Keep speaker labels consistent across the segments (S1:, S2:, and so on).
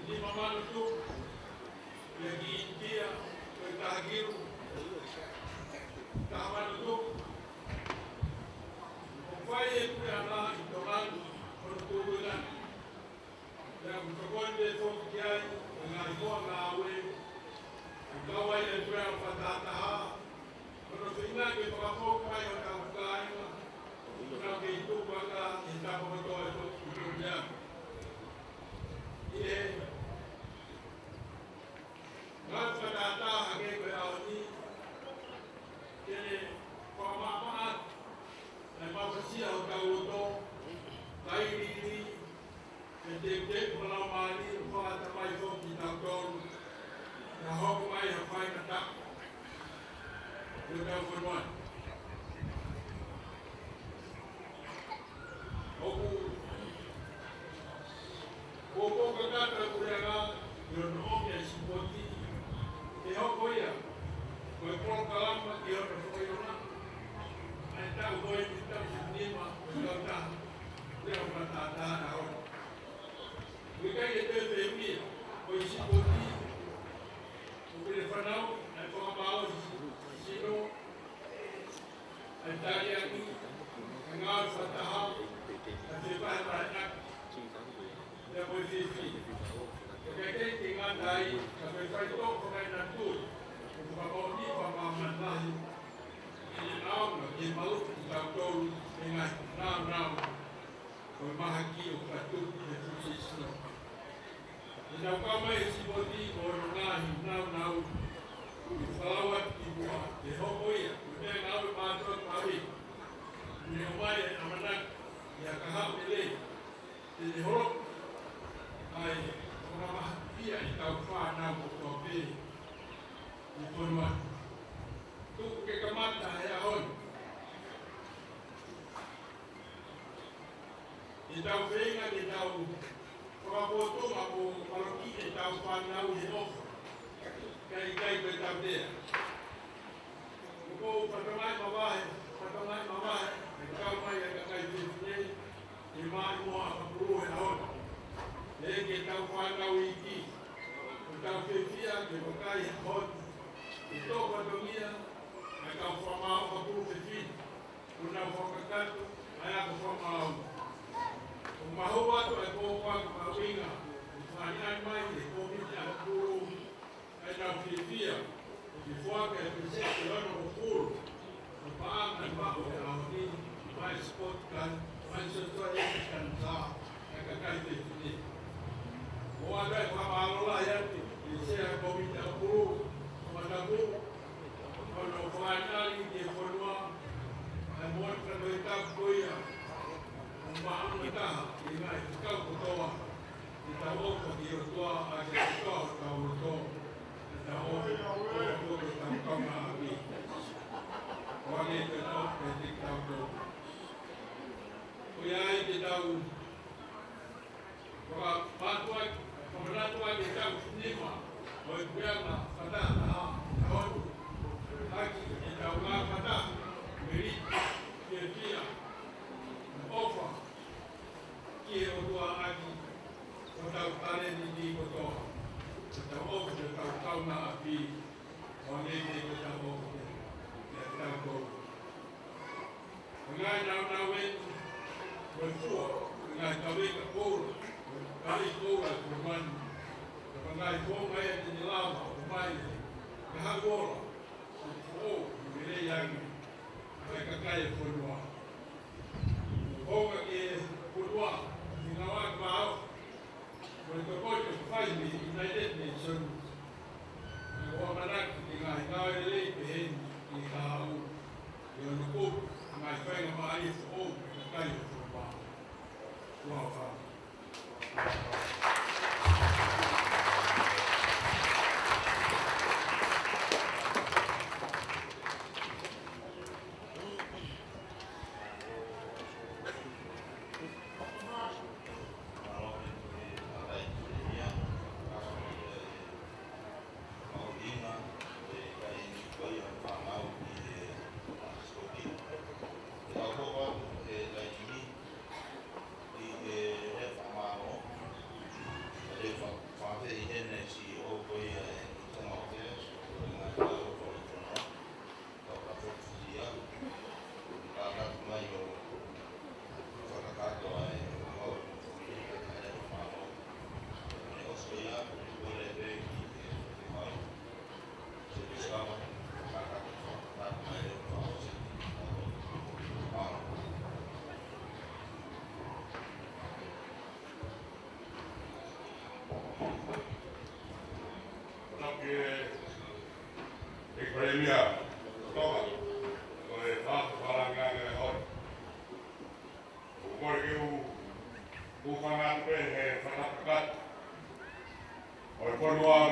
S1: Lima manutuk, lagi India, Tahgiru,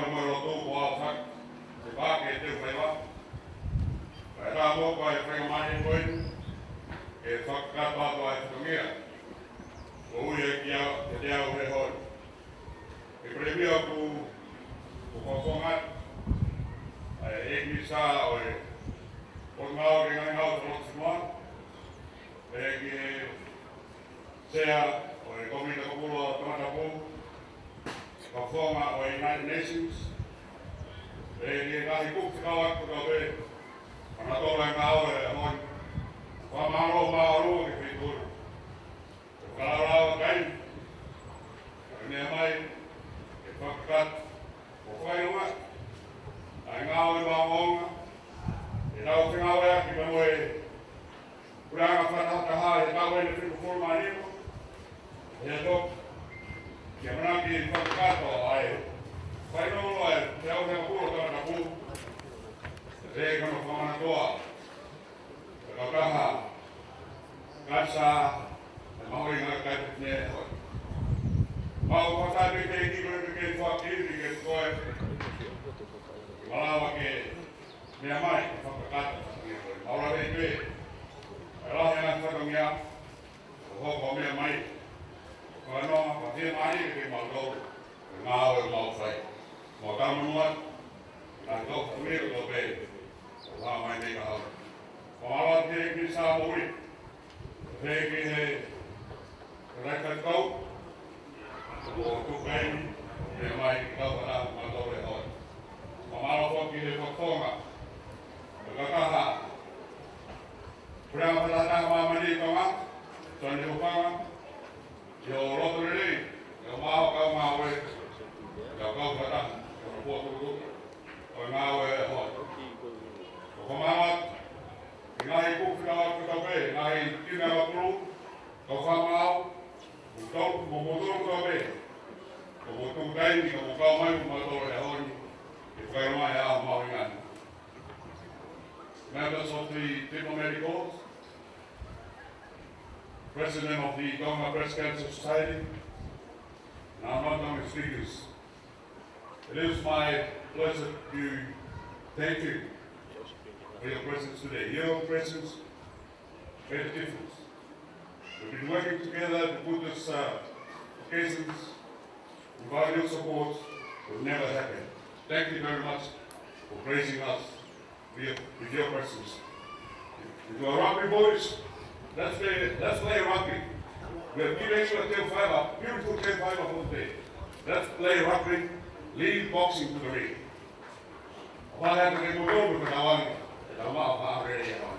S1: Numero 2 Walsak, si Pake Teupewa, mo ko ai whakamane koe, e whakakatapa ai whakamea. O uia ki au, te te au he hoi. E premia ku whakongat, e misa o e ngau ke ngai ngau te lotu e ki sea o e komita kukulo tamatapu, whakonga o e United Nations, e ki kahi kuk te kawak kuka pe, anatola e ngau e hoi, whamaro maaro ke whituru. Whakararawa kai, nea mai, e whakakat, o whainunga, ai ngau e maonga, e tau te ngau ea ki kamo e kuranga whatakaha e tau e ne whiku forma animo, e atok, ki a manaki e whakakato ai, whainunga e te au te makuro tana ka pū, e kama whamanatoa, e kakaha, kansa, maori ngā kai te ne hoi. Mau whakai te kikore ke whakiri ke koe. Malawa ke mea mai ke whakakata whakangia koe. Maura rei koe. E rahe ngā whakangia. O hoko mea mai. O whanonga whakia mai ke mautoro. E ngā au e mau whai. Mua kamanua. Nā tō whamira tō pē. O wha mai nei ka hau. O malawa te ki sā mori. Te ki he Raka kau, o tukai, e mai ki kau pana matore hoi. Mamaro whoki he whakonga, o kakaha. Pura matata mamani konga, tani upanga, i o roto rei, i o maho kau mawe, i o kau pana, i o potu, o mawe hoi. O komamat, i ngahi kukinawa kutawe, i ngahi kinawa kuru, kau whamau, Kau momotor kau be, kau motor kai ni kau kau mai momotor e hoi, e whai mai a mauingani. Members of the Diplomatic Corps, President of the Tonga Breast Cancer Society, and our non-Tonga speakers, it is my pleasure to thank you for your presence today. Your presence made a difference. We've been working together to put this occasions, without your support, would never happen. Thank you very much for praising us with your presence. To our rugby boys, let's play rugby. We have given you a tail fiber, beautiful tail fiber for the day. Let's play rugby, lead boxing to the ring. What happened in the world with the Kawan? The Kawan already have.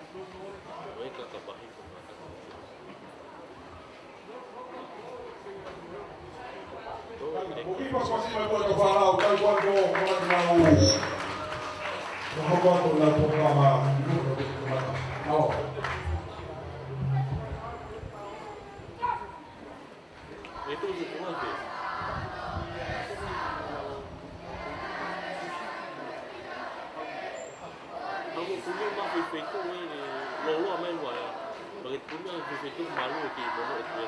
S2: Mereka kabahin pembahasan.
S1: Mungkin pas masih mau kefarau kalau buat mau buat ulah pertama mau
S2: itu semua sih. Kamu punya mah itu ini lolo main wah ya. Bagi punya itu malu di mana itu.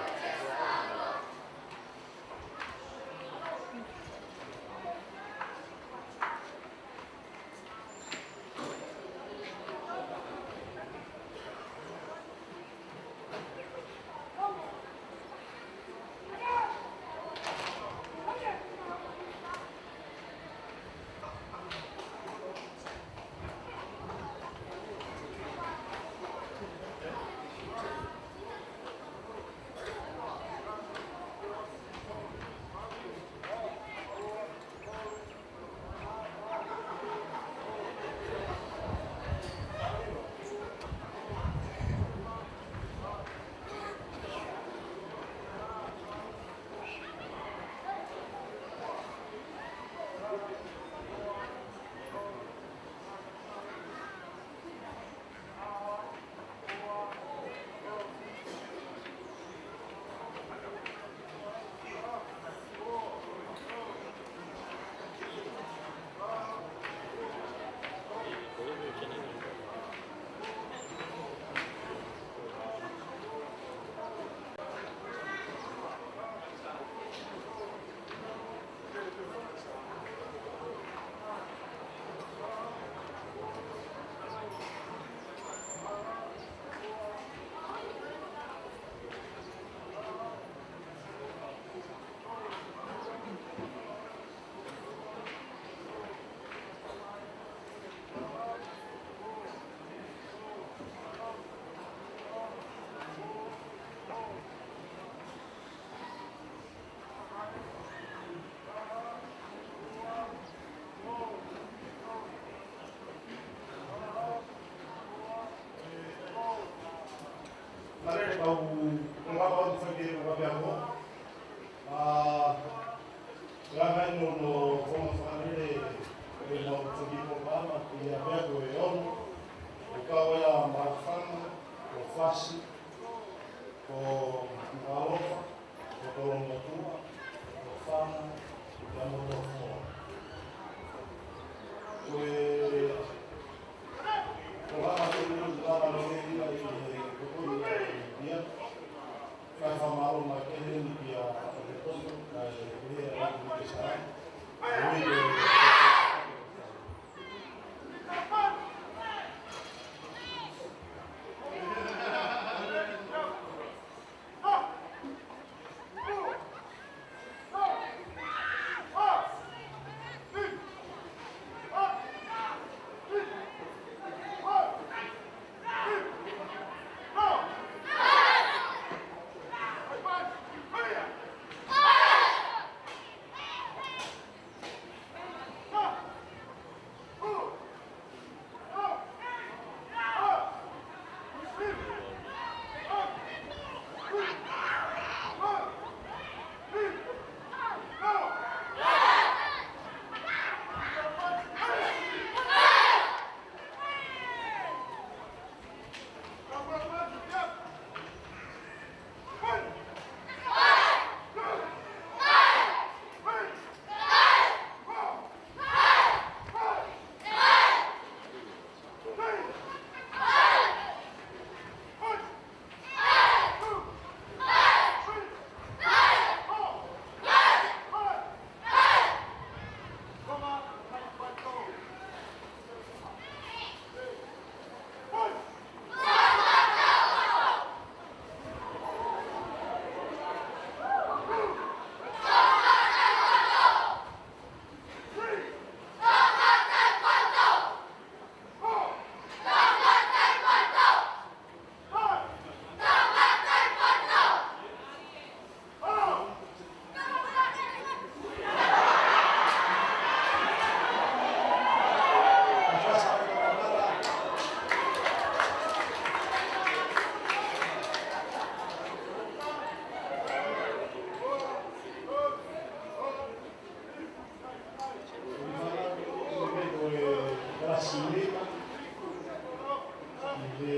S3: de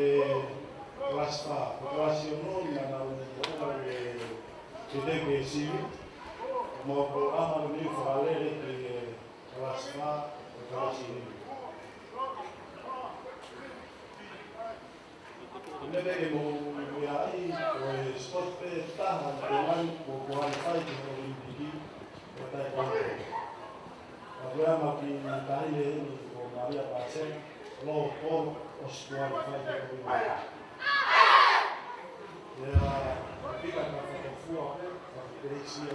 S3: classe population na que deve ser como programa de falar de classe population. Nebe mo ai o sport pe taha de o qualify de olimpiki o taekwondo. Programa que está aí o Maria Pacen lo por os qualify de olimpiki. Ja, ik heb dat van voor van de zie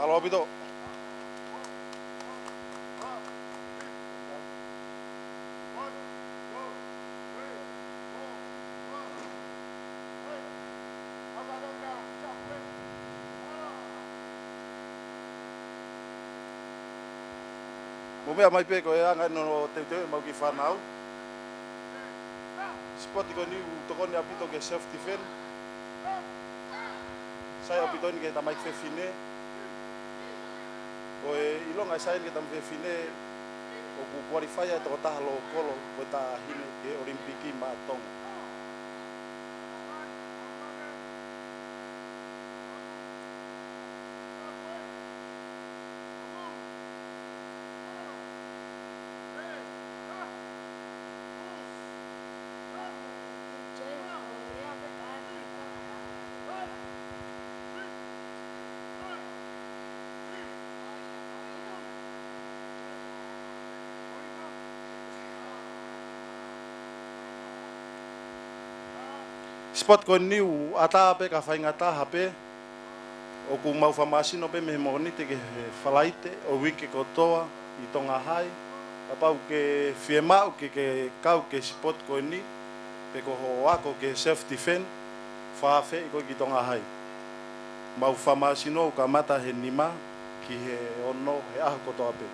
S3: Malo opito. Mo mea mai pe ko e anga no te mau ki whanau. Spot ko ni tokoni apito ke self defense. Sai apito ni ke tamai fefine. Ko e ilonga sai ke tam fefine o ku qualify to tahalo kolo ko ta hine ke olimpiki ma tong. Spot ko niu ata pe ka fainga ta hape o ku mau famasino pe me monite ke falaite o wiki ko toa I tonga hai apau ke fiema ke kau ke spot ko ni pe ko ako ke self defense fa fe ko ki tonga hai mau famasino ka mata he nima ki he ono he a ko toa pe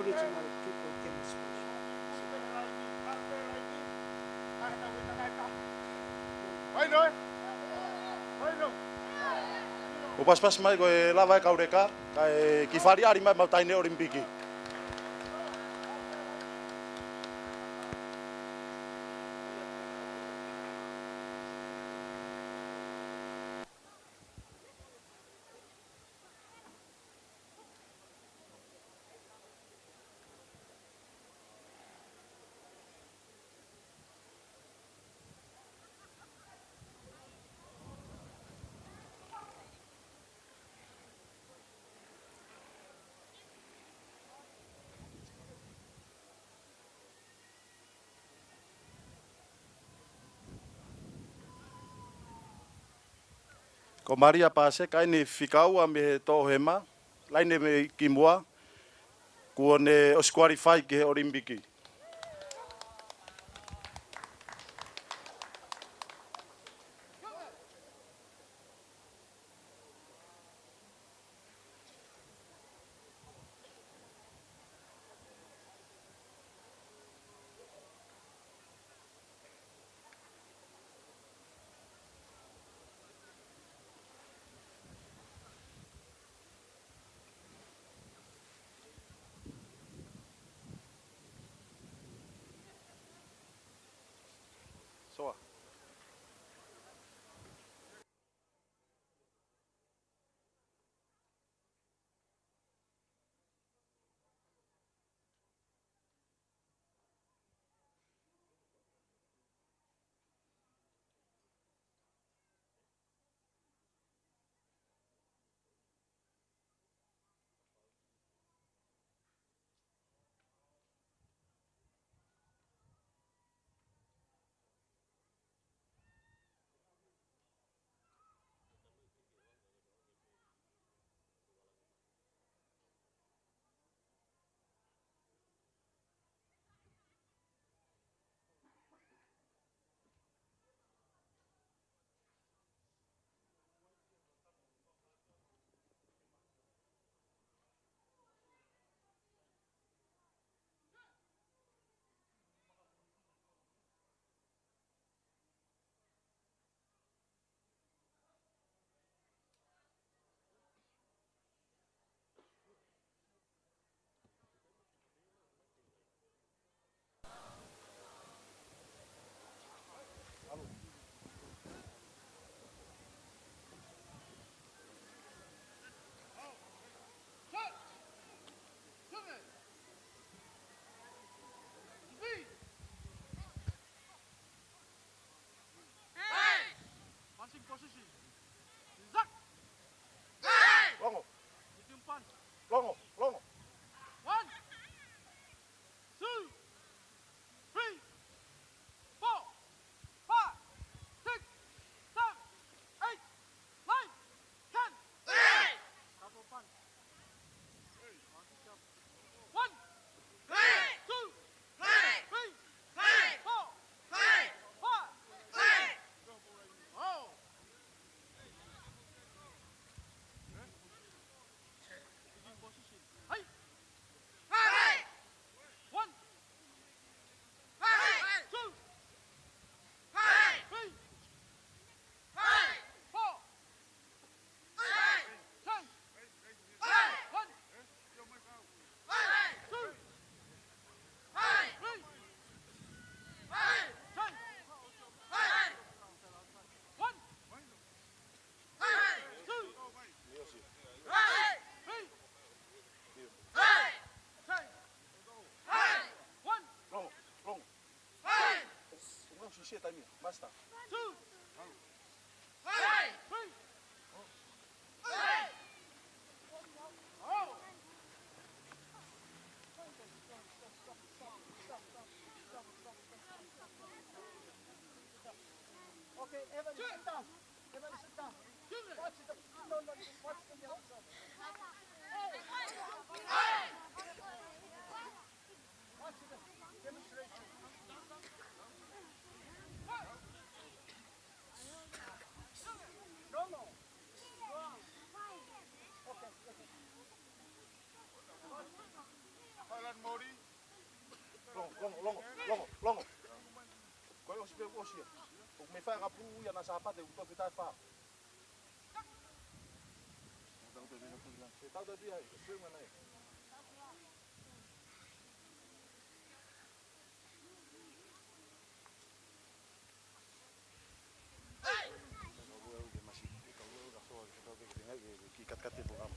S4: original people chemistry.
S3: O pas mai ko e lava e kaureka kai ki fari ari mai mau taine olimpiki Ko Maria Paseka ni fikaua me to hema. Laine me kimua. Kuone osqualify ke Olimpiki. Soa. Longo. Longo, longo.
S5: 1, 2, 3, 4, 5, 6, 7, 8, 9, 10. Double punch. 1, 2, 3, 4, 5. Oh. Hey. 1, 2, 3, 4, 10. 1, 2, 3, 10. 1, 2, 3, 10. 1,
S3: Longo, longo. Não xixi tá mim. Basta.
S5: 2, 3. Oh.
S4: Okay, Evan, sit down. Evan, sit down. Watch the, no, watch the other side. Watch the demonstration. No, no. Okay, okay.
S3: Longo, longo, longo, longo, longo. Koi o sipe o sia. O me fa kapu ya na sapa de uto kita fa. Tau de dia, swim na. Kat-kat po kamo.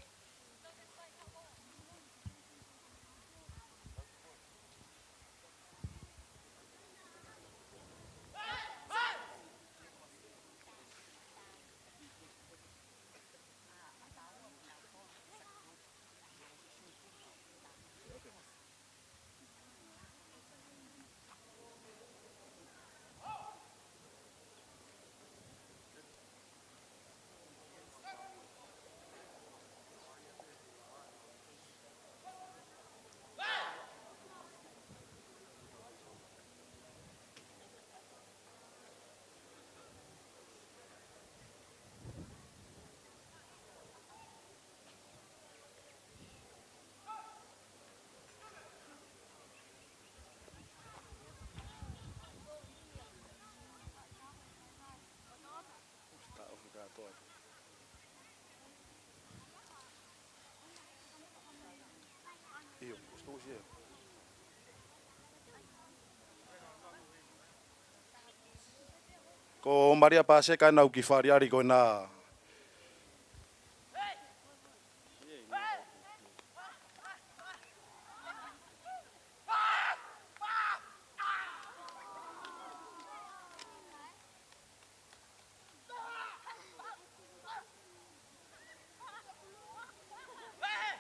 S3: Ko Maria Paseka nau ki whariari ko na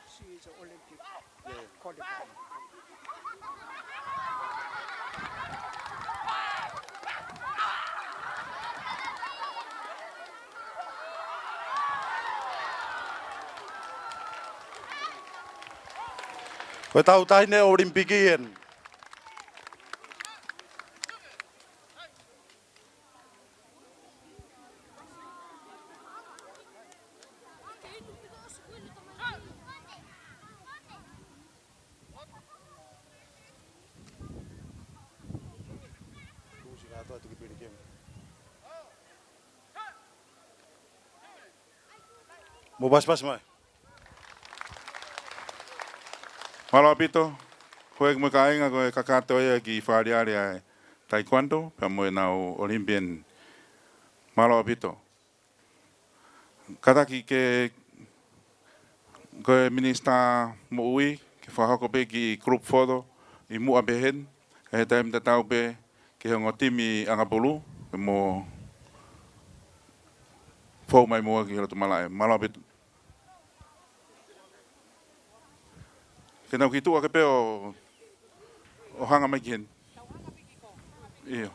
S4: She is an Olympic qualifier.
S3: ko tau taine Olimpikien. Mo pas mai.
S6: Malo apito, koe mo kainga koe kakato ia ki whaariare ai taekwondo, pa mo nau Olympian malo apito. Kataki ke koe minista mo ui, ke whahako pe ki group photo, i mua behen, e he taim tatau pe, ke hongo timi angapulu, ke mo fau mai mua ki halotu malae, malo apito. Kena ki tua ke peo o hanga mai ki hen. Iyo.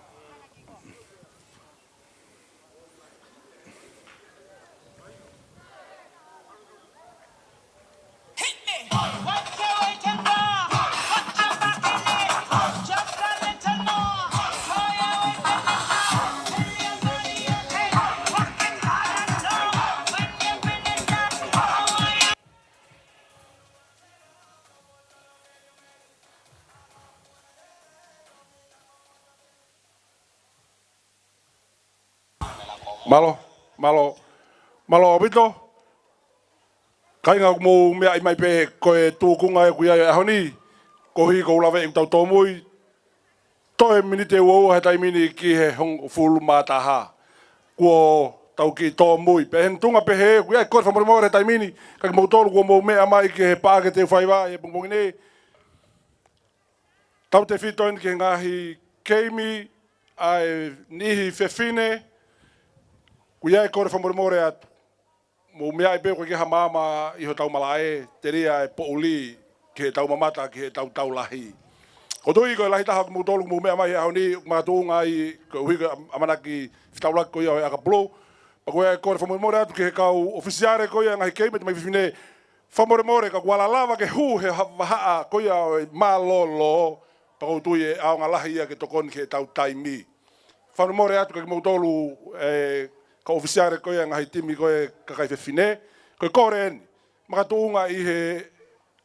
S7: Malo obito. Kainga mo mea i mai pe koe tūkunga e kuia e ahoni. Ko hi ko lawe i tau tōmui. Toe minite uau he taimini ki he hong fulu mātaha. Kuo tau ki tōmui. Pe hen tunga pe he kuia e kore whamoremore he taimini. Kaki mau tōru kuo mo mea mai ki he pāke te whaiwa e pungpungine. Tau te whitoin ki he ngahi keimi ai nihi whewhine. Kuia e kore whamoremore atu. Mo mea i pe koe ki ha māma i ho tau malae, te ria e pouli ki he tau mamata, ki he tau lahi. Ko tui koe lahi taha mo tolu mo mea mai hao ni, mga tuunga i koe uhiga amanaki whitaulaki koe iau e akaplo. Pa koe e kore whamoremore atu ki he kau ofisiare koe ia ngahi keime te mai whiwhine. Whamoremore ka kuala lava ke hu he wahaa koe iau e mālolo. Pa koe tui e aonga lahi ia ke tokoni ki he tau taimi. Whamoremore atu ka ki mo tolu ka ofisiare koe ngahi timi koe kakai whewhine. Koe kore eni. Maka tuunga i he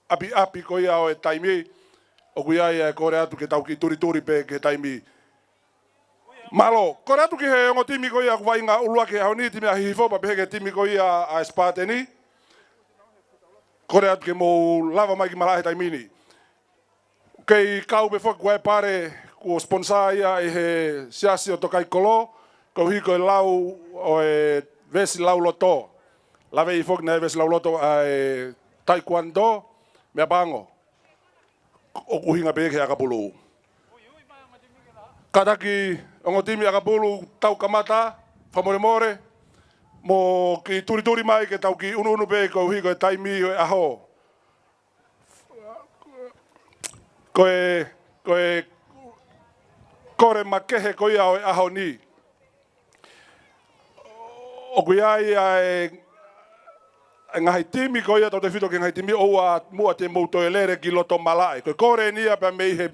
S7: api koe au e taimi. O kui ai e kore atu ke tau ki turi pe ke taimi. Malo, kore atu ki he ongo timi koe a kuwai ngā ulua ke hao ni timi a hihifopa pe ke timi koe a Spartani. Kore atu ke mou lava mai ki malahe taimini. Kei kau pe whak koe pare ko sponsor ia i he siasi o tokai kolo. Ko hi ko lau o e vesi lau loto. Lave i fok na vesi lau loto a taekwondo me bango. O kuhinga peke akapulu. Kataki ongo timi akapulu tau kamata whamoremore mo ki turi mai ke tau ki unu pe ko hi ko taimi o aho. Koe kore makehe koe au aho ni. O kui ai ngahi timi ko ia tau te whito ki ngahi timi oua mua te mouto e lere ki loto malae. Koe kore nia pa mei he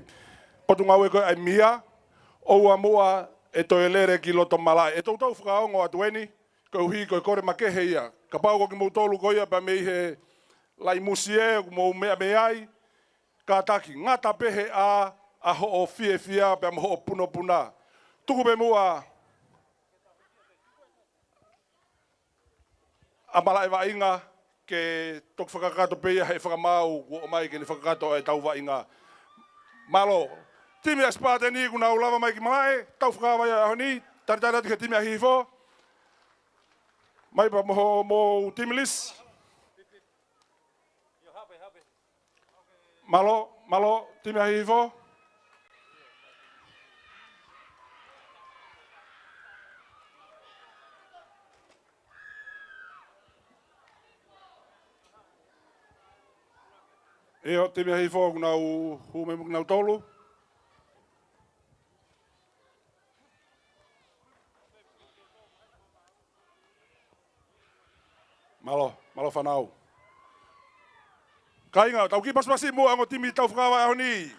S7: potungaue koe ai mia. Oua mua e to e lere ki loto malae. E tau whakaongo atu eni. Koe uhi koe kore makehe ia. Ka pau ko ki moutolu ko ia pa mei he lai musie mo mea meai. Ka taki ngata pehe a ho o fia pa mo ho o puna. Tuku pe mua a malae wa inga ke tok whakakato peia he whakamau o mai ke ni whakakato e tau wainga. Malo, timi a spate ni kuna ulava mai ki malae, tau whakawai a honi, taritara ke timi a hifo. Mai pa mo timilis. Malo, timi a hifo. Eo timi a hifo kuna hume kuna tolu. Malo whanau. Kainga, tau ki paspasi mo ang timi tau whakawa aho ni.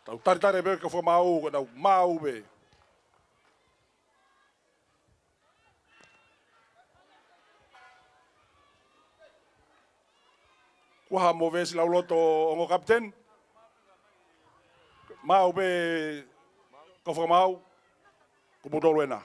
S7: Tau taritare be ka whamau, tau mau be. Kuha mo vesi lau loto ongo kapten. Mau be ka whamau. Kumudolo ena.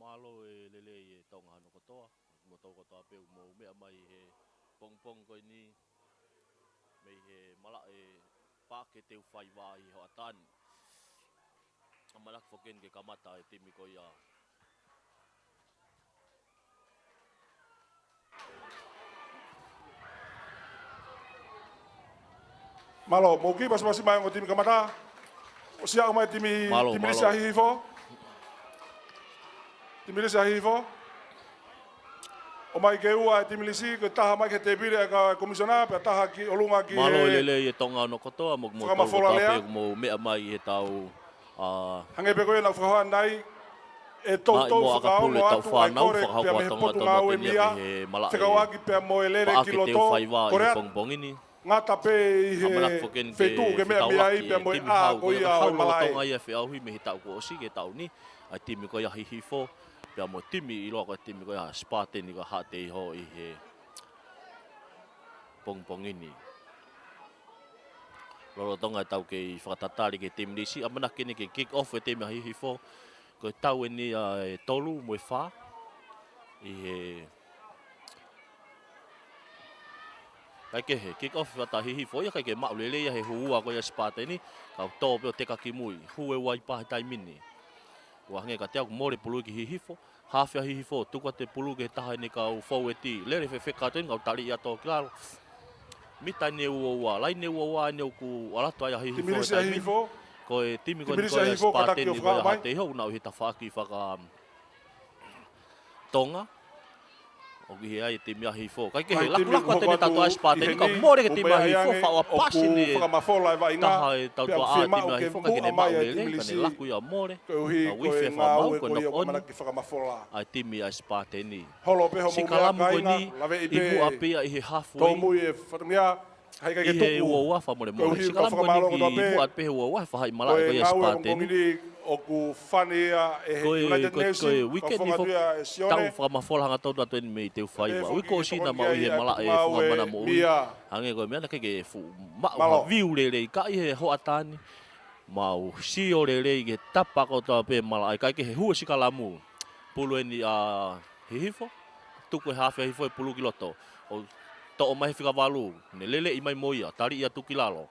S2: Malo e lele e tonga hano kotoa. Mo tau kotoa pe mo mea mai he pong koi ni. Mei he mala e pake teu whai wā i hoa tani. Amalak foken ke kamata e timi koi a.
S7: Malo, mau ki basi mai ngo timi kamata. O sia o mai timi lisi a hifo. Timi lisi a hifo. O mai ke ua timi lisi ke taha mai ke te pire ka komisiona pe taha ki olunga ki.
S2: Malo lele e tonga no kotoa mo mo tau tape mo mea mai e tau
S7: hange pe koe na whakahoa nai e tau whakao no atu ai kore pia me he potu ngau e mia. Whakawaki pia mo e lere ki loto. Korea ngata pe i he whetu ke mea mea i pia mo e a koi a o malae.
S2: Tonga ia whiauhi me he tau ko osi ke tau ni. Ai timi ko ia hihifo. Pia mo timi i loa ko timi ko ia spateni ko hate i ho i he pongpongini. Loro tonga tau ke i whakatatari ke timi nisi. Amana kene ke kick off e timi a hihifo. Ko tau e ni tolu mo e wha. I he kai ke he kick off wata hihifo. Ia kai ke maulele ia he huua ko ia spateni. Kau tō peo teka ki mui. Hue wai pahe tai mini. Wa hange ka te au more pulu ki hihifo. Hawhia hihifo. Tuka te pulu ke taha ni kau fau e ti. Lere whewheka tuen kau tari ia tō kilaro. Mita ne ua. Lai ne ua ne uku alato ai a hihifo.
S7: Timilisi a hihifo.
S2: Ko e timi ko ia spateni ko ia hate hau. Nau hita whaki whaka tonga. O ki he ai timi a hihifo. Kai ke he laku tene tatu a spateni. Ka more ke timi a hihifo. Whaua pasi ni taha e tautua a timi a hihifo. Ka kene maulele. Kane laku ia more. Ka wifi e whamau. Ko nok oni. Ai timi a spateni. Sikalamu ko ni. Imu apea i he halfway. I he ua wha more more. Sikalamu ko ni ki imu apea ua wha hai malai ko ia spateni.
S7: Oku whanea e he United Nations.
S2: Koe weekend ni tau whakamafola hanga tau tatu mei teu whaiwa. Wiko sina mau i he mala e whamana mo ui. Hange koe mea keke e mau viu rei ka i he hoa tani. Mau sio rei ke tapa ko tau pe mala ai kai ke he hua sikalamu. Pulu e ni a hihifo. Tuku e hawhia hifo e pulu ki loto. O to o mai whika walu. Ne lele i mai moia. Tari ia tuki lalo.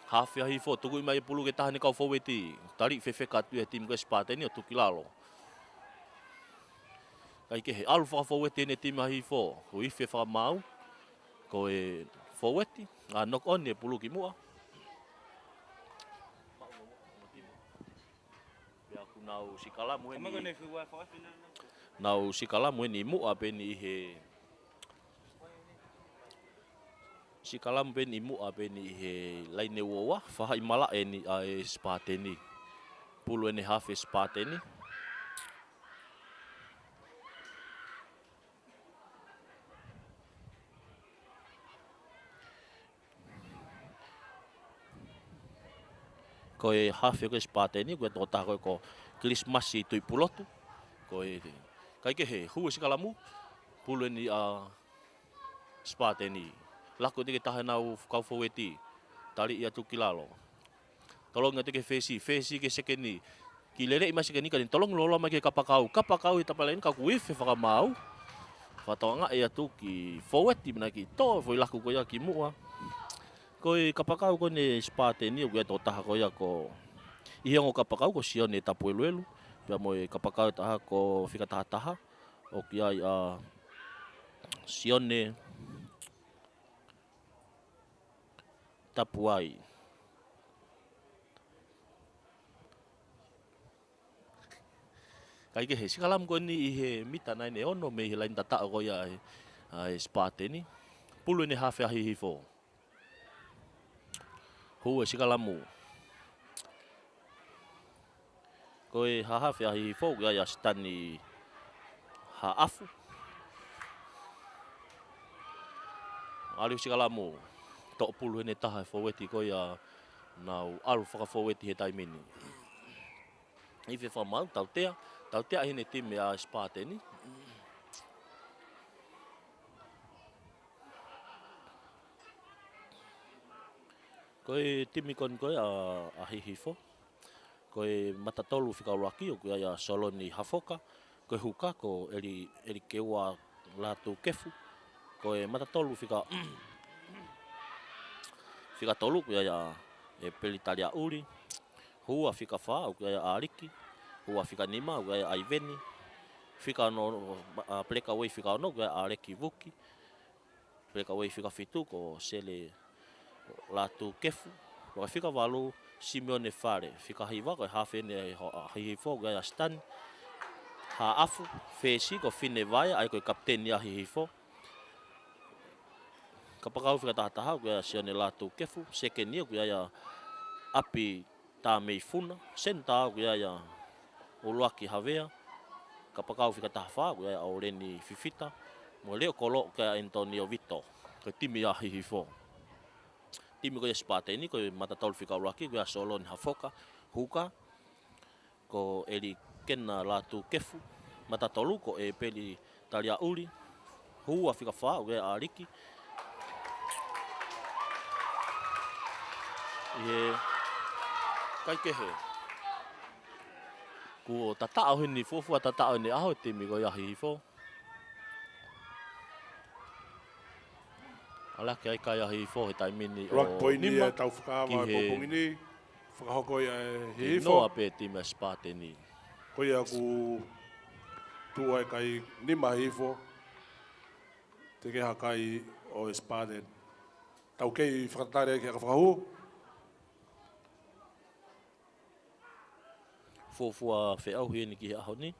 S2: Hawhia hifo, tuku i mai pulu ke taha ni kau whaueti. Tari whewheka tu e timu koe spateni o tuki lalo. Kai ke he alu whakawhaueti ne timu a hifo. Ko i whewhamau. Ko e whaueti. A knock on e pulu ki mua. Pea ku nau sikalamu e ni. Nau sikalamu e ni mua peni i he. Sikalamu peni mua peni he laine ua whaha i mala e ni a e spateni. Pulu e ni hafe spateni. Ko e hafe ko spateni ko e tōta ko Christmas i tui pulotu. Ko e kai ke he hua sikalamu. Pulu ni Spateni. Laku te ke tahanau kau foweti. Tali ia tu kilalo. Tolong ngate ke fesi ke sekeni. Kilere ima sekeni kan tolong lolo mai ke kapakau. Kapakau ita palain ka kuif fa mau. Fatonga ia tu ki foweti bina ki to foi laku ko ya ki mua. Koi kapakau ko ne Spateni o to taha ko ya ko. Ihango kapakau ko sione tapueluelu. Pia mo kapakau taha ko fika taha o kia sione tapuai. Kai ke he sikalam ko ni he mita nai ne ono me lain tata ko ya Spateni. Pulu ni hafe ahi hifo. Hu sikalamu. Koe hahafe ahi hifo ya stani haafu. Ali sikalamu. Tok pulu ne taha foweti ko ya nau alu whaka foweti he taimini. Ife whamau tautea hine time a Spateni. Koe timi kon koe a hihifo. Koe matatolu whikauraki o koe a Soloni Hafoka. Koe huka ko eri keua latu kefu. Koe matatolu whika tolu koe a Pelitalia Uri. Hua whika wha o koe a Ariki. Hua whika nima o koe a Iveni. Whika no pleka wei whika ono koe a Areki Vuki. Pleka wei whika fitu ko Sele latu kefu. Koe whika walu Simeone Fare. Whika hiwa koe hawhene hihifo koe a Stan. Haafu, Fesi ko Fine Vaia ai koe kapteni a hihifo. Kapakau whika tahataha koe a Sione latu kefu. Sekenia koe a Api Tāmei Funa. Senta koe a Uluaki Havea. Kapakau whika tahawha koe a Aureni Fifita. Mo leo kolo koe a Antonio Vito. Koe timi a hihifo. Timi koe Spateni koe matatolu whikauraki koe a Soloni Hafoka. Huka. Ko eri kena latu kefu. Matatolu ko e peli Talia Uri. Hua whika wha koe a Ariki. Ie kai kehe. Ko tatao hini fofua tatao ni aho timi koe a hihifo. Ala kai kai a hihifo he taimini o nima.
S7: Tau whakaama e popongini. Whakahoko i hihifo.
S2: Noa pe timi a Spateni.
S7: Koe a ku tua e kai nima hihifo. Te keha kai o Spateni. Tau kei whakatare ke whakahu.
S2: Fofua wheau hini ki aho ni.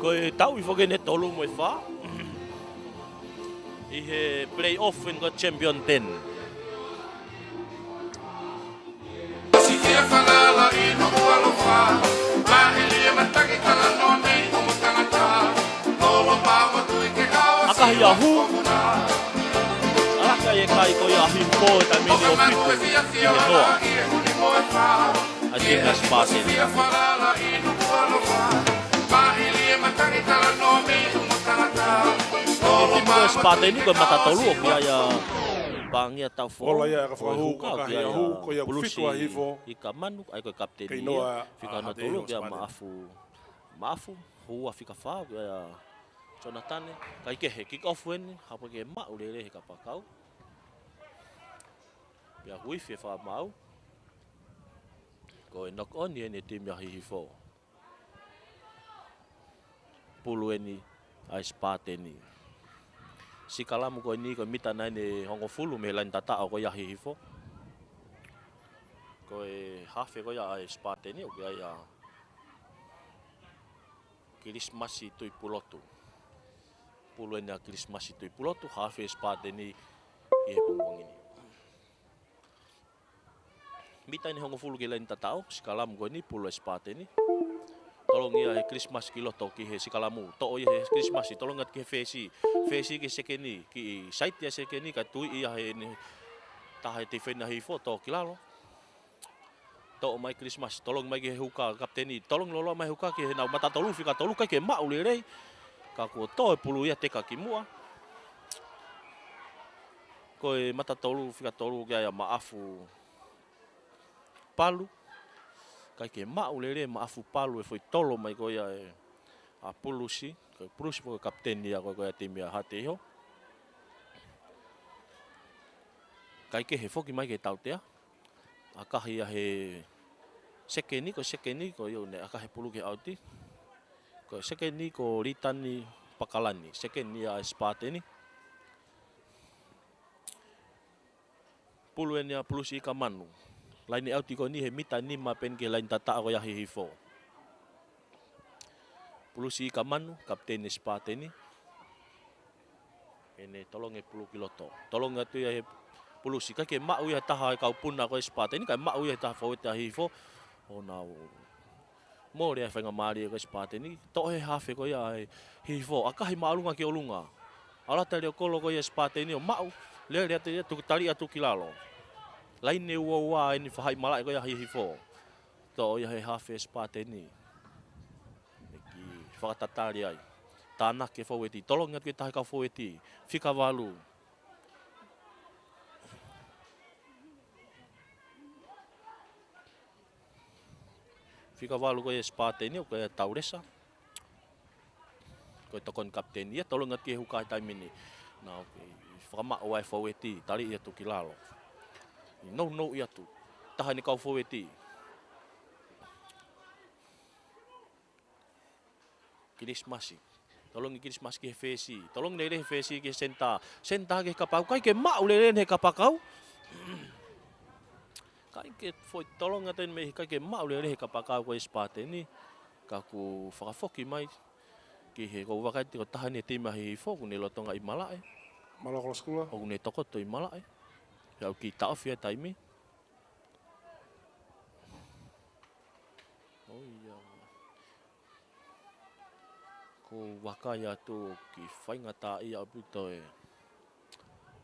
S2: Koe tau I whake ne tolu mo I wha. I he play-off in ko Champion 10.
S8: Si ia whanala I no ualofa. Mahilia mataki kala noni o mo tangata. Lolo pāwatu I ke kawa si
S2: Akahi ahu. Alaka e kai koe a hifo e taimini o fitu. I he noa. A timi a Spateni.
S8: Si ia whanala I no ualofa. Mahilia mataki kala noni o mo tangata. Lolo
S2: Timi koe Spateni koe matatolu o kia ia pangia tau fo.
S7: Ola ia ka whakahu, kakahi ahu, koe ia
S2: Bulusi
S7: whitu a hifo.
S2: I ka manu, ai koe kapteni
S7: Kei
S2: ia.
S7: noa
S2: Whika
S7: a
S2: na
S7: hate
S2: tolu
S7: o
S2: kia
S7: Spateni.
S2: maafu. Hua whika wha, koe ia Jonatane. Kai ke he kick off weni, hapa ke mau lere he kapakau. Pia huifi e wha mau. Koe knock on i ene timi a hihifo. Pulu eni ai Spateni. Sikalamu koe ni koe mita nai ne hongo fulu me lain tata o koe ahi hifo. Koe hafe koe ai Spateni o koe ai Kirismasi tui pulotu. Pulu eni a Kirismasi tui pulotu, hafe Spateni I he pumongini. Mita ni hongo fulu ke lain tata o, sikalamu koe ni pulu Spateni. Tolong ia he Christmas ki loto ki he sikalamu. To ia he Christmas tolong ngat ki fesi. Fesi ki sekeni ki site ya sekeni ka tui ia he ni tahe te fena hi foto ki lalo. To mai Christmas tolong mai ki he huka kapteni. Tolong lolo mai huka ki he nau mata tolu fika tolu kai ke mau le rei. Ka ko to pulu ia te ka ki mua. Ko e mata tolu fika tolu ki ia maafu palu. Kai ke mau le maafu palu e foi tolo mai ko ia e a pulusi. Ko pulusi po kapteni ia ko ia timia hate ho. Kai ke he foki mai ke tautea. Akahi ia he sekeni ko yo ne akahe pulu ke auti. Ko sekeni ko ritani pakalani. Sekeni ia spateni. Pulu enia pulusi ka manu. Lain au tiko ni he mita ni ma pen ke lain tata ko ya hifo. Pulusi ka manu kapten spateni. Ene tolong e pulu kiloto. Tolong atu ya he pulusi ka ke mau ya taha kau puna ko spateni ka mau ya taha fo ta hifo. Ona mo rea whainga maari ko spateni. To he hafe ko ya hifo. Akahi maalunga ki olunga. Ala tari o kolo ko ya spateni o mau. Le rea te tu tari atu kilalo. Lain ne ua ini whahai malai ko ya hifo. To ya he hafe spateni. Neki whakatatari ai. Tāna ke whaueti. Tolong ngat ke tahi ka whaueti. Whika walu. Whika walu ko ya spateni o ko ya tauresa. Ko tokon kapteni. Ya tolong ngat ke hukai taimini. Na okay. Whakama o ai whaueti. Tari ia tu kilalo. No ia tu. Taha ni kau whaueti. Kirismasi. Tolong kirismas ki he fesi. Tolong le he fesi ki senta. Senta ke kapau. Kai ke mau le he kapakau. Kai ke foi tolong ngaten me kai ke mau le he kapakau ko spateni. Kaku whakafoki mai. Ki he ko wakai ko taha ni tima hi foku ni lotonga i malae.
S7: Malakala skula.
S2: O ne tokoto i malae. Yau ki taofia taimi. Oh iya. Ko wakaya tu ki whainga tā ia aputo e.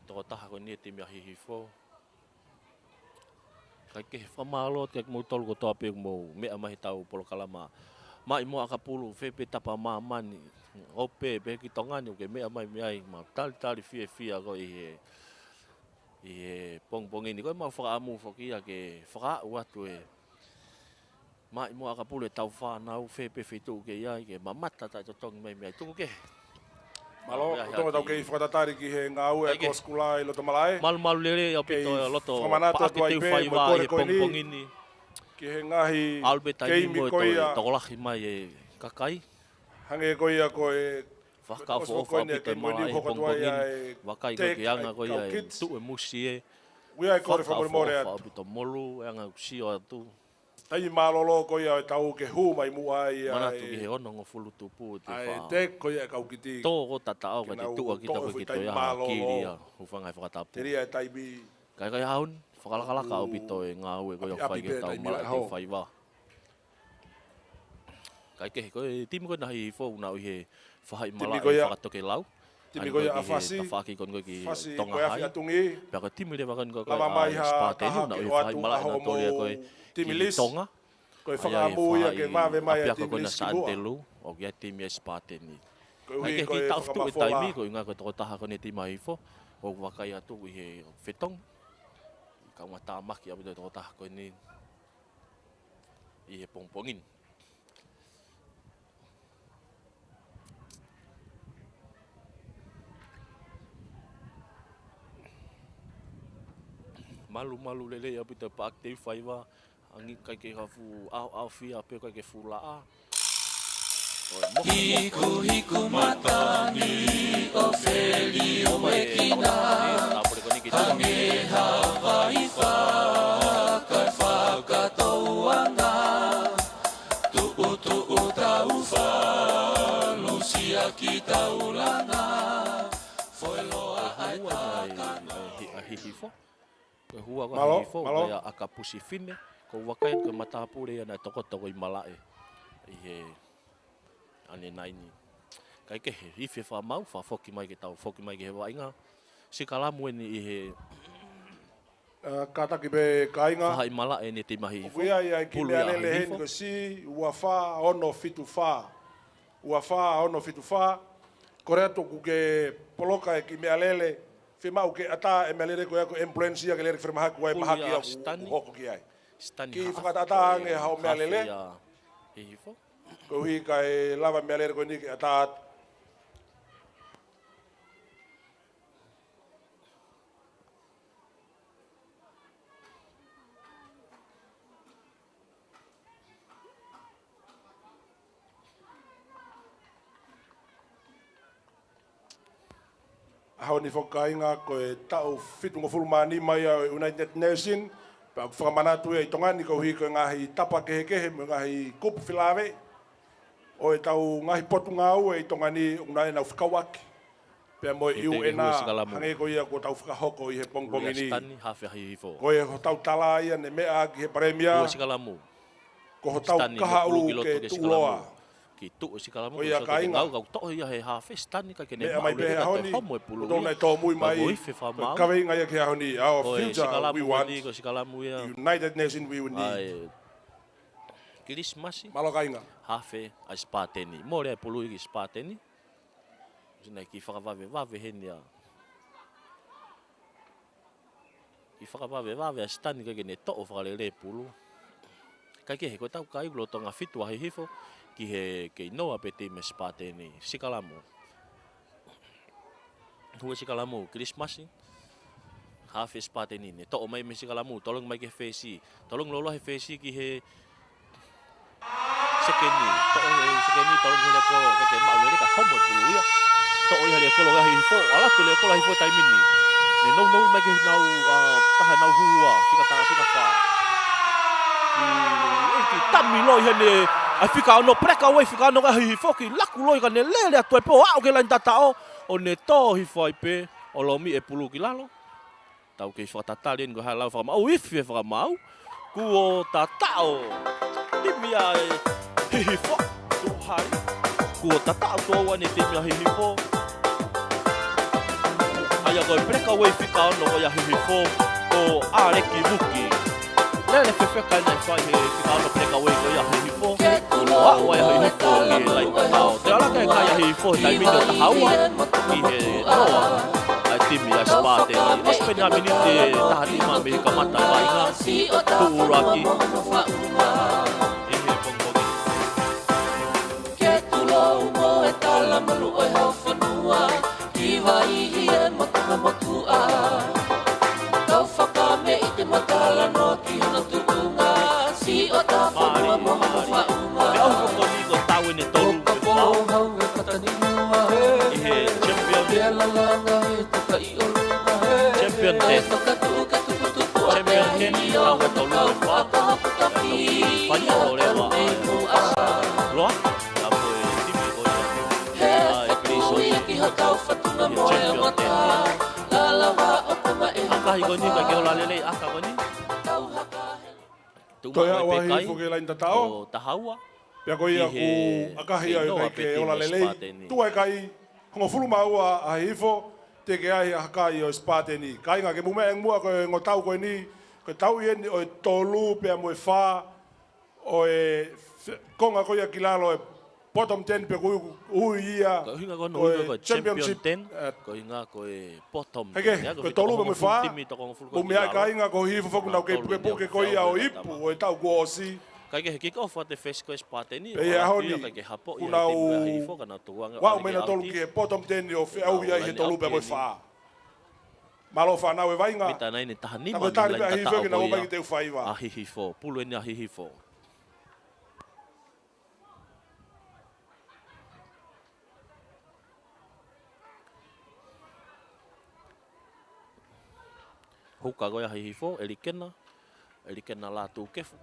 S2: Toko taha ko ni te mea hihifo. Kai ke whamalot kai mo tolu ko toa pe mo mea mahi tau polo kalama. Mai mo akapulu fepe tapa mamani. Ope pe ki tongani ke mea mai meai ma tali fia ko i pong ini ko mau whakaamu whakia ke whakaau atu e. Mai mo akapulu e tau whanau whepe whitu ke iai ke mamata tai totongi mai mea. Tuku ke?
S7: Malo, tonga tau kei whakatatari ki he ngau e ko skula i loto malae.
S2: Malu lere au pito loto
S7: paaki teu whaiwa e pong ini. Ki he ngahi keimi koia.
S2: Tokolahi mai e kakai.
S7: Hange koia ko e
S2: whakafo ofa pito mai e pongpongini. Wakai ko ki anga ko ia e tu e musi e.
S7: Uia e kore whamoremore atu.
S2: Whakafo pito molu e anga usio atu.
S7: Tai malolo ko ia e tau ke hu mai mua ia.
S2: Mana tu ki he onongo fulu tupu te wha.
S7: Ai te ko ia kau kiti.
S2: Tō ko tatao ka te tua kita ko ki to ia kiri ia. Huwhangai whakatapu.
S7: Te ria e taimi.
S2: Kai haun, whakalakalaka au pito e ngā ue ko ia whai ke tau mala te whaiwa. Kai ke ko e timi ko nahi fōu na ui he whahai mala e whakatoke lau.
S7: Timi ko ia awhasi.
S2: Tawhaki kon ko ki
S7: tonga hai.
S2: Pia ko timi le wakan ko
S7: Lama mai ha
S2: spatenu na ui whahai mala e na toria ko e ki tonga.
S7: Ko e whakaamu ia ke mawe mai a timi
S2: liskibua. O kia timi e spateni. Kai ke ki tautu e taimi ko inga ko toko taha ko ne tima hifo. O wakai atu i he whetong. Ka unga tāmaki apu toko taha ko ni i he pongpongin. Malu lele apu te paak te whaiwa. Angi kai ke hafu au fia pe kai ke fulaa.
S8: Hiku matani o feli o mekina. Hange Hawaii kai whakatauanga. Tu'u tau whalusia ki taulanga. Foeloa ai takana.
S2: Hihifo. Ko hua ko hihifo. Kaya akapusi fine. Ko wakai ko matapure ana toko i malae. he ane nai ni. Kai ke he ife wha mau, wha whoki mai ke tau, whoki mai ke he wainga. Sikalamu ni i he
S7: Kataki be kainga.
S2: whai mala e ne te mahi hifo.
S7: Kuia ia ki mea lele hen ko si, ua wha ono fitu wha. Ua wha ono fitu wha. Korea toku ke poloka e ki mea lele. Whimau ke ata e mea lele ko eko influencia ke lere whimahaku ai mahaki au hoko ki ai. Ki whakatata nge hao mea lele.
S2: Hifo.
S7: Ko hui ka e lava mea lele ko ni ke ata atu. Hau ni whakainga ko e tau fitu ngā fulmani mai au United Nation. Pa whakamanatu e i tongani ko hui ko ngahi tapa kehe mo ngahi kupu whilawe. O e tau ngahi potu ngā ua i tongani unai nau whakawaki. Pea mo i u e nā hange ko ia ko tau whakahoko i he pongpongi ni. Ko e ho tau tala ia ne mea ki he paremia. Ko ho tau kaha u ke tuuloa.
S2: Ki tu o sikalamu ko ia kainga ngau to ia he ha festani ka kene mai be
S7: honi
S2: homo e pulu
S7: dona to mui mai ka veinga ia ke honi our future we want
S2: ko sikalamu ia
S7: United Nation we will need
S2: Christmas
S7: malo kainga
S2: ha fe a spateni mo le pulu i spateni sina ki whakavave henia i whakavave a stani ka kene to o whakalele pulu kai ke he ko tau kai glo tonga fitu a hifo ki he kei noa pe te me spateni sikalamu. Hua sikalamu Christmas hafe spateni ne to mai me sikalamu tolong mai ke fesi tolong lolo he fesi ki he sekeni tolong he ko ke mau le ka homo pulu ia to ia le ko lo ga hifo ala to le ko la hifo tai mini ne no mai ke nau taha nau hua sika fa ki tami lo he ai fika no preka wai fika no ga hi foki laku loi ka ne lele atu e po au ke lain tatao o ne to hi foi pe o lo mi e pulu ki lalo tau ke fa tatalien go hala fa mau ife fa mau ku o tatao ti mi ai hi fo tu hai ku o tatao to wa ne ti mi hi fo ai go preka wai fika no ga hi fo o are ki buki lele fe ka ne fa he fika no preka wai go ya hi fo wa ya hi fo ni lai tao te ala ka ya hi fo dai mi ta hawa ki he noa ai ti mi spate ni ospena minute ta ni ma me ka mata vai nga tu uraki ihe pongpogi
S9: ke tu lo mo e tala malu o ho fanua ki vai hi mo motua tau whaka me i te matala no ki hana tukunga si o ta whanua mo whaunga
S2: me au ko ni ko tau ne tolu
S9: ka po hau e katani mua
S2: he champion
S9: te lalanga he tuka i olunga
S2: champion te
S9: toka tuka tuku
S2: champion ke ni au tolu wa pani o le wa lo la po ti mi o
S9: he kriso ki hatau fatuna mo e mata la wa o kuma e
S2: aka hi goni ka ke ola lele aka goni
S7: Toia wa hi fo ke lain tatao
S2: o tahaua
S7: pia ko ia ku akahi ai kai ke ola lele tu ai kai ngo fulu maua a hifo te ke ai hakai o spateni kai nga ke mume eng mua ko ngo tau ko ni ko tau ie ni o tolu pia mo fa o e konga ko ia kilalo e bottom 10 pe ko ia
S2: ko hinga ko no ko championship 10 ko hinga ko e bottom
S7: ko tolu mo fa mo me ai kai nga ko hifo fo na ke ko ia o ipu o tau ko si
S2: kai ke kick off at the first quest pateni
S7: e honi
S2: kai ke hapo
S7: ia te
S2: fo kana tuanga
S7: wa me na tolu ke bottom 10 o fe au ia he tolu pe mo fa malo fa na we vai nga
S2: mita nai ne tahani
S7: ma ta ri hi fe ke na o mai te fa iwa
S2: a hi fo pulo ni a hi fo huka go ya hi fo elikena la tu kefu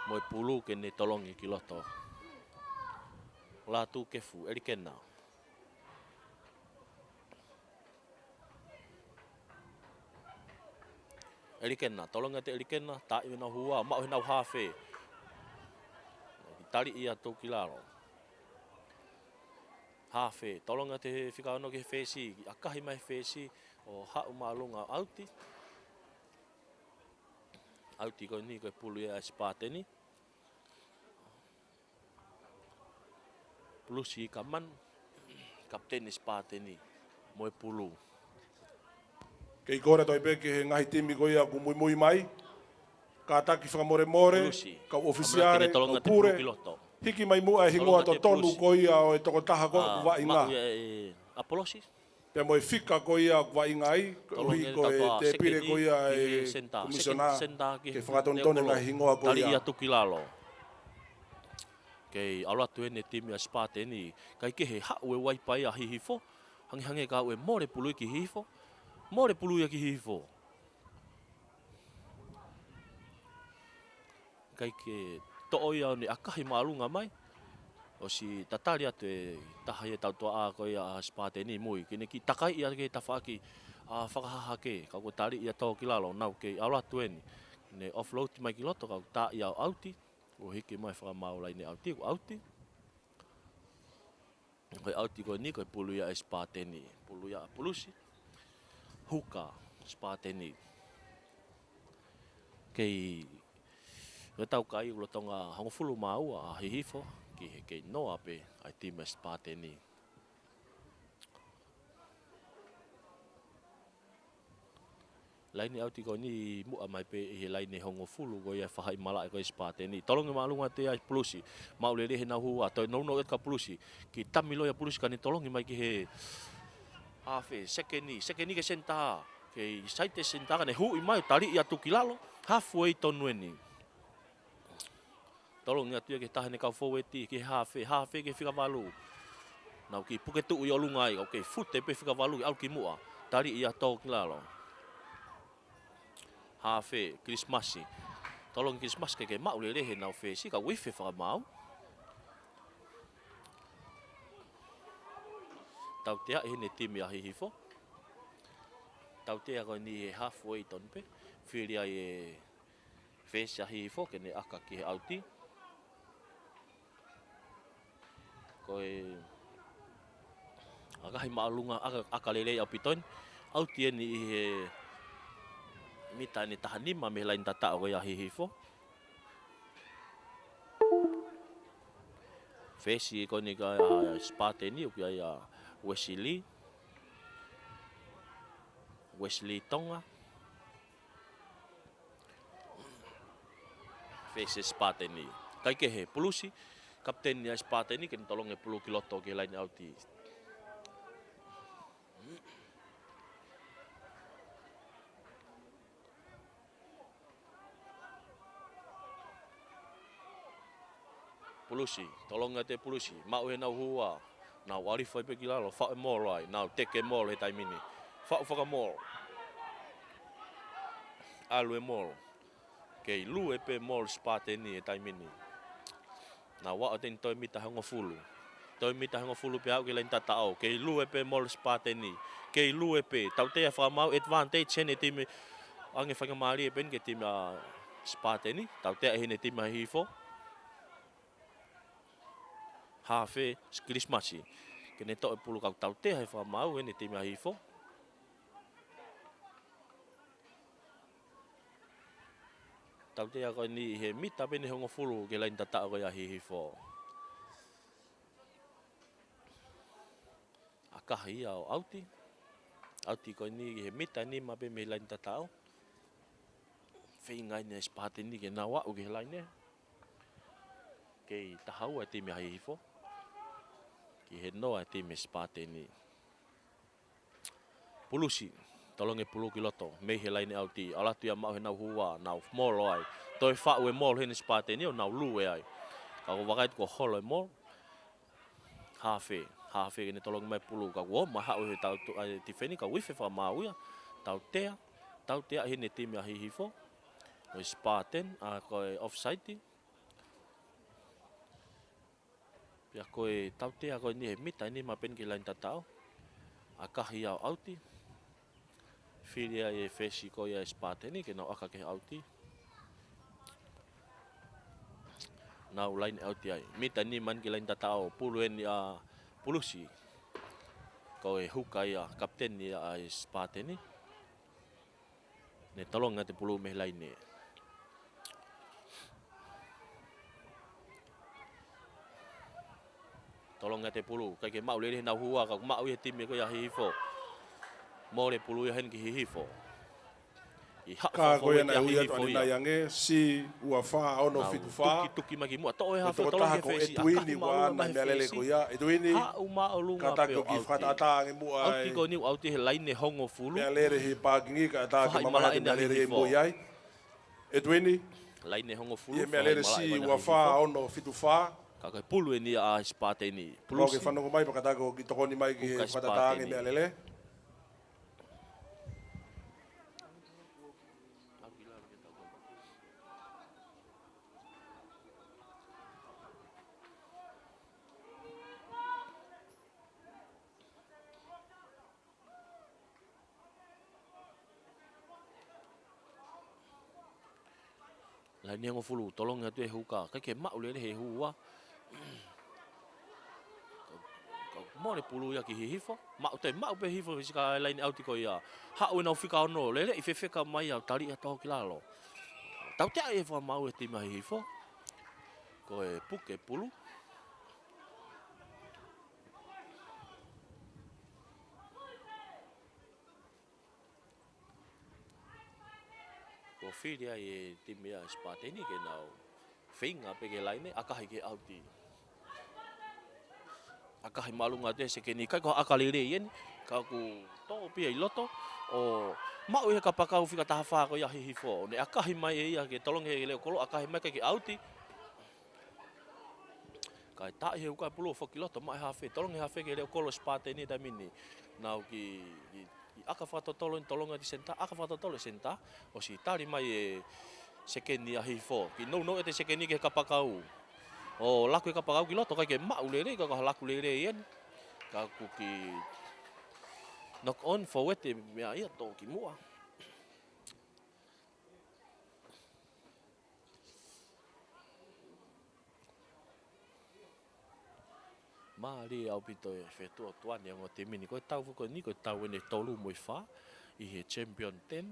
S2: moi pulu ke ne tolongi ki loto la tu kefu elikena tolonga te elikena ta i na hua ma o na hafe tali ia tau ki lalo. Hafe, tolonga te whikaano ke whesi, akahi mai whesi o hau maalunga auti. Auti koe ni koe pulu ia Spateni. Pulusi kaman, kapteni Spateni, moe pulu.
S7: Kei kore toi pe ke he ngahi timi ko ia ku mui mai. Ka taki whakamore, ka ofisiare, ka pure. Hiki mai mua e hingoa to tonu ko ia o e toko taha ko ku wa inga.
S2: Apolosi.
S7: Pe moe fika ko ia ku wa inga ai, uhi ko e te pire ko ia e komisiona ke whakatontone ngahi hingoa ko ia.
S2: Tali ia tuki lalo. Kei alatu ene timi a Spateni, kai ke he hau e waipai a hihifo, hangi ka ue more pului ki hihifo, more pului ki hihifo. Kai ke to'o ia ni akahi maalunga mai, o si tatari atu e taha e tautua a koe a Spateni mui, kine ki takai ia ke tawhaki a whakahaha ke, kau ko tari ia tō ki lalo, nau ke alatu ene, ne offload mai ki loto, kau ta ia auti, o hiki mai whakamaulai ne auti, ko auti. Koe auti koe ni koe pulu ia e Spateni, pulu ia pulusi. Huka Spateni. Kei koe tau kai ulo tonga hangofulu maua a hihifo, ki kei noa pe ai tima Spateni. Laini auti ko ni mua mai pe he laini hongo fulu ko ia whahai mala ko Spateni. Tolongi maalunga te ai pulusi. Maulele he na hua toi no et ka pulusi. Ki tamilo ya pulusi kani tolongi mai ki he afe sekeni ke senta ke saite senta kane hui mai tali ia tukilalo halfway tonueni. Tolongi atu ke tahane ka forward ki hafe ke fika valu. Nau ki puke tu yo lungai okay fute pe fika valu au ki mua. Tali ia to kilalo. Hafe Christmasi. Tolong Christmas ke mau le he nau fe si ka wifi fa mau. Tau te he ne timi a hihifo. Tau te ko ni halfway ton pe. Filia e fe si a hihifo ke ne aka ki he auti. Koe aga hi maalunga aka lele au piton. Auti ni he mita ni tahanima me lain tata o ya hihifo. Fesi ko ni ka Spateni o ya Wesley Tonga. Fesi Spateni. Kai ke he pulusi kapten ni Spateni ken tolong e pulu kiloto ke lain auti. Pulusi, tolong te pulusi, mau he nau hua, nau arifai pe kilalo, wha e mall ai, nau teke mall he taimini, whaka mall, alu e mall, kei lu e pe mall Spateni he taimini, nau wa o ten toi mita hango fulu pe au ke lain tatao, kei lu e pe mall Spateni, kei lu e pe, tau te wha mau advantage hene timi, ange whakamari e pen ke timi Spateni, tau te hene timi hifo, Hafe Christmasi. Kene to e pulu kau tau te hai wha mau e ne te mea hifo. Tau te a koe ni he mita bene hongo fulu ke lain tata koe a hifo. Akahi au auti. Auti koe ni he mita ni ma be me lain tata au. Whei ngai ne Spateni ke na wau ke lain ne. Kei tahau e te mea hifo. Ki he noa te me Spateni. Pulusi, tolong e pulu ki loto, mei he laine auti, alatu ia mau he nau hua, nau molo ai. Toi whau e molo hene Spateni o nau lu e ai. Kako wakait ko holo e molo, hafe kene tolong mai pulu, kako o mahau he tau tifeni, ka wife wha mau ia, tau tea hene te mea hihifo, o Spaten, a koe offside. Pia koe tau te koe ni he mita ni ma pen ki lain tatao. Akahi au auti. Filia e fesi koe e Spateni ke nau aka ke auti. Nau lain au tiai. Mita ni man ki lain tatao puluen ya pulusi. Ko e huka ia kapten ia ai spate ni. Ne tolong ngate pulu meh lain ni. Tolong ngate pulu kai ke mau le na hua ka mau ye tim ko ya hifo. Mo le pulu ya hen ki hifo.
S7: Ka ko ya na uia to na yange si ua fa ono fitu fa.
S2: Tuki maki mo to e ha fa
S7: tolong ke fesi. Etuini wa na melele ko ya etuini.
S2: Ha uma olunga
S7: pe. Kata ko ki fata ata nge mu ai.
S2: Auti ko ni auti he lain ne hongo fulu.
S7: Melele hi pagingi ka ata ke mama na melele mo yai. Etuini.
S2: Lain ne hongo fulu.
S7: Ye melele si ua fa ono fitu fa.
S2: Kaka pulu ni a spate ni.
S7: Pulu ke fano ko mai pa kata ko ki tokoni mai ki fata ata nge melele.
S2: La ni ngo fulu tolong atu e huka ka ke mau le he hua mo le pulu ya ki hifo mau te mau pe hifo fisika lain auti ko ya ha o na fika no le i fefeka mai au tali ato ki lalo tau te e fa mau e ti mai hifo ko e puke pulu ko filia e timia spate ni ke nau finga pe ke laine akahi ke auti akahi malunga te se ke ni kai ko akalire yen ka ku to pia i loto o mau e ka pakau fika tahafa ko ya hifo ne akahi mai e ia ke tolong he le kolo akahi mai ke auti kai ta he ka pulo fo kiloto mai ha fe tolong he ha fe ke le kolo spate ni da mini nau ki aka fato tolong di senta aka fato tolo senta o si tali mai e sekeni a hifo ki no e te sekeni ke kapakau o laku e kapakau ki loto kai ke mau le ka laku le yen ka ku ki knock on forward e mea ia to ki mua Mari au pito e fetua tuani ang o te mini. Koe tau fuko ni, koe tau ene tolu moi wha. I he champion 10.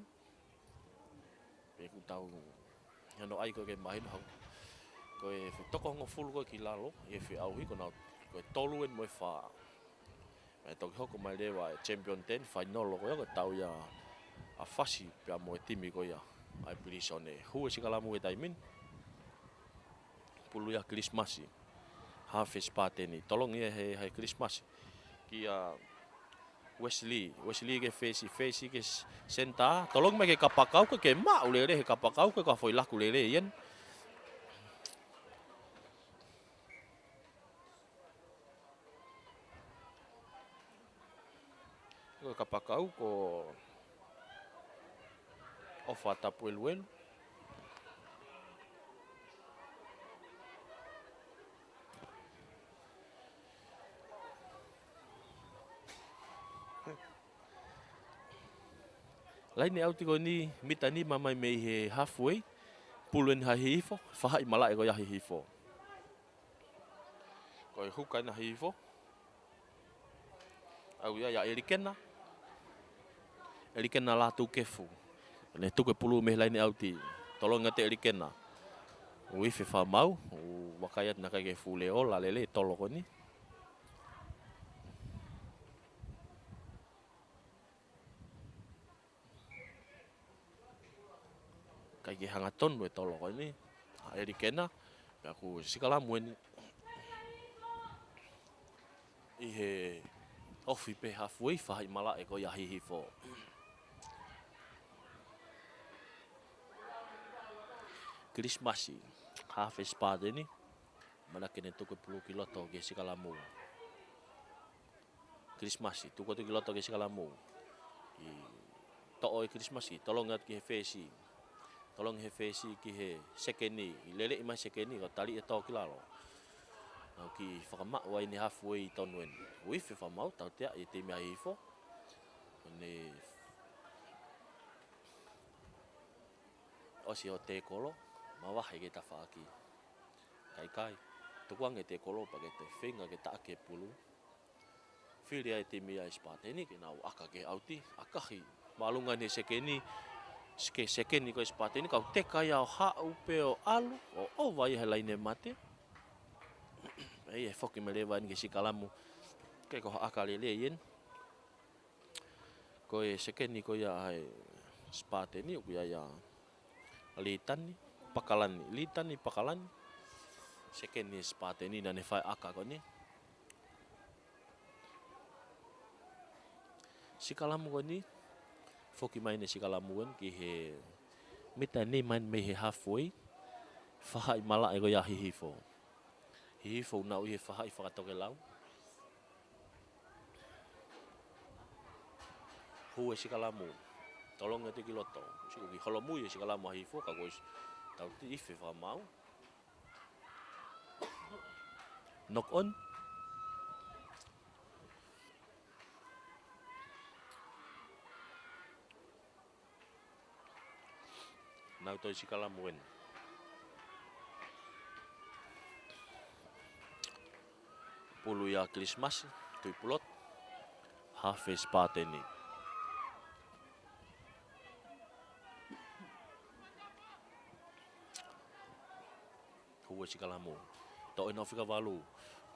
S2: Pe ku tau hano ai koe ke mahina hau. Koe toko hongo fulu koe ki lalo. I he au hiko nao koe tolu en moi wha. Me toki hoko mai lewa e champion 10. Whainolo koe koe tau ia a whasi pia mo e timi koe ia. Ai pirisone. Hue sikalamu e taimin. Pulu ia Christmasi. Half spate ni tolong ia he Christmas ki Wesley ke face ke senta tolong me ke kapakau ke mau le he kapakau ke ka foi laku le yen ko kapakau ko ofata puelwen Lain ni auti ko ni mita ni mamai me he halfway puluen ha hifo fa mala e ko ya hifo ko huka na hifo au ya erikena la tu kefu ne tu ke pulu me lain ni auti tolong ngate erikena wi fe fa mau wakayat na ka ke fu le ola lele tolo ko ni kai hangaton mo tolo ko ni erikena aku sikala muen i he ofi pe halfway fa mala e ko ya hifo Christmas half spade ni mana kene to ko pulu kiloto ke sikala mu Christmas tu ko to kiloto ke sikala mu i to o Christmas tolong ngat ki fesi tolong he fesi ki he sekeni lele ima sekeni ko tali e to ki lalo ki whakama wai ni halfway tonwen wi fe whamau tau tea i te mea hifo ne osi o te kolo ma wahi ke ta whaaki kai. Tukuang e te kolo pa ke te whenga ke ta ke pulu. Whiri ai te mea Spateni ke nau aka ke auti, akahi. Malunga ni sekeni, sekeni ko Spateni, kau te kai au hau pe o alu, o vai he laine mate. Ei e whoki me lewa ke sikalamu, ke ko aka lele ien. Ko e sekeni ko ia ai Spateni, ko ia litani, pakalani, litani, pakalani. Sekeni Spateni na ne whai aka ko ni. Sikalamu ko ni, whoki mai ne sikalamu an ki he mita ni man me he halfway, whahai mala e ko ia hihifo. Hihifo nau i he whahai whakatoke lau. Hu e sikalamu, tolonga te ki loto. Siku ki holomui e sikalamu hihifo, ka kois tau ti ife whamau. Knock on. Nau toi sikalamu en. Pulu ya Christmas, tui pulot. Hafe Spateni. Hua sikalamu. Tau ena whika walu.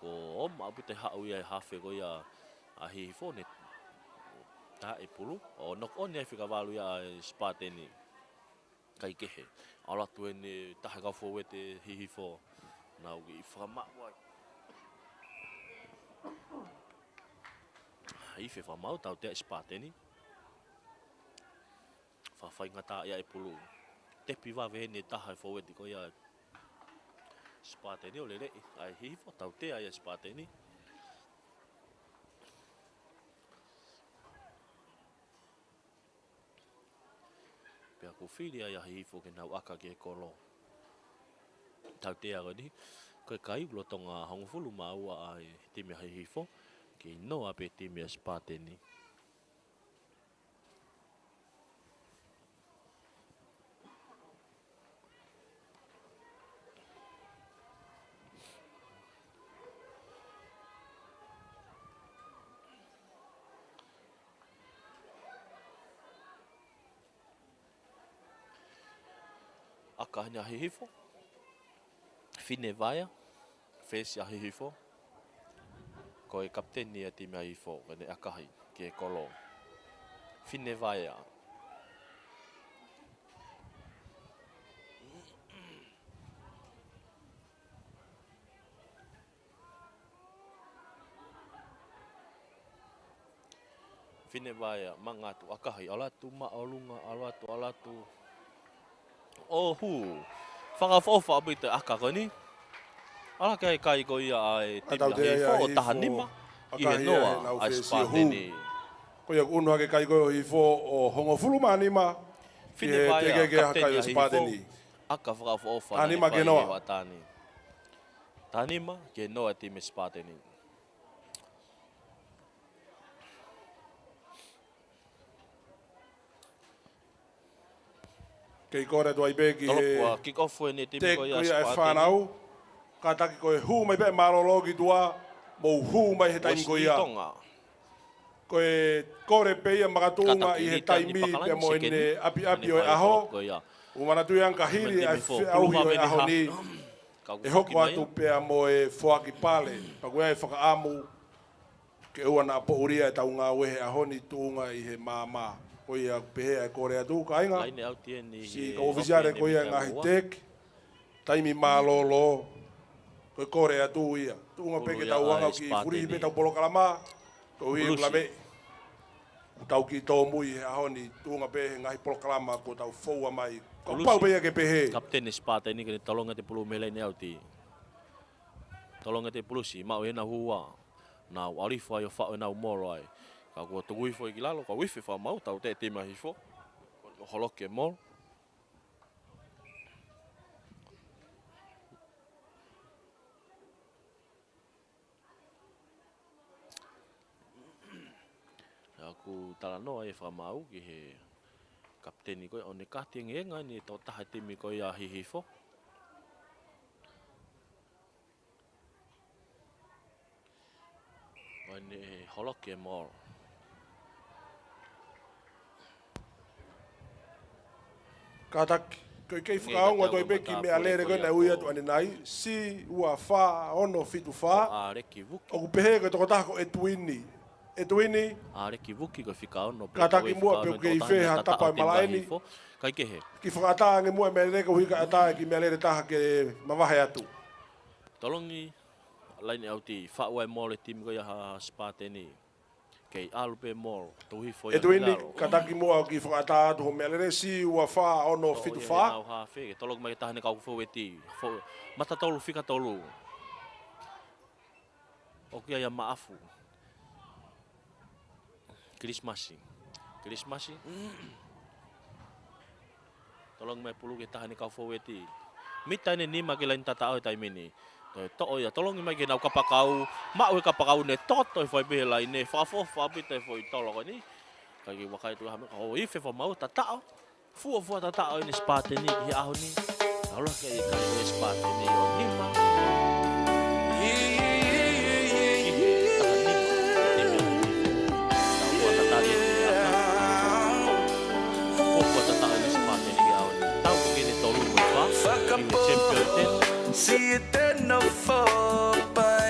S2: Ko oma apu te hau ia hafe ko ia hihifo ne. Ta e pulu. O knock on ia whika walu ia Spateni. Kai kehe. Ala tu ene tahe ka fo te hihifo. Nau ki whamak wai. Ife whamau tau te Spateni. Whawhai ngata ia e pulu. Tepi wawe ne tahe fo te ko ia Spateni o lele. Ai hihifo tau te ia Spateni. Pea ko whiri ai hihifo ke nau aka ke kolo. Tau te aga ni. Koe kai ulo tonga hongofulu maua ai timi hihifo. Ki noa pe timi Spateni. Aka hanya hihifo. Fine vaya. Face ya hihifo. Ko e kapteni a timi hihifo. Kene akahi ke kolo. Fine vaya. Fine vaya. Mangatu akahi. Alatu maolunga. Alatu. Oh hu. Whakawhofa api te aka ko ni. Ala kai ko ia ai timi hihifo o taha nima. I he noa ai Spateni.
S7: Ko ia unua ke kai ko hihifo o hongofulu manima.
S2: Fine vaya kapteni
S7: Spateni.
S2: Aka whakawhofa.
S7: Tanima ke noa.
S2: Tanima ke noa timi Spateni.
S7: Kei kore tua i peki he...
S2: Kick off ni timi ko ia
S7: Spateni. Te
S2: Spateni.
S7: koe e whanau. Ka taki koe hu mai pe marologi tua. Mou hu mai he taimi ko ia. Koe kore pe ia makatunga i he taimi pe mo ene api o e aho. Umana tui anka hiri ai auhi o e aho ni. E hoko atu pea mo e whoaki pale. Paku e whakaamu. Ke ua na po uria e tau ngā wehe aho ni tuunga i he māmā. Ko ia pehea e kore atu ka inga. Si ka ofisiare ko ia ngahi tek. Taimi mālolo. Koe kore atu ia. Tuunga peke tau wanga ki furihi pe tau polokalama. Ko hui klame. Tau ki tō mui he aho ni tuunga pehe ngahi polokalama ko tau foua mai. Ko pau peia ke pehe.
S2: Kapteni Spateni kene tolonga te pulu mele ne auti. Tolonga te pulusi. Mau hena hua. Nau alifu ai o whao nau moro ai. Ka kua tuku ifo i ki lalo, ka wifi wha mau, tau te tima hifo. Ko holoke moro. Aku tala noa e wha mau ki he kapteni koe. O ne kahti ngenga ni tau taha timi koe a hihifo. Ne holoke mall.
S7: Kataki. Ko kei whakaonga toi peki me alere koe na uia tu ane nai. Si ua wha ono fitu wha.
S2: Areki vuki.
S7: O kupehe koe toko tako e tuini. E tuini.
S2: Areki vuki koe whika ono.
S7: Kataki mua peo kei wheha tapa e malaeni.
S2: Kai ke he.
S7: Ki whakata ange mua me alere ko hika ata ki me alere taha ke mawahe atu.
S2: Tolongi. Laini au ti whaua e mole timi koe ha Sparteni. Kei alupe mall. Tuhi foi.
S7: E tuini kataki mua ki whakata atu ho me alere si ua wha ono fitu wha.
S2: Nau ha whege. Tolong mai tahane kau fau e ti. Mata tolu whika tolu. O kia ia maafu. Krismasi. Krismasi. Tolong mai pulu ke tahane kau fau e ti. Mita ne nima ke lain tatao e taimini. To'o ia tolongi mai ke nau kapakau. Mau e kapakau ne toto e whai behe lai ne. Whafo whabita e whai toloko ni. Kai ki wakai tu hame. O ife whamau tatao. Fua tatao e ni Sparteni ki aho ni. Aula ke i kai e Sparteni o nima.
S10: See it in the fall by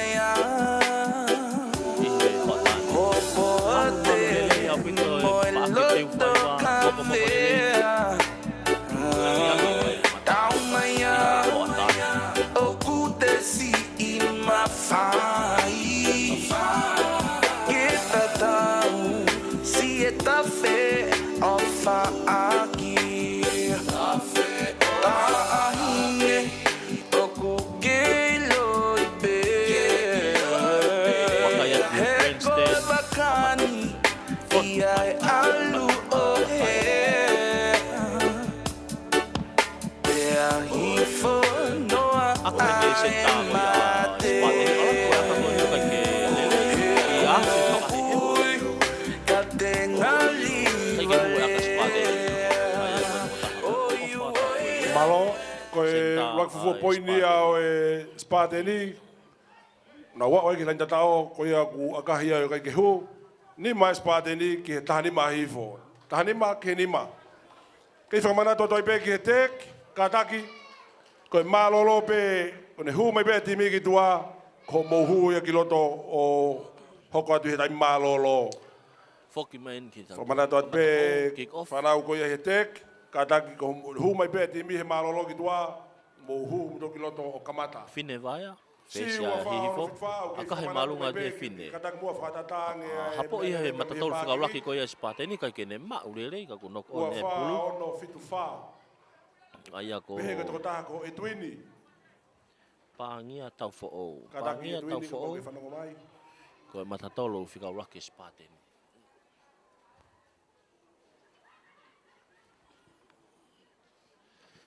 S7: Malo, koe wakfufu poini au e Sparteni. Na wa oi ki lain tatao koe aku akahia o kai ke hu. Ni mai Sparteni ki he tahanima hifo. Tahanima ke nima. Kei whamana to toi pe ki he tek, kataki. Koe malolo pe, kone hu mai pe timi ki tua. Ko mohu ia ki loto o hoko atu he tai malolo.
S2: Foki main ki ta.
S7: Whamana to pe whanau koe he tek. Kataki ko hu mai pe timi he malolo ki tua. Mohu to ki loto o kamata.
S2: Fine vaya. Fesia hihifo. Aka he malunga de fine.
S7: Kataki mua whakatatang.
S2: Hapo ia he matatolu whikaulaki koe a Sparteni kai kene maurele ka kunok o ne pulu.
S7: Ua ono fitu wha.
S2: Aia ko.
S7: Pehe ka toko taha ko e tuini.
S2: Pangia tau fo o.
S7: Kataki e
S2: Pangia tau
S7: tuini
S2: fo
S7: ko
S2: o.
S7: ke whanongo mai.
S2: Koe matatolu whikaulaki Sparteni.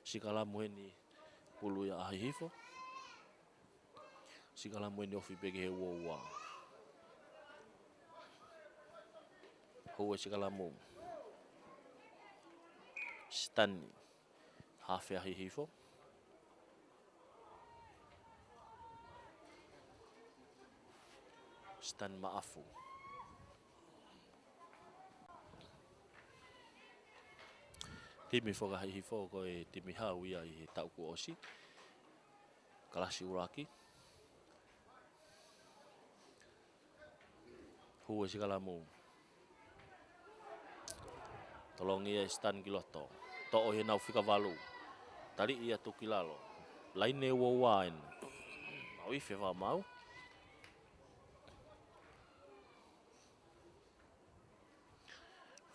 S2: Sikala muheni pulu ya ahihifo. Sikala muheni ofi pege he uoua. Hoe sikala mu. Stanley. Hafe ahihifo. Stan maafu. Timi foka hihifo koe timi hau ia i tau ku osi. Kalasi uraki. Hue sikala mu. Tolong ia Stan kiloto. To'o he nau fika walu. Tari ia tuki lalo. Laine wawain. Au ife wa mau.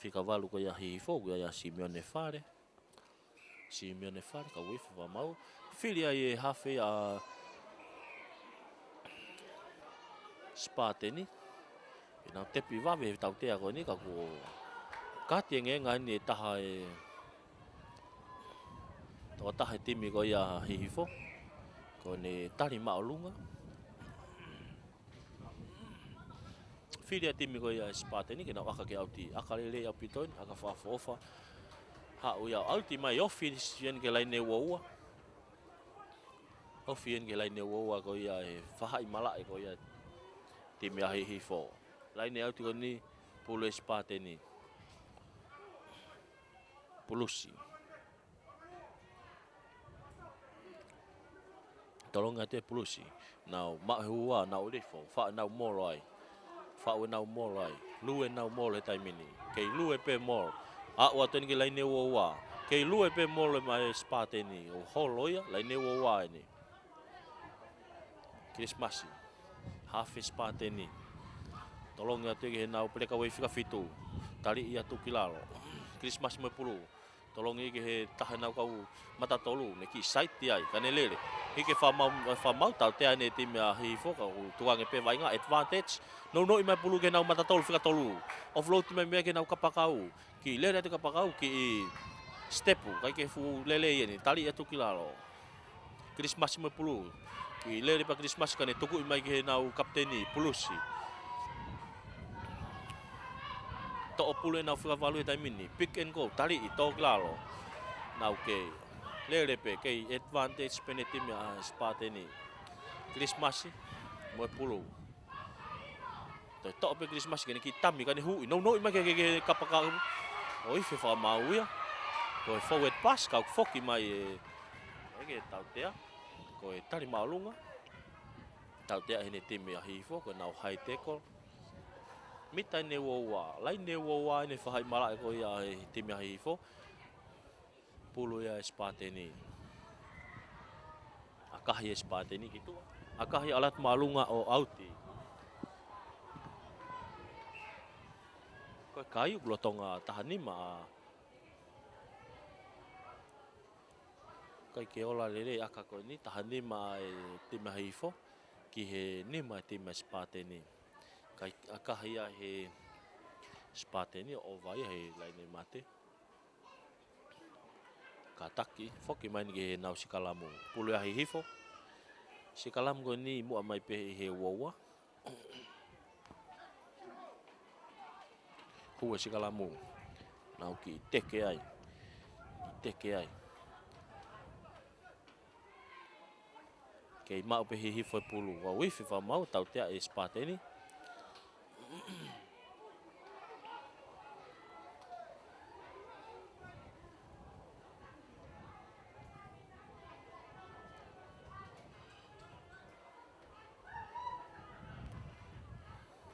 S2: Fika walu ko ia hihifo ko ia Simeone Fare. Simeone Fare ka wife wa mau. Filia ye hafe a Sparteni. Ina tepi wawe tau te ako ni ka ko kati ngenga ni taha e to taha timi ko ia hihifo. Ko ne tari maolunga. Filia timi ko ia Sparteni kena waka ke auti akalele au piton aka fafofa. Ha o ia ultima office yen ke laine woua. Ofien ke laine woua ko ia e fahai mala ko ia timi hihifo. Lain au tiko ni pulu espate ni. Pulusi. Tolong ate pulusi. Now ma hua na olefo fa na morai. Fa na morai. Lue na mole taimini. Kei lue pe mol. A wa toni ke lain wa. Kei lue pe mol mai espate ni. O holoia lain wa ni. Christmas. Half espate ni. Tolong ate ke na preka we fika fitu. Tali ia tu kilalo. Christmas me pulu. Tolong i ke he tahana kau mata tolu ne ki site ai kanelele. I ke fa mau tau te ane tim ya hi foka tuang e pe vai nga advantage. No i mai pulu ke na mata tolu fika tolu. Offload me me ke na kapakau. Ki lele te kapakau ki step kai ke fu lele ni tali atu kilalo. Christmas me pulu. Ki lele pa Christmas kane tuku i mai ke na kapteni pulusi. To pulu na fika valu ta mini pick and go tali i to klaro na ke lele pe ke advantage penetim ya spate ni Christmas mo pulu to pe Christmas ke ni kita mi kan hu no i ma ke kapaka oi fe fa mau ya ko forward pass ka foki mai ke tau te ko tali malunga tau te ni tim ya hi fo ko na high tackle Mita ne wowa, lai ne wowa ne fahai mala ko ya tim ya hifo. Pulu ya espate ni. Akahi espate ni gitu. Akahi alat malunga o auti. Ko kayu glotonga tahani ma. Kai ke ola lele akako ni tahani ma tim ya hifo. Ki he ni ma tim espate ni. Kai akahia he spate ni o vai he lain mate kataki foki main ge nau sikalamu pulu hi hifo sikalam go ni mu mai pe he wowa hu sikalamu nau ki teke ai ke mau pe hi hifo pulu wa wifi fa mau tau te spate ni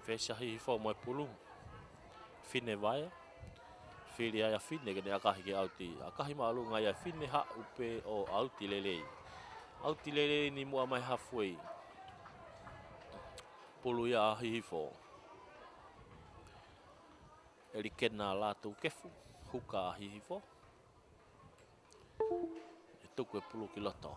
S2: Fesa hi fo mo pulu fine vai fili ya fine ke akahi ke auti akahi malu ngai fine ha upe o auti lele ni mo mai halfway pulu ya hi fo Eli kena latu kefu huka hi fo itu ke pulu kiloto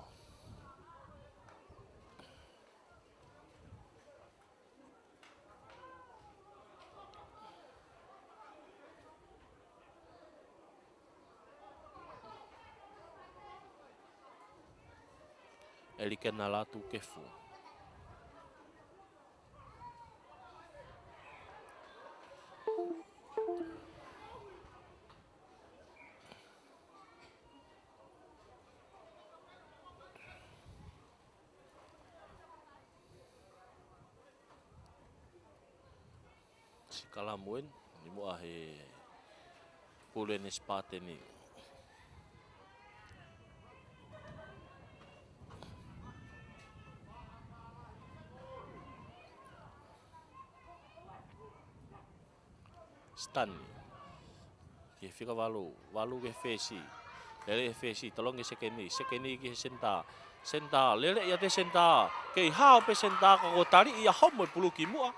S2: Eli kena latu kefu Kalamuin ni mo ahe pulen spate ni stan ke fika valu ke fesi lele fesi tolong ke sekeni ke senta lele ya te senta ke hao pe senta ko tari ya homo pulu ki mo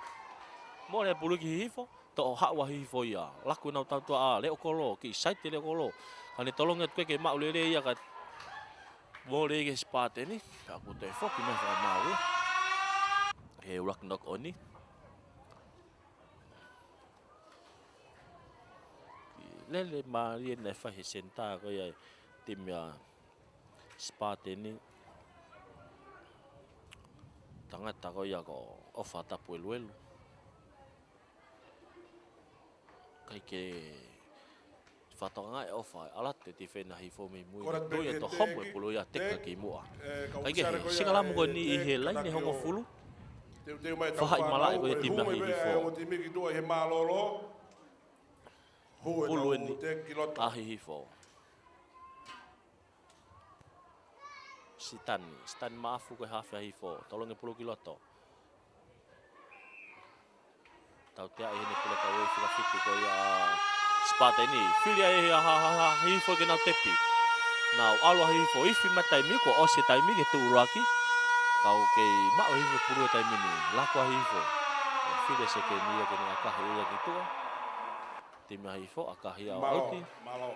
S2: mo le pulu ki hifo to ha wa hifo ya laku na tau tua le okolo ki site le okolo ani tolong et ke ma lele ya ka mo le ke spate ni aku te fo ki me fa mau he rock knock oni lele mari ne fa senta ko ya tim ya spate ni tanga ta ko ya ko ofata pueluelu kai ke fatonga e ofa alat te tifena hi fo mi mu to ya to homo pulu ya teka ki mua kai ke sigala mo ni he lai ne hongo fulu
S7: Teu mai tau
S2: Whahai malai ko e timia hi
S7: Hume
S2: fo.
S7: o timi ki tua he malolo. Hu e
S2: Ulu
S7: tau
S2: ni
S7: te kilota.
S2: ahi hi fo. Stan maafu ko hafi hi fo. Tolong e pulu kiloto. Tau tea i hene pule ka oi whika whiku ko ia spate ni. Whiria e hi fo ke nau tepi. Nau alo hi fo ifi matai mi ko ose tai mi ke tu uraki. Kau ke ma o hi fo pulu tai mi ni. Lako hi fo. Whiria se ke ni ke ni akahi ia ki tua. Timi hi fo akahi au auti.
S7: Malo.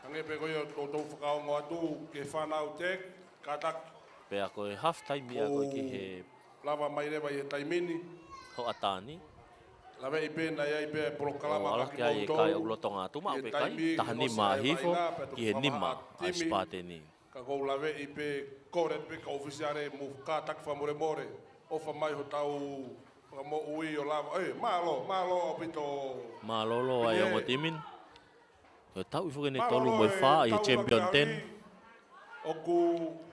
S7: Ange pe ko yo tau whakao ngoa tu ke whanau tek. Katak.
S2: Pea ko e half time ia ko ki he
S7: Lava mai rewa i he taimini.
S2: ho atani.
S7: Lawe i pēna ia i pē polokalama
S2: Ala kia e kai au lotonga tu ma pe kai. Taha nima hifo ki he nima a spate ni.
S7: Ka kou lawe i pē kore pe ka ofisiare mu kātak whamore more. Ofa mai ho tau mo ui o lava. Malo o pito.
S2: Malolo ai o timin. Ko tau i fuke ne tolu mo fa i champion 10.
S7: O ku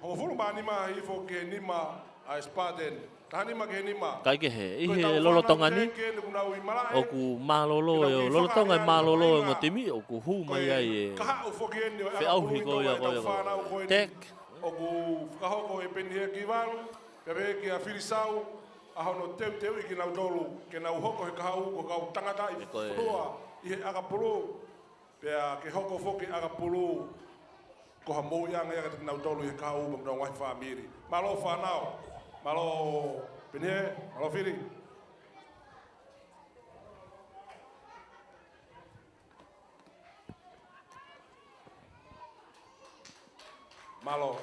S7: ho fulu ma nima hifo ke nima a spaten. Tahanima ke nima.
S2: Kai ke he, i he lolotonga ni. O ku malolo e o lolotonga e malolo e ngotimi. O ku hu mai ai e. Fe au hiko ia ko ia. Tek.
S7: O ku whakahoko e penihea ki waru. Pepe ki a whirisau. Ahono teu i ki nau tolu. Ke nau hoko he kahau ko kau tangata i whurua. I he agapulu. Pea ke hoko foki agapulu. Ko ha mou ianga ia ka nau tolu i he kahau. Mok nau wahi whamiri. Malo whanau. Malo Pinhe, malo Firi.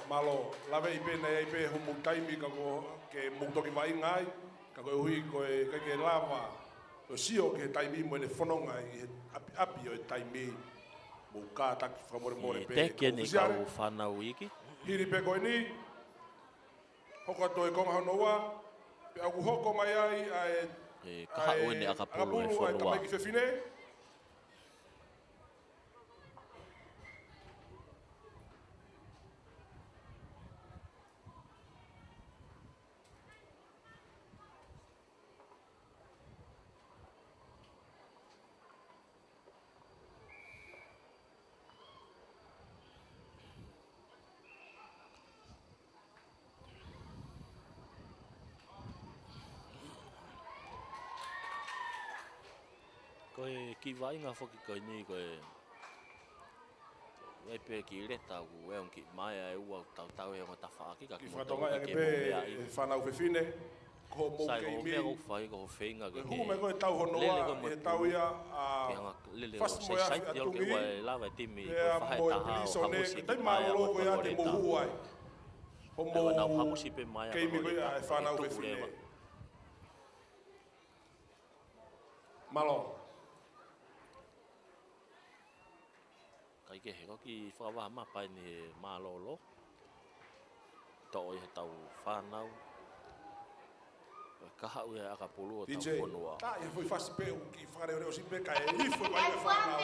S7: Malo, lave i pēna i pē humu taimi ka ko ke muktoki vai ngai, ka ko hui ko e ke lava. O sio ke taimi mo ne whanonga i api o e taimi. Mo kātak whamore more pē.
S2: Te kia ni kau whanau iki.
S7: Hiri pē koe ni. Hoko toi konga honoa. Pe aku hoko mai ai
S2: e kaha o ne akapulu e whanua.
S7: Tamai ki whewhine.
S2: Koe ki vainga whoki koe ni koe e pe ki reta ku e on ki mai e ua tau e o ta whaaki ka
S7: ki whatonga e pe whanau whewhine ko mou keimi
S2: sai ko whai ko whenga ke
S7: hu me koe tau honoa e tau ia
S2: fast mo ia atu mi e lava timi ko whai taha o hamusi
S7: te malo ko ia te mohu ai ho mo
S2: na hamusi pe mai
S7: keimi koe e whanau whewhine malo
S2: kai ke he ki whawa mapai ni malolo to i he tau whanau kaha ue akapulu o tau whanua
S7: ta i foi fast pe ki whare o si pe ka e i foi mai whanau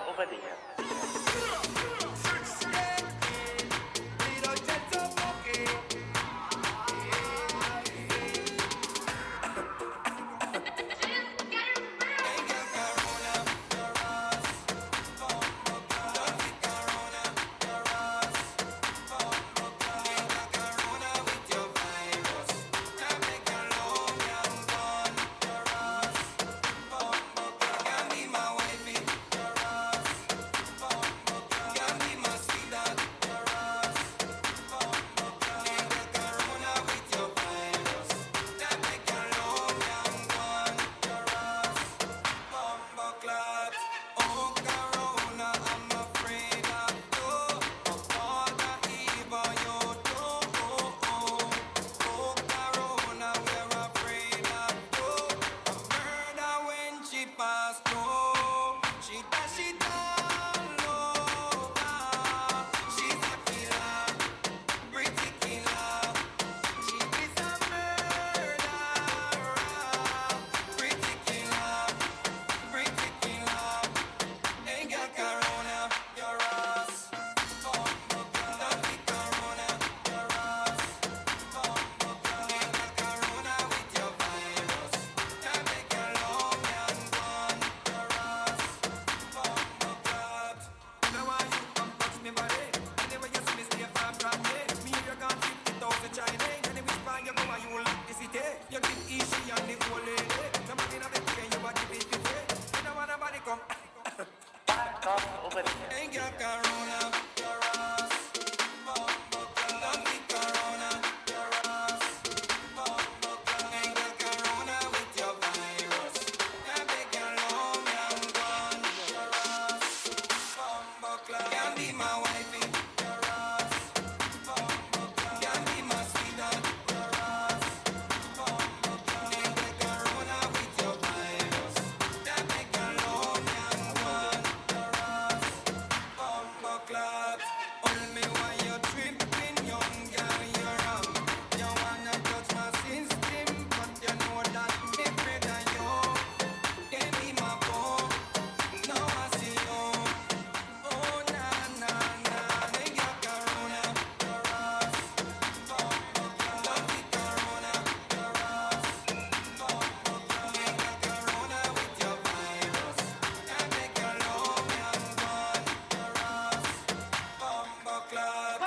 S11: over the year.
S10: Corona. Easy on the whole lady. The man in the train, you body beat the way. You know what nobody come. Back up over there. Ain't got corona, your ass. Bumbo club. Don't be corona, your ass. Bumbo club. Ain't got corona with your virus. I beg your love, young gun, your ass. Bumbo club. Can be my wifey, your ass. Bumbo club. Can be my sweetheart, your ass. Bumbo club. Ain't got corona with your virus. I beg your love, young gun, your ass. Bumbo club. Hold me while you're tripping, young girl, you're wrong. You wanna touch my system, but you know that me afraid of you. Give me my bone, now I see you. Oh na na na, they got corona, your ass. Bumbo club, don't be corona, your ass. Bumbo club, they got corona with your virus. I beg your love, young gun, your ass. Bumbo club.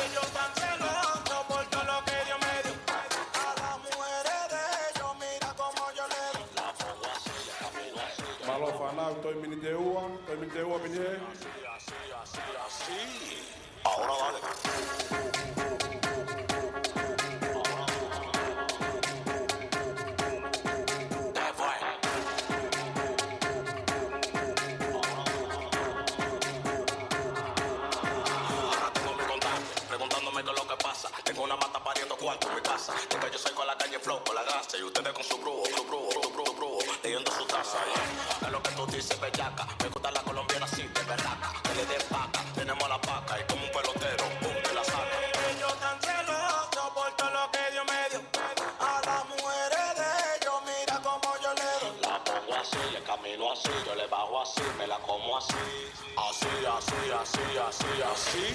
S10: Ellos tan celosos por todo lo que Dios me dio. A las mujeres de ellos, mira como yo le doy.
S7: Malo whanau, toi mini te ua mini e.
S8: Ahora vale. Ahora tengo mi contacto, preguntándome qué es lo que pasa. Tengo una mata pariendo cuarto en mi casa. Porque yo soy con la calle flow, con la grasa. Y ustedes con su brujo, leyendo su taza. ¿Qué es lo que tú dices, bellaca? Me gusta la colombiana así, de berraca. Que le den paca, tenemos la paca. Y como un pelotero, pum, te la saca.
S10: Ellos tan celosos por todo lo que Dios me dio. A las mujeres de ellos, mira como yo le doy.
S8: La pongo así, le camino así, yo le bajo así, me la como así. Así, así, así, así, así.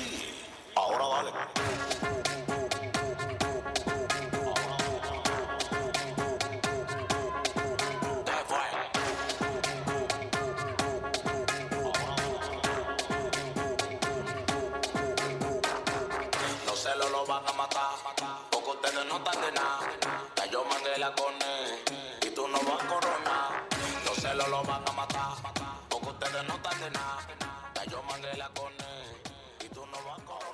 S8: Ahora dale. ¿Qué fue? Los celos lo van a matar, porque ustedes no están de nada. Ya yo mandé la corne y tú no vas a coronar. Los celos lo van a matar, porque ustedes no están de nada. Ya yo mandé la corne y tú no vas a coronar.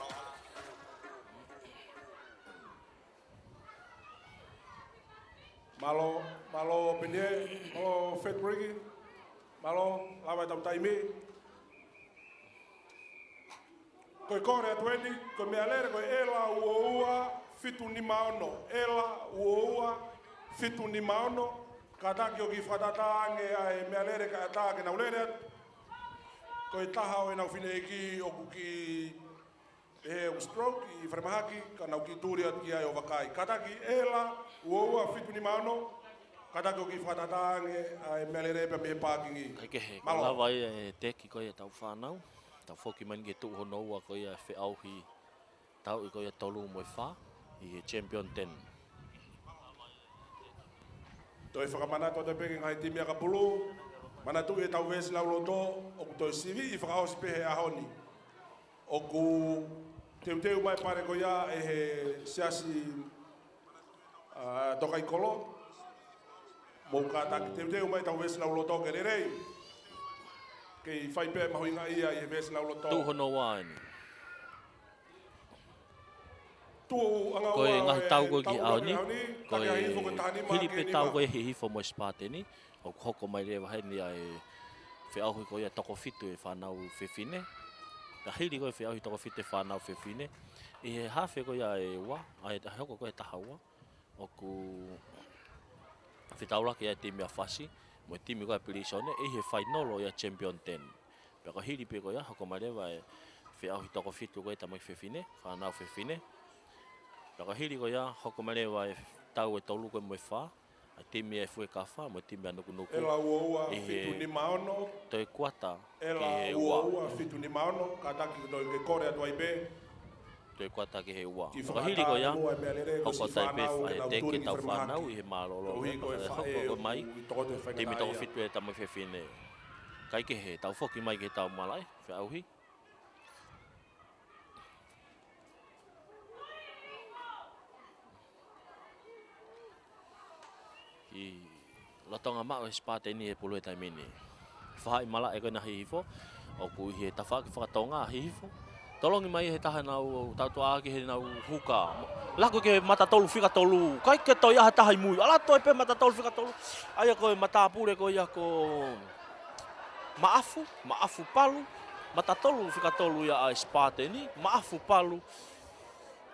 S7: Malo penie, malo Fed Briggy, malo lawa tam taimi. Koe kore atueni, koe mea lere, koe ela ua fitu ni maono. Ela ua fitu ni maono. Kataki o ki whatatange ai mea lere ka atake nau lere atu. Koe taha o e nau whine eki o kuki e o stroke i wharamahaki, ka nau ki tūri atu ki ai o wakai. Kataki ela ua fitu ni maono. Kataki o ki whatatange ai mea lere pe me pākingi.
S2: Kai ke he, ka lawai e teki koe e tau whanau. Tau whoki mani ke tuu hono ua koe e whi auhi tau i koe e tolu moe wha i e Champion 10.
S7: Toi whakamana tō te peke ngai timi a kapulu. Mana tu e tau wesi lau loto o ku toi sivi i whakaosi pehe ahoni. O ku teu mai pare ko ia e he siasi tokai kolo. Mou ka taki teu mai tau wesi lau loto ke rerei. Kei whai pe mahuinga ia i he wesi lau loto.
S2: Tu hono wāni.
S7: Koe
S2: Koe ngahi tau koe ki au ni. Koe hiri pe tau koe he hifo mo spate ni. O hoko mai rewa hei ni ai whi auhi koe toko fitu e whanau whiwhine. Ka hiri koe whi auhi toko fitu e whanau whiwhine. I he hawhi koe e ua, ai hoko koe taha ua. O ku whitaura ki ai timi a whasi. Mo timi koe pirisone, i he whainolo i a Champion 10. Peka hiri pe koe hoko mai rewa e whi auhi toko fitu koe tamai whiwhine, whanau whiwhine. Peka hiri koe hoko mai rewa e tau e tolu koe moe wha. Ai timi e fue kafa, mo timi anuku nuku.
S7: Ela ua fitu ni maono.
S2: Toi kuata.
S7: Ela ua fitu ni maono. Kataki no ke kore atu ai be.
S2: Toi kuata ke he ua. Whakahiri ko ia. Hoko tai pe whae teke tau whanau i he mālolo. Hoko mai. Timi toko fitu e tamu whewhine. Kai ke he tau whoki mai ke tau malai. Whe auhi. I lotonga mao e spate ni e pulu e taimini. Whahai mala e koe na hihifo. O kui he tawha ki whakatonga hihifo. Tolongi mai he taha nau tautua aki he nau huka. Lako ke matatolu whikatolu. Kai ke toi aha tahai mui. Ala toi pe matatolu whikatolu. Aia koe matapure koe ia ko maafu palu. Matatolu whikatolu ia a spate ni. Maafu palu.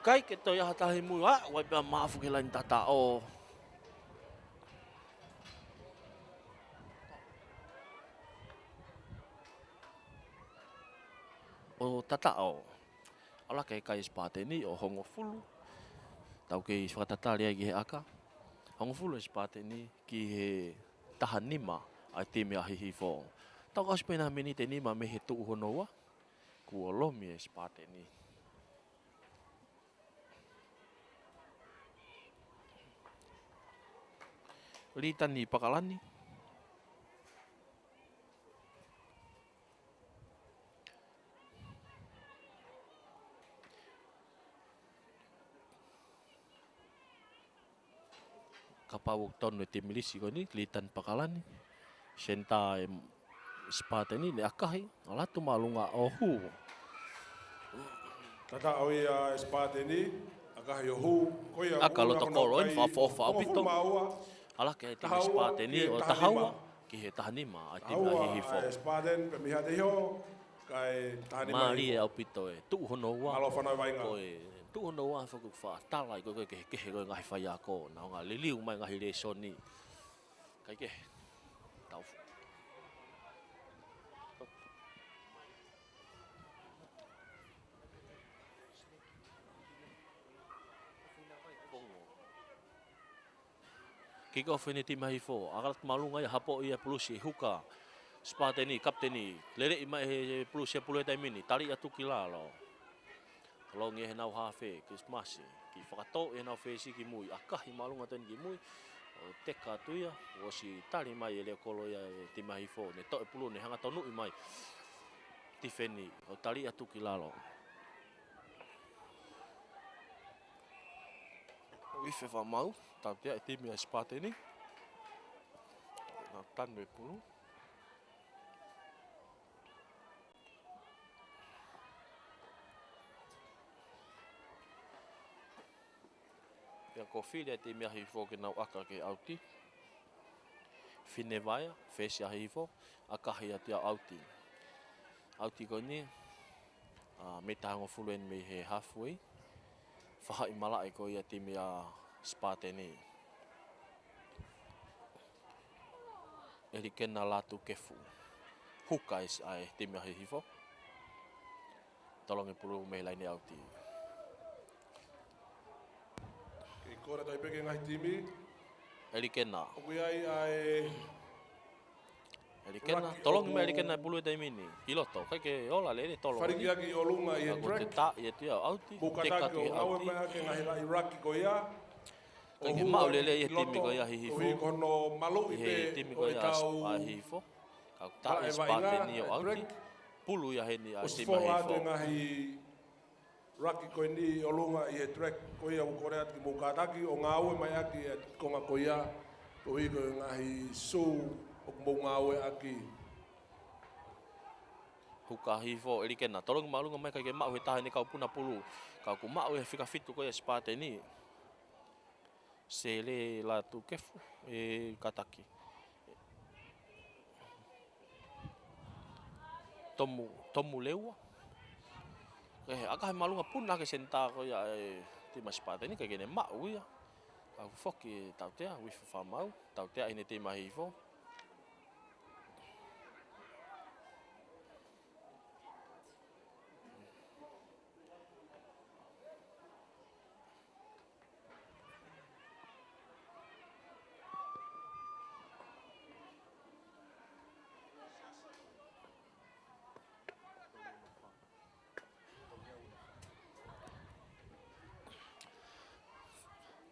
S2: Kai ke toi aha tahai mui. Wai pia maafu ke lain tata o. O tatao. Ala ke kai spate ni o hongo fulu. Tau ke whakatatari ai ki he aka. Hongo fulu spate ni ki he taha nima ai timi a hihifo. Tau ka spena meni te nima me he tuu honoa. Kua lomi e spate ni. Litani pakalani. Kapawuk tonu e te milisi ko ni, litan pakalani. Senta e spate ni, ne akahi. Alatu malunga o hu.
S7: Tata au ia spate ni, akahi o hu.
S2: Aka loto koroin, whawha apito. Alake e te spate ni o tahaua. Ki he tahanima, a te hihifo.
S7: Tahaua e spate ni, pe miha te hio. Kai tahanima hifo.
S2: Maari e apito e, tuu hono ua.
S7: Malo whanau wainga.
S2: Tu ono wa foku fa tala ko ke ko ngai fa ya ko na nga liliu mai ngai le soni kai ke tau Kiko fene ti mai fo agat malunga ya hapo ia plusi huka spate ni kapteni lere mai he plusi pulu tai mini tali atu kilalo Longi e nau hafe ki smasi ki whakato e nau whesi ki mui akahi malunga tani ki mui o teka tuia o si tari mai e leo kolo ia e ti mahi fo ne to e pulu ne hanga tonu i mai ti wheni o tali atu ki lalo o ife wha mau tau tea e timi a spate ni na tanu e pulu Pea ko while te mea hifo ke nau aka ke auti. Whine vaia, whesi a hifo, akahi a te auti. Auti ko ni, me tahango fuluen me he halfway. Whahai malai ko ia te mea spate ni. Eri kena latu kefu. Huka is ai te mea hifo. Tolongi pulu me laini auti.
S7: Kora tai peke ngai timi.
S2: Eli kena.
S7: Oku ai ai.
S2: Eli kena. Tolong me eli kena pulu tai mini. Piloto. Kai ke ola le tolo.
S7: Fariki aki o lunga i track.
S2: Te ta i te auti.
S7: Bukataki o awe mai ke ngai la Iraki ko ia.
S2: Kai ke mau le i timi ko ia hihifo.
S7: O i kono malu i te
S2: timi ko ia hihifo. Kau ta i spate ni o auti. Pulu ia heni a timi hihifo.
S7: Raki koe ni o lunga i he track ko ia u korea ki mukataki o ngā ue mai aki e konga ko ia o i koe ngahi sou o kumou ngā ue aki.
S2: Huka hifo eri kena. Tolong malunga mai kai ke mau he taha ni kau puna pulu. Kau ku mau he whika fitu ko ia spate ni. Se le la tu kefu e kataki. Tomu leua. Akahi malunga puna ke senta ko ia te maspate ni kai kene mau ia. Kau foki tau tea wifi fa mau, tau tea ine te mahi fo.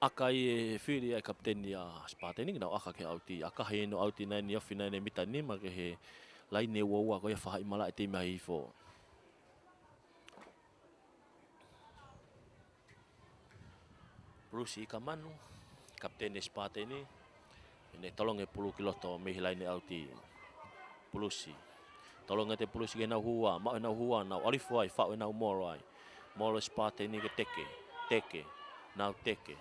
S2: aka i whiri ai kapteni a Spartani ki nau aka ke auti. Aka he no auti nai ni ofi nai ne mita ni ma ke he lai ne ua ko ia whahai mala e te mea hifo. Bruce i ka manu, kapteni Spartani, ne tolong e pulu kiloto me hilai ne auti. Pulusi. Tolong e te pulusi ke nau hua, mau e nau hua, nau alifu ai, whau e nau moro ai. Moro Spartani ke teke, nau teke.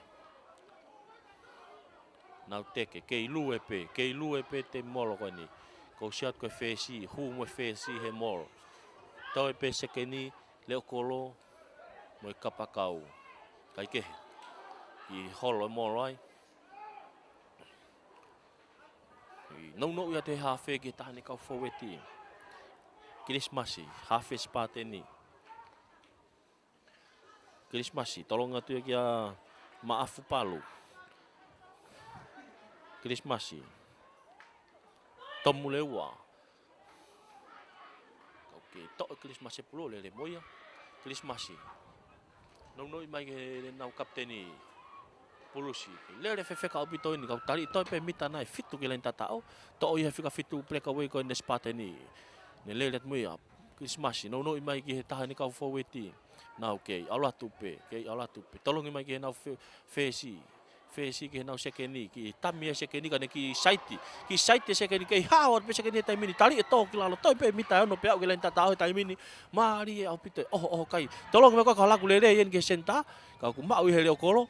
S2: Nau teke, kei lu e pe te moro koe ni. Ko siat koe whesi, hu mo whesi he moro. Tau e pe seke ni, leo kolo, mo e kapakau. Kai kehe. I holo e moro ai. Nau ia te hawhe ki tahani kau whaweti. Kirismasi, hawhe Spartani. Kirismasi, tolonga tu ia maafu palu. Kirismasi. Tomu lewa. Kau ke Kirismasi pulo le moia. Kirismasi. Nau i mai ke nau kapteni Pulusi. Le fe ka opito ni kau tari toi pe mita nai fitu ke len tatao. To ia fika fitu pleka we ko ne Spartani. Ne le let moia. Kirismasi. Nau i mai ke tahani kau foweti. Nau ke ala tupe. Tolong i mai ke nau fesi. Fesi ke nau sekeni ki tamia sekeni ka ne ki saiti sekeni ke hao pe sekeni tai mini tali to ki lalo toi pe mita no pe au ke len tatao tai mini mari au pito kai tolong me ko ka lagu le yen ke senta ka ku mau hele okolo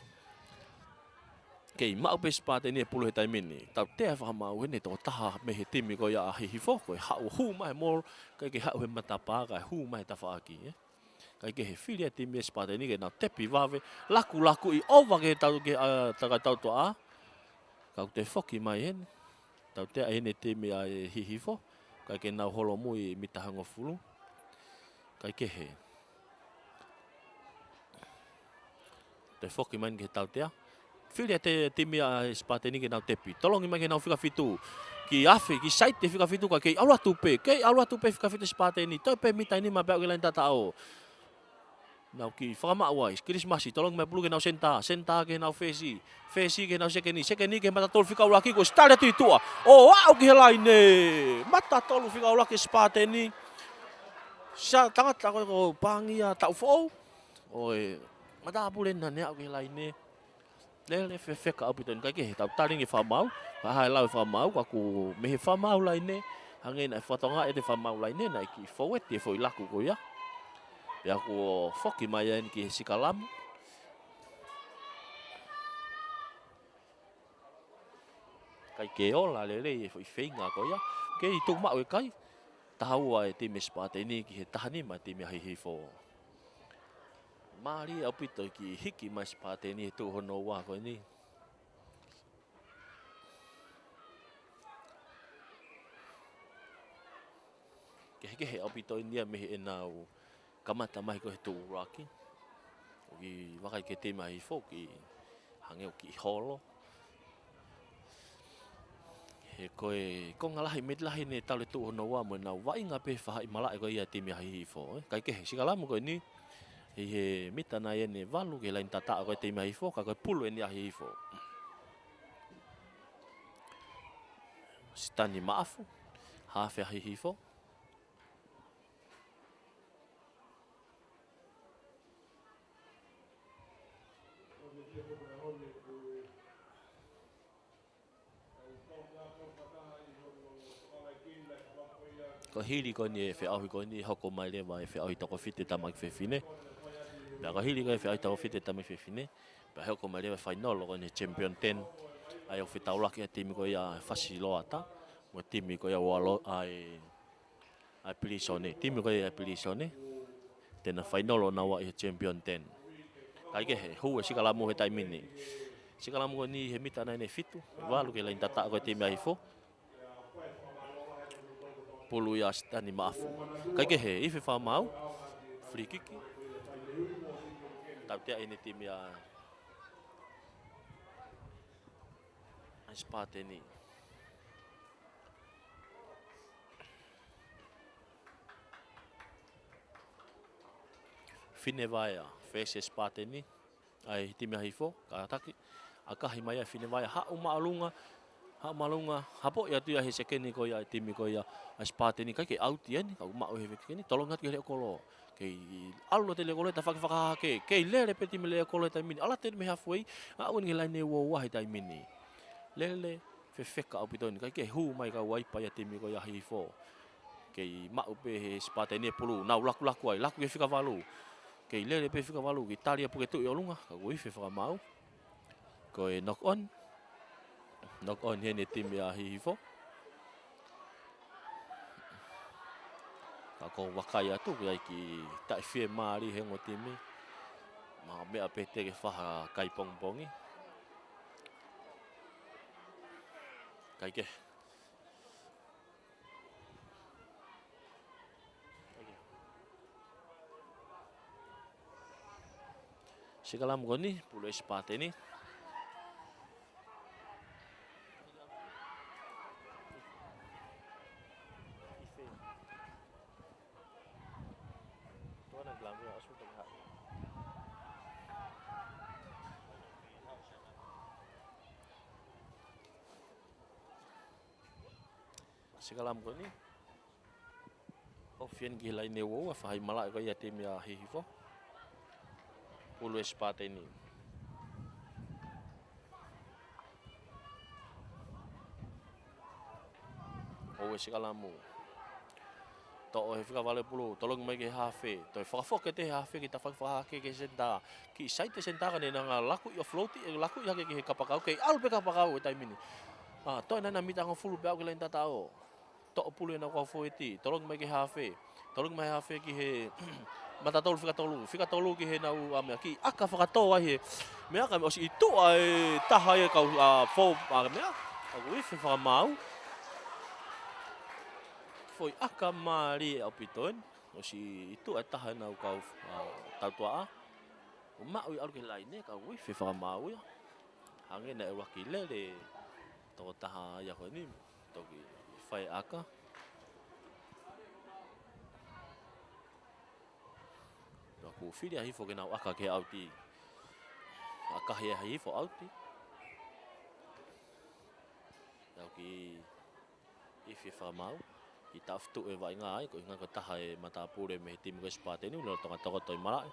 S2: ke mau pe Spartani pulu tai mini tau te fa mau ne to taha me he timi ko ya hi fo ko hau hu mai mor ke hau he mata pa ka hu mai ta fa aki kai ke he filia timi Spartani ke na tepi vave laku I ova ke tau ke tau to a kau te foki mai hen tau te ene timi a hihifo kai ke na holo mui mitahango fulu kai ke he te foki mai ke tau te filia te timi a Spartani ke na tepi tolong mai ke na fika fitu ki afe ki site fika fitu ka ke alu tupe fika fitu Spartani toi pe mita ni ma ba ke lain tatao nau ki whakamawai, Kirismasi, tolong mai pulu ke nau senta ke nau fesi ke nau sekeni ke mata tolu fika ulaki ko stale tu itua. Oh, wow ki helai ne. Mata tolu fika ulaki Spartani. Sa tangat ko pangia tau fo. Oi, mata pule na ne au ki helai ne. Le fe ka apiton ka ke tau taring e famau, pa hai lau famau ka ku me famau lai ne. Hangena fotonga e te famau lai ne na ki fo wet fo ilaku ko ya. Ya ko foki mai ki sikalam. Kai ke ola le foi feinga ko ya. Ke I tu mau kai. Tahu ai tim Spartani ki tahani ma tim hi fo. Mari apito ki hiki ma Spartani tu hono wa ko ni. Ke apito ni me enau kamata mai ko tu raki. Ki wakai ke te mai fo ki hangeu ki holo. He koe ko ngalahi medlahi ne tau le tu no wa mo na wa inga pe fa mala ko ia te mai hi fo. Kai ke sigalamu ko ni. He mita na ye ne valu ke lain tata ko te mai fo ka ko pulu ni hi fo. Stani maafu. Ha fe hi fo. Ko hili ko ni fe au ko ni hoko mai le mai fe au to ko fite ta mai fe fine. Ba ko hili ko fe au to fite ta mai fe fine. Ba hoko mai le final ko ni champion 10. Ai o fita ula ki timi ko ya fasilo ata. Mo timi ko ya walo ai pilisone. Timi ko ya pilisone. Tena final na wa champion 10. Kai ke hu si kala mo he tai mini. Si kala mo ni he mita na ne fitu. Walu ke lain tata ko timi ai fo. Pulu ya stani maafu. Kai ke he ife fa mau. Free kick. Tau te ini tim ya Spartani. Fine vai face Spartani. ai timi ai fo ka taki aka hi mai fine vai ha malunga hapo ya tu ya he sekeni ko ya timi ko ya aspate ni ka ke auti ni ka ma o he ke ni tolongat ke le kolo ke allo te le kolo ta faka ke le repeti me le kolo ta mini ala te me halfway a un ngi line wo wa ta mini le fe feka au pitoni ka ke hu mai ka wai pa ya timi ko ya hi fo ke ma o pe he spate ni pulu na laku ai laku ke fika valu ke le pe fika valu ki talia pu ke tu yo lunga ka wi fe faka mau ko e knock on hene timi a hifo. Ka ko wakaya tu ya ki ta fie mari hengo timi. Ma me apete ke fa kai pongpongi. Kai ke. Sikalam goni pulo espate ni. Sikalam ko ni ofian gilai ne wo fa hai mala ko ya tim ya hifo pulo espate ni o sikalamu to o fika vale pulo tolong mai ke hafe to fa fo ke te hafe kita fa ke senta ki site senta kan na laku yo float laku ya ke kapakau ke al pe kapakau tai mini to na mita ngo full pe au ke lenta tao to pulo na ko fo eti tolong mai ke hafe ki he mata tolu fika tolu ki he na u ame ki aka fa to ai me aka o si itu ai taha e ka fo me aka wi fa mau foi aka mari au piton o si itu taha na ka tau tua o ma u al ke laine ka wi fa mau ya hange na wa ki le to taha ya ko ni to ki fai aka aku fili ai fo na aka ke auti aka he ai fo auti ya ki ifi fa mau kita aftu e vai ngai ko nga ka taha e mata pure me tim ko spate ni lo tonga to mala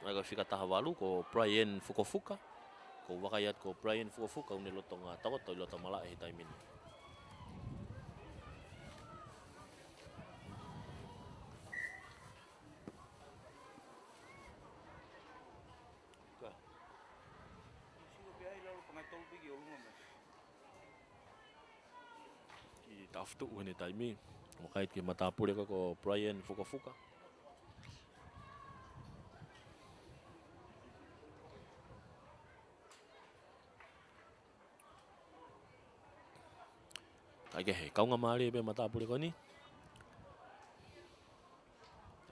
S2: aga fika taha walu ko Brian Fukufuka ko wakayat ko Brian Fukufuka ni lo tonga to lo mala e time ni aftu ni time makait ke mata pure ko Brian Fukufuka Age he kau ngamari be mata pure ko ni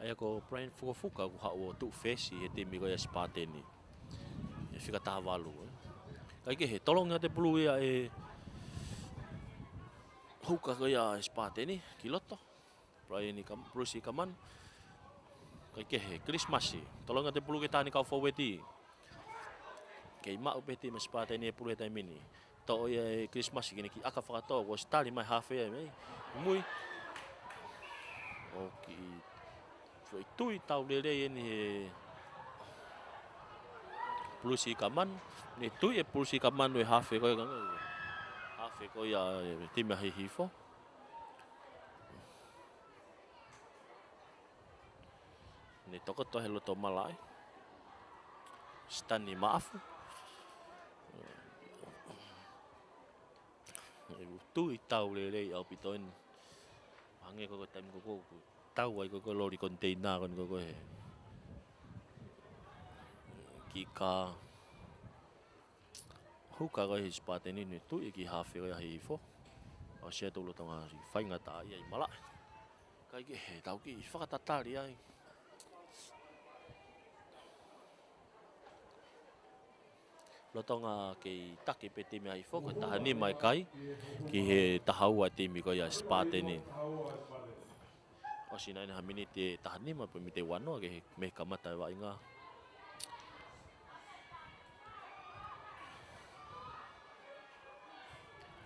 S2: aya ko Brian Fukufuka ko hawo tu face he timi ko ya spate ni e fika tavalu age he tolong ate blue ya e huka ko ya spate ni kiloto Brian ni kam Bruce kaman age he Christmas tolong ate blue kita ni kau forwardi ke ma upeti mas spate ni pure time ni to ya Christmas gini ki aka fakato ko stali mai half ya mai mui okay foi tui tau lele ni pulusi kaman ni tui pulusi kaman we half ko ya tim ya hifo ni toko to helo to malai stani maafu tu tau lele au piton hange ko time ko tau ai ko lori container kon ko he kika huka ga spate ni tu ki hafe ga hifo o se to lo tonga fai ngata ai mala kai ke he tau ki fa tatari ai lo tonga ke taki peti me ai foko tahani mai kai ki he tahau ati mi ko ya spate ni o Masina ina minute tahan ni ma pemite wano ke me kamata wa inga.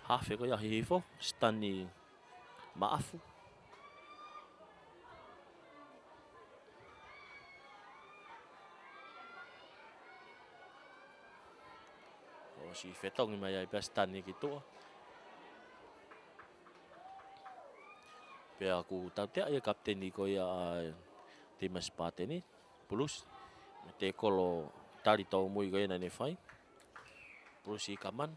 S2: Hafe ko ya hifo stani maafu. O si fetong ni maya stani gitu. Pe aku tahu ya kapten ni ko ya tim Spate ni plus te kolo tali tau mui ko na ne fai. Plus si kaman.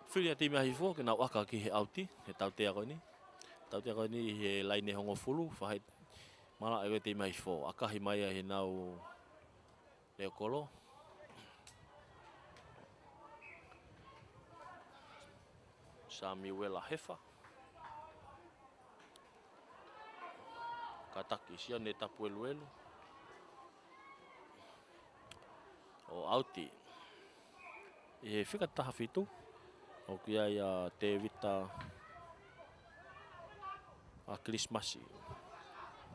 S2: Filia tim hifo ke na waka ki he auti he tau te ako ni. Tau te ako ni he laine hongo fulu fa mala e tim hifo aka himaya he nau le kolo. Samuel Hefa. Kataki sia ne tapueluelu. O auti. E fika tahafitu. O kia ya te vita a Christmas.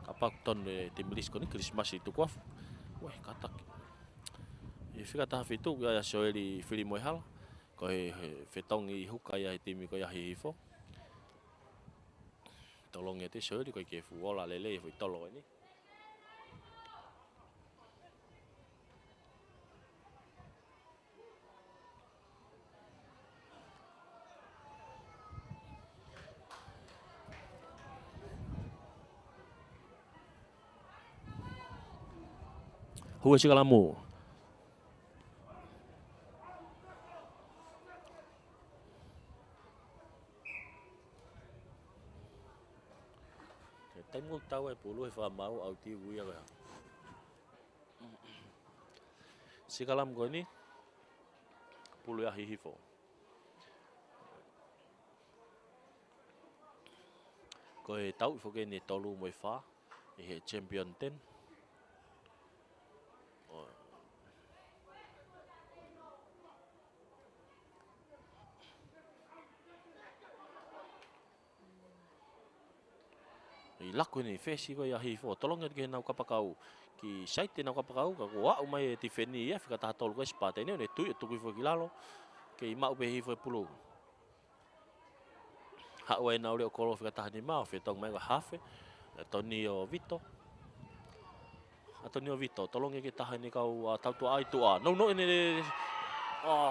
S2: Kapak ton timlis ko ni Christmas itu kuaf. Weh kataki. E fika tahafitu kia ya soeli filimoihal. Ko he fetong I huka ya timi ko ya hifo. Tolong ya te soeli ko ke fuola lele foi tolo ni. Hua sigalamu. Tengo tahu puluh fa mau auti buya ga. Sikalam ko ni puluh ya hifo. Ko e tau fo ke ni tolu mo fa e champion 10. Laku ni fesi ko ya hifo tolong ke nau kapakau ki site nau kapakau ka wa umai ti feni ya fika ta tol ko Spate ni ne tu fo kilalo ke ima ube hifo pulu ha wa nau le ko fika ta ni ma fe tong mai ko hafe Antonio Vito tolong ke ta ni kau tau tu ai tu no ini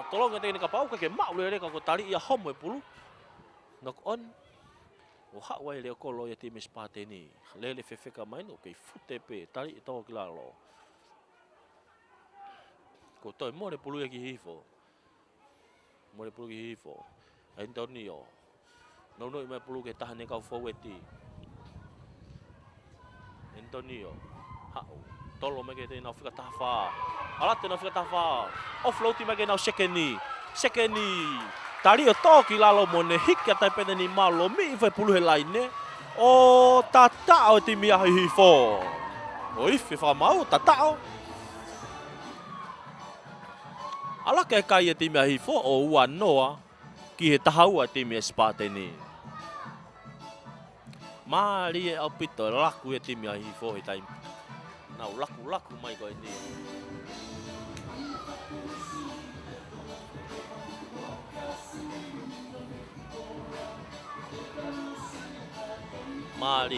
S2: tolong ke ni kapau ke ma le ka ko tali ya hom pulu knock on. O hawai le kolo ya tim Spate ni lele fefeka main okay futepe tali to klaro ko to mo le pulu ki hifo Antonio no me pulu ke tahane kau forward Antonio ha tolo me ke te na fika tafa ala te na fika tafa offload me ke na second ni tali o toki lalo mo ne hika tai pene ni malo mi vai pulu he laine o tata o timi a hifo o ife fa mau tata o ala ke kai timi a hifo o wanoa ki he tahau a timi Spate ni mali e opito laku e timi a hifo e tai na laku mai ko ni Mali.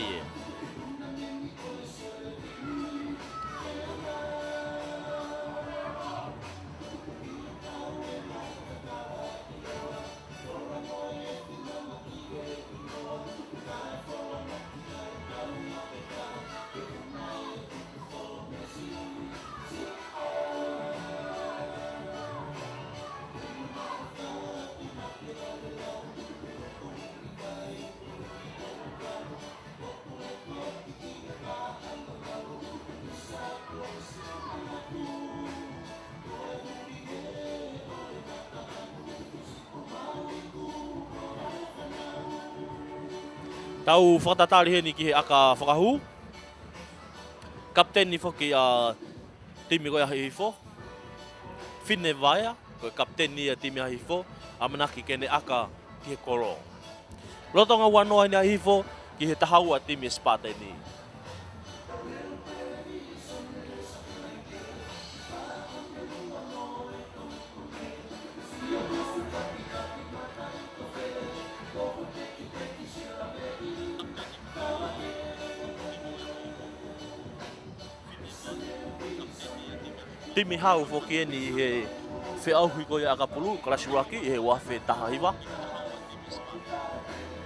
S2: Tau whakatatari he ni ki he aka whakahu. Kapten ni whoki a timi koe hifo. Whine Vaea, koe kapten ni a timi hifo. Amanaki kene aka ki he kolo. Lotonga wanoa ni a hifo. ki he tahaua timi Spartani. Timi hau foki ni he whiauhui ko i Akapulu, Kalasiwaki, he wafe tahahiwa.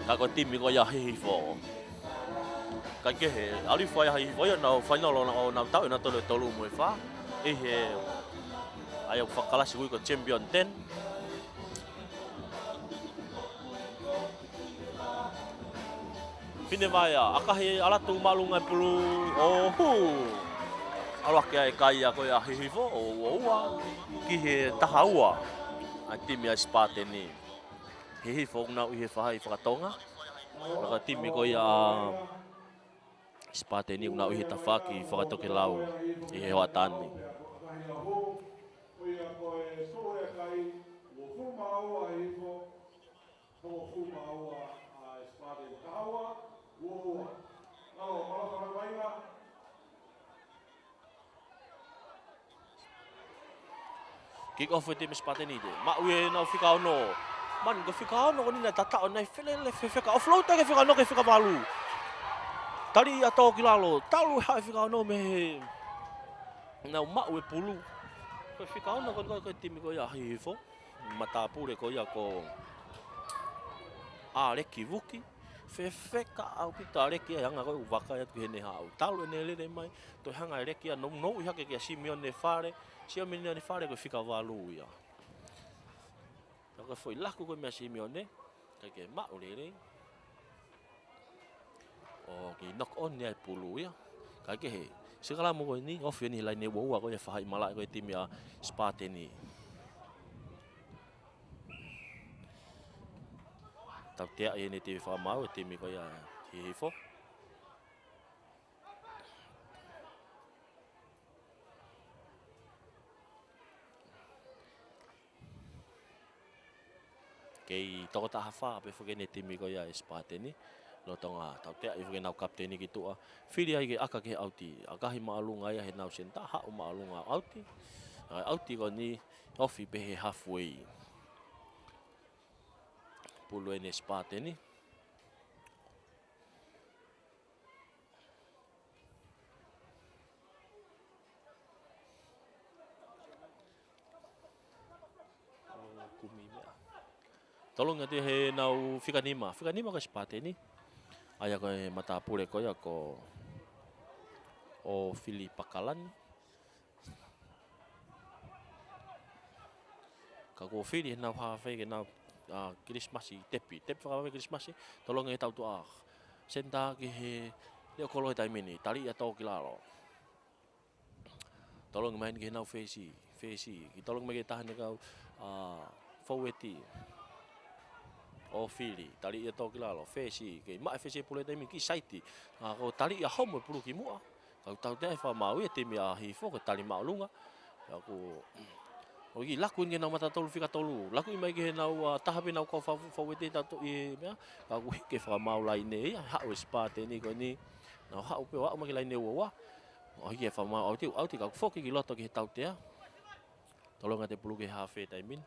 S2: Ka ko timi ko ia hihifo. Ka ke he, ali whai hihifo ia nau whainalo na o nau tau na tolu tolu mo e wha. E he, ai au whakalasiwui ko Champion 10. Pine vai a, akahi alatu malunga pulu, ohu. Alwake ai kai a koe a hihifo o ua ki he tahaua a timi a Spartani. Hihifo ngā uhi he whahai whakatonga. Raka timi koe a Spartani ngā uhi tawha ki whakatoke lau i he hoa tāni. Kick off with timi Spartani de. Ma ue nau whika ono. Man, ko whika ono ni na tatao nei whelele whika. O flauta ke whika ono ke whika walu. Tari a tō ki lalo. Talu hae whika ono me he. Nau ma ue pulu. Ko whika ono ko timi ko ia hihifo. Mata pure ko ia ko. A reki wuki. Whewheka au pita reki a hanga koe uwaka atu hene hau. Talu ene lere mai. Toi hanga reki a nou i hake ki a Simeone whare. Simeone whare koe whika walu ia. Taka foi laku koe mea Simeone. Kai ke mau lere. O ki knock on ni ai pulu ia. Kai ke he. Sikala mo koe ni. Ofi ni lai ne waua koe whahai malai koe timi a Spartani. Tau tea i ne te whamau e timi koe a hihifo. Kei toko ta hawha ape whuke ne timi koe a Spartani. Lo tonga tau tea i whuke nau kapteni ki tua. Whiri ai ke aka ke auti. Akahi maalunga ia he nau senta hau maalunga auti. Auti ko ni ofi pehe halfway. Pulu ene Spartani. Tolong ate he nau whikanima. Whikanima ko Spartani. Aya ko he mata pure ko ia ko o Fili Pakalan. Ka ko Fili nau hawhai ke nau Christmasi tepi whakawe Christmasi tolong e tau tu ah senta ki he leo kolo e taimini tali a tau ki lalo tolong main ki nau fesi ki tolong me ke tahan e kau faweti o Fili tali a tau ki lalo fesi ke ma fesi pule taimini ki saiti ko tali a homo pulu ki mua kau tau te fa mau e timi a hifo ko tali maulunga aku Ogi laku nge nau mata tolu whika tolu. Laku i mai ke nau tahape nau kau whawete tato i mea. Ka kuhi ke whamau lai ne ia. Hau e Spartani ko ni. Nau hau pe wau maki lai ne ua. Ohi ke whamau au te ka whoki ki loto ki he tau tea. Tolonga te pulu ke hawhe taimin.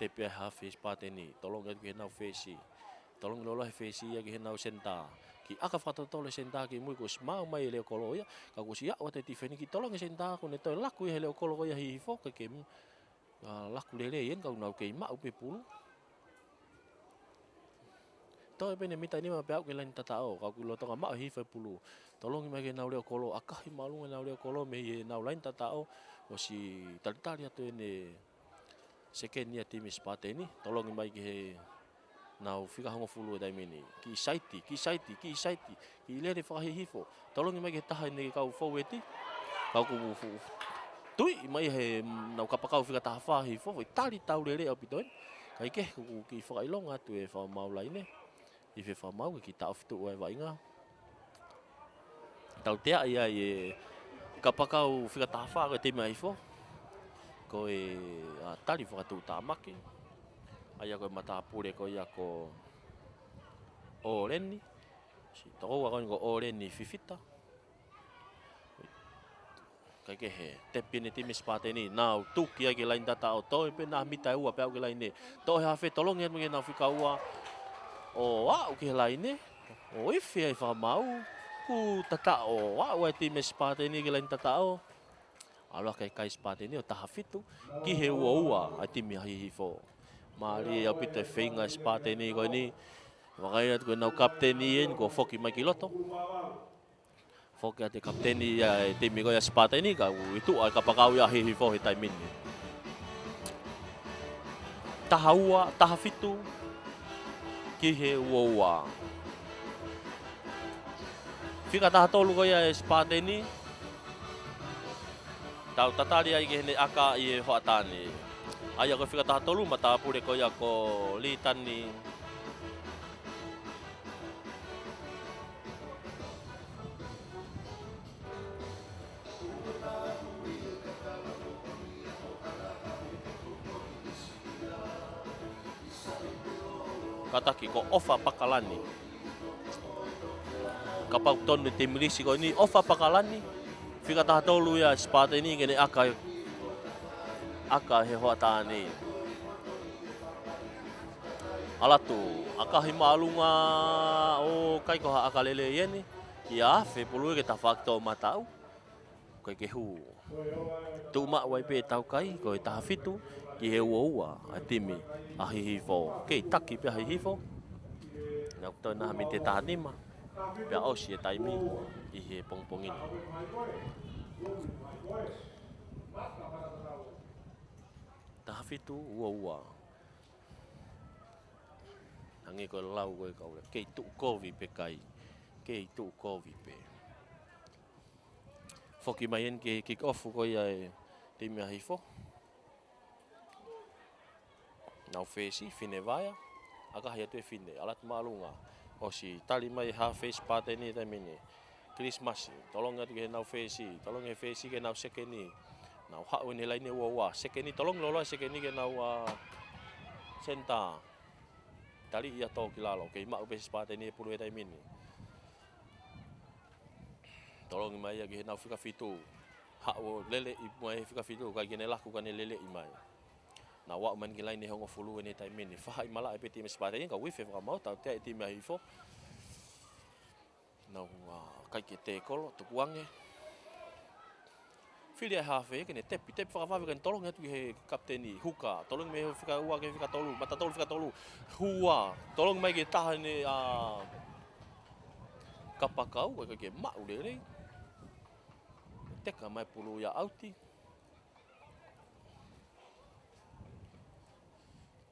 S2: Te pia hawhe Spartani. Tolonga ke nau whesi. Tolonga lolo he whesi ia ke nau senta. Ki aka whatatole senta ki mui ko smau mai leo kolo ia. Ka kusi ia wate tifeni ki tolonga senta ko ne toi laku i leo kolo ia hihifo ka ke laku lele ien kau nau kei mau pe pulu. Toi pene mita ni ma pe au ke lain tatao. Kau ki lotonga mau hihifo pulu. Tolongi mai ke nau leo kolo. Akahi malunga nau leo kolo me i nau lain tatao. O si talitari atu ene seken nia timi Spartani. Tolongi mai ke he nau whika hongo fulu e taimini. Ki saiti. Ki lere whakahihifo. Tolongi mai ke taha ne kau faweti. Kau ku tui mai he nau kapakau whika taha whahihifo. Tali tau lere au pitoen. Kai ke ki whakailonga atu e whamau lai ne. I whi whamau ki tau fitu ua e wainga. Tau tea ia e kapakau whika taha wha koe te mai hifo. Ko e tali whakatu tamake. Ai ko matapure ko ia ko oreni. Si tau ko ko oreni fifita. Kai ke he te pini timi spate ni nau tuki ai ke lain data o toi pe na mita ua pe au ke lain ne. To ha fe tolong e ngi na fika ua. O wa ke lain ne. O ifi ai fa mau. Ku tata o wa timi spate ni ke lain tata o. Alo kai spate ni o taha fitu ki he ua a timi hi fo. Mari au pite feinga spate ni ko ni. Wakai at ko nau kapteni en ko foki mai kiloto. Foki ate kapteni ya timi ko ya spate ni ka itu ai kapakau ya hi fo hi tai min. Taha ua, taha fitu ki he ua. Fika taha tolu ko ya spate ni. Tau tatari ai ke ne aka i ho atani. Ai ko fika taha tolu mata pure ko ya ko li tani. Kataki ko ofa pakalani. Kapag ton timlisi ko ni ofa pakalani. Fika taha tolu ya spate ni kene aka he hoatani. Alatu aka hi malunga o kai ko aka lele yeni. Ya fe pulu ke ta fakto matau. Ko ke hu. Tu ma wai pe tau kai ko taha fitu ki he ua atimi a hi fo. Ke taki pe hi fo. Na to na mi te tanima. Pe o si taimi i he pongpongin. Taha fitu ua. Hangi ko lau ko ka ke tu kovi pe kai. Ke tu kovi pe. Foki mai en ke kick off ko ia timi a hi fo. Nau fesi fine vaya. Aka hia tu fine alat malunga. O si tali mai ha face part ni ta mini. Christmas tolong atu ke nau fesi, tolong e fesi ke nau sekeni. Nau ha ni lain wa sekeni tolong lolo sekeni ke nau senta. Tali ia to kilalo ke ma face part ni pulu ta mini. Tolong mai ke nau fika fitu. Ha o lele i mai fika fitu ka ke laku ka lele i mai. Na wa man ki lain ni hongo fulu ni tai mini fa i mala e peti me spate ka wifi fa mau ta te ti mai fo na kai ke te kolo tu kuange filia ha fe ke ne tepi fa fa kan tolong atu he kapteni huka tolong me fika ua ke fika tolu mata tolu fika tolu hua tolong mai ke tahan ni kapakau ke mau le teka mai pulu ya auti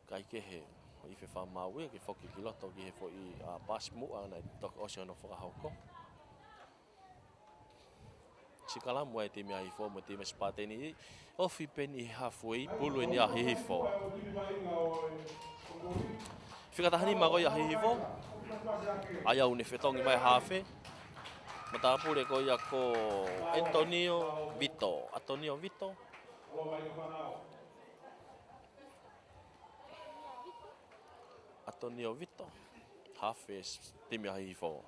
S2: kai ke he i fe fa mau ke foki kiloto ke he fo i pas mu ana tok ocean of hoko sikala mo e timi ai fo mo timi spate ni o fi peni halfway pulu ni a hi fo fika tahani mago ya hi fo aya une fetong mai hafe mata pure ko ya ko Antonio Vito Antonio Vito Hafes timi ai fo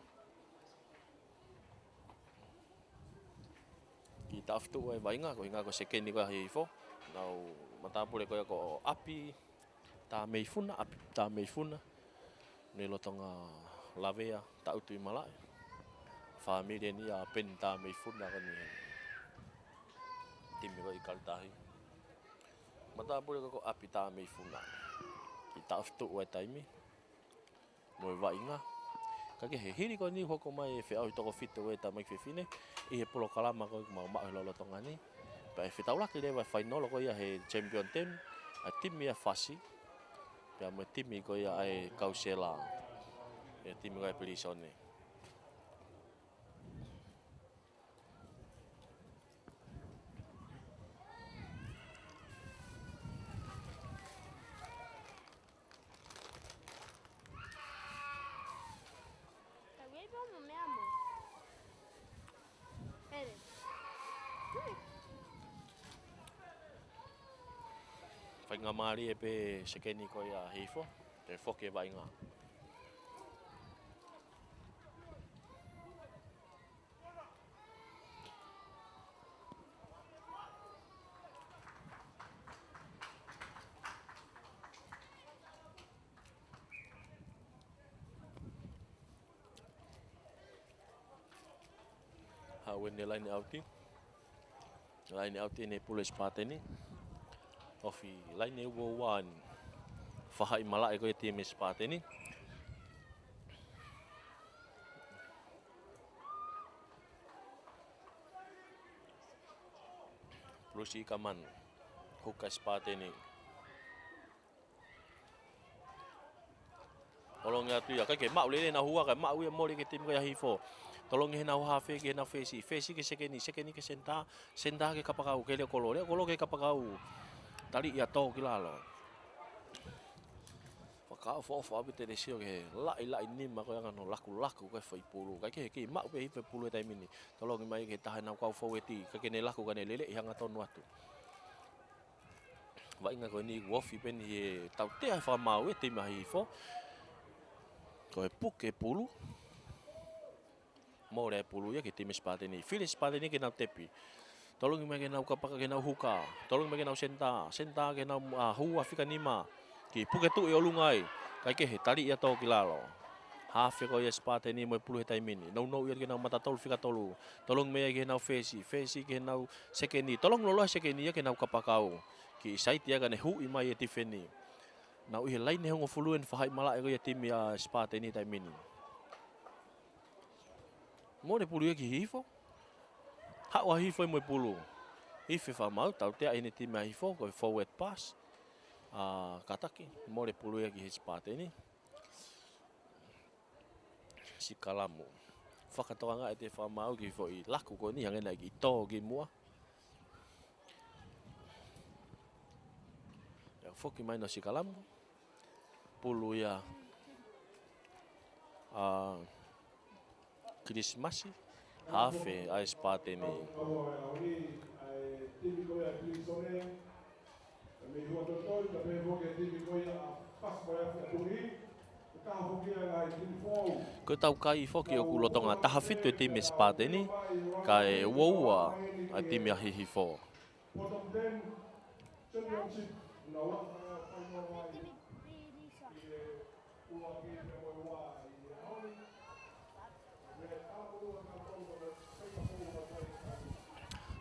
S2: kita aftu e vainga ko sekeni ko ai fo nau mata pure ko api ta meifuna ni lotonga lavea ta utu malai family ni a penta meifuna kan ni timi ko ikaltahi mata pure ko api ta meifuna kita aftu e taimi mo vainga kage he hiri ko ni hoko mai fe au to fit we ta mai fe fine e polo kalama ko ma lo tongani pa fe taula ke le final ko ya he champion team a team ya fasi pa mo team ko ya ai kausela e team ko pelisone Fai ngā maari e pe sekeni ko ia hifo. Te whoke vai ngā. Hawene line outi. Line outi ne pulis pateni. Ofi line wo one. Fahai malai ko tim pateni. Plusi kaman. Hukas pateni. Tolong ya tu ya kai ke mau le na hua kai mau ya mori ke tim ko ya hifo. Tolong he na hafe ke na fesi ke sekeni ke senta ke kapakau ke le kolo ke kapakau tali ya to kilalo fakau fo abite de sio ke la ni ma ko ngano laku ke foi pulu ke ma pe fe pulu tai mini tolong mai ke tahan kau fo weti ke ne laku kan lele yang aton watu wa inga ko ni wofi pen ye tau te fa mau te mai fo ko puke pulu more pulu ya kita mispate ni filis pate ni kena tepi tolong me kena kapaka kena huka tolong me kena senta kena hua fika nima ki puke tu yo lungai kai ke tali ya to kilalo hafe ko ya spate ni mo pulu tai mini no ya kena mata tol fika tolu tolong me kena fesi kena sekeni tolong lolo sekeni ya kena kapakau ki sait ya kena hu ima ya tifeni na uhi lain he ngo fluen fa hai mala ko ya tim ya spate ni tai mini mo de pulu ki hifo ha wa hifo mo pulu hife fa mau tau te ini tim hifo ko forward pass kataki mo de pulu ki hispate ni si kalamu fakatoanga ete fa mau ki fo i laku ko ni yang lagi to ki mua ya foki mai no si kalamu pulu ya Christmas hafe a spate ni ko tau kai foki o kulotonga tahafitu te me spate ni kai woua a te me hihi fo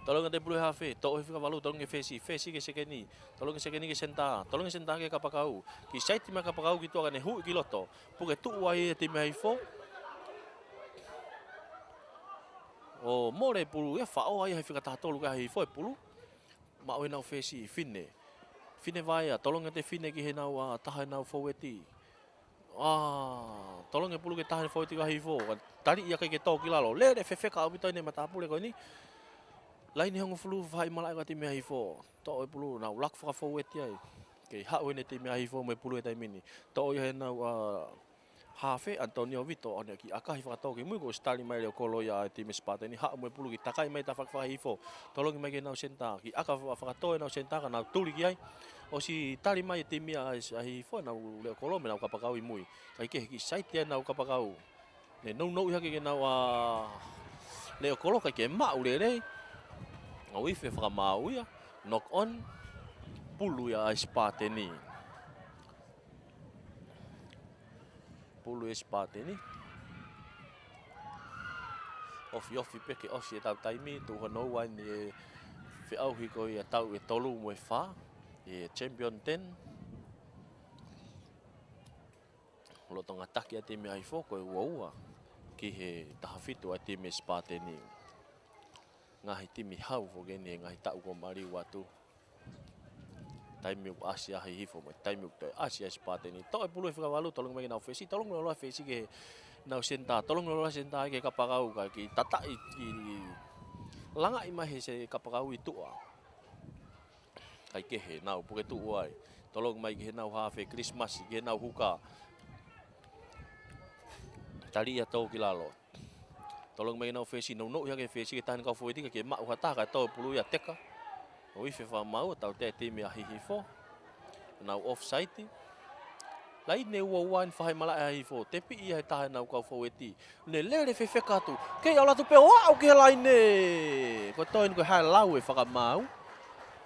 S2: tolong ate pulu hafe to fika valu tolong ke fesi ke sekeni tolong sekeni ke senta ke kapakau ki site ma kapakau gitu agane hu kiloto puke tu wai te mai fo o more pulu e fa o ai fika ta tolu ka hi fo pulu ma o na fesi fine vai tolong ate fine ki hena wa ta na fo weti tolong e pulu ke ta fo weti ka hi fo tali ia ke to kilalo le fe ka ubito ne mata pulu ko ni lain hong flu vai malai ka te me hifo to e pulu na lak fa fo weti ai ke ha o ne te me hifo me pulu e tai mini to e na hafe Antonio Vito ona ki aka hifa to ke mu go stali mai le kolo ya te me spate ni ha mo pulu ki takai mai ta fa hifo tolong mai ke na senta ki aka fa to na senta ka na tuli ki ai o si tali mai te me hifo na le kolo me na ka pakau i mui kai ke ki site na ka pakau ne no ya ke na le kolo ka ke ma ule Awi fe fra mau ya knock on pulu ya spate ni ofi pe ke osi tau taimi tu hono wan e fe au hi ko ya tau e tolu mo fa e champion 10 lo tong attack ya timi ai fo ko wa ki he tahafitu a timi spate ni ngahi timi hau fo gene ngahi tau ko mari watu taimi asia hi fo mo taimi to asia spate ni to e pulu fika walu tolong me na fesi tolong lo fesi ke na senta tolong lo senta ke kapakau ka ki tata i langa imahe se kapakau itu kai ke he na puke tu wai tolong mai ke na ha fe Christmas ke na huka tali ya to kilalo tolong mai na fesi no ya ke fesi ke tan ka foi ke ma hata ka to pulu ya teka o ife fa mau tau te timi a hihi fo nau offside. Lai ne ua whaai mala e hifo, te pi ia he tahe nau kau faweti. Ne lere whewheka atu, kei ala tu pe o au ke lai ne. Ko toi ni ko hae lau e whakamau.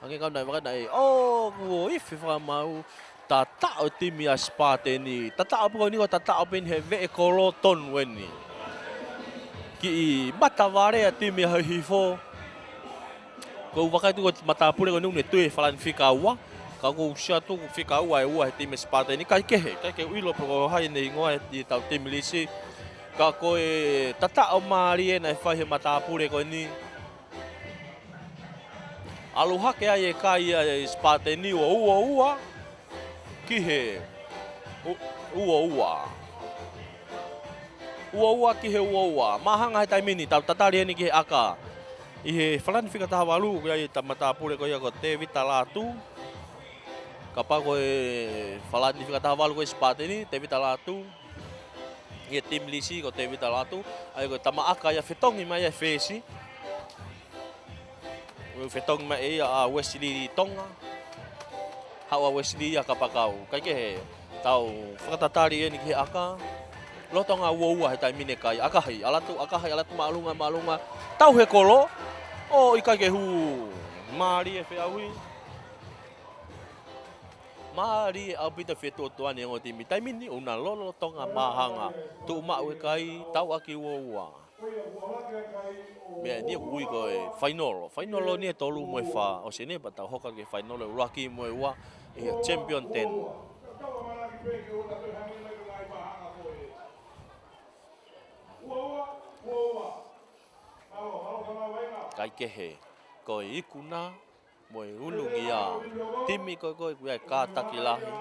S2: Ange kau nai wakana e, o kuo iwi whakamau. Ta tao timi a Spate ni. Ta tao puko ni ko ta tao pen he ve e kolo ton weni. Ki i mataware a timi a hifo. Ko wakaitu ko matapure ko nune tue whalan whika ua. Ka ko usia tu whika ua e ua he timi Spate ni. Kai kehe uilo puko hai nei ngoa e tau timi lisi. Ka ko e ta tao maari e nai whai he matapure ko ni. Aloha ke ai e kai e Spate ni o ua. Kihe ua. Ua kihe ua. Mahanga he taimini tau tatari ni kihe aka. I he whalani whika taha walu ko ai ta matapure ko ia ko te vita latu. Kapa ko e whalani whika taha walu ko Spate ni te vita latu. I he tim lisi ko te vita latu. Ai ko tama aka ia whetongi mai e whesi. Whetongi mai e a Wesley Tonga. Hawa Wesley a kapakau. Kai ke he tau whakatatari e ni ke aka. Lotonga ua he taimine kai. Akahai alatu maalunga. Tau he kolo. O i kai ke hu. Maari e whiahui. Maari e au pita whetua tuani o timi. Taimini una lolo tonga mahanga. Tu mau e kai tau aki ua. Mea ni ui ko e whainolo. Whainolo ni e tolu mo e wha. O se ne pa tau hoka ke whainolo e uraki mo e ua. E champion 10. Kai kehe. Ko e ikuna mo e ulungi a. Timi ko e kātaki lahi.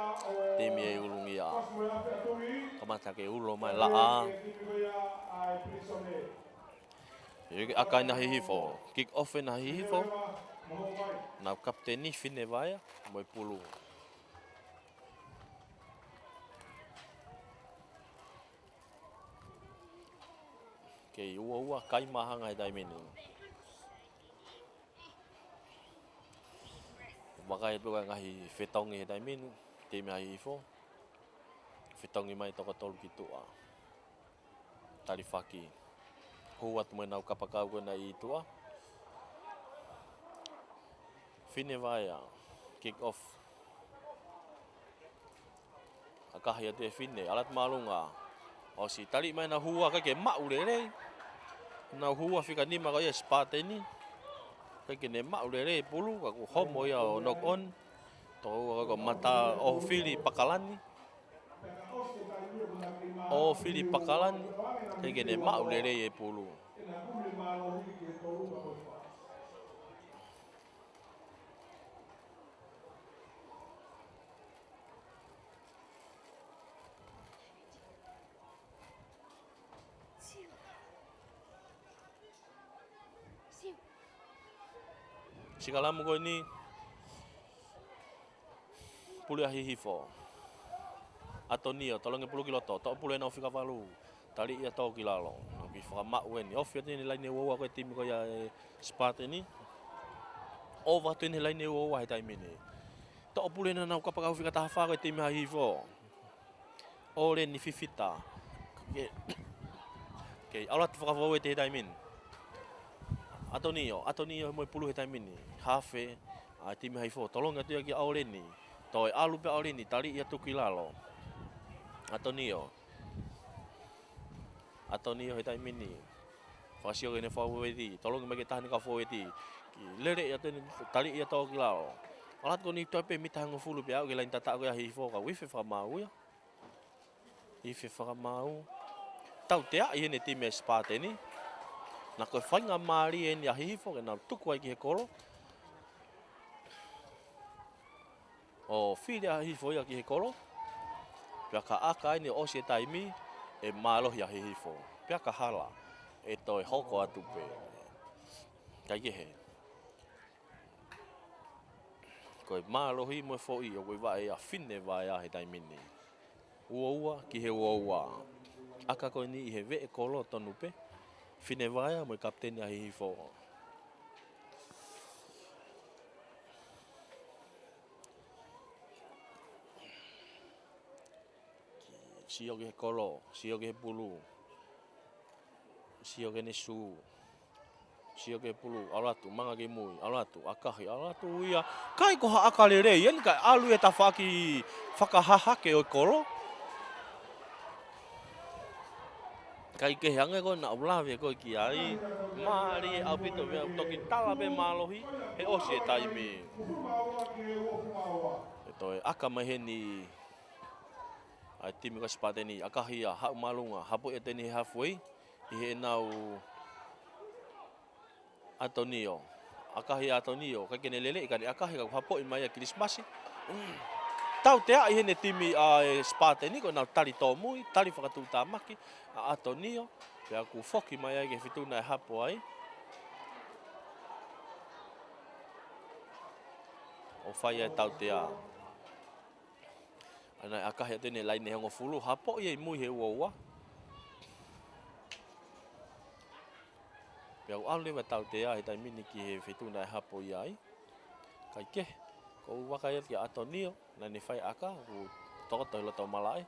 S2: Timi e ulungi a. Kamata ke ulo mai laa. Akai na hihifo. Kick off na hihifo. Nau kapteni whine vai mo e pulu. Kei ua kai mahanga e taimini. Wakai tuka ngahi whetongi e taimini. Temi a hihifo. Whetongi mai toko tolu ki tua. Tarifaki. Hua tu mai nau kapakau ko na i tua. Whine vai kick off. Akahi atu e whine, alat malunga. O si tali mai na hua ka ke maurere. Na hua whika nima ko ia Spate ni. Ka ke ne maurere pulu, ka ku homo ia o knock on. Tau ka mata o Fili Pakalani. O Fili Pakalani. Ka ke ne maurere e pulu. Sikalamu ko ni pulu a hihifo. Atonio, tolong e pulu kiloto, to pulu e na whika walu. Tali ia tau ki lalo. Ki whakamau e ni. Ofi atu ni lai ne ua koe timi ko ia Spate ni. Ova atu ni lai ne ua he taimini. To pulu e na nau kapakau whika taha wha koe timi a hihifo. Ore ni fifita. Kei, aula tu whakawau e te he taimini. Atonio mo pulu he taimini. Hafe, a timi haifo. Tolong atu ia ki aoreni. Toi alu pe aoreni, tali ia tuki lalo. Atonio he taimini. Whasio ke ne whaweti. Tolong me ke tahani ka whaweti. Lere ia tani, tali ia tau ki lalo. Alat ko ni tope mitahanga fulu pe au ke lain tata ko ia hifo ka. Wife whakamau ia. Ife whakamau. Tau tea i hene timi Spate ni. Na koe whainga maari e ni a hihifo ke nau tuku ai ki he kolo. O whiri a hihifo ia ki he kolo. Pia ka aka ai ni osi e taimi e mālohi a hihifo. Pia ka hala e toi hoko atu pe. Kai ke he. Koe mālohi mo e fōi o koe wae a whine wae a he taimini. Ua ki he ua. Aka koe ni i he ve e kolo tonu pe. Whine vai mo e kapteni a hihifo. Sio ke kolo, sio ke pulu. Sio ke nesu. Sio ke pulu, alatu manga ke mui, alatu akahi, alatu ia. Kai ko ha akale rei, eni kai alu e ta whakahahake o kolo. Kai ke hanga ko na ulawe ko ki ai. Mari au pito me toki tala be malohi he osi e taimi. E toi aka mai heni ai timi ka spateni akahia ha malunga hapo e teni halfway I he nau Antonio. Akahia Antonio ka kene lele ka akahia ka hapo I mai a Christmas. Tau te ai hene timi a spateni ko nau tali tomui, tali whakatuta maki a Antonio. Pea ku foki mai ai ke fituna e hapo ai. O whai ai tau te a. Ana akahia tene lai ne hongo fulu hapo I mui he ua. Pea u alu me tau te a he tai mini ki he fituna e hapo I ai. Kai ke. Ko waka ia ki Antonio na ni whai aka ku tokoto hilo tau malai.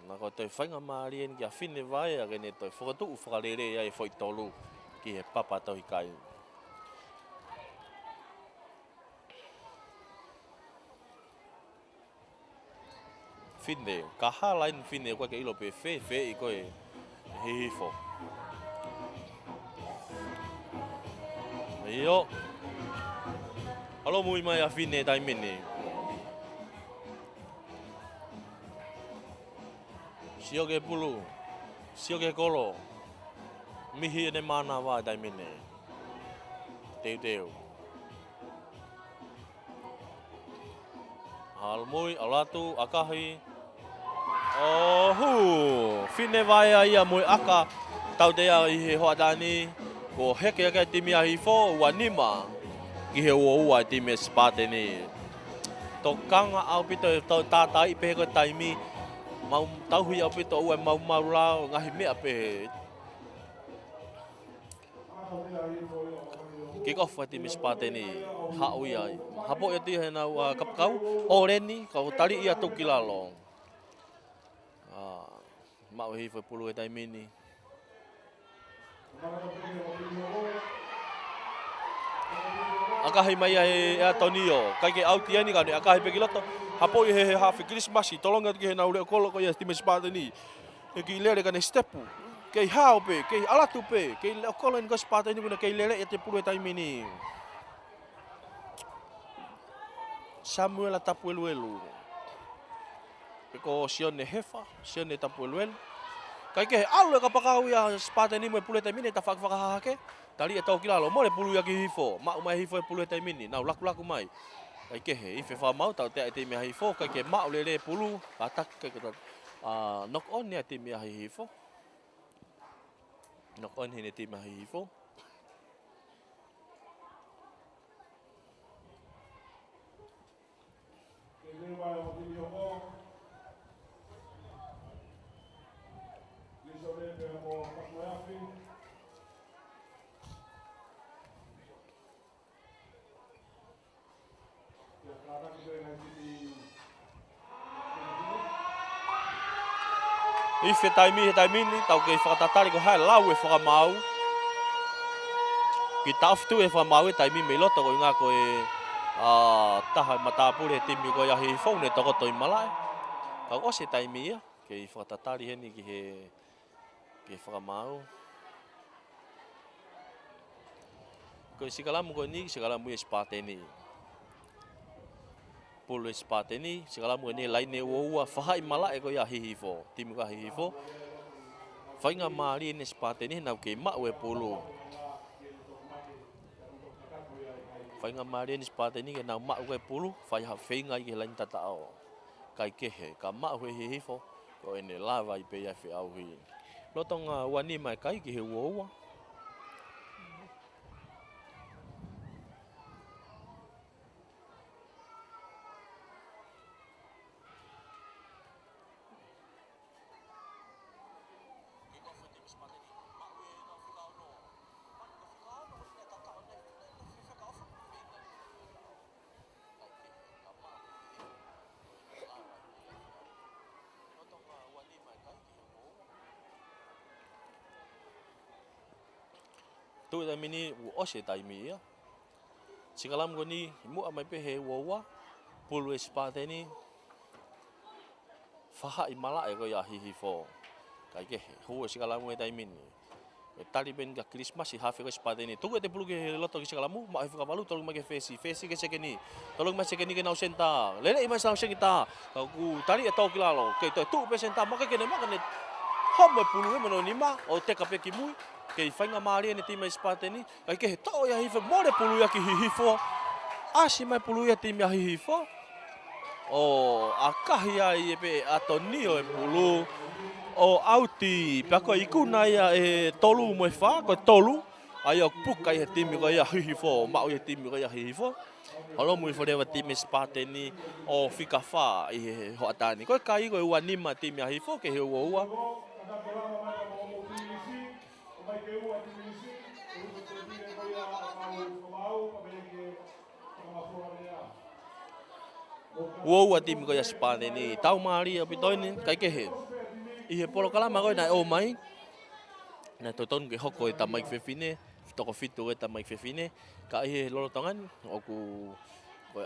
S2: Na ko toi whainga maari en ki a whine vai a gene toi whakatu u whakarere ia e whoi tolu ki he papa tohi kai. Whine, ka halain whine koe ke ilo pe whe I koe hihifo. Iyo. Alo mui mai a whine tai mini. Sio ke pulu, sio ke kolo, mihi ene mana wā tai mene. Teu teu. Almui, alatu, akahi. Ohu, whine vai a ia mui aka, tau te a I he hoatani, ko heke ake timi a hifo, ua nima, ki he ua timi e spateni. Tō kanga au pito e tau tātai pehe ko taimi, mau tauhi au pito ua mau lao ngahi mea pehe. Kick off wa timi spateni haui ai. Hapo ia tia he nau kapkau, oreni, kau tari ia tuki lalo. Mau hei foi pulu e tai mini. Akahi mai e Antonio, kai ke auti ani kani akahi pe kiloto. Hapo I he hafi Christmas tolonga ki he nau le kolo ko ia timi spateni. E ki lere kane stepu. Kei hao pe, kei alatu pe, kei le kolo ni ko spateni kuna kei lere e te pulu e tai mini. Samuel tapu elu. Ko sione hefa, sione tapu elu. Kai ke alu e ka pakau ia spateni mo e pulu e tai mini ta whakahake. Tali e tau kilalo, mo le pulu ia ki hifo. Mau mai hifo e pulu e tai mini. Nau laku mai. Kai ke he, ife whamau tau te te mea hifo. Kai ke mau le le pulu. Atak kai ke knock on ni a te mea hifo. Knock on hine te mea hifo. Ife taimi he taimini, tau ke whakatatari ko hae lau e whakamau. Ki tauwhitu e whakamau e taimi me loto ko inga ko e taha matapure timi ko ia hi whaune tokoto I malai. Kau ose taimi ia, ke whakatatari heni ki he whakamau. Ko sikalamu ko ni, sikalamu e spateni. Pulu spateni, sikalamu ni laine ua whahai malai ko ia hihifo, timi ka hihifo. Whainga maari ni spateni nau ke mau e pulu. Whainga maari ni spateni ke nau mau e pulu, whaiha whainga I ke lain tatao. Kai kehe, ka mau he hihifo, ko ene lava I pe ia whi au hi. Lotonga wani mai kai ki he ua. tu da mini o se taimi ya. Sikalam goni mu amai pe he wa pulu espate ni faha imala e ko ya hihi fo. Kai ke hu sikalam ngai taimi ni. Tali ben ga Christmas si hafe ko espate ni. Tu te pulu ke loto ke sikalamu ma fa valu tolong ma ke fesi ke sekeni. Tolong ma sekeni ke nau senta. Lele ima sa senta. Ku tali e tau kilalo. Ke tu pe senta ma ke ne ma ke homo pulu e mano nima o te kape ki mui. Ke whainga maari ni tima espate ni. Kai ke he tau ya hife more pulu ya ki hihifo. Asi mai pulu ya tima hihifo. O akahi ai e pe atonio e pulu. O auti pako ikuna ia e tolu mo fa ko tolu. Ai o puka ia timi ko ia hihifo. Ma o ia timi ko ia hihifo. Halo mo ifo dewa timi espate ni o fika fa i ho atani. Ko kai ko ua nima timi hihifo ke he ua. Ua timi ko ia espate ni tau maari o pitoini kai ke he. I he polo kalama koe nai o mai. Nai toton ke hoko e tamai fefine. Toko fitu e tamai fefine. Ka i he lolotongan. Oku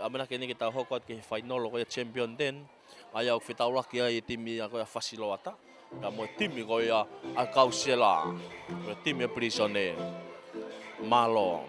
S2: amena kene ke tau hoko at ke final ko e champion den. Ai au fitau laki ai timi a koe a fasilo ata. Ka mo timi koe a kausela. Koe timi e prisone. Malo.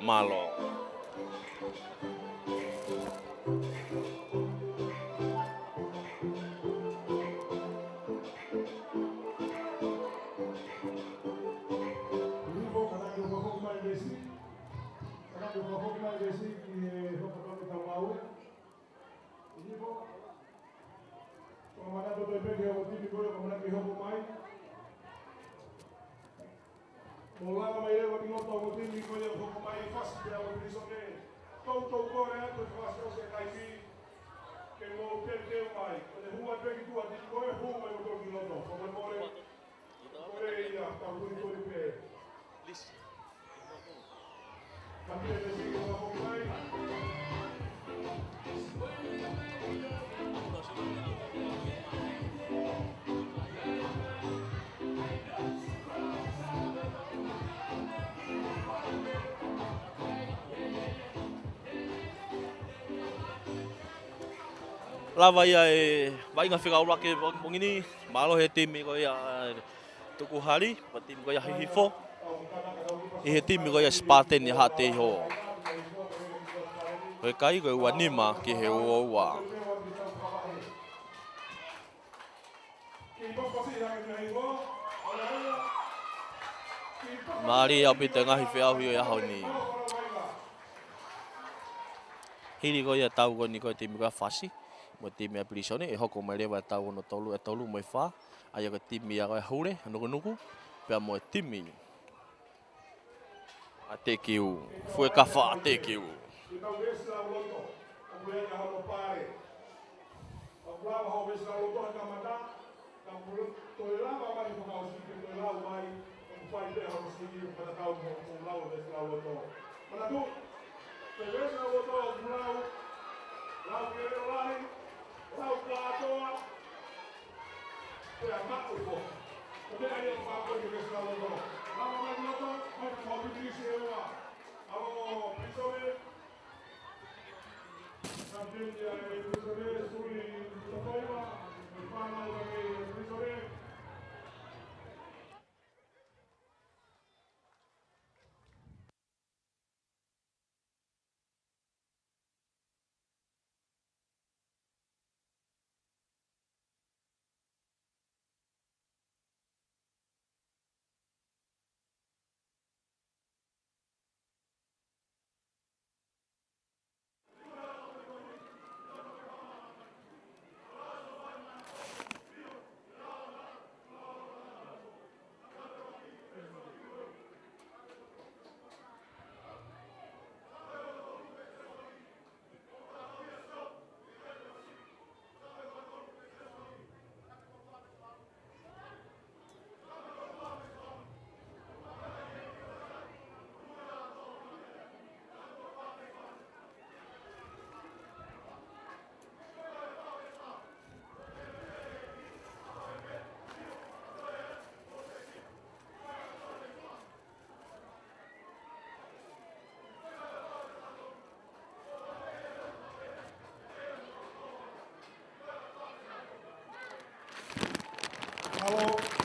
S2: Lava ia e vai nga whika ura ke mongini. Malo he timi ko ia tuku hari. Pa timi ko ia hihifo. I he timi ko ia spate ni ha te ho. Koe kai koe ua nima ki he ua. Maari au pita ngahi whiahui o iahau ni. Hiri ko ia tau ko ni koe timi ko ia fasi. Mo timi a prisone e hoko mai rewa tau no tolu e tolu mai fa. Ai ko timi a koe hure nuku. Pea mo timi. A te kiu. Fue kafa a te kiu.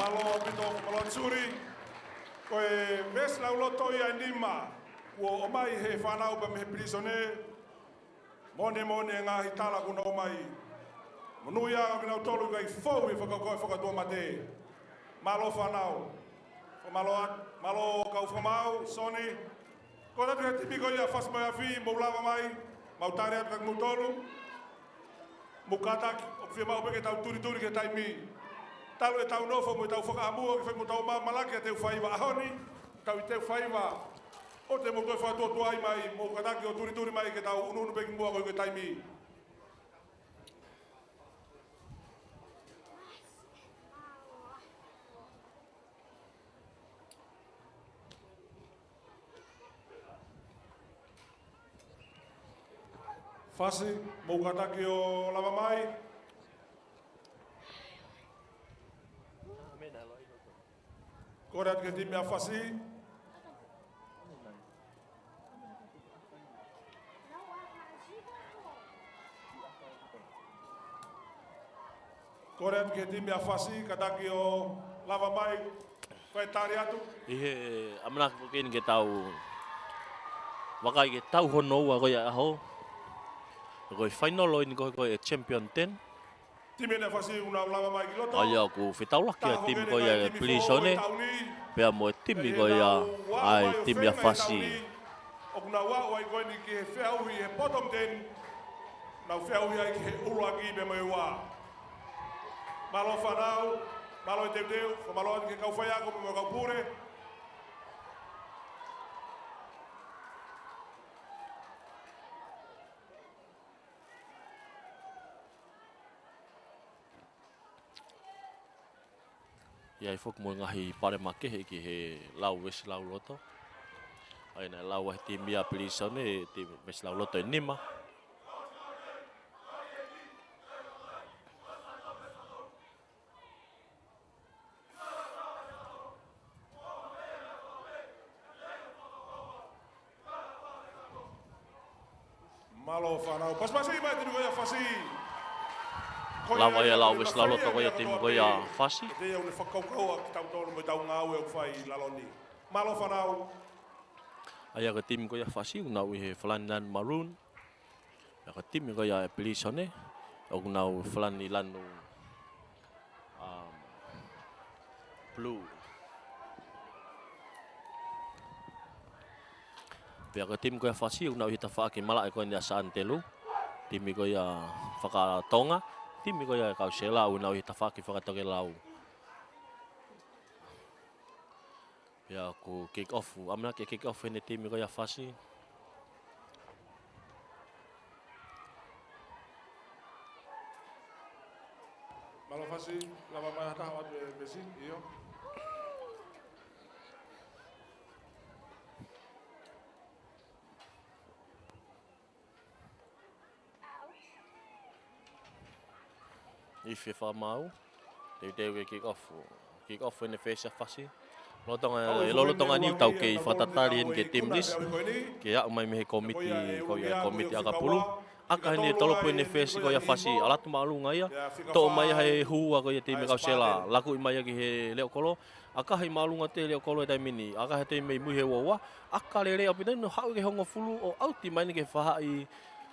S7: Malo pito Malonsuri. Koe mes lau loto ia nima. Ua o mai he whanau pa me he prisone. Mone ngā hitala kuna o mai. Monu ia ka minau tolu kai fau i whakakoe whakatua mate. Malo whanau. Malo kau whamau, Soni. Ko tatu he tipiko ia whasmai a whi, mo lawa mai. Mau tare atu kak mutolu. Mukatak, o whia mau peke tau turi ke taimi. Talo e tau nofo mo i tau whakaamua, ke whai mo tau malaki a teu whaiva ahoni. Tau i teu whaiva. O te mo toi whātua tuai mai, mo kataki o turi mai ke tau unu peki mua koi ke taimi. Fasi, mo kataki o lava mai. Kore atu ke timi a Fasi. Kore atu ke timi a Fasi, kataki o lava mai. Koe tari atu.
S2: Ihe, amana kini ke tau. Wakai ke tau hono ua koe aho. Koe final o ini koe champion 10.
S7: Timi ne Fasi una lava mai ki loto.
S2: Ai aku fitau laki a timi koe Plisone. Pea mo timi koe ai timi a Fasi.
S7: O kuna wa wai koe ni ki he whiau he bottom 10. Nau whiau ai ki he uruaki be mai wa. Malo whanau, malo i teu, malo atu ke kau whai ako me mo kau pure.
S2: Ia fok mo ngahi pare make he ki he lau wes lau loto. Ai na lau he timi a Plisone timi wes lau loto nima.
S7: Malo whanau, pas-pasi mai tini koe a Fasi.
S2: Lawa ia lau wes lau loto koe timi koe a Fasi.
S7: Te iau ne whakaukau a ki tau tolu mo tau ngau e whai laloni. Malo whanau.
S2: Ai ka timi koe a Fasi unau i he Flanan Maroon. Ia ka timi koe a Plisone. Unau Flani lanu Blue. Pea ka timi koe a Fasi unau hita whaake mala e koe ni a Saantelu. Timi koe a whakatonga. Timi koe a Kausela unau hita whaake whakatoke lau. Pea ku kick off. Amna ke kick off hene timi koe a Fasi.
S7: Malo Fasi, lava mai hata hawat besi, iyo.
S2: Ife whamau. Teu ke kick off. Kick off hene face a Fasi. Lotonga ni tau ke whatatari ke team list. Ke a mai me he komiti akapulu. Aka hene tolopo hene face ko ia Fasi. Alatu maalunga ia. To mai he hua ko ia timi Kausela. Laku i mai ki he leo kolo. Aka hei maalunga te leo kolo e tai mini. Aka he te mei mui he wawa. Aka lere api tani no hau ke hongo fulu o auti mai ni ke whahai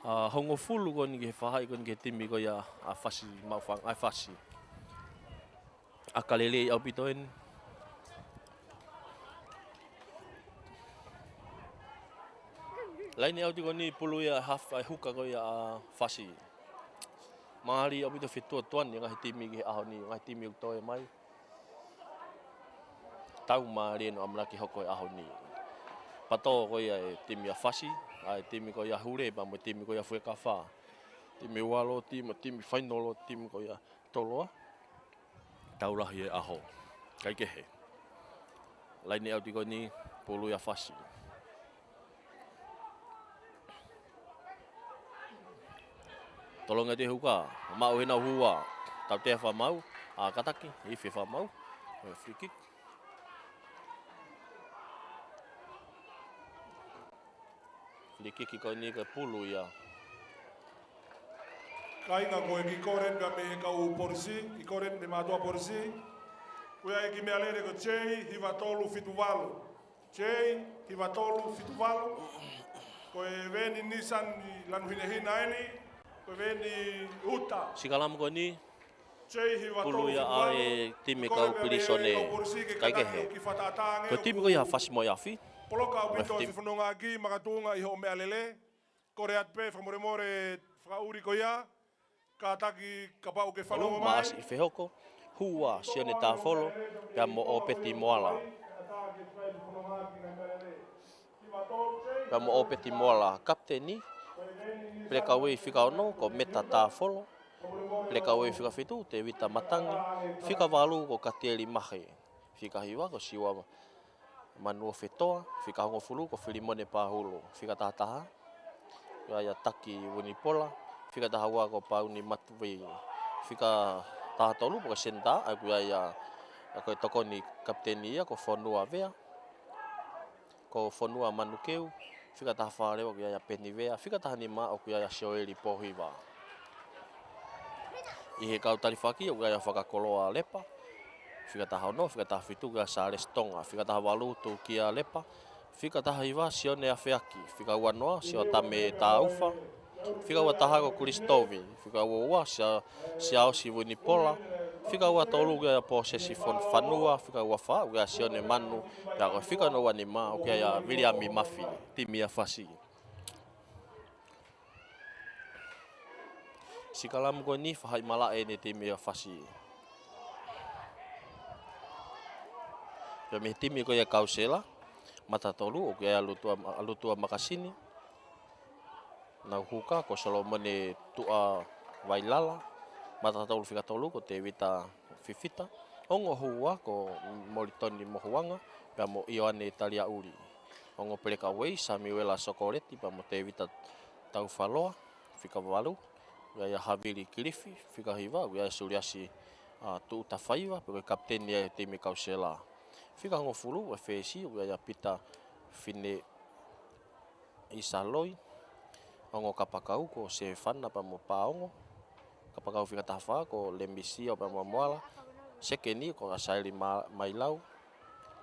S2: hongo fulu ko ni ke whahai ko ni ke timi ko ia Fasi maufang ai Fasi. Aka lere api tani. Lain au tiko ni pulu ia half ai huka ko ia Fasi. Mahari au bito fitua tuan yang ngahi timi ki aho ni ngahi timi uktoe mai. Tau mahari no amlaki hoko aho ni. Pato ko ia timi a Fasi, ai timi ko ia hure pa mo timi ko ia fuekafa. Timi walo timi final timi ko ia toloa. Tau lahi aho. Kai ke he. Lain au tiko ni pulu ia Fasi. Tolonga te huka, mau hena hua, tau te whamau, kataki, ife whamau, free kick. Free kick ko ni ka pulu ia.
S7: Kainga koe ki koren ka me kau polisi, ki koren me matua polisi. Kuia ki mea lere ko Chei, hiwa tolu fituwalu. Chei, hiwa tolu fituwalu. Ko e veni Nissan i lanu hina eni. Ko e veni Uta.
S2: Sikalam ko ni.
S7: Chei hiwa tolu
S2: Puluia
S7: fituwalu.
S2: ai timi kau pilisone kaikehe. Ko timi ko ia fasi mo iafi.
S7: Poloka au pito e whiwhanonga aki, makatunga i ho mea lele. Kore atpe, whamoremore whakauri ko ia. Ka taki ka pau ke whanonga mai.
S2: Maas i whehoko. Hua sione tā wholo. Pea mo o peti moala. Pea mo o peti moala. Kapteni. Pleka wei whika ono ko meta tā wholo. Pleka wei whika whitu te wita matangi. Whika walu ko katieli mahe. Whika hiwa ko siwa manua whetoa. Whika hongo fulu ko whilimone pāhulu. Whika tātaha. Ia taki wunipola. Whika taha ua ko pauni matuwei. Whika taha tolu po ka senta. Aku ia koe toko ni kapteni ia ko whanua vea. Ko whanua manukeu. Whika taha wharewa ko ia peni vea. Whika taha ni maa o ku ia sioeli pohiwa. I he kau tarifaki o ku ia whakakoloa lepa. Whika taha ono, whika taha whitu kia Sales Tonga. Whika taha walu tu kia lepa. Whika taha iwa sione a whiaki. Whika ua noa sio tame tā ufa. Whika ua taha ko Kristovi. Whika ua sia osi Winipola. Whika ua tolu kia posesi whanua. Whika ua wha kia sione manu. Pea koe whika no wani maa o kia ia Williami Mafi. Timi a whasi. Sikalamu koe ni whahai mala e ne timi a whasi. Pea me timi ko ia kausela, matatolu o kia alutua makasini. Nau huka ko Solomone tua Wailala, matatolu whikatolu ko te wita fifita. Ongo hua ko Molitoni Mohuanga, pea mo Ioane Talia Uri. Ongo Peleka Wei, Samuela Sokoleti, pea mo te wita Taufaloa, whikawalu. Ia Havili Kilifi, whikahiwa, ia Suriasi tuuta whaiwa, pea kapteni e timi kausela. Whika hongo fulu e whesi, ia pita whine Isaloi. Ongo kapakau ko se whana pa mo paongo. Kapakau whika taha ko Lemisia pa mo moala. Sekeni ko Asaili Mailau.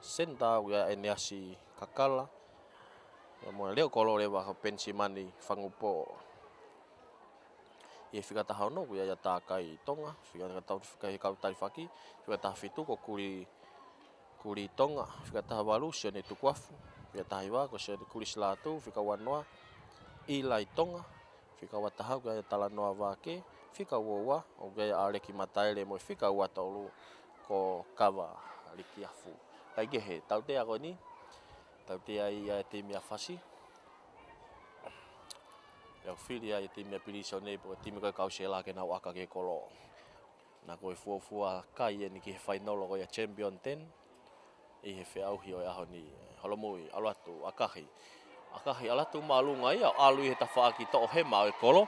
S2: Senta ia Eneasi Kakala. Mo leo kolo lewa ko Pensimani whangupo. Ia whika taha ono ia tākai Tonga. Whika kau tarifaki. Whika taha whitu ko Kuri Tonga, whika taha walu, sione tukuafu. Whika taha iwa, ko sione kuri Slatu, whika wanoa. Ilai Tonga, whika wataha, whika talanoa wake. Whika uowa, o gaya areki mataele mo whika ua tolu ko kawa likiafu. Kaikehe, tautea ko ni. Tautea ia timi a whasi. Ia whiria ia timi a pilisone, po timi koe kausela ke nau aka ke kolo. Na koe fuafua kai e ni ki he whainolo ko ia Champion 10. I he whiauhi o aho ni holomui, alatu, akahi. Akahi alatu maalunga ia, alu i he tawhaaki to o he mao e kolo.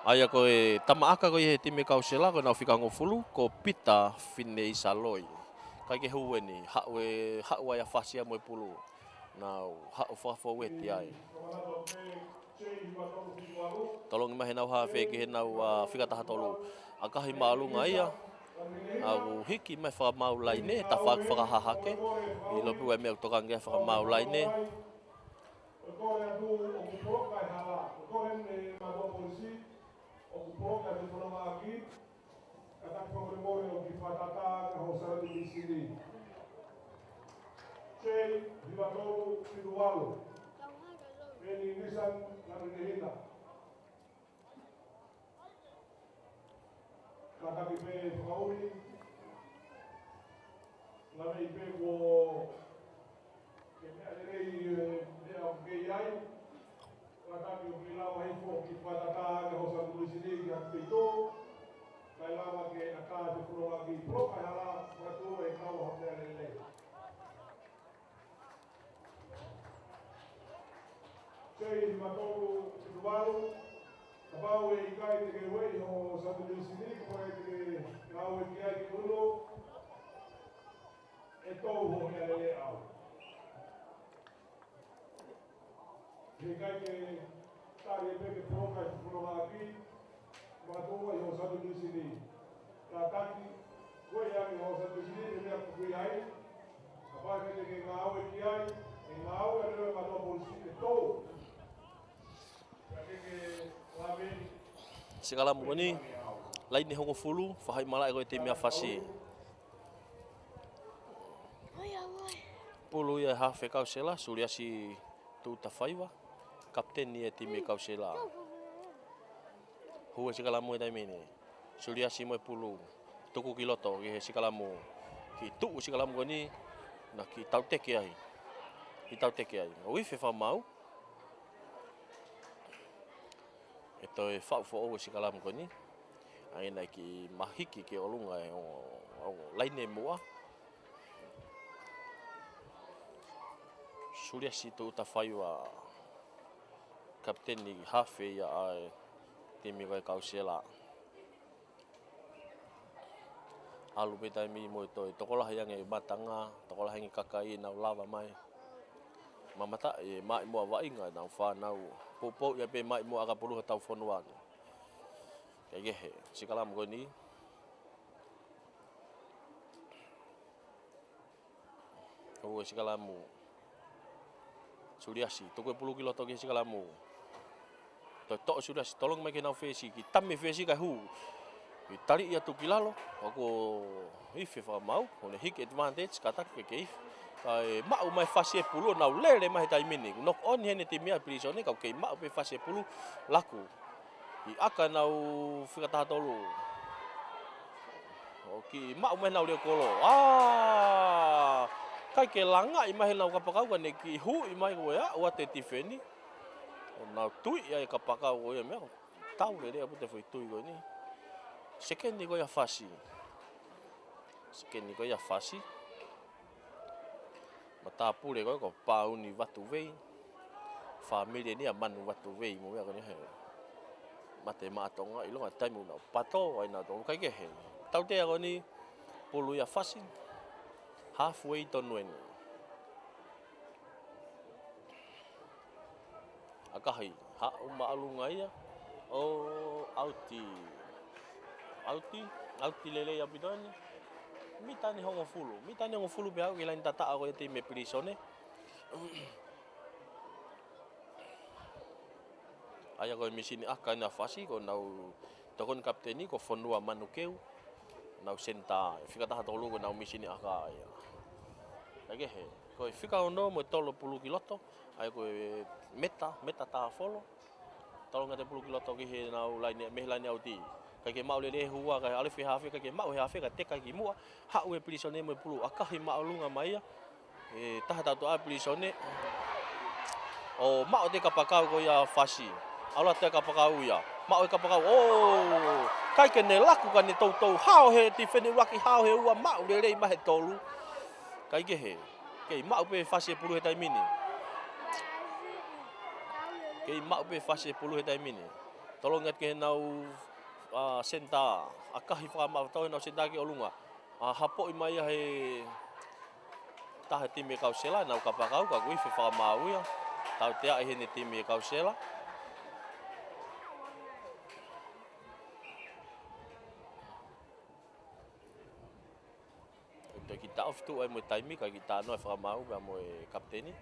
S2: Aia koe tamaaka koe he time kausela, koe nau whikango fulu, ko pita whine Isaloi. Kai ke hueni, haua ia whasia moe pulu. Nau hau whafo weti ai. Tolongi mahe nau hawhe ki he nau whikataha tolu. Akahi maalunga ia. Au hiki mai whakamau laine, ta whakahahake. I lopu e mea tokange whakamau laine.
S7: Kataki pe whakauri, lawe i pe ko ke mea lerei mea o kei ai, kataki o ki lawa hifo ki whatata ke hosa tulisini ki hatu peito, kai lawa ke aka te kuroa ki proka hala, whakatu e kawa ho mea lerei. Sei i matoru ki tuwaru, Kabau e kai te ke wei ho Santo Luisini, ko e te ke ngau e ki ai ki uno, e tau ho mea lele au. He kai ke tari e peke proka i whuronga aki, mātua i ho Santo Luisini. Ka taki, Koe ia ki hau sa tusini ni mea kukui ai. Apa kete ke ngā au e ki ai. E ngā au e reo katoa polisi ke tau. Ka keke lameni.
S2: Sekalamu koni, lain ni hongo fulu, whahai malai koe te mea whasi. Pulu ia hawhe kausela, suriasi tuta whaiwa. Kapten ni e te mea kausela. Hua sekalamu e taimene. Suriasi mo e pulu. Tuku ki loto, ki he sekalamu. Ki tuu sekalamu koni, na ki tauteke ai. Ki tauteke ai. O ife whamau. E toi whau o sekalamu koni. Aina ki mahiki ki olunga e o laine mua. Suriasi tuta whaiwa. Kapten ni hawhe ia ai. Te mea koe kausela. Alu pe taimi mo toi tokola yang e batanga, tokola hangi kakai nau lava mai. Mamata e mai mo wainga nau fa nau popo ya pe mai mo aga pulu tau fonuan. Kaya he, sikalam ko ni. O sikalamu. Suriasi, toko pulu kilo toki sikalamu. To suriasi tolong mai ke nau fesi ki tamme fesi ka hu. Tali ia tu kilalo, aku ife fa mau, on hik advantage kata ke if. Kai mau mai fase pulu nau lele mai tai mini. Nok on hene te mia prisone kau ke mau pe fase pulu laku. I aka nau fika tolu. Oki mau mai nau le kolo. Kai ke langa i mai nau kapakau kan ki hu i mai ko ya wa te tifeni. Nau tui ia kapakau ko ya me. Tau le dia pute foi tui ko ni. Second ni ko ya fasi. Second ni ko ya fasi. Mata pule ko pau ni watu vei. Família ni manu watu vei mo ya ko ni he. Mate matonga i longa taimu na pato ai na to kai ke he. Tau te ko ni pulu ya fasi. Halfway tonwen. Akahi ha uma alunga ia. O auti. Auti lele ya bidone. Mitani hongo fulu be au ke lain tata ako te me prisone. Aya ko misini akana fasi ko nau tokon kapteni ko fonua manukeu. Nau senta fika ta tolu ko nau misini aka ya. Lagi he. Ko fika ono mo tolo pulu kiloto. Ay ko meta ta folo. Tolong ada pulu kiloto ki he nau lain me lain auti. Kake mau le hua ka ale fi hafe kake mau hafe ka teka ki mua ha we prisone mo pulu akahi mau lunga mai e ta to a prisone o mau te kapakau ko ya fasi ala te kapakau ya mau e kapakau o kai ke ne laku ka ne tau hao he ti feni waki hao he ua mau le mai tolu kai ke he ke mau pe fasi pulu he tai mini ke mau pe fasi pulu he tai mini tolong ngat ke nau senta akahi fa ma tau no senta ki olunga hapo i mai he ta ti me kausela na kapakau ka kui fa ma uia tau te ai he ti me kausela to kita of tu ai mo taimi ka kita no fa ma u ba mo kapteni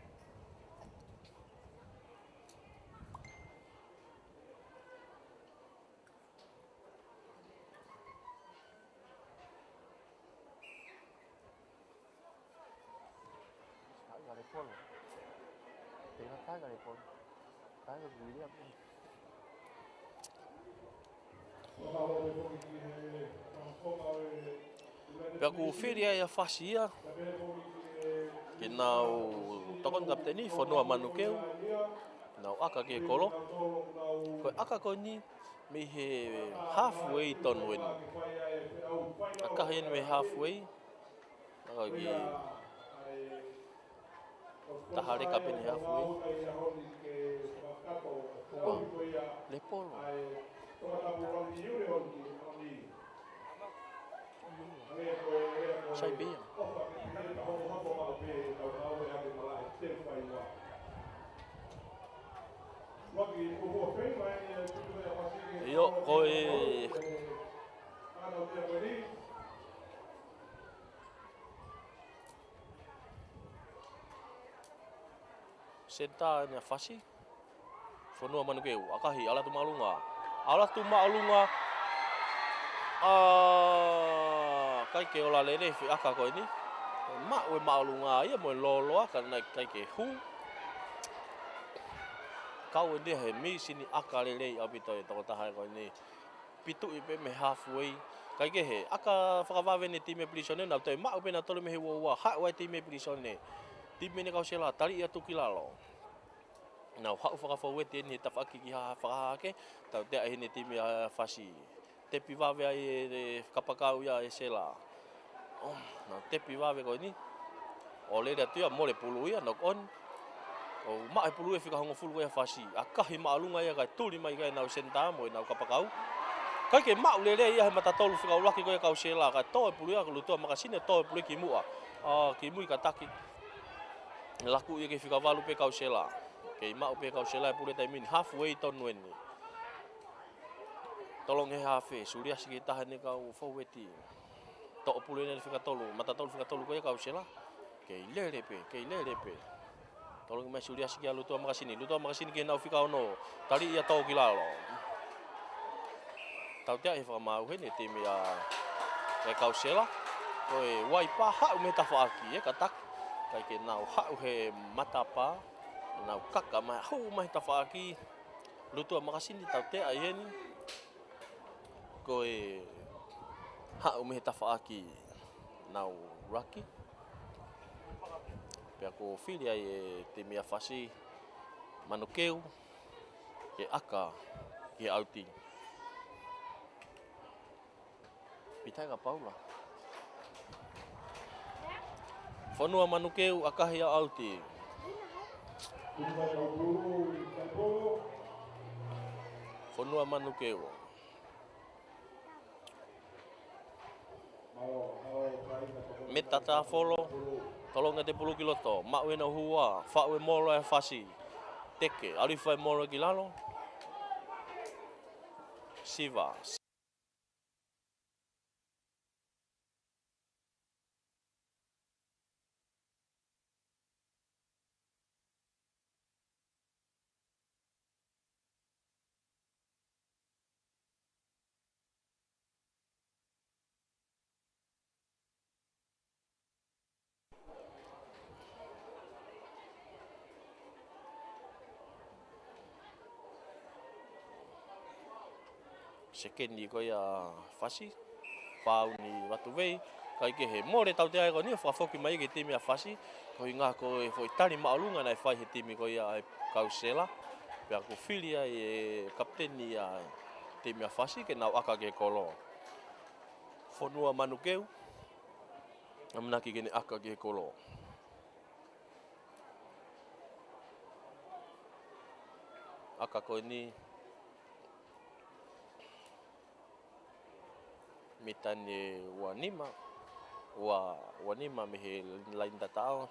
S2: Polo. Tengah taga ni polo. Taga buli apa? Aku feria ya fasia. Kenau tokon kapteni fonua manukeu. Nau aka ke kolo. Ko aka ko ni me he halfway tonwen. Aka hen me halfway. Lagi tahari kapeni halfway. Le polo. Sai bem. Yo koi senta nia fasi. Fonua manukeu akahi ala tu malunga. Ala tu malunga. Kai ke ola lele fi aka ko ini. Ma we malunga ia mo lolo aka na kai ke hu. Kau dia he mi sini aka lele abito e to taha ko ini. Pitu ipe me halfway. Kai ke he aka whakawāwe ne time plisone na te ma upe na tole me he wa ha wa time plisone. Time ne kausela tali ia tuki lalo. Na ha whakawhawe te ni tawhaki ki ha whakahake tau te ahi ne time fasi. Te piwawe ai e kapakau ia e sela. Na te piwawe ko ni. O le tua mole pulu ia nok on. O ma e pulu e fika hongo fulu ia fasi. Akahi maalunga ia kai tuli mai kai nau senta mo nau kapakau. Kai ke mau lele ia he matatolu fika ulaki ko ia kau sela kai to e pulu ia ko lutua makasine to e pulu ki mua. Ki mui kataki. Laku ia ke fika walu pe kau sela. Ke mau pe kau sela e pulu tai min halfway ton weni. Tolong he hafe suria siki tahan ni kau foweti. Tok pulu ni fika tolu matatolu fika tolu ko ia kau sela. Ke lele pe. Tolong mai suria siki alu tua makasini ke nau fika ono. Tali ia tau kilalo. Tau tia e whakamau he ne timi e kau sela. Ko e waipa hau me tawhaaki e katak. Kai ke nau hau he matapa. Nau kaka mai hau mai tawhaaki. Lutua makasini tau tia e ni. Ko e hau me tawhaaki nau raki. Pea ko whiri ai e te mea whasi manukeu ke aka ke auti. Pitai ka paula. Whanua manukeu akahi a auti. Whanua manukeu. Me tata folo. Tolonga te pulu kiloto, maue na hua, whaue moro e whasi, teke, arifai moro ki lalo, siva. Sekendi ko ia whasi, pau ni watu wei, kai ke he more tau te ai ko ni whafoki mai ke timi a whasi, ko i ngā ko e whoi tari maalunga nei whai he timi ko ia e kausela, pia ko whili ai e kapteni a timi a whasi ke nau aka ke kolo. Whanua manukeu, amnaki ke ne aka ke kolo. Aka ko ni mitani wanima me he lain tatao.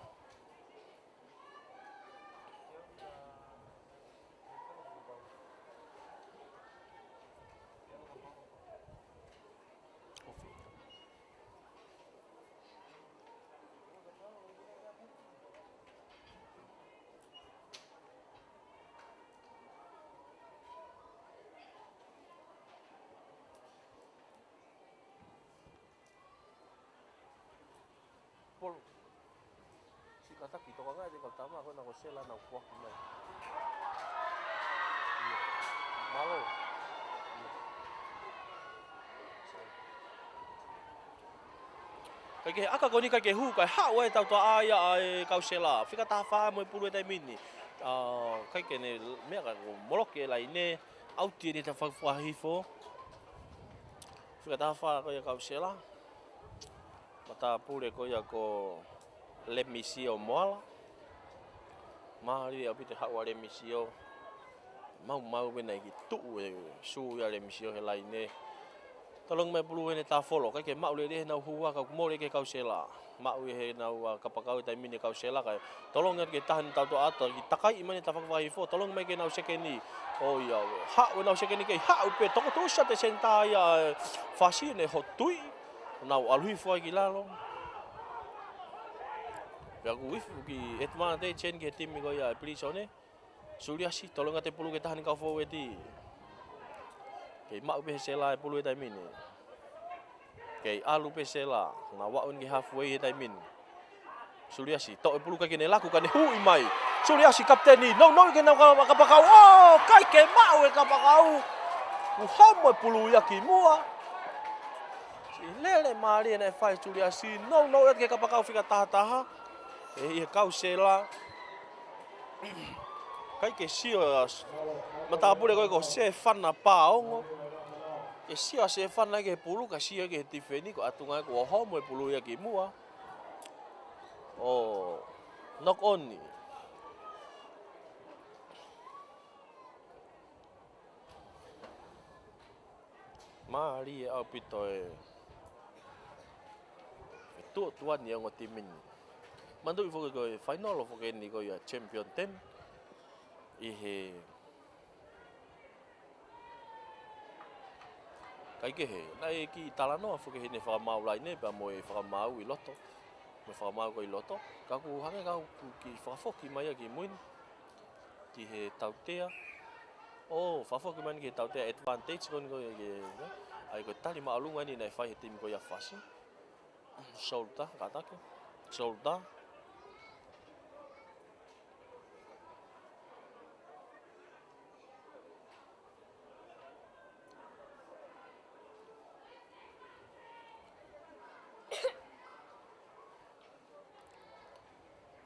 S2: Polo. Si kata kita kau ngai kalau tama aku nak sela nak kuah mai. Malo. Kage aka kau ni kage hu kai ha wai tau to aya ai kau sela. Fika ta fa mo pulu tai mini. Kage ne me ka moloke la ine auti ni ta fa hifo. Fika ta fa ko ya kau sela. Mata pule ko ya ko le misio moala. Mari abi te hawa le misio. Mau bena ki tu su ya le misio he laine. Tolong mai pulu ne ta folo ka ke mau le na huwa ka mo le ke kau sela. Mau he na kapakau tai mini kau sela ka. Tolong ke tahan tau to ata ki takai mani ta fakwa fo. Tolong mai ke na sekeni. Oh ya. Ha na sekeni ke ha upe to to sa te senta ya fasi ne hotui. Nau alui foi ki lalo. Pe aku wif ki etma te chen ke tim ko ya plisone. Suliasi tolong ate pulu ke tahan kau fo wedi. Ke mak be sela pulu tai min. Ke alu pe sela na wa un ki halfway tai min. Suliasi tok pulu ka kene lakukan hui mai. Suliasi kapten ni no ke na ka pakau. Oh, kai ke mau ka pakau. Uhamoi pulu ya ki mua. Si lele mari na fai Suliasi no ke ka pakau fika taha. E kau sela. Kai ke sio mata pule ko se fana paongo ke sio se fana ke pulu ka sio ke tifeni ko atunga ko homo pulu ya ki mua oh knock on ni mari au pito e tu tuan yang o timin mandu fo ko final of ke ni ko ya champion 10 ihe kai ke he nai ki talano fu ke ne fa mau lai ne ba mo e fa mau I loto me fa mau ko I loto ka ku hange ka ku ki fa fo ki mai ki muin ki he tautea oh fa fo ki man ki tautea advantage kon ko ye ai ko tali ma alunga ni nai fa he tim ko ya fasi solta kata ke solta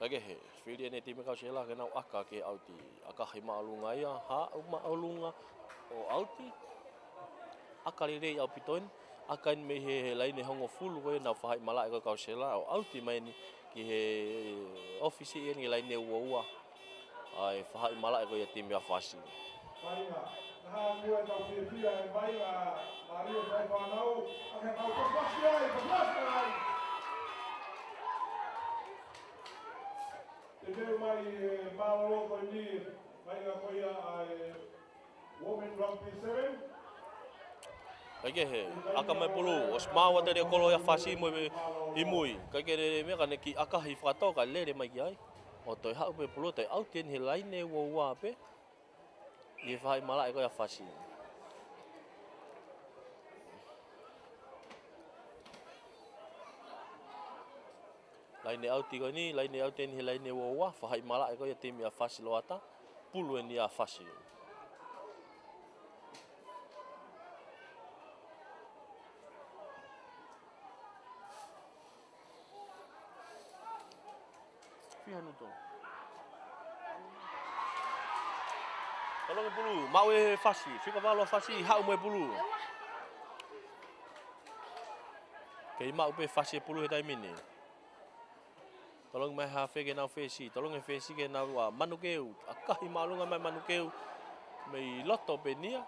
S2: Lagi he, filia ni tim kau sela kena aka ke auti, aka hima alunga ya, ha uma alunga o auti, aka lele au pitoin, akan me he lain ni hongo full ko na fahai malak kau sela o auti main ki he ofisi ni lain ni uwa, ai fahai malak ko ya tim ya fasi.
S7: Baiklah, nah gue tahu filia baiklah, Mario saya panau, akan kau berpasai. Teu mai malo ko ni mai ga ko ya women rugby 7
S2: Kage he aka mai pulu os mawa te kolo ya fasi mo imui kage me ka ki aka hi fato ka le mai ai o to ha pe pulu te au ten he laine wo wa pe ye fai mala ko ya fasi lain au tigo ni lain au ten hi lain wo wa fa hai mala ko ya tim ya fasi lo ata pulu ni ya fasi fianu to kalau ke pulu mau fasi fika valo fasi ha mo pulu ke mau pe fasi pulu dai mini tolong mai ha fe ke na fesi tolong e fesi ke na wa manukeu akahi malunga mai manukeu mai loto penia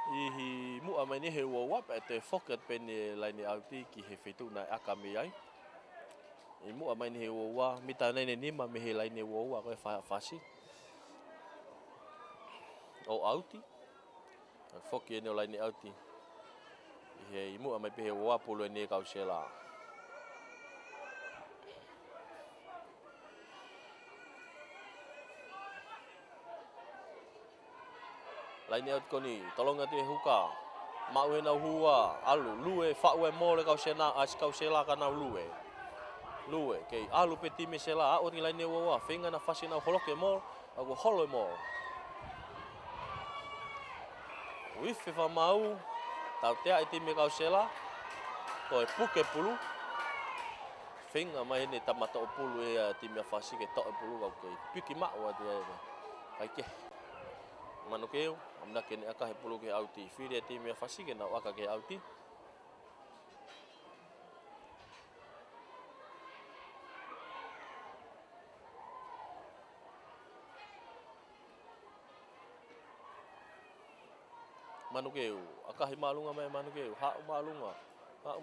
S2: I mu amai ni he wo wa pe te foket pen lai ni auti ki he fetu na akami ai I mu amai ni he wo wa mita nei ni ma me he lai ni wo wa ko fa fasi o auti foki ni lai ni auti he mu amai pe he wo wa polo ni ka usela lain out koni tolong ati huka mau na hua alu lue fa we mo le kau sena as kau sela kana lue ke alu pe time sela a ori lain wa fenga na fasina holoke mo ago holo mo wi fa mau tau te ai time kau sela ko e puke pulu fenga mai ni tamato pulu e time fasi ke to pulu kau ke piki ma wa dia kai ke manukeu amna kene aka he pulu ke auti filia tim ya fasi ke na aka ke auti manukeu aka he malunga mai manukeu ha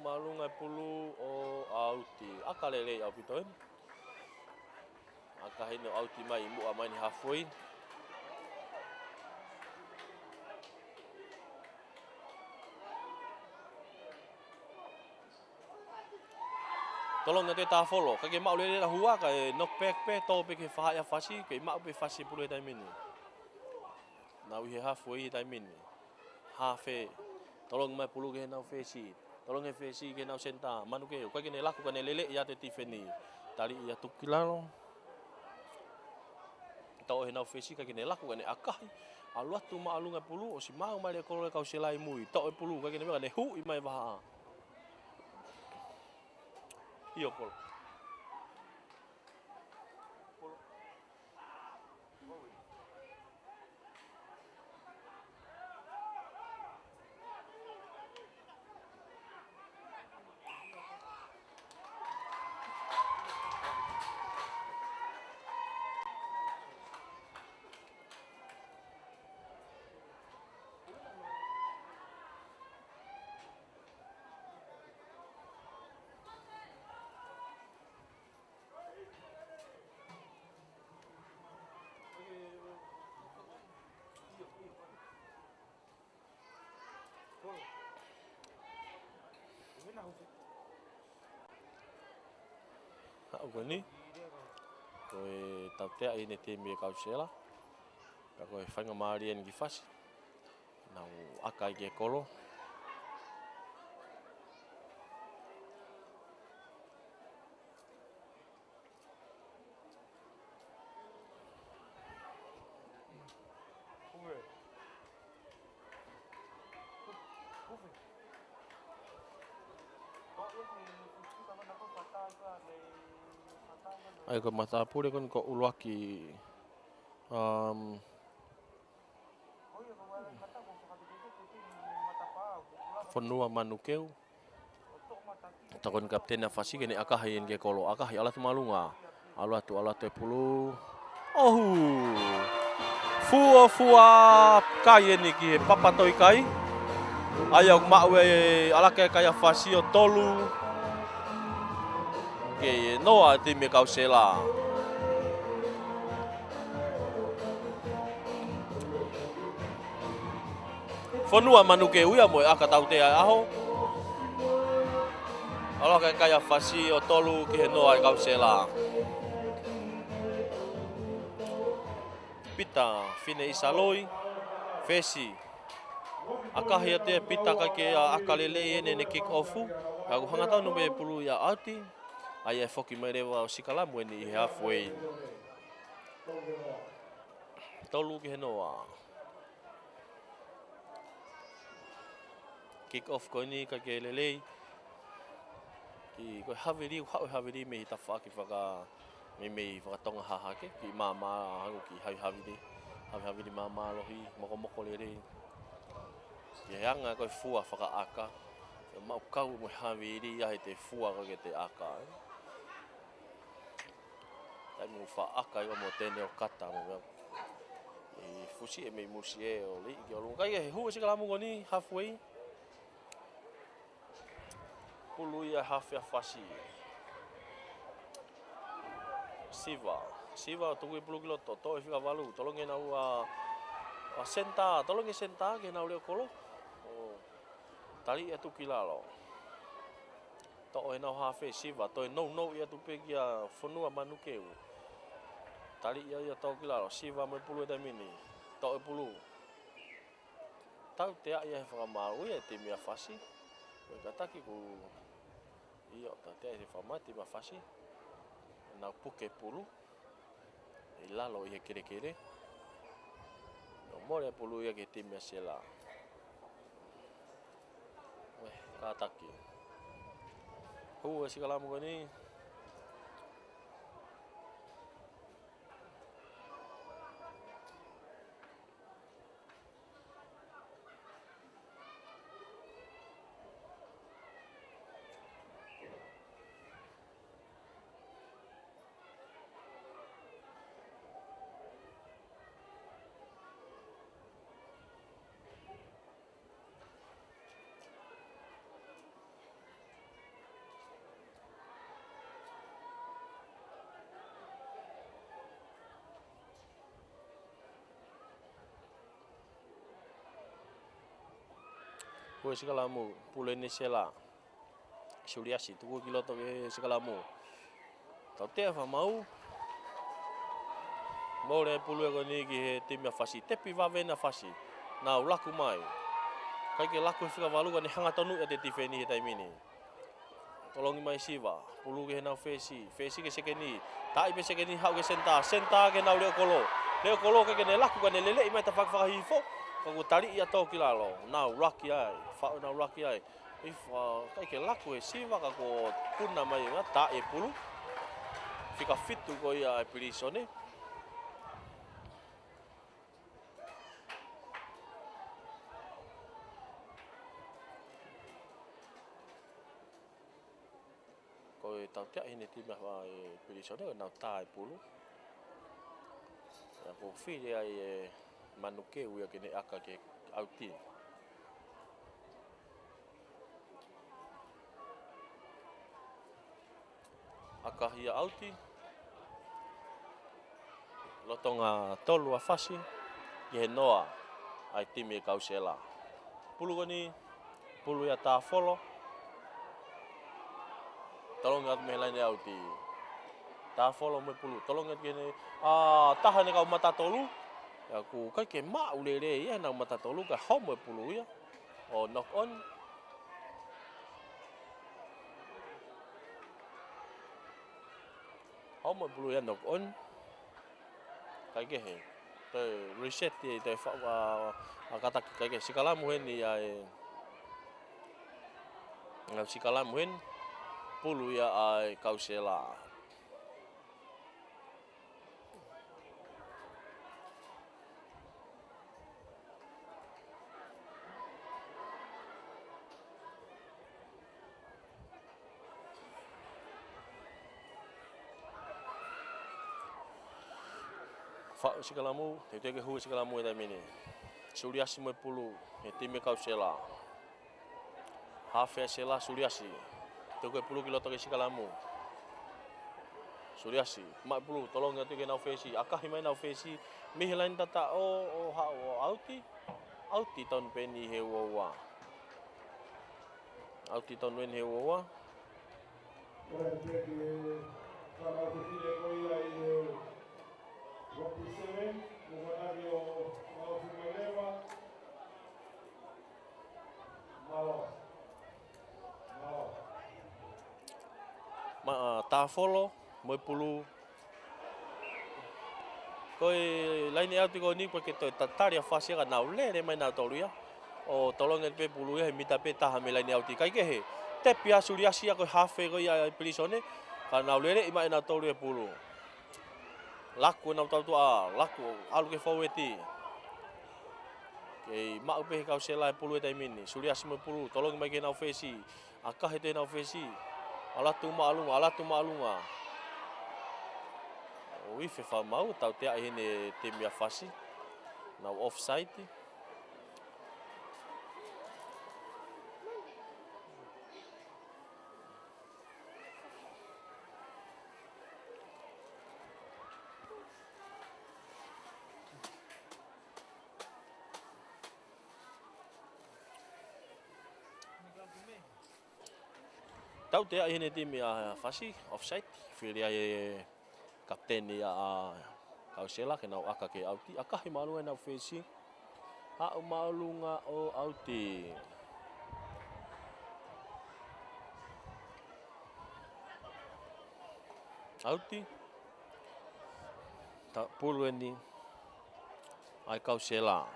S2: malunga pulu o auti aka lele au pitoin aka he no auti mai mu amai ni halfway Tolong ngate ta follow. Kage mau le la hua ka knock back pe to pe ke fa ya fasi ke mau pe fasi pulu time ini. Now we halfway time ini. Half e. Tolong mai pulu ke now fesi. Tolong e fesi ke now senta. Manu ke kage ne laku ka ne lele ya te tifeni. Tali ya tukilalo. Tau he now fesi kage ne laku ka ne akahi. Alua tu ma alunga pulu o si mau mai le kolo ka uselai mui. Tau e pulu kage ne ka ne hu i mai baha. Iyo polo. Ako ni koe tau tea i ne te me kausela ka koe whainga maari en ki whasi nau aka i ke kolo ai ko mata pure kon ko uluaki fonua manukeu takon kapten na fasi kene akahi en ke kolo akahi ala tu malunga ala tu pulu fua kai ni ki papa toi kai ayo mawe ala ke kaya fasi o tolu ke noa te me kausela fonua manuke uia mo aka tau te aho ala ka kaya fasi o tolu ke noa kausela pita fine isaloi fesi aka hia te pita ka ke akalele ene ne kick offu aku hangata no me pulu ya ati ai e foki mai rewa o sikalamu ni halfway. Tolu ke noa. Kick off ko ni ka ke lelei. Ki ko haviri me ta fa ki faka me faka tonga haha ke ki mama hangu ki haviri mama lohi moko lere. Ye hanga ko fua faka aka. Mau kau mo haviri ya te fua ko ke te aka. Ai mo fa aka yo mo tene o kata mo e fusi e me musi e o li ki o lunga e hu se kala mo ni halfway pulu ya half ya fasi siva tu ku pulu kilo to fika valu tolong na a senta tolong senta ke na le kolo o tali e tu kilalo to e na half siva to no ya tu pe kia fonua manukeu tali ya tau kilalo siva me pulu da mini tau e pulu tau te ya fa malu ya te mia fasi kata ki ku iyo ta te fa mati ma fasi na puke pulu ilalo ye kere no more pulu ya ke te mia sela kata ki si kala mo ni ko si kala mo pulu ni sela Suliasi tuku kiloto ke Sikalamu. Tau te fa mau. Mole pulu ko ni ki tim ya fasi tepi va vena fasi. Na laku mai. Kai ke laku fika valu ko ni hanga tonu e te tifeni tai mini. Tolongi mai siva, pulu ke na fesi ke sekeni. Tai pe sekeni hau ke senta ke na leo kolo. Leo kolo ke ne laku ko ne lele mai ta fa hifo. Ko tali ia to kilalo. Na lucky ai, fa na lucky ai. If kai ke laku e siva ka ko puna mai nga ta e pulu. Fica fitu ko ia e pirisone. Ko e tau tia hine tima e pirisone ko na ta e pulu. Ya ko fili ai e manuke uia ke ne aka ke auti. Aka hia auti. Lotonga tolu a fasi. Ke noa ai timi e kausela. Pulu koni, pulu ya ta folo. Tolong ngat me lain auti. Ta folo me pulu. Tolong ngat kene tahan ne kau mata tolu. Ya ku kai ke ma ulele ya na mata tolu ka home pulu ya. O knock on. Home pulu ya knock on. Kai ke he. Te reset te fa kata kai ke Sikalamu hen ya ngau Sikalamu hen pulu ya ai kausela. Fa Sikalamu, te ke hu Sikalamu e mini. Suliasi mo pulu, e time kausela. Hafe sela Suliasi. Te ke pulu kilo ke Sikalamu. Suliasi, ma pulu tolong ngatu ke na fesi. Akah mai na fesi, mi lain tata o auti. Auti ton peni he wa. Auti ton wen he wa. Ta follow mo pulu koi lain auti ko ni porque to tataria fase ga na ulere mai na toria o tolong el pe pulu e mita pe ta me lain auti kai ke he te pia Suliasi ko hafe ko ya prisone ka na ulere mai na toria pulu laku na tau laku alu ke faweti ke ma pe ka sela pulu e mini Suliasi mo pulu tolong mai ke na fesi akah te na fesi alatu maalunga. O ife fa mau tau te hine te mia fasi. Na offside. Tau te hine te mia fasi offside. Filia e kapten ya kausela ke na aka ke auti aka hi malu na fesi. Ha malunga o auti. Auti. Ta pulu ni ai kausela.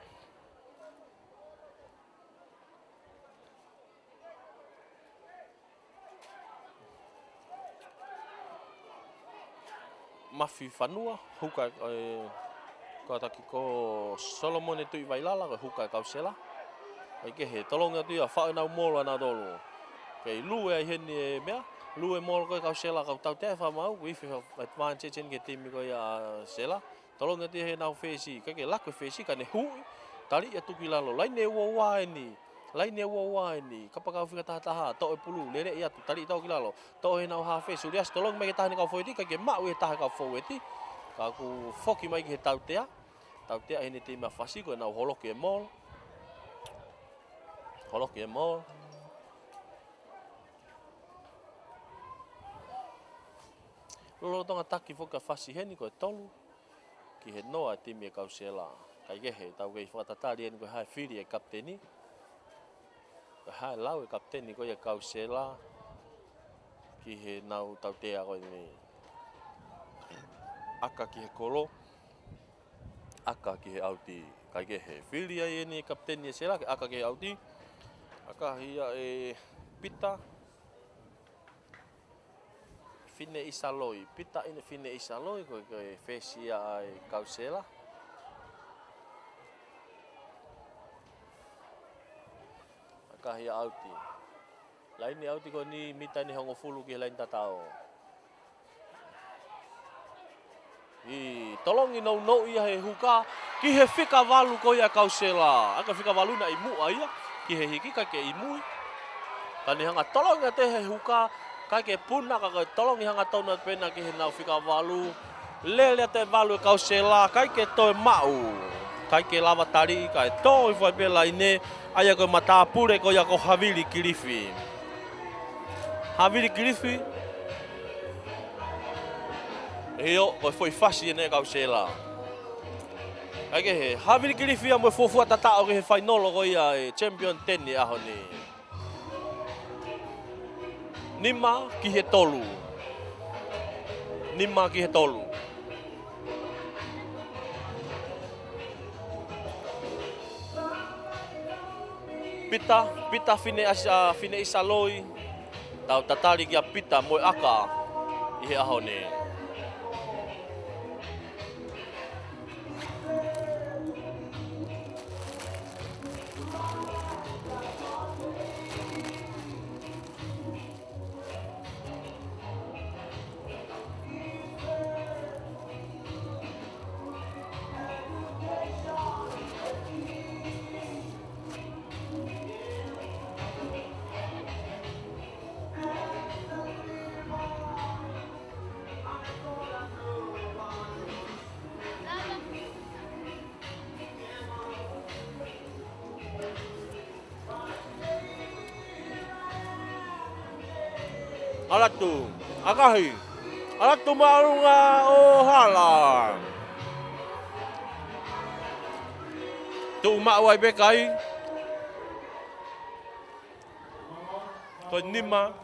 S2: Mafi fanua huka ko taki ko Solomon e tui vailala ko huka kausela ai ke he tolonga tu ya fa na molo na dolo ke lu e hen e mea lu e molo ko kausela ka tau te fa mau wi fa advantage en ke timi ko ya sela tolonga tu he na fesi ke la ko fesi ka ne hu tali ya tu kilalo lai ne wo wa ni kapaka fika taha to e pulu lere ya tu tali tau kilalo to e na hafe Suliasi tolong mai taha ni ka foi ka ke ma we taha ka foi ti ka ku foki mai ke tau te ini te ma fasi ko na holo ke mol Lolo tonga taki foka fasi heni ko e tolu. Ki he noa timi e kausela. Kai gehe tau kei whakatatari eni ko hae whiri e kapteni. Ko hae lau e kapteni ko e kausela. Ki he nau tau tea ko ni. Aka ki he kolo. Aka ki he auti. Kai gehe whiri ai eni e kapteni e sela. Aka ki he auti. Aka hia e pita. Fine isaloi. Pita ina fine isaloi ko e fesia ai kausela. Kahia auti. Laini auti ko ni mita ni hongo fulu ki lain tatao. I tolongi no ia he huka ki he fika walu ko ia kausela. Aka fika walu na imu ia ki he hiki ka ke imu. Tani hanga tolongi te he huka ka ke puna ka tolongi hanga tona pena ki he nau fika walu. Lele te walu kausela kai ke toe mau. Kai ke lava tari kai toi foi pela ine aya ko mata pure ko ya ko Havili Kilifi. Havili Kilifi. Eo ko foi fasi ne kausela. Ai ke he Havili Kilifi mo fofu tata o ke final ko ya champion 10 ya honi. Nima ki he tolu. Nima ki he tolu. Pita fine isaloi. Tau tatari kia pita mo aka i he aho ne. Alatu, akahi. Alatu marunga o hala. Tu mawai bekai. Ko nima.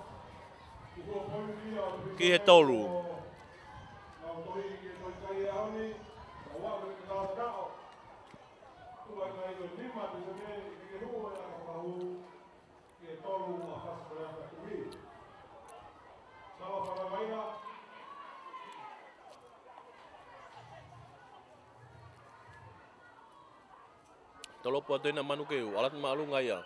S2: Ki he tolu. Tolopo atu ina manu keu, alat maalunga ia.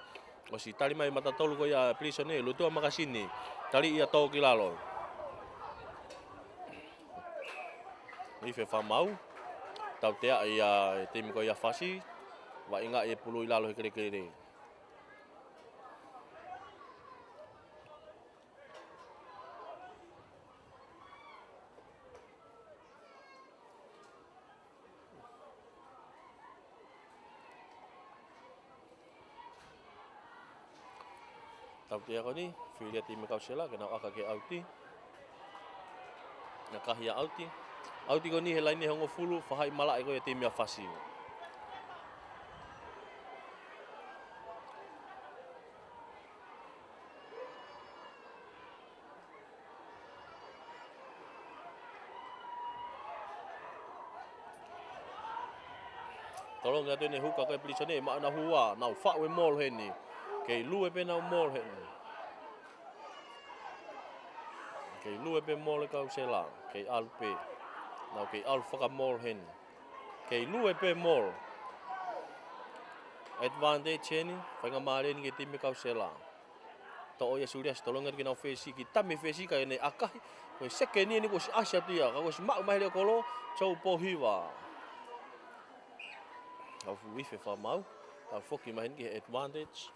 S2: O si tali mai mata tolu ko ia prisone, lutu makasini. Tali ia tau kilalo. Ife famau. Tau tea ia timi ko ia fasi. Wa inga ia pulu ilalo kere-kere. Tau tea ko ni, filia timi kausela, kena aka ke auti. Nakahia auti. Auti ko ni he laini hongo fulu, fahai malai ko ya timi afasi. Tolong atu ni huka ko plisone ma na hua, na fa we mol heni. Kei lue pe na mol heni. Kei lue pe mol ka usela, kei alpe. Nau kei alfa ka mol heni. Kei lue pe mol. Advantage heni, whainga maare ni ke timi ka usela. To o ya suria tolong atu ki na fesi ki tami fesi ka ne akahi. Ko seke ni ko si asia tia, ka ko si ma mai le kolo, chau po hiwa. Au wife fa mau, au foki mai ki advantage.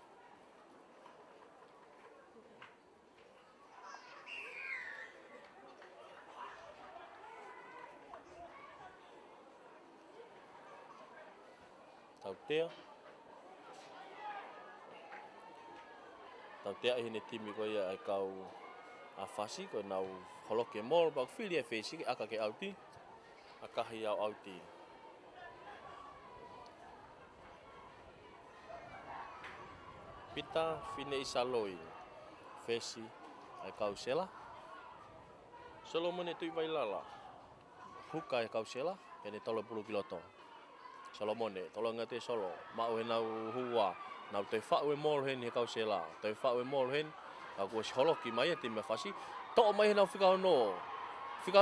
S2: Tau tea hini timi ko ia ai kau a fasi ko nau holoke mol ba fili e fesi aka ke auti aka hi au auti pita fine isaloi fesi ai kausela Solomon tu vailala huka e kausela ene 30 kiloto Solomon tolong ngate solo mau nau hua nau te fa'u e mol hen he kausela te fa'u e mol hen aku holoki mai te me fasi to mai nau fika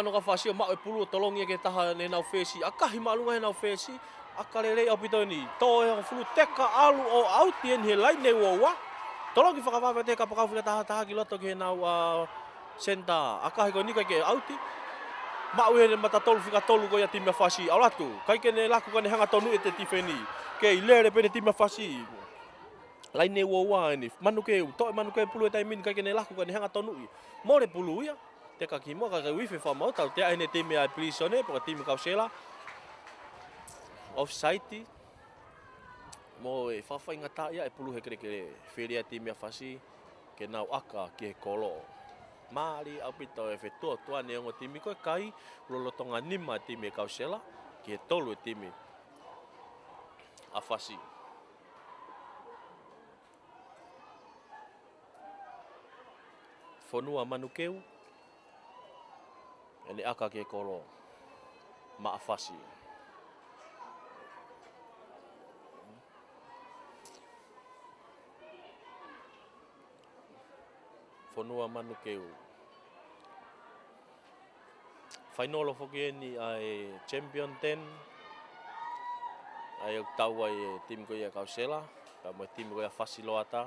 S2: no ka fasi mau e pulu tolong ye ke taha ne nau fesi akahi malunga nau fesi akalele au pitoni to e fulu teka alu o autien he lai ne wa tolong ki whakawawha te ka pakau whika taha ki loto ki nau senta akahi ko nika ke auti mau e mata tolu whika tolu ko ia timia fasi au latu kai ke ne laku ka ne hanga tonu e te tifeni ke i lere pene timia fasi lai ne wa ni manu ke pulu e taimin kai ke ne laku ka ne hanga tonu i mo le pulu ia te ka ki mo ka wifi fa mau tau te ene timia prisone po timia kausela offside mo e fafa ingata ia e pulu he kere feria timia fasi ke nau aka ki he kolo mari au pito e fetua tuane ngo timi ko kai lolotonga nima timi kausela ki tolu timi afasi fonua manukeu ene aka ki kolo ma afasi fonua manukeu final foki ni ai champion 10 ai tau ai tim ko ia kausela pa mo tim ko ia fasiloata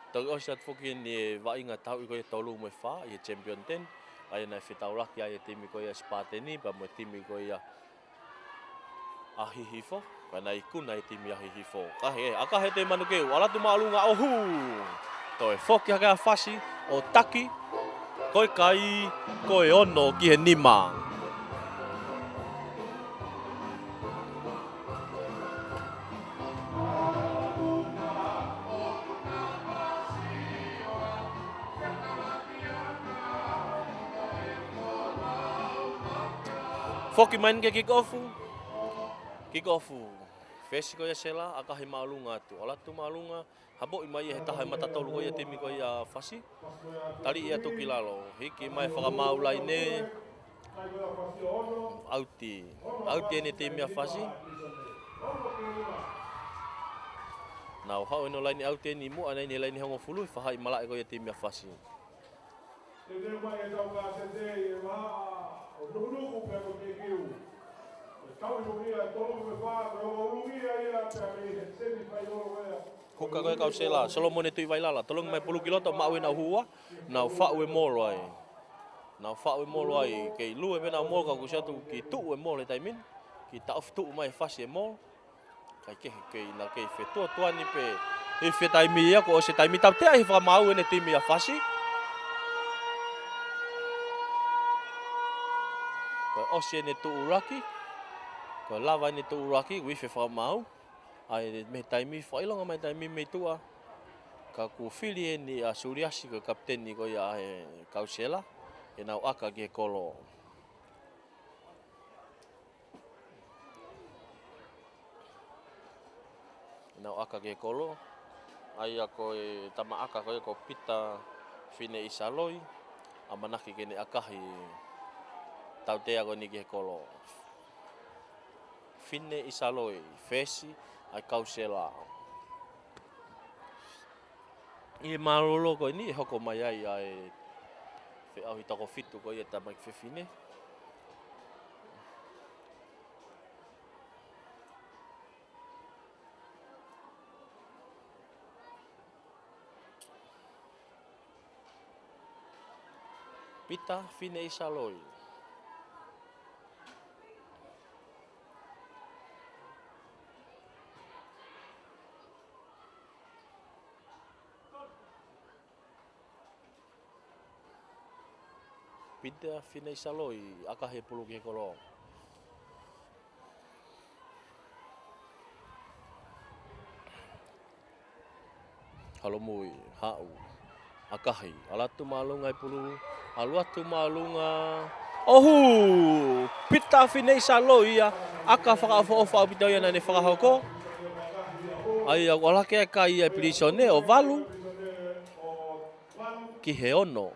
S2: tau osat foki ni vainga tau ko ia tolu mo fa ia champion 10 ai na fitaula ki ai tim ko ia spateni pa mo tim ko ia ahihifo pana ikuna tim ia ahihifo aka he te manukeu ala tu malunga ohu to e foki ka fasi o taki Koi kai, koi ono ki he nima. Foki main ke kick offu. Fesi ko ia sela akahi malunga tu. Ala tu malunga habo mai he taha mata tolu ko ia timi ko ia fasi. Tali ia tu kilalo. Hiki mai whakamau lai ne. Auti ni timi a fasi. Nau hau eno lai ni auti ni mu anai ni lai ni hongo fulu whahai malai ko ia timi a fasi. Huka koe kausela, Solomon e tui vailala, tolong mai 10 kiloto mau e nau hua, nau whau e molo ai. Nau whau e molo ai, kei lue me nau molo ka kusatu ki tuu e molo e taimin, ki tauf tuu mai fasi e molo. Kei na kei whetua tuani pe, e whe taimi ia ko o se taimi tau te ahi whakamau e ne timi a fasi. Ko osi e ne tuu raki, ko lava ni tuu raki, wife whakamau. Ai me taimi whailonga mai taimi me tua. Ka ku whili e ni a Suriasi ko kapteni ko ia e kausela. E nau aka ki e kolo. E nau aka ki e kolo. Ai ako e tama aka ko e ko pita fine isaloi. A manaki ke ne akahi. Tau te ako ni ki e kolo. Fine isaloi. Fesi. Ai kausela. I marolo ko ni hoko mai ai fe au hitako fitu ko ia tamai fefine. Pita fine isaloi. Pita fine isaloi, aka he pulu ki he kolo. halomui hau akahi alatu malunga pulu aluatu malunga ohu pita finei saloia aka whakaofa pita ia nane whakahoko ai wala ke kai ai prisone o valu ki he ono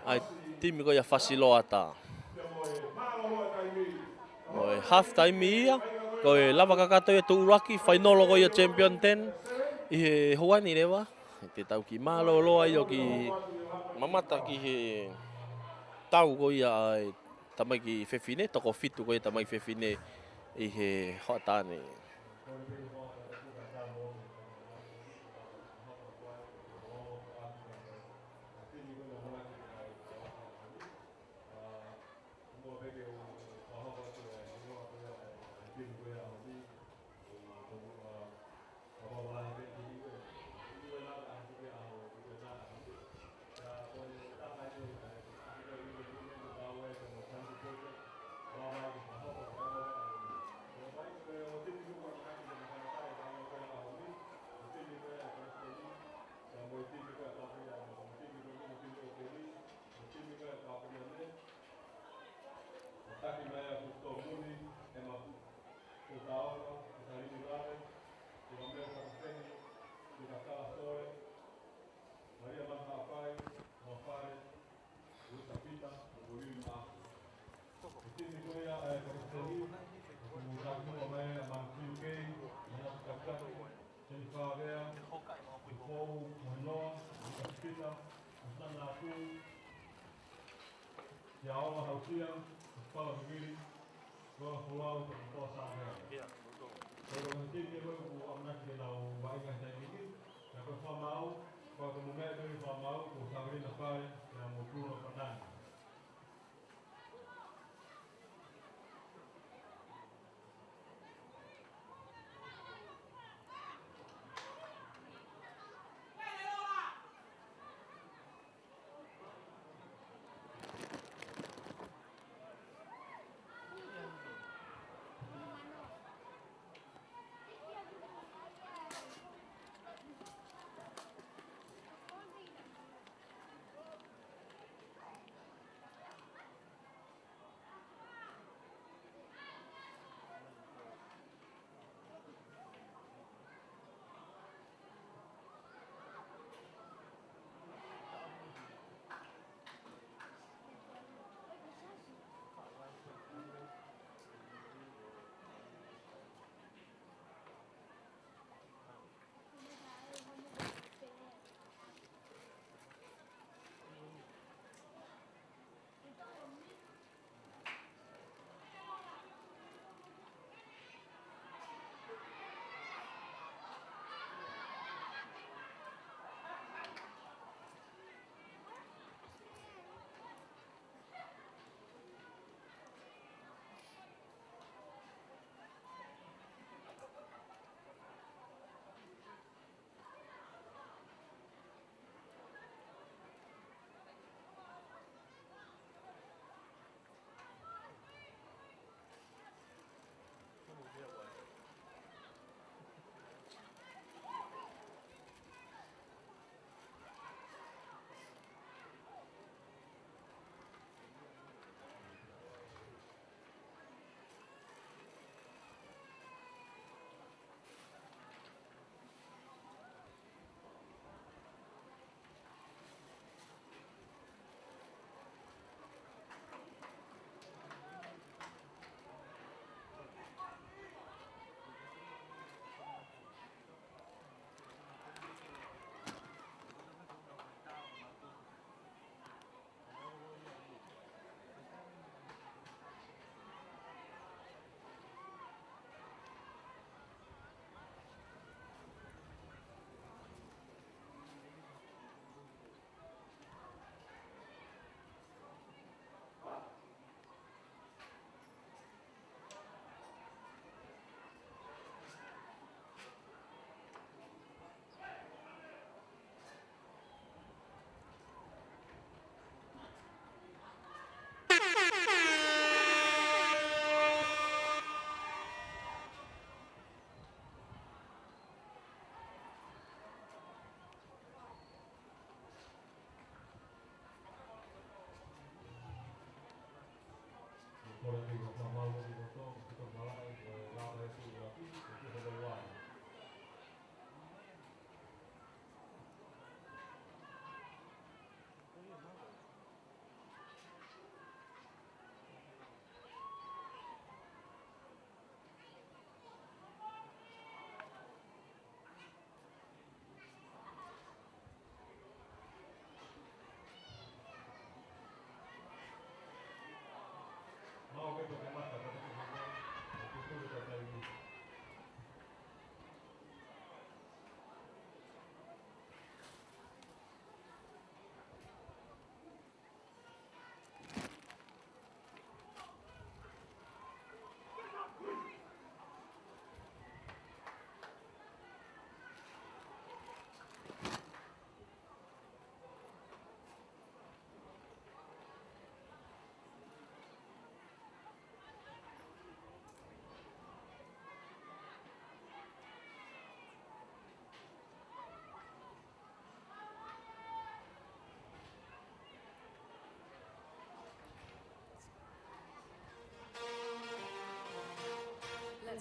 S2: ai timi ko ia fasiloata mo half time ia ko lava kakato ia tuuraki final ko ia champion 10 i he hoani rewa te tau ki malo loa i o ki mamata ki he tau ko ia ai tamai ki fefine toko fitu ko ia tamai fefine i he hotane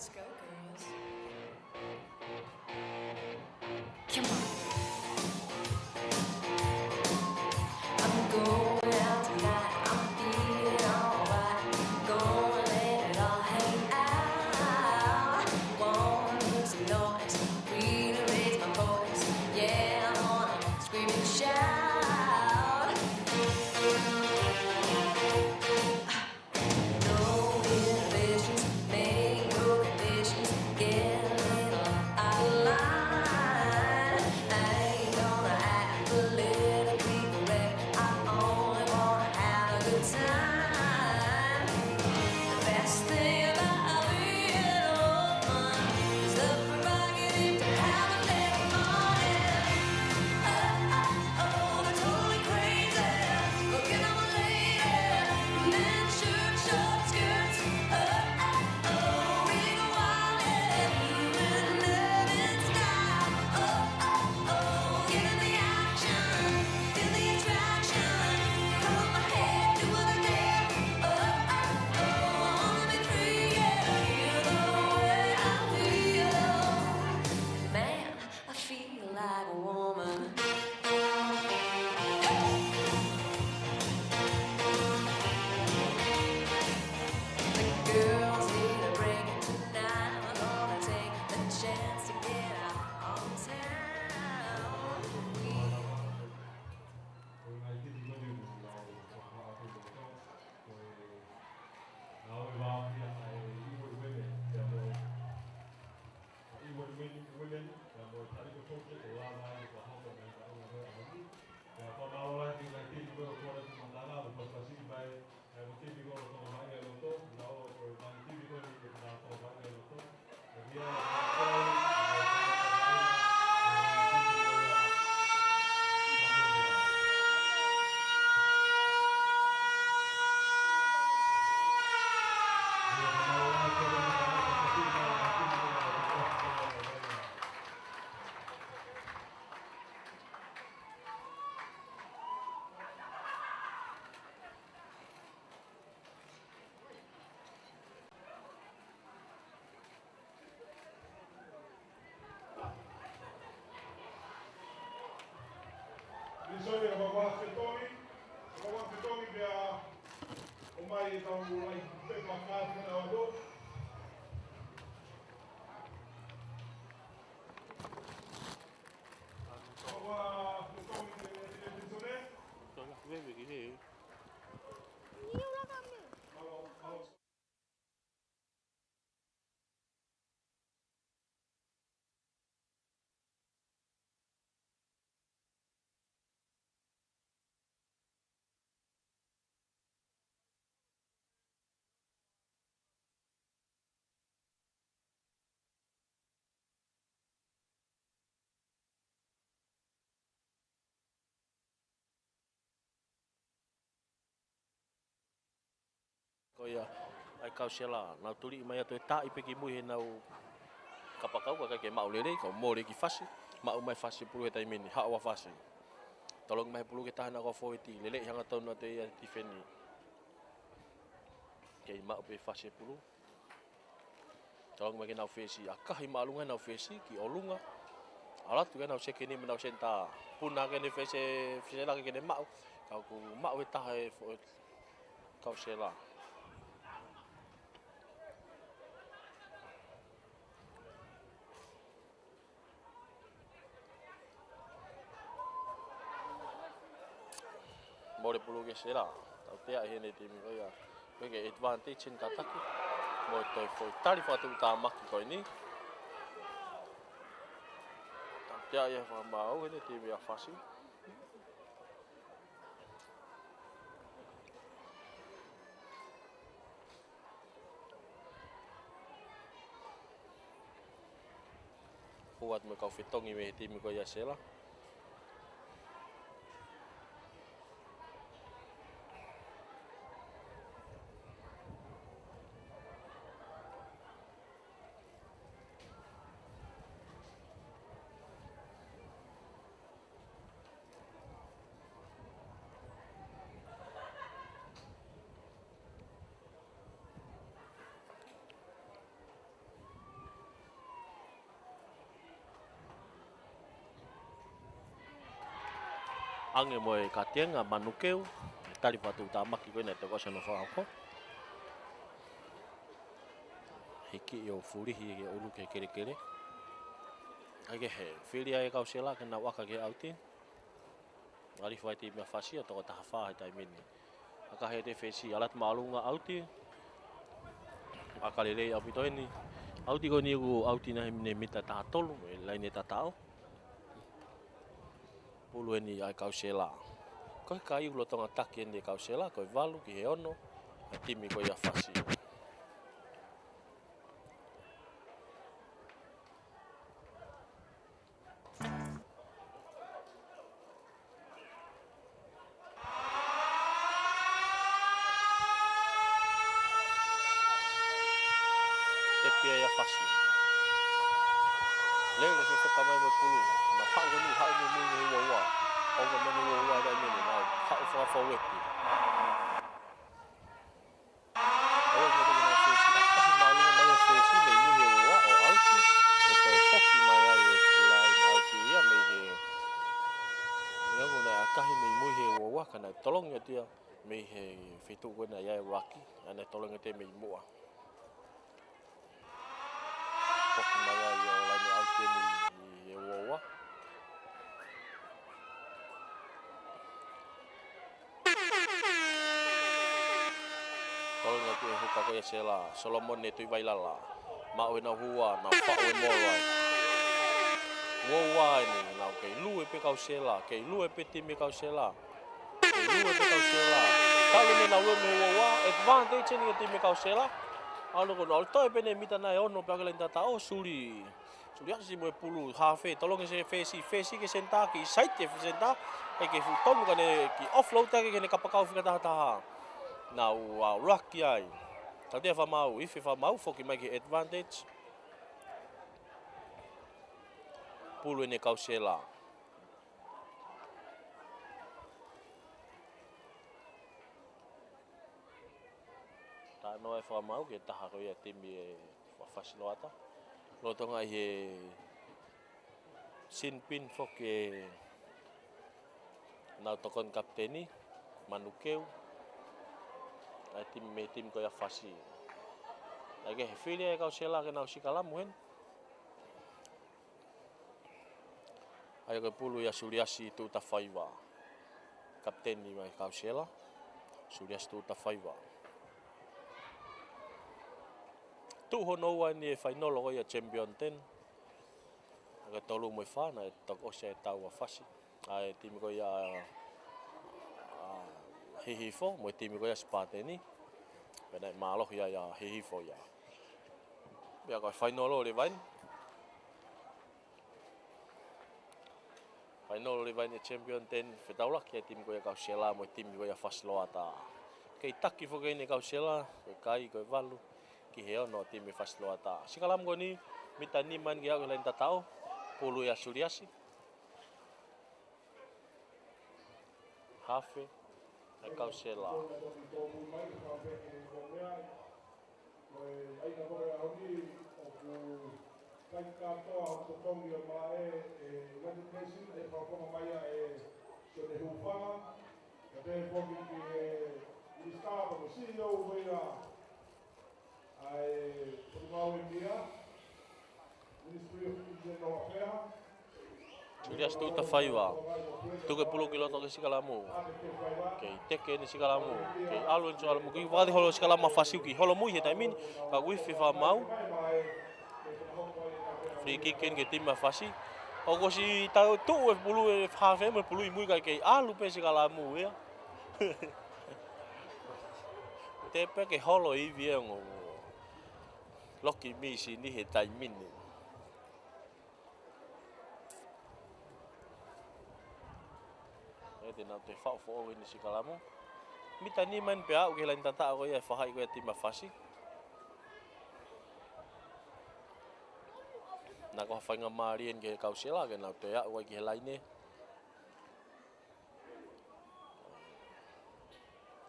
S11: Let's go, girls. Come on. I'm going out tonight. I'm feeling alright. Gonna let it all hang out. Wanna make some noise. Really raise my voice. Yeah, I wanna scream and shout. No inhibitions, make no conditions. Get a little out of line. I ain't gonna act politically correct. I only wanna have a good time. The best thing about being a woman is the prerogative to have a little money. Oh, they're totally crazy. Looking at my lady. Men shirt, short skirts. Really go wild, yeah. Moving up in style. Get in the action. Feel the attraction. Come on my head, do what I dare. I wanna be free, yeah. Feel the way I feel. Man, I feel like a woman. The girls need a break tonight. I'm gonna take the chance to get out on town.
S7: Sorry, bawa fetomi dia umai tau mulai pepakat kena wado. Bawa fetomi dia sore.
S2: Tolak gue begini.
S7: Kalau
S2: Koia ai kau sela na tuli mai atu ta ipe ki mui nau kapakau ka ke mau lele ko mori ki fasi mau mai fasi pulu e taimini ha wa fasi tolong mai pulu ke tahana ko foiti lele hanga tau na te ia tifeni ke mau pe fasi pulu tolong mai ke nau fesi akahi malunga nau fesi ki olunga ala tu nau sekeni menau senta puna ke ne fese fese la ke ne mau kau ku mau e tahe kau sela Mori pulu ke sela tau te ai ne timi ko ya ke advantage in kataki mo toi foi tali fatu ta maki ko ni tau te ai fa mau ne timi a fasi Huat me kau fitongi me timi ko ya sela Ange mo e katienga manukeu. Tali patu tamaki koe nei te kosa no whaako. Hiki i o furihi e ulu ke kere kere. Ake he, whiria e kausela ke na waka ke auti. Ngari whai te mea whasi o toko taha whahe tai mini. Aka he te whesi alat maalunga auti. Aka le rei apito eni. Auti ko ni ugu auti na himne mita taha tolu, e laine tatao. Pulu eni ai kausela. Koe ka iulo tonga taki eni kausela, koe valu ki he ono. E timi koe ia whasi. Pia ia whasi. Lele se whakamai mai pulu. Na pau ni hau ni mui ni ua. Au ka mani ua dai mini nau. Hau whaweti. Awa ka tuku na whesi. Akahi maalunga mai a whesi mei mui he ua o auti. E toi whoki mai ai e lai auti ia mei he. Iangu na akahi mei mui he ua ka nai tolongi atia. Mei he whetu koe na iai raki. Anai tolongi te mei mua. Hoki mai ai o lai ni auti ni e ua. Tolongi atu e huka koe se la. Solomon ne tui wailala. Mao e na hua na whao e morai. Ua ni nau kei lu e pe kau se la. Kei lu e pe timi kau se la. Kei lu e pe kau se la. Talu ne nau me ua. Advantage ni e timi kau se la. Alu ko no toi pene mita na e ono pe akela tata o suri. Suri asi mo e pulu hafe tolong se fesi ke senta ki site ke senta e ke fu tonu kane ki offload ke ne kapakau fika taha. Na wa rocky ai. Tade fa mau if fa mau fo ki mai ki advantage. Pulu ne kausela. Ta no e fa mau ke taha ko ia timi e fasiloata. Lo tonga he sinpin fo ke na tokon kapteni manukeu. Ai tim ko ia fasi. Ai ke filia ka sela ke na usikala muhen. Ai ke pulu ia Suliasi tu ta faiva. Kapteni mai ka sela. Suliasi tu ta faiva. Tu hono wa ni final ko ia champion 10. Aga tolu mo fa na to se tau fasi. Ai tim ko ia hihifo mo tim ko ia Spartani. Pena malo ia hihifo ia. Bia ko final le vain. Final le vain champion 10 fetaula ki tim ko ia kausela mo tim ko ia fasloata. Kei taki fo ke ni kausela, kai ko valu. Ki heo no timi fasloata. Sikalam goni mita niman gia ko lain tatao. Pulu ya Suliasi. Hafe e kausela.
S7: Ai Portugal India, Ministry of Internal Affairs.
S2: Suliasi tu ta faiva. Tu ke pulu kilo to ke sikalamu. Ke teke ni sikalamu. Ke alu so alamu ki vadi holo sikalama fasiu ki holo mui he taimin ka wifi fa mau. Free kick ke tim fasi. O ko si ta tu e pulu e fa fe mo pulu mui ka ke alu pe sikalamu ya. Tepe ke holo i viengo. Loki misi ni he taimin. Ete na te fau fo ni sikalamu. Mita ni man pe au ke lain tata ko ia fa hai ko ti mafasi. Na ko fa nga marien ke kausela ke na te au ke laine.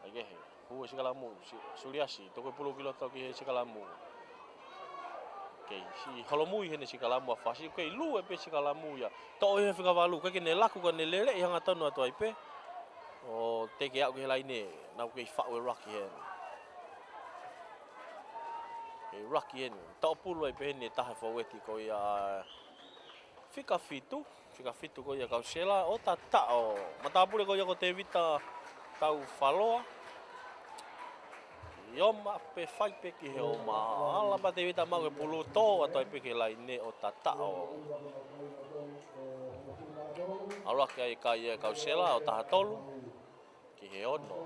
S2: Age he. Hu sikalamu Suliasi to ko 10 kilo to ke sikalamu. Okay, si holomui hene si kalamu a fasi. Okay, lu e pe si kalamu ya. To e whika walu, kai ke ne laku ka ne lele i hanga tonu atu ai pe. O teke au ke lai ne, nau ke whau e raki hene. E raki hene. Tau pulu ai pe hene tahe whaueti ko ia whika fitu ko ia kausela o ta tao. Matapure ko ia ko te vita tau whaloa. Ioma pe whai pe ki he o maa. Ala pa te vita mau e pulu tō atu ai pe ke lai ne o ta tao. Araki ai ka ia kausela o taha tolu. Ki he ono.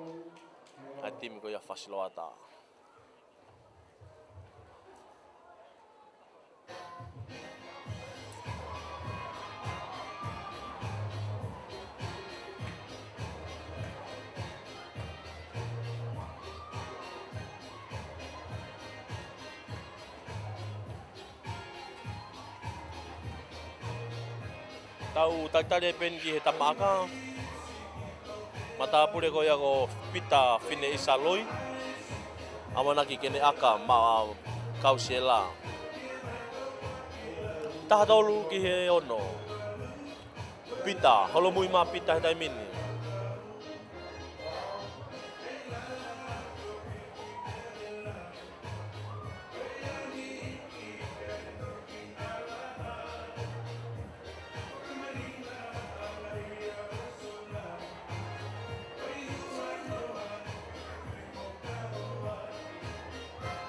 S2: Hai timi ko ia whasiloa ta. Tau taitare pen ki he tamaka. Matapure ko ia ko pita fine isa loi. Amanaki kene aka ma kausela. Taha tolu ki he ono. Pita, holomui ma pita he taimini.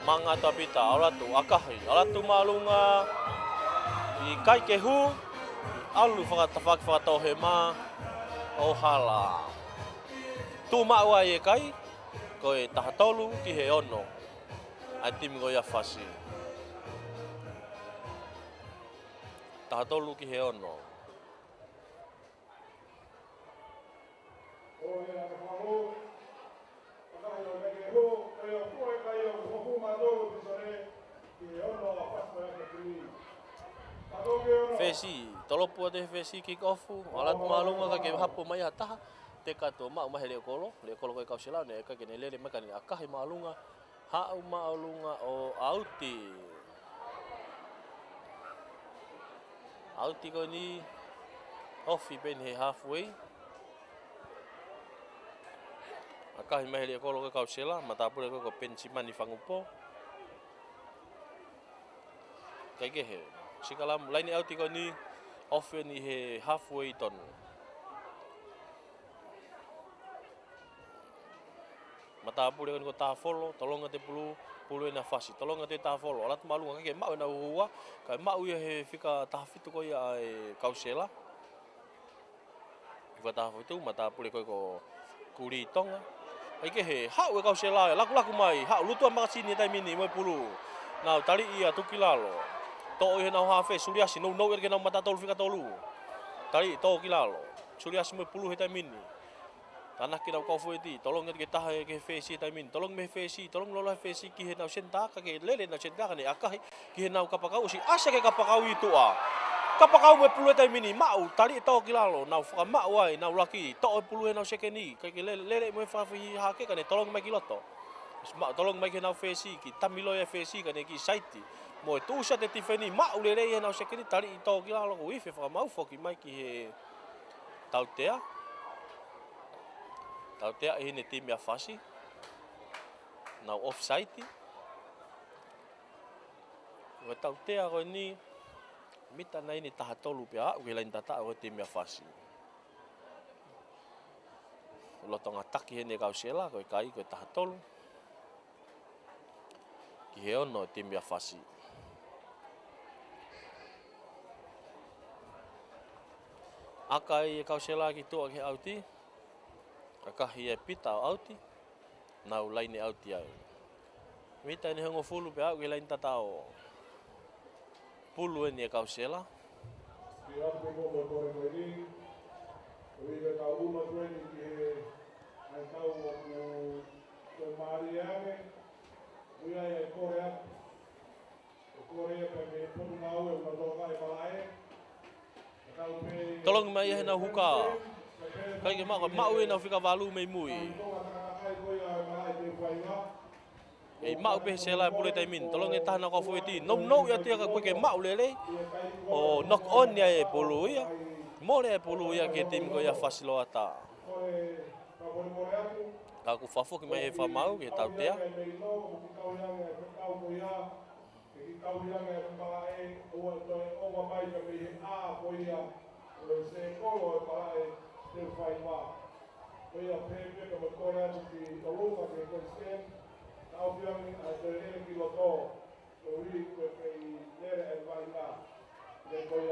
S2: Manga tapita, alatu akahi, alatu malunga i kai ke hu, alu whakatau he ma o hala. Tu maua e kai, ko e taha tolu ki he ono, ai timi ko ia whasi. Taha tolu ki he ono. Fesi, tolopu ate fesi kick offu, alat malunga ka ke hapu mai hataha, te kato ma uma hele kolo ko kausela ne ka ke lele makani akahi malunga, ha malunga o auti. Auti ko ni offi ben he halfway. Akahi mai hele kolo ka kausela, matapure ko pensi mani fangupo. Kai ke he sikalam lain auti ko ni offer ni he halfway ton. Matapure ko ta follow tolonga te pulu na fasi tolonga te ta follow alat malunga ke mau na uwa kai mau ia he fika ta fitu ko ia e kausela. Iwa ta fitu matapure ko kuri tonga. Ai ke he hau e kausela laku mai hau lutua makasini tai mini mo pulu. Nau tali ia tukilalo. To he nau hafe suriasi no ke nau mata tolu fika tolu. Tali to kilalo. Suriasi mo pulu he tai mini. Tanah ki nau kau fueti, tolong ke taha ke fesi tai mini. Tolong me fesi, tolong lola fesi ki he nau senta ka ke lele nau senta ka ne akahi ki he nau kapakau si asa ke kapakau itu a. Kapakau mo pulu tai mini mau tali to kilalo nau fa mau ai nau laki to pulu he nau sekeni ka ke lele mo fa fi ha ke ka ne tolong mai kiloto. Tolong mai ke nau fesi ki tamilo e fesi ka ne ki saiti. Mo tu sa te tifeni mau le rei na sekeni tali to ki la ko ife fa mau foki mai ki he tautea e ne timi a fasi na offside o tautea ko ni mita na ini taha tolu pe a lain tata o timi a fasi lo tonga taki he ne kausela ko kai ko taha tolu ki he ono timi a fasi. Akai kausela ki tu ke auti. Akahi e pita auti. Nau laine auti ai. Mita ni hongo fulu pe au ke lain tatao. Pulu ni kausela.
S7: Ki atu ko ko ni. Oi ve ka uno treni ki ai tau ko Mariane. Oi ai Korea. Korea pe me punu mau e ko ka e palae.
S2: Tolong mai he na huka. Kai ke mau e na fika valu mai mui. Ei mau pe se la pule tai min tolong e tahana ka fueti no ya te ka koe ke mau lele o knock on ya e pulu ia mo le pulu ia ke tim ko ya fasilo ata ka ku fafo ki mai e fa mau ke tau tea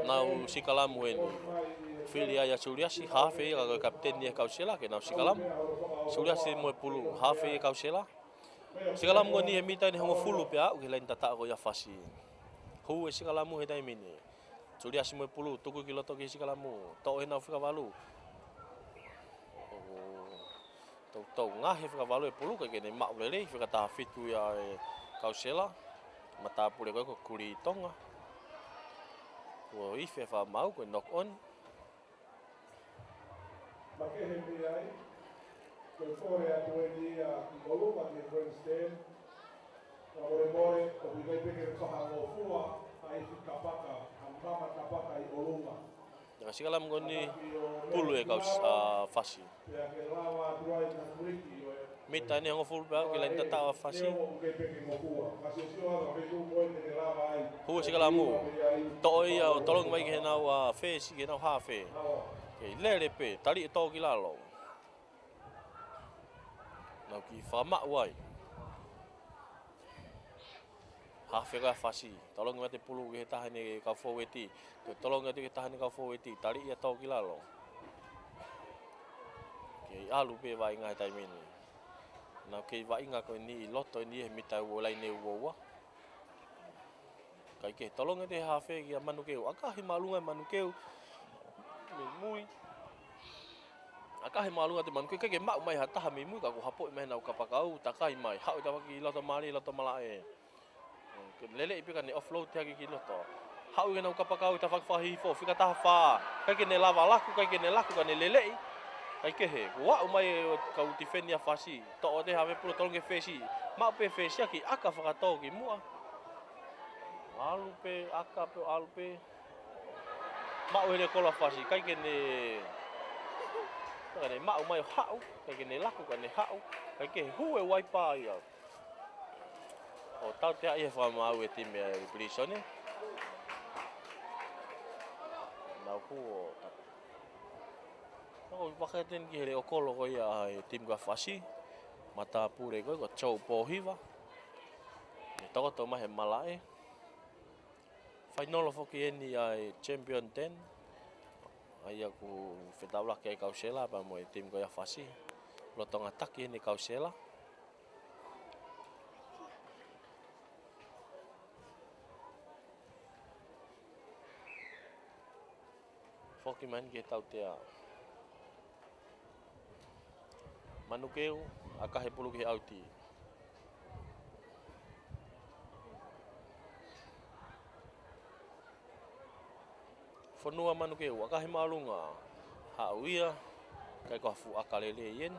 S2: Nau sikalamu en filia ya suliasi hafe ka kapten ni kausela ke nau sikalam suliasi mo pulu hafe kausela sikalam ngoni emita ni hongo fulu pe au ke lain tata ko ya fasi hu sikalamu he dai mini suliasi mo pulu tuku kiloto ke sikalamu to e nau fika valu tau ngahe fika valu e pulu ke ne mau lele fika ta fitu ya kausela mata pule ko kuri tonga ko ife fa mau ko knock on
S7: ko fore a dia volume de Princeton more ko vi pe ko ha ngo fua ai kapaka ambama kapaka I olunga
S2: dengan segala mengoni pulu e kau fasi mita ni ang full ba kila inta ta fasi hu segala mu to ia tolong mai ke na wa face ke na ha fe ke lele pe tali to kila lo na ki fama wai ha fe ga fasi tolong mate pulu ke tahan ni ka fo weti tolong ngati ke tahan ni ka fo weti tali ia to kila lo ke alu pe vai ngai tai min na ke vai nga ko ni loto ni mi ta wo lai ne wo wa kai ke tolong ngati ha fe ki manu ke aka hi malunga manu ke mui aka hi malunga te manu ke mau mai hata ha mi mui ka ko hapo me na ka pa kau takai mai ha ta ki loto mali loto malae lele ipi kan offload te ki loto hau ke na ka pa kau ta fa hi fo fika ta fa kai ke ne lava laku kai ke ne laku kan lele kai ke he wa mai ka defend ya fasi to te have pro tolong ke fesi ma pe fesi ki aka fa to ki mua alu pe aka pe alu pe ma o le kola fasi kai ke ne kai ma mai hau kai ke ne laku kan ne hau kai ke hu e wifi ya o tau te ai fa ma o te me brisone na ku o paketen ki hele o kolo ko ia tim ga fasi mata pure ko chou po hiva ni to to ma he malae final of ki ni ai champion 10 ai aku fetawla ke kausela pa mo tim ko ia fasi lo tong attack ni kausela foki man ke tau te manukeu aka he pulu ki auti fonua manukeu aka he malunga hauia kai ko fu aka lele yen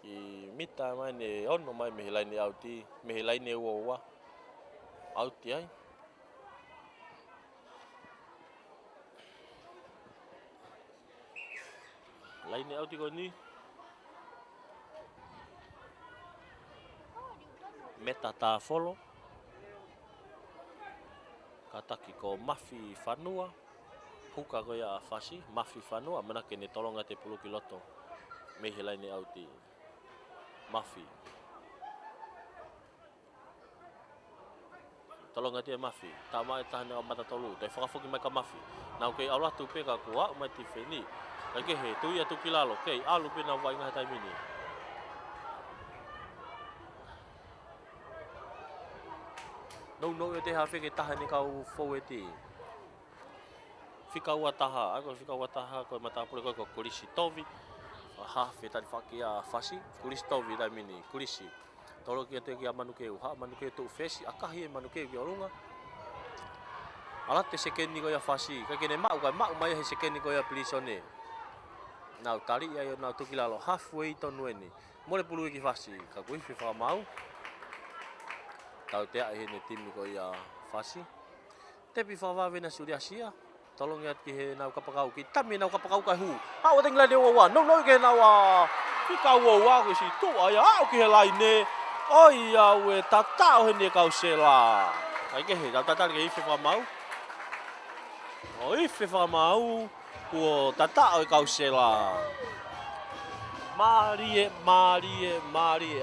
S2: ki mita mai ne ono mai me helai ni auti me helai ne wa auti ai lain auti ko ni meta ta follow kataki ko mafi fanua huka ko ya fasi mafi fanua mana ke ne tolonga te pulu kiloto me helai ni auti mafi tolonga te mafi ta mai ta na mata tolu te fa foki mai ka mafi na ke ala tu pe ka kuwa mai ti feni ke he tu ya tu kilalo ke alu pe na vai ngai tai mini no te ha fe ke taha ni kau foweti fika wa taha ako fika wa taha ko mata pure ko kulisi tovi ha fe ta fakia fasi kulisi tovi da mini kulisi tolo ki te ki amanuke ha manuke tu fesi akahi manuke ki orunga ala te seken ni ko ya fasi ka kene mau mai he seken ni ko ya plisone na tali ya yo na tu kilalo halfway to nueni mole pulu ki fasi ka ko fi fa mau Tau te ai ni timi ko ia fasi. Te pi fawa vena suri asia. Tolong iat ki he nau kapakau ki tami nau kapakau kai hu. Ha o tingla de wa no no ke nau a. Ki ka wa ko si tu ai a ki he lai ne. Oi a we tata o he ne kau sela. Ai ke he tata ke ife fa mau. O ife fa mau ko tata o kau sela. Marie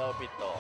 S2: o pito.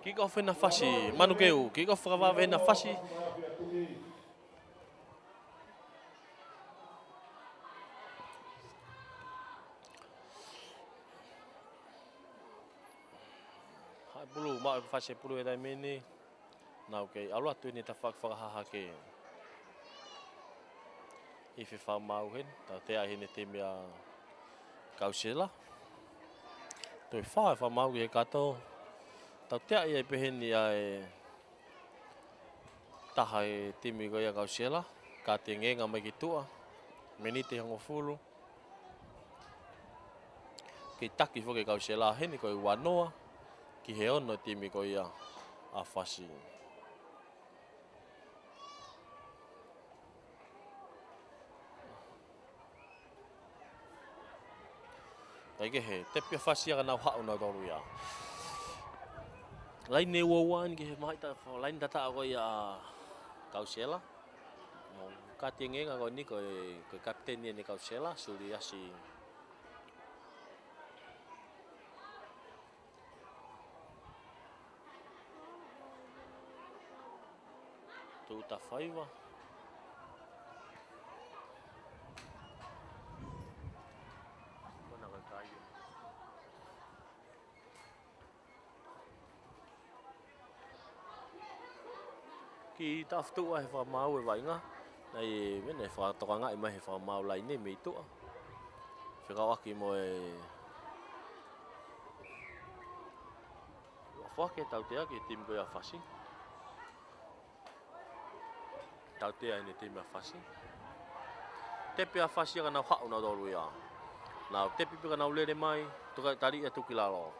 S2: Kick off na fasi, Manu Keu, kick off fa na fasi. Hai bulu ma fasi bulu dai mini. Na okay, alu atu ni tafak fa ha ke. Ife fa mau hen, ta te ai ni tim ya Kausela. Toi fa mau ke kato. Tau te ai pehen ni ai tahai timi ko ia Kausela, ka te ngenga mai ki tua. Menite hango fulu. Ki taki fo ke Kausela heni ko i wanoa ki he ono timi ko ia a fasi. Tai ke he te pia fasi aga nau hau nau toru ia. Lain ne wawan ke mai ta lain data ko ia Kausela. Ka te ngenga ko ni ko kapten ni Kausela suri asi. Tu ta faiva. Mana ka kayu. Ki taftu ai fa mau e vainga. Nei mene fa toka ngai mai fa mau lai ne me tu. Fica aqui mo e Fa ke tau te ki tim ko ia fasi. Tau te ai ni tim ia fasi. Te pia fasi ka na hau na doru ia. Na te pipi ka na ulere mai to ka tari e tukilalo.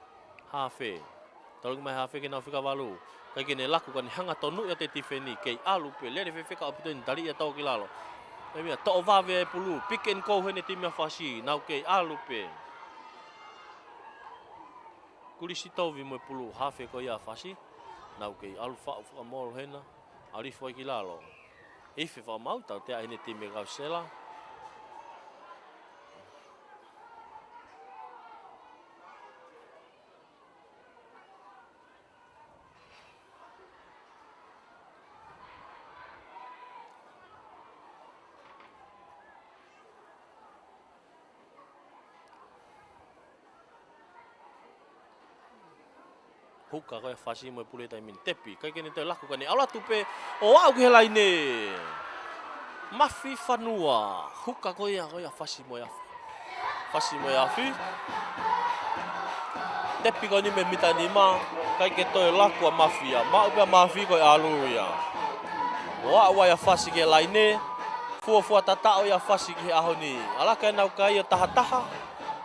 S2: Hafe. Tolong mai hafe ke na fika valu. Kai ke ne laku kan hanga tonu ia te tifeni ke alu pe lere fe fika opito ni tari e to kilalo. E mia to va ve pulu pick and go hene tim ia fasi. Na ke alu pe. Kulisi tovi mo pulu hafe ko ia fasi. Na ke alu fa mo hena. Ali foi kilalo. Ife fa mau tau te ai ni tim ia Kausela. Huka koe fasi mo pule tai min tepi. Kai kene te laku kani ala tupe o au ke helai ne. Mafi fanua. Huka koe ya fasi mo ya. Fasi mo ya fi. Tepi koni me mitani ma. Kai ke toi laku a mafia. Ma upe mafi koe alu ya. O au ya fasi ke helai ne. Fua tata o ya fasi ki aho ni. Ala kai nau kai taha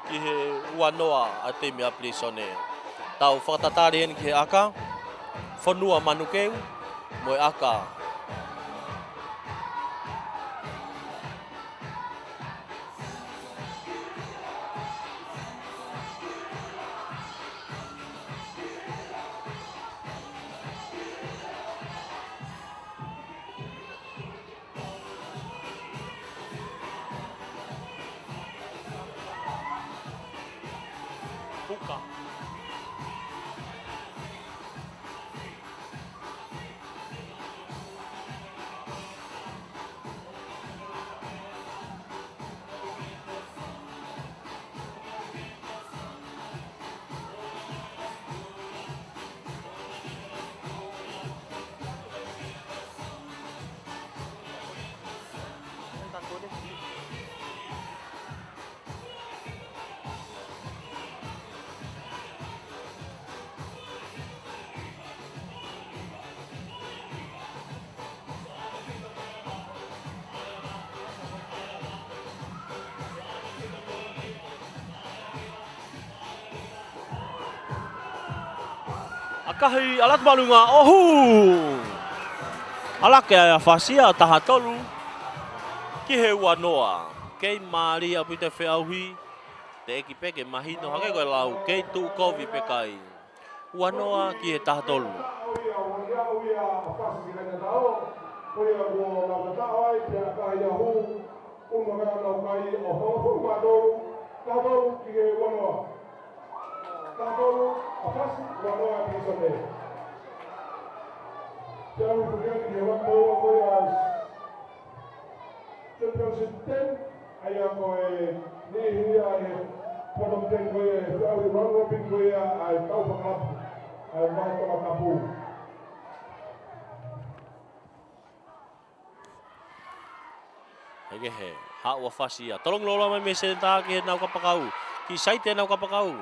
S2: ki he uanoa a te mea plisone. Tau whakatatari hen ki he aka. Whanua manukeu. Moe aka. Huka. Akahi alat balunga ohu. Alake ya fasia taha tolu. Ki he wanoa. Kei mari apu te whiauhi. Te eki peke mahino hake koe lau. Kei tu kovi pekai. Wanoa ki he taha tolu.
S7: Tātou afasi wanoa pisone. Tau kukeni he wanoa koe as Championship 10 ai a koe nihia e potom 10 koe e whiaui round robin koe ai kaupakapu ai maitoa kapu.
S2: Hege he, haua fasia. Tolong lola mai me senta ki he nau kapakau. Ki saite nau kapakau.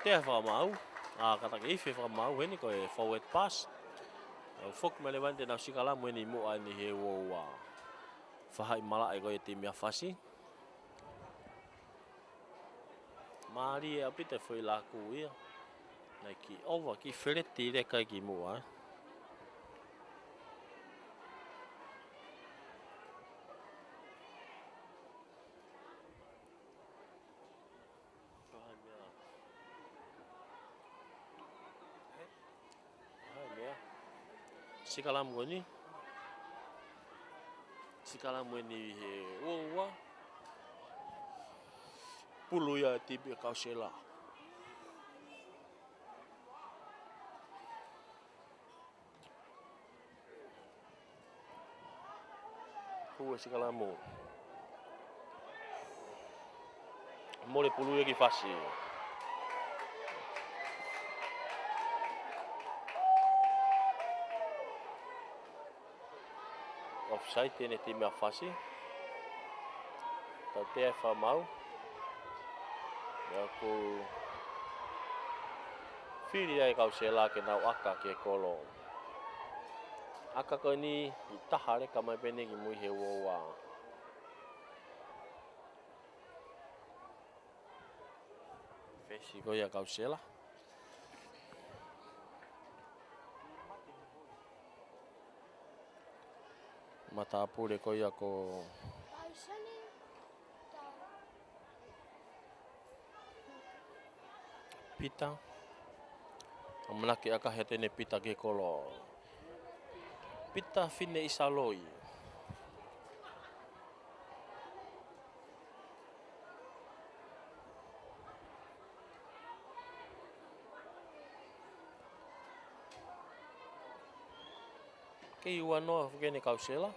S2: Te whamau, kata ke iwhi whamau, heni koe forward pass. Fok me levante nau sikala mweni mua ni he woa. Whahai mala e koe te mea whasi. Maari e apite whui laku ia. Nei ki ova ki whereti reka ki mua. Sikalam ko ni. Sikalam mo ni he owa. Pulu ya tipe kausela. Huwa sikalam mo. Mole pulu ya ki fasi. Offside tene te mea whasi. Tau te e whamau. Ia ku whiri ai kau se la ke nau aka ke kolo. Aka koe ni i taha reka mai pene ki mui he woa. Whesi koe ia kau se la. Mata apure ko ia ko pita. Amanaki aka hetene pita ke kolo. Pita fine isaloi. Ke iwanoa kene kausela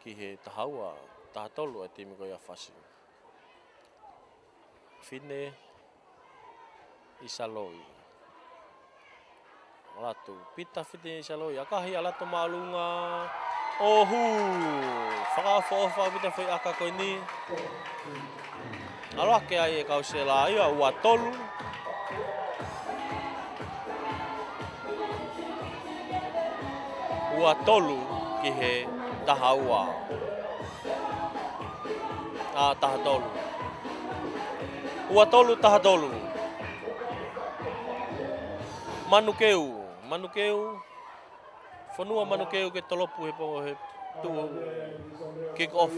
S2: ki he tahaua tahatolu e timi ko ia whasi. Fine isaloi. Alatu, pita fiti saloi, akahi alatu maalunga. Ohu, whakawha pita whai aka koe ni. Aloake ai e kausela ia ua tolu. Ua tolu ki he taha ua. Taha tolu. Ua tolu taha tolu. Manukeu. Whanua manukeu ke tolopu he pongo he tuo kick off.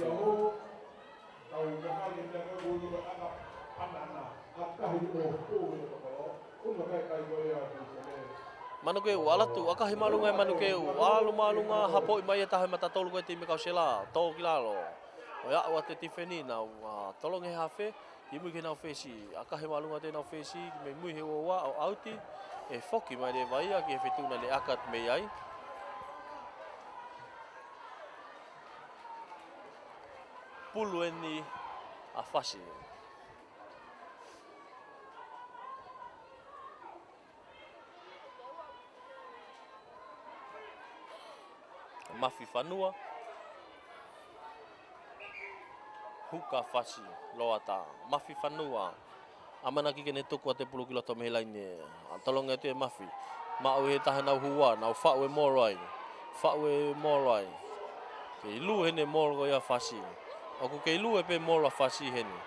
S2: Manukeu, alatu, akahi malunga e manukeu. Malunga, hapoi mai e tahe mata tolu koe timi kausela. Tō ki lalo. O ia ua te tifeni nau tolonge hawhe. I mui ke nau whesi. Akahi malunga te nau whesi. Me mui he ua o auti. E whoki mai re vaia ki he whetuna le akat mei ai. Pulu eni a whasi. Mafi whanua. Huka whasi loa tā. Mafi whanua. Amana ki kene tuku a te pulu kiloto mehe laine. Tolonga tu e mafi. Mao he taha nau hua, nau whau e morai. Whau e morai. Ke ilu hene moro ia whasi. Oku ke ilu e pe moro whasi hene.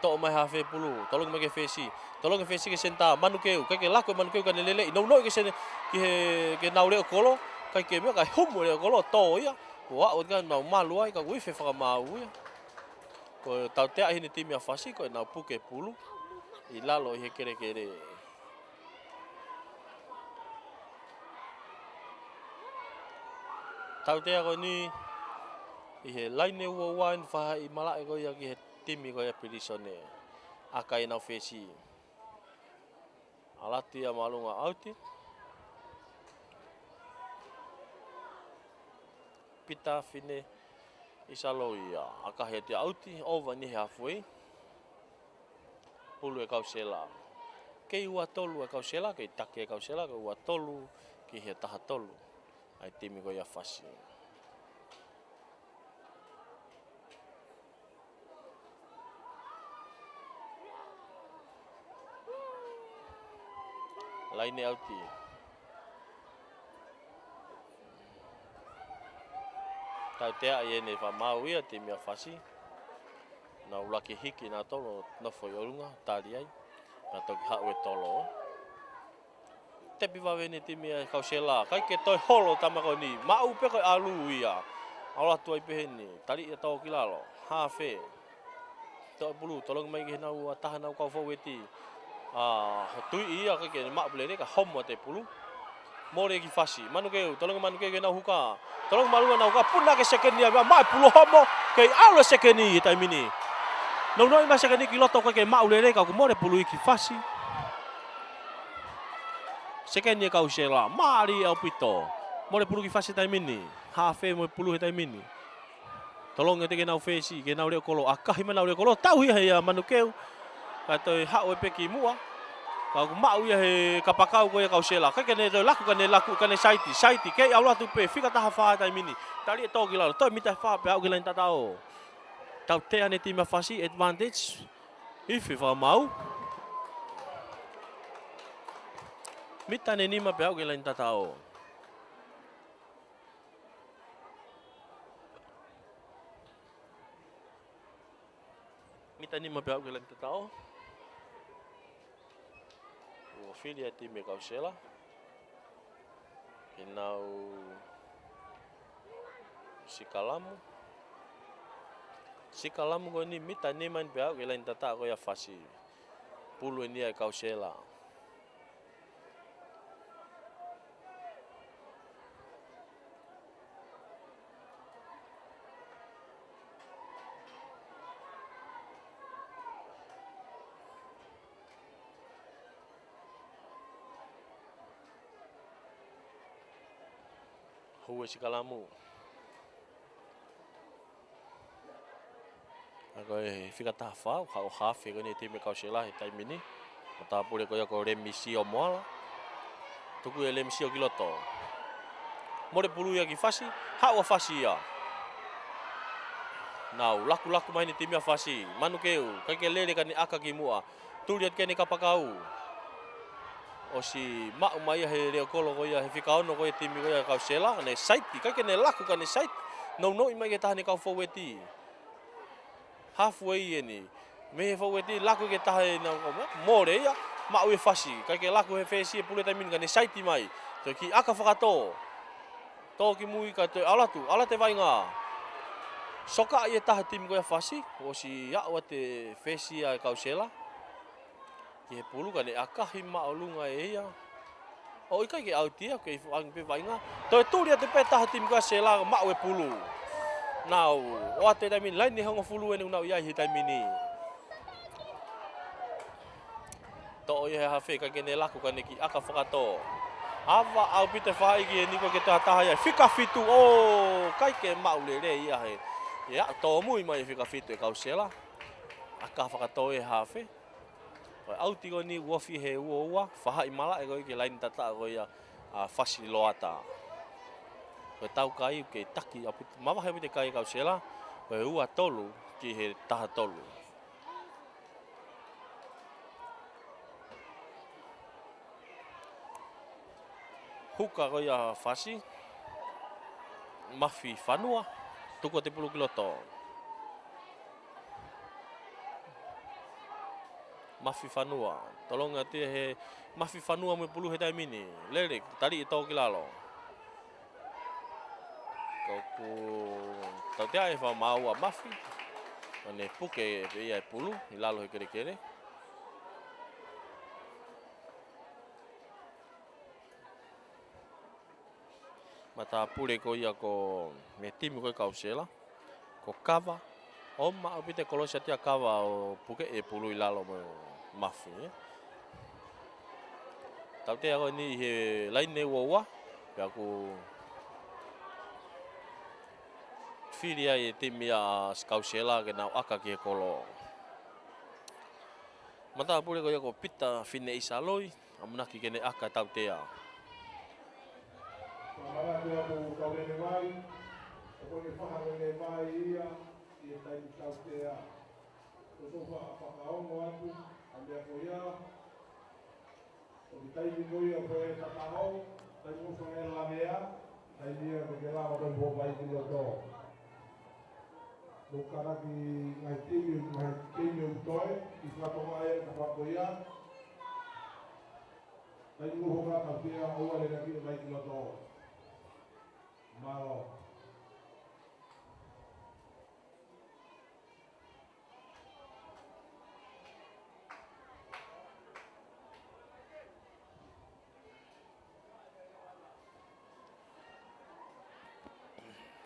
S2: Tō mai ha whe pulu. Tolonga mai ke whesi. Tolonga whesi ke senta manukeu. Kai ke lako e manukeu ka ne lele. Nau noi ke nau leo kolo. Kai ke mea kai humu leo kolo tō ia. Ko au ka nau malu ai ka wife whakamau ia. Ko tau tea hene timi a whasi ko e nau puke pulu. I lalo i he kere. Tau tea ko ni i he laine ua wain whaha i malae ko ia ki he timi ko ia pirisone. Aka i nau whesi. Alati a malunga auti. Pita fine i salo ia. Aka he te auti ova ni he hafui. Pulu e kausela. Kei ua tolu e kausela, kei take e kausela, kei ua tolu, ki he taha tolu. Ai timi ko ia whasi. Laine auti. Tau tea i ene whamau ia timi a whasi. Na ulaki hiki nā tolo nofo i orunga, tāri ai. Nā toki hau e tolo. Tepi wawene timi e kausela. Kai ke toi holo tamako ni. Mau pe koe alu ia. Alatu ai peheni. Tari e tau ki lalo. Hawhe. Toi pulu. Tolong mai ke nau taha nau kau whaueti. Tui ia kai ke mak bulere ka homo te pulu. More ki whasi. Manukeu. Tolong manukeu ke nau huka. Tolong malunga nau huka. Puna ke sekeni. Mai pulu homo. Kei alu sekeni. Tai mini. Nau noi masa kani ki loto koe ke maulere kau kumore pului ki whasi. Sekeni e kau sela, maari au pito. More pulu ki whasi tai mini. Hawhe mo pulu he tai mini. Tolonga te ke nau whesi, ke nau reo kolo. Akahi ma nau reo kolo, tau hia hea manukeu. Kai toi hao e peki mua. Kau mau ia he kapakau koe kau sela. Kai kene laku, kane saiti. Kei au latu pe, whika taha whaa tai mini. Tari e toki lau, toi mita whaa pe au ki lain tatao. Tau tea ne tima whasi advantage. Iwi whamau. Mita ne nima pe au ke lain tatao. Mita nima pe au ke lain tatao. Ua whiri a time kausela. Ke nau Sikalamu. Sikalamu ko ni mita ni main pe au ke lain tata ko ya whasi. Pulu ni ai kausela. Hue Sikalamu. Ako e whika taha whau, hao hawhi ko ni time kausela he taimini. Mata pure ko ia ko remisi o moala. Tuku e le misio ki loto. More pulu ia ki fasi, hawa fasi ia. Nau, laku mai ni timia fasi, manu keu, kai ke lele kani aka ki mua. Tuliat ke ni kapakau. O si mau mai he reo kolo ko ia he fikaono ko timi ko ia kau sela ne saiti, kai ke ne laku kani sait. No mai ke tahani kau foweti. Halfway ni. Me he foweti laku ke tahe na ko more ia. Mau e fasi, kai ke laku he fesi e pule tamin kani saiti mai. To ki aka whakato. Tō ki mui ka te alatu, ala te vainga. Soka ia taha timi koe fasi, o si iaua te fesi a kausela. Ki he pulu ka ne akahi maolunga e ia. O ikai ke autia, ke pe vainga. Tō e tūria te pe taha timi koe sela mau e pulu. Nau, o ate taimini, laini hongo fulu e nau iai he taimini. Tō ia he hawhi, ka kene laku ka ne ki aka whakato. Awa au pite whai ki e niko ke taha ia. Whika fitu, o kai ke maule re ia he. Ia, tō mui mai whika fitu e kausela. Aka whakato e hawhi. Au tiko ni uofi he ua, whahai mala e goi ke laini tata goi ia whasi loata. Koe tau kai ke taki, mawahe pite kai kausela. Koe ua tolu ki he taha tolu. Huka ko ia fasi. Mafi whanua. Tuko te pulu kiloto. Mafi whanua. Tolonga te he mafi whanua me pulu he taimini. Lerek, tari i tau ki lalo. Koku tau te ae wha maua mafi. Ane puke e ia e pulu. I lalo he kere kere. Mata pure ko ia ko me timi ko kausela ko kava o ma pite kolosia tia kava o puke e pulu i lalo mo mafi tau te ako ni he laine wowa ya ku firia e timi a kausela ke na aka ki kolo mata pure ko ia ko pita fine isaloi amunaki kene aka tau tea.
S7: Maratu aku kau rene mai, aku ni whaharene mai ia, i e taimi tau tea. O tō whakaongo atu, a mea ko ia. O ki taimi koi a koe tatahau, taimi o whangela mea, taimi ia me ke rāma koi pō mai ki o tō. Tō karaki ngai timi o toi, i whatonga e ka whako ia. Taimi o honga tau tea, oa le naki mai ki o tō. Malo.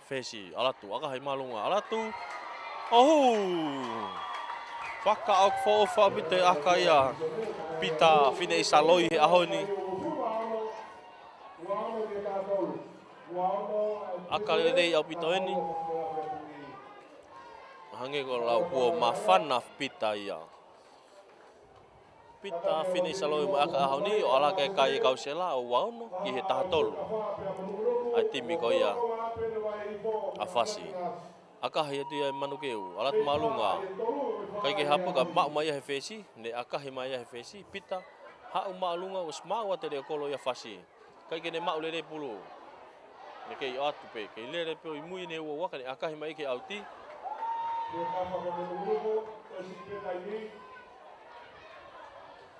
S2: Fesi, alatu, aka hai malunga, alatu. Oh! Whaka au whawha pite aka ia. Pita, fine i saloi he ahoni. Aka lelei au pita eni. Hange ko lau kua mawhana pita ia. Pita fine i saloi mo aka ahoni o ala ke kai kausela o wauno ki he taha tolu. Ai timi ko ia. Afasi. Aka hai atu ia manu keu, alat malunga. Kai ke hapu ka mau mai he fesi, ne aka he mai he fesi, pita hau malunga us mau ate de kolo ia fasi. Kai ke ne mau lele pulu. Ne kei atu pe, kei lele pe i mui ne ua waka ne aka he mai ke auti.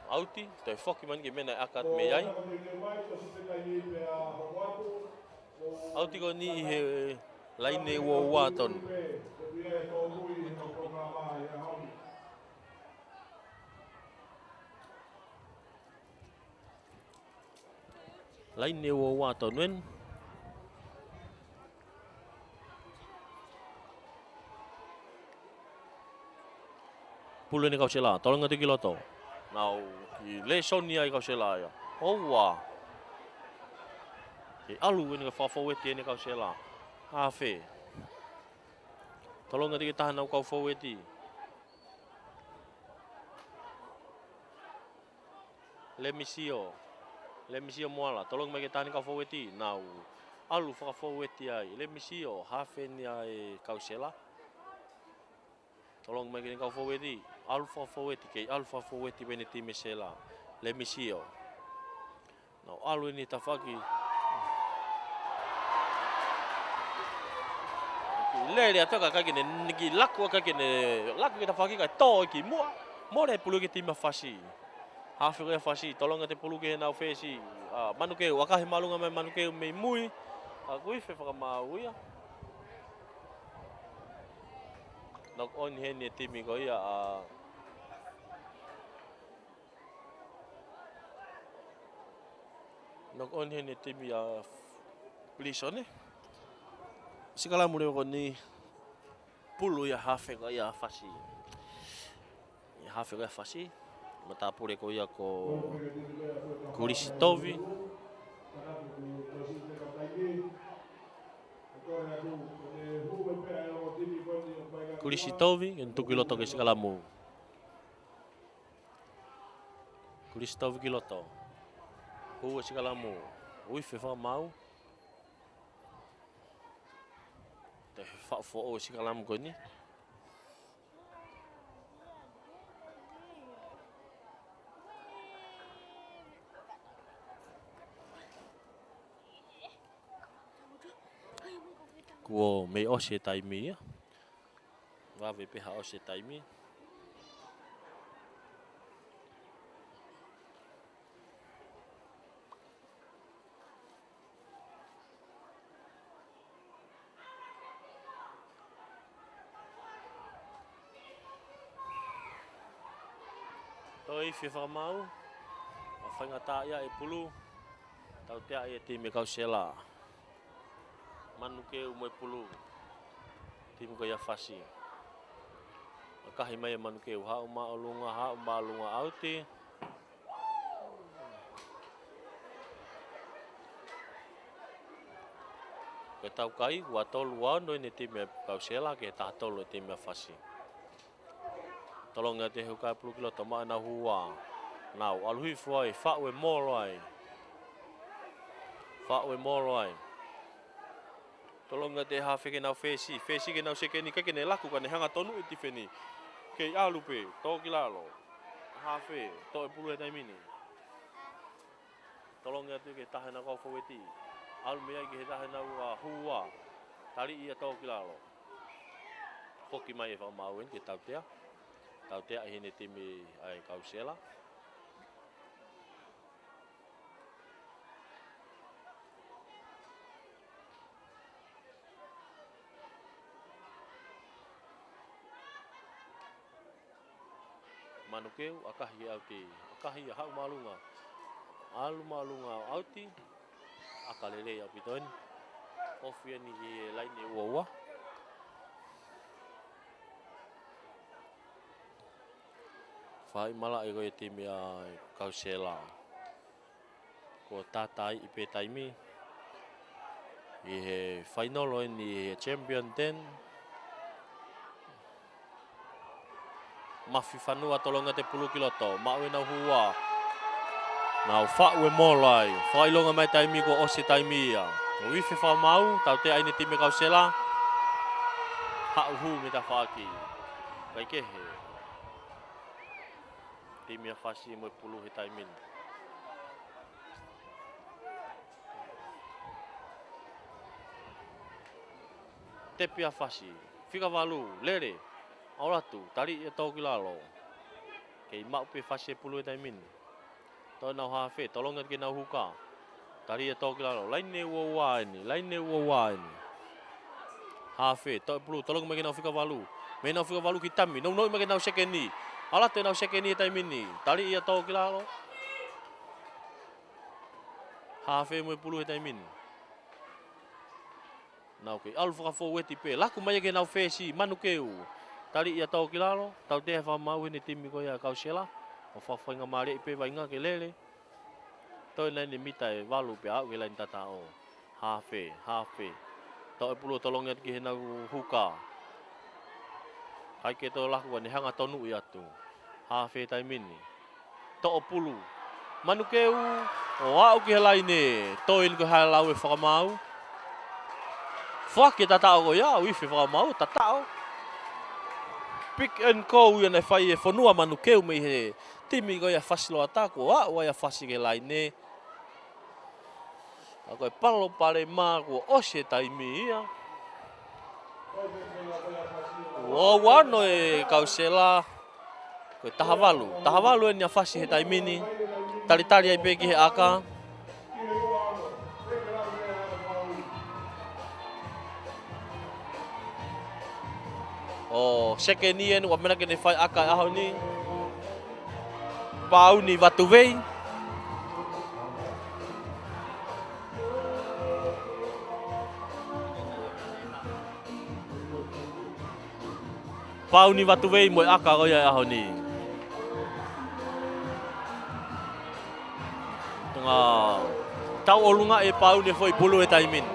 S2: Auti, toi foki man ke mena akat me ai. Auti ko ni he laine ua ton. Laine ua ton wen. Pulu ni kau sela, tolong ngati kiloto. Nau, i le sonia i kau sela ya. Owa. Ke alu ni ka faweti ni kau sela. Hafe. Tolong ngati tahan nau kau faweti. Le misio. Le misi o moala, tolong mai ke tani ka foweti, nau alu whaka foweti ai, le misi o hafe ni ai kausela. Tolong mai ke ka foweti, alu whaka foweti kei alu whaka foweti bene time sela, le misi o. Nau alu ni tawhaki. Le le atoka ka kene niki laku ka kene laku kita whaki kai tō ki mua. More pulu ke time fasi. Hafi ke fasi, tolonga te pulu ke nau fesi. Manu ke wakahi malunga mai manu ke me mui. Kui fe whaka mauia. Nok on hene timi ko ia nok on hene timi plisone. Sikala mure ko ni pulu ya hafe ko ia fasi. Ya hafe ko fasi. Mata pure ko ia ko Kristoffi. Kristoffi untuk kiloto ke sikalamu. Kristoffi kiloto. Hu sikalamu. Ui fefa mau. Te fa fo sikalamu ko ni. Kuo me o se taimi. Wa ve pe ha o se taimi. Toi FIFA mau. Afanga ta ia e pulu. Tau te ai te me kausela. Manu ke umoi pulu. Tim ko ia fasi. Kahi mai manu ke ha uma alunga auti. Ke tau kai wa tolu ano ni tim kausela ke ta tolu tim fasi. Tolong te hukai pulu kilo toma na hua. Nau alhui foi fa we molai. Fa we molai. Tolong te hafe ke nau fesi ke nau sekeni ka kene laku ka ne hanga tonu iti feni. Ke alupe to kilalo. Hafe to e pulu e mini. Tolong te ke tahena ko foweti. Alu mea ke tahena hua. Tali ia to kilalo. Foki mai e fa mauen ke tautea. Tautea hine timi ai kausela. Manukeu akahi auti, akahi hau malunga. Alu malunga auti, akalele ya piton. Ofia ni lain uwa. Fai mala ego tim ya kausela. Ko tatai ipe taimi. Ihe final ni champion 10. Mafi fanua tolonga te pulu kiloto. Mawe na hua. Nau fa we molai. Fai longa mai taimi ko osi taimi ya. Wifi fa mau. Tau te aini time kausela. Ha uhu mita faki. Kai kehe. Time ya fasi mo pulu he taimin. Tepi ya fasi. Fika valu. Lere. Ora tu, tali ia tau kilalo. Kei mau pe fase pulu e taimin. Tau nau hafe, tolong ke nau huka. Tali ia tau kilalo. Lain ne uwa ini. Hafe, tau pulu, tolong mai nau fika valu. Me nau fika valu kitami. Nau mai nau sekeni. Ala te nau sekeni e taimin ni. Tali ia tau kilalo. Hafe mo pulu e taimin. Nau ke alu fika fo weti pe. Laku mai ke nau fesi, manu keu. Tali ia tau kilalo, tau te fa mau ni timi ko ia kausela. O fa nga mari ipe vainga ke lele. Toi nai ni mita e valu pe au ke lain tatao. Hafe. Tau e pulu tolong ki hena huka. Kai ke to laku ni hanga tonu ia tu. Hafe taimini. To pulu. Manukeu, o au ki helai ne, toin ko halau e whakamau. Whake tatao ko ia, wifi whakamau, tatao. Pick and go ia nei whai e whanua manukeu me he timi ko ia whasilo atako, au ia whasi ke lai ne. A koe palo pare mā ko ose taimi ia. O wano e kausela, koe tahavalu e nia whasi he taimini. Tari ai peki he aka. O second year wa mena ke ne whai aka aho ni. Pau ni watu vei. Pau ni watu vei mo aka ko ia aho ni. Tunga tau olunga e pau ni foi bulu e taimin.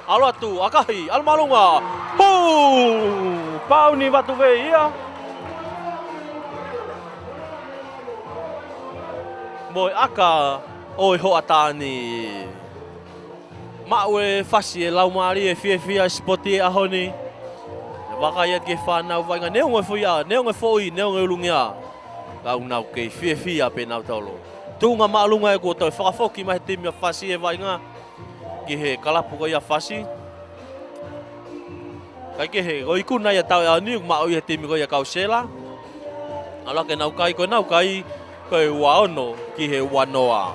S2: Alo atu akahi almalunga. Pau ni watu vei ia. Mo aka oi ho atani. Maue fasi e lau mari e fia spoti e aho ni. Waka ia ke whanau vainga neongo e fuia, neongo e foi, neongo e ulungia. Kau nau kei fia pe nau taulo. Tunga maalunga e ko tau whakafoki mai timi a fasi e vainga. Ki he kalapu ko ia fasi. Kai ke he, ko ikuna ia tau e ni ma o ia timi ko ia kausela. Ala ke nau kai ko e waono ki he wanoa.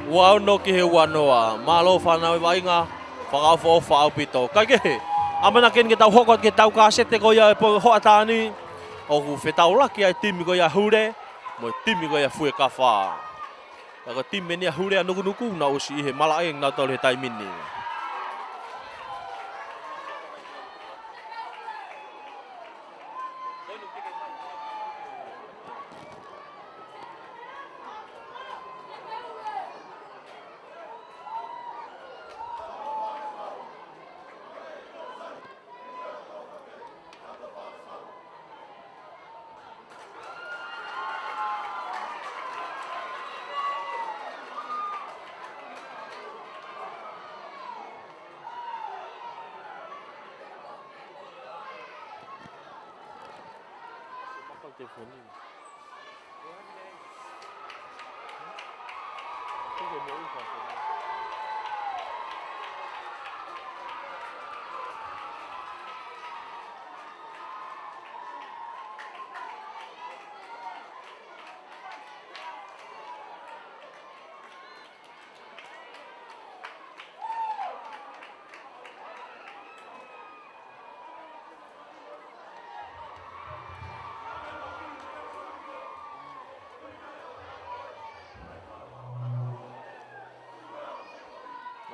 S2: Waono ki he wanoa. Malo whanau e vainga, whakawha whaau pito. Kai ke he, amana ken ke tau hokot ke tau kasete ko ia e po hoatani. O hu whetau laki ai timi ko ia hure, mo timi ko ia fue kawha. Ako timi ni hure a nuku na usi he malaeng na tolu he taimini.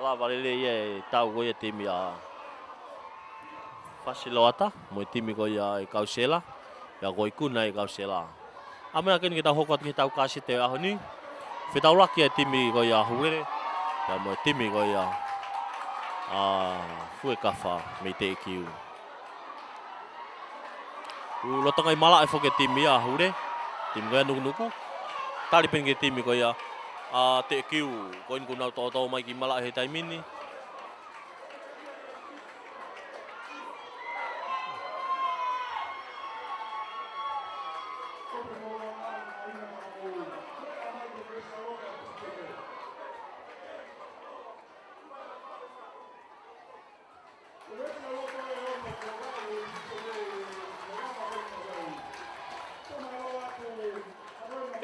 S2: La valele ye tau ko ye timi a Fasiloata, mo timi ko ia e kausela, ya ko ikuna e kausela. Amena ken kita hokot kita kasi te aho ni. Fitau laki e timi ko ia huere, ya mo timi ko ia fue kafa me te kiu. U lotonga i mala e foke timi a hure, timi ko ia nuku. Tali pen ke timi ko ia te kiu, ko in kuna to mai ki mala he taimini.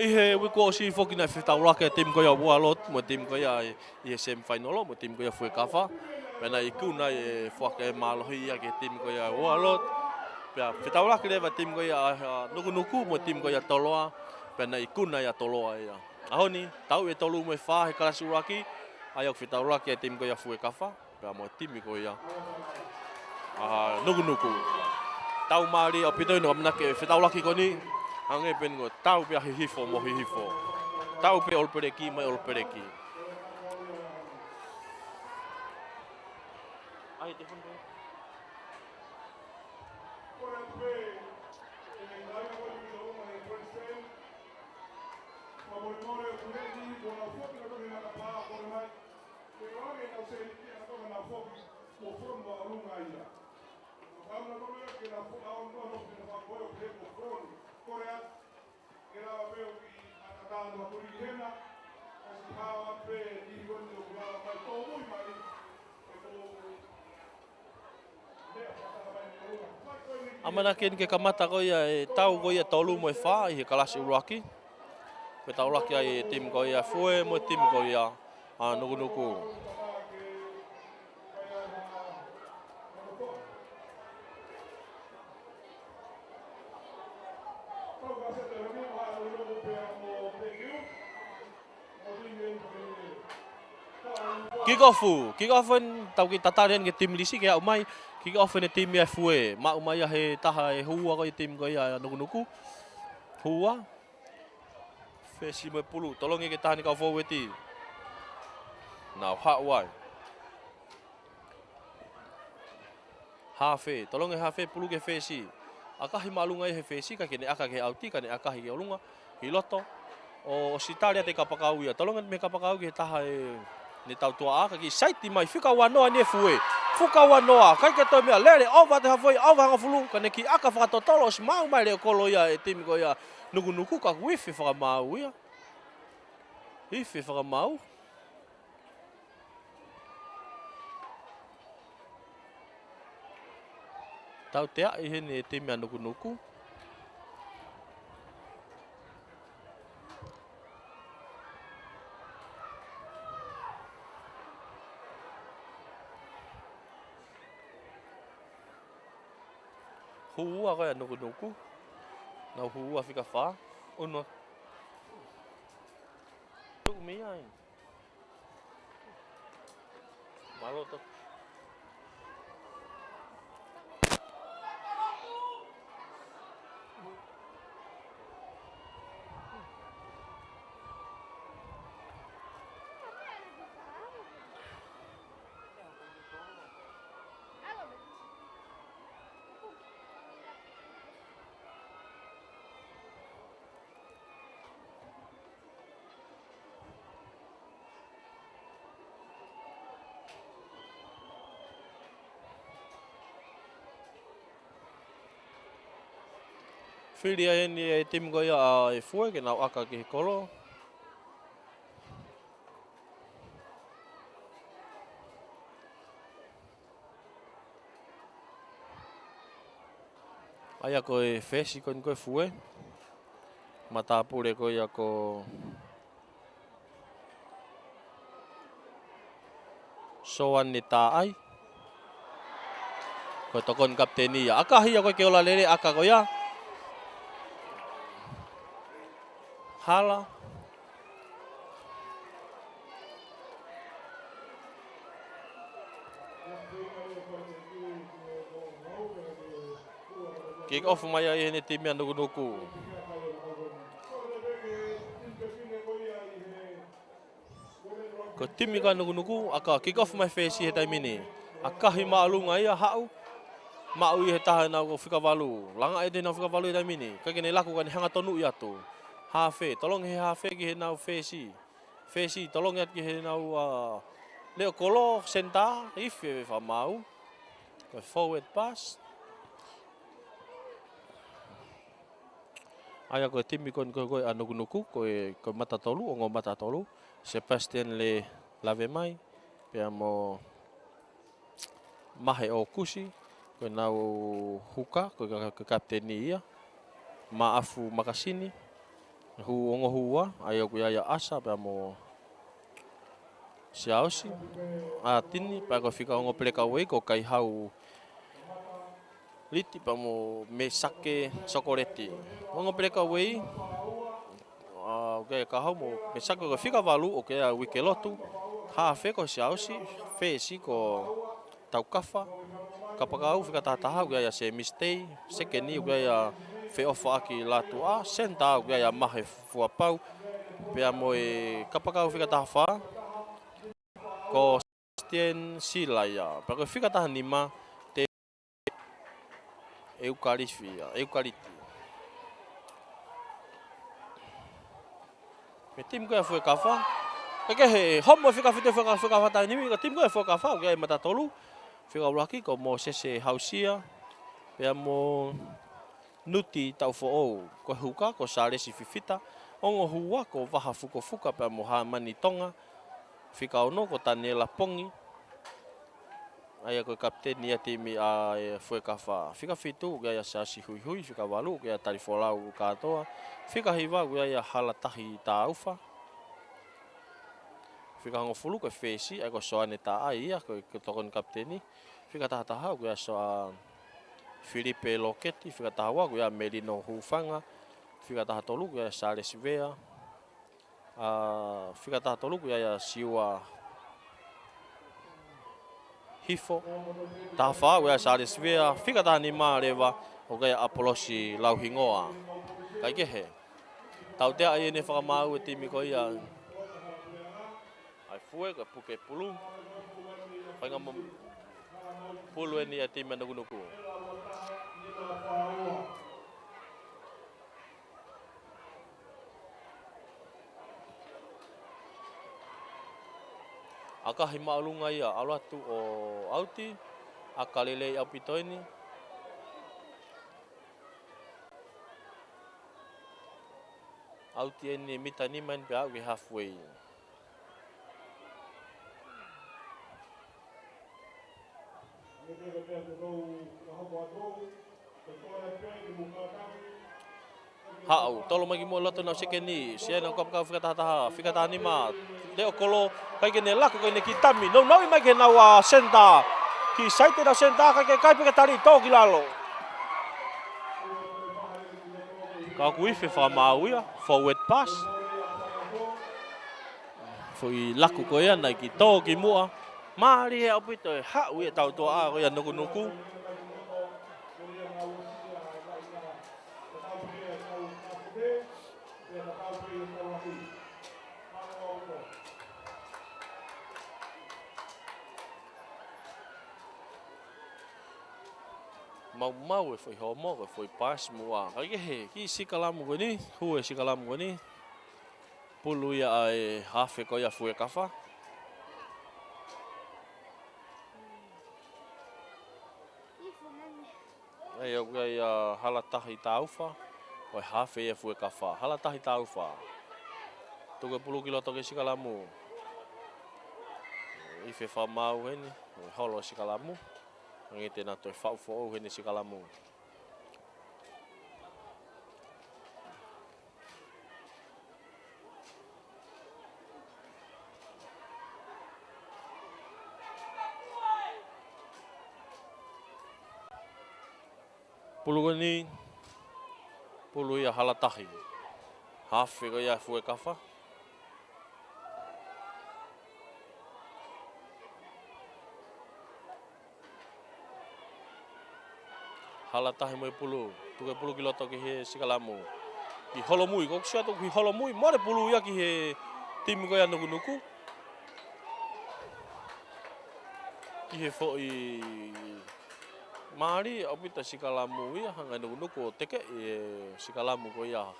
S2: Ihe wiko si foki na fitau lake tim ko ia Walot, mo tim ko ia i semi final mo tim ko ia foi kafa. Pena iku na e foke malohi ia ke tim ko ia Walot. Pea fitau lake leva tim ko ia nuku mo tim ko ia toloa. Pena iku na ia toloa ia. Ahoni tau e tolu mo fa he kalasi laki. Ayok fitau lake tim ko ia foi kafa. Pea mo tim ko ia nuku. Tau mari o pito no amna ke fitau laki ko ni. Ange pen ngo tau pe hihifo mo hihifo. Tau pe olpereki mai olpereki. Ai te hondo. Amana ken ke kamata ko ia e tau ko ia tolu mo e wha i he kalasi uraki. Pe tau uraki ai tim ko ia fue mo tim ko ia nuku. Kick off tau ki tatarian ke tim lisi ke au mai. Kick off ne tim ia fue. Ma umai he taha e hua ko i tim ko ia nuku. Hua. Fesi mo pulu. Tolong ke tahan kau forward ti. Now hot wai. Hafe. Tolong hafe pulu ke fesi. Akahi malunga he fesi ka kene aka ke auti ka ne akahi ke olunga. Hiloto. O sitaria te kapakau ia. Tolong me kapakau ke taha e ni tau tua aka ki saiti mai fika wanoa ni fue. Fuka wanoa kai ke to me lere over te hafoi over nga fulu ka ne ki aka fa totolo si mau mai le kolo ia e tim ko ia nuku ka wifi fa mau ia. Wifi fa mau. Tau te ai he ni tim ia nuku. Hua ko ia nuku. Na hua fika fa. Uno. Tu mi ai. Malo to. Whiria e ni e tim ko ia e fue ke nau aka ki he kolo. Aia ko e fesi ko e fue. Mata pure ko ia ko soan ni ta ai. Ko tokon kapteni ia. Aka hia ko ke ola lere aka ko ia. Hala. Kick off mai ai ni tim ia nuku. Ko tim ka nuku aka kick off mai fesi he time ni. Aka hi maalunga ia hau. Mau i he taha na ko fika valu. Langa e na fika valu i time ni. Ka kene laku kan hanga tonu ia tu. Hafe, tolong he hafe ki he nau fesi. Fesi, tolong he he nau leo kolo senta, ife fa mau. Ko forward pass. Aya ko timi kon ko nuku ko mata tolu, ngo mata tolu. Sebastian le lave mai. Pe mo mahe o kusi ko nau huka ko kapteni ia. Maafu makasini. Ongo hua, ayo ku ia asa pa mo siausi. Tini pa ko fika ongo pleka wei ko kai hau liti pa mo me sake sokoreti. Ongo pleka wei ka hau mo me sake ko fika valu o ke a wikelotu. Ha fe ko siausi, fesi ko tau kafa. Kapakau fika tataha ku ia se mistake, sekeni ku ia fe ofa aki latu senta ku ia mahe fua pau pe mo e kapakau fika tafa ko stien silaya pa ko fika ta nima te eukalipti Me tim ko foi kafa. Ke he homo fica fite foi kafa ta ni mi tim ko foi kafa ke mata tolu. Fica laki ko mo se hausia. Pe mo nuti tau fo o ko huka ko sale si fifita. Ongo hua ko vaha fuka pe mo ha mani tonga. Fica ono ko tanela pongi. Ai ko kapten ni timi a foi kafa. Fica fitu ga ya sa si hui fica walu ga tali folau ka toa. Fica hiva ga ya hala tahi taufa. Fica ngo fulu ko fesi ai ko soane ta ai ya ko tokon kapteni. Fica taha ga so Filipe Loketti fica taha ga Melino Hufanga. Fica taha tolu ga Sales Vea. Fica taha tolu ga ya Siwa Hifo. Tafa wa Sales Vea fica taha ni mareva o ga Apolosi Lauhingoa. Kai ke he. Tau te ai ne fa mau te mi ko ia. Ai fue ka puke pulu. Pai ngam pulu ni ati managunuku. Aka hima alunga ia alatu o auti akalele apito ini. Auti ini mitani man pe we halfway. Hau, tolo magi mo loto na sekeni, sia na kop ka fika ta anima. De okolo kai ke ne lako kai ne kitami. No mai ke na wa senta. Ki saite na senta kai pe tari to kilalo. Ka kui fe fa mauia, forward pass. Foi lako ko ia na ki to ki mua. Mari e apito ha ui tau to a ko ia nuku. Mau foi homo foi pas mua. Kai he ki sikalamu ko ni, hu sikalamu ko ni. Pulu ia ai hafe ko ia foi kafa. Ai o ia halatahi taufa. Oi hafe ia foi kafa. Halatahi taufa. Tuga pulu kilo to ke sikalamu. Ife fa mau heni, holo sikalamu. Ngite na to fa fo heni sikalamu. Pulu ni pulu ia halatahi. Hafe ko ia foi kafa. Halatahi mai pulu, tuke pulu kilo to ki he sikalamu. Ki holomui ko sia to ki holomui, more pulu ia ki he tim ko ia nuku. Ki he fo i mari opita sikalamu ia hanga nuku teke e sikalamu ko ia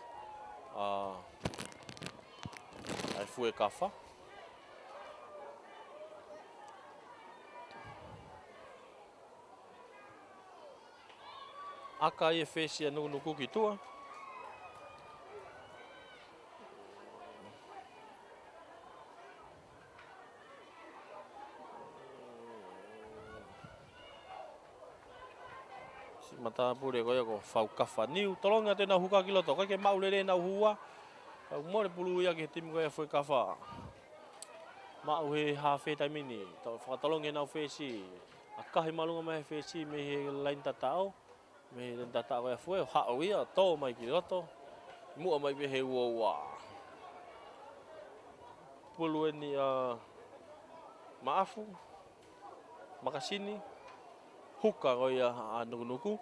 S2: ai fue kafa. Aka ia fesi nuku ki tua. Si mata pure ko ia ko fau kafa niu tolonga te na huka kilo to ke maulele na hua. Au more pulu ia ke tim ko ia foi kafa. Mau he hafe tamini to fa tolonga na fesi. Aka he malunga mai fesi me he lain tatao. Me dan tata wa foi ha ia to mai ki roto mu mai be he wa pulu ni maafu makasini huka ko ia nuku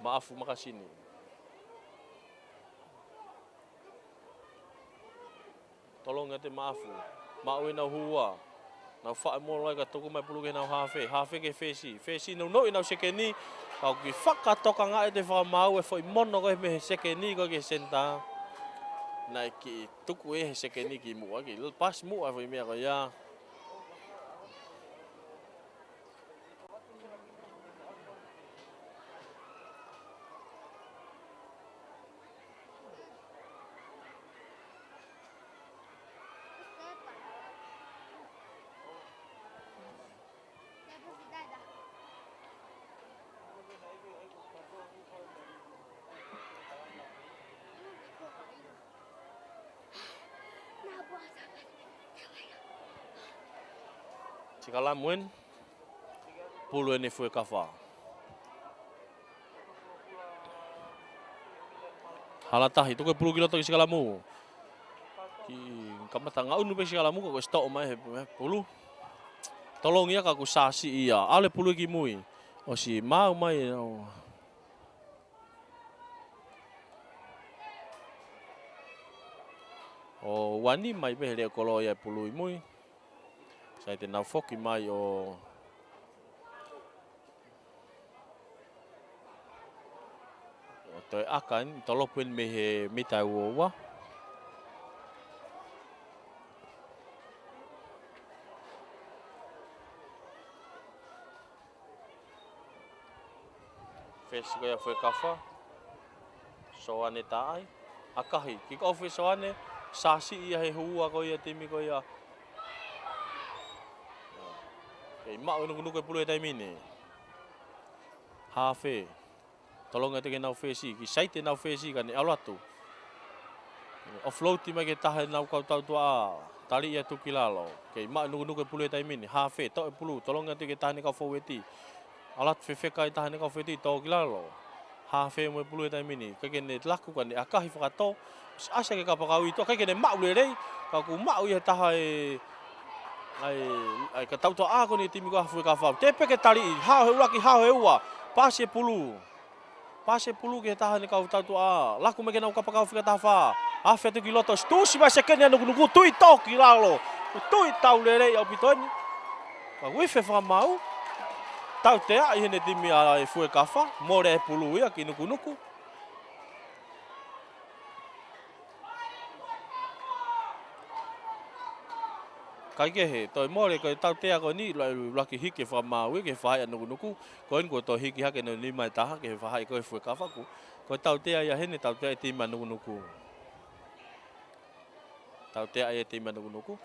S2: maafu makasini tolong ate maafu mau na huwa na fa mo lai ka toku mai pulu ke na hafe ke fesi no ina sekeni ka ki faka toka nga e te fa mau e foi mono ko me sekeni ko ke senta Nai ki tuku e sekeni ki mua ki pas mua foi mea ko ia. Sikala muen pulu ni foi kafa. Halata itu ko pulu kilo to sikala mu. Ki kamata ngau nu pe sikala mu ko stok mai pulu. Tolong ya kaku sasi iya. Ale pulu ki mui. O si mau mai no. O wani mai pe le kolo ya pulu mui. Sai te nau foki mai o toi akan tolopin me he mita wa. Fes ko ya foi kafa. Soane tai. Akahi ki ko foi soane sasi ia he hua ko ia timi ko ia. Mak nunggu ko puluh time ini. Hafe. Tolong ate ke nau fesi, ki saite nau fesi kan alatu. Offload ti mai ke tahan nau kau tau tua. Tali ia tu kilalo. Ke mak nunggu ko puluh time ini. Hafe to puluh. Tolong ate ke tahan kau foweti. Alat fefe kai tahan kau foweti to kilalo. Hafe mo puluh time ini. Ke ne lakukan akahi fakato. Asa ke kapakau itu ke ne mak ule dei. Kau ku mak ia tahan ai ka tau to a ko ni timi ko fu ka fa tepe ke tali ha he ula ki ha he ua pase pulu ke tahan ka tau to a la ku me ke na ka pa ka fu ka fa a fe tu kiloto stu si ba se ke na nugu tui to ki lalo tui tau le re au pitoni ka wi fe fa mau tau te a i ne timi a fu ka fa mo re pulu ia ki nuku kai ke he toi more ko tau te ko ni la ki hike fa ma we ke fa ya nuku ko en ko to hiki ha ke no ni mai ta ke fa hai ko fu ka fa ko tau te ya he ni tau te ti ma nuku tau te ai ti ma nuku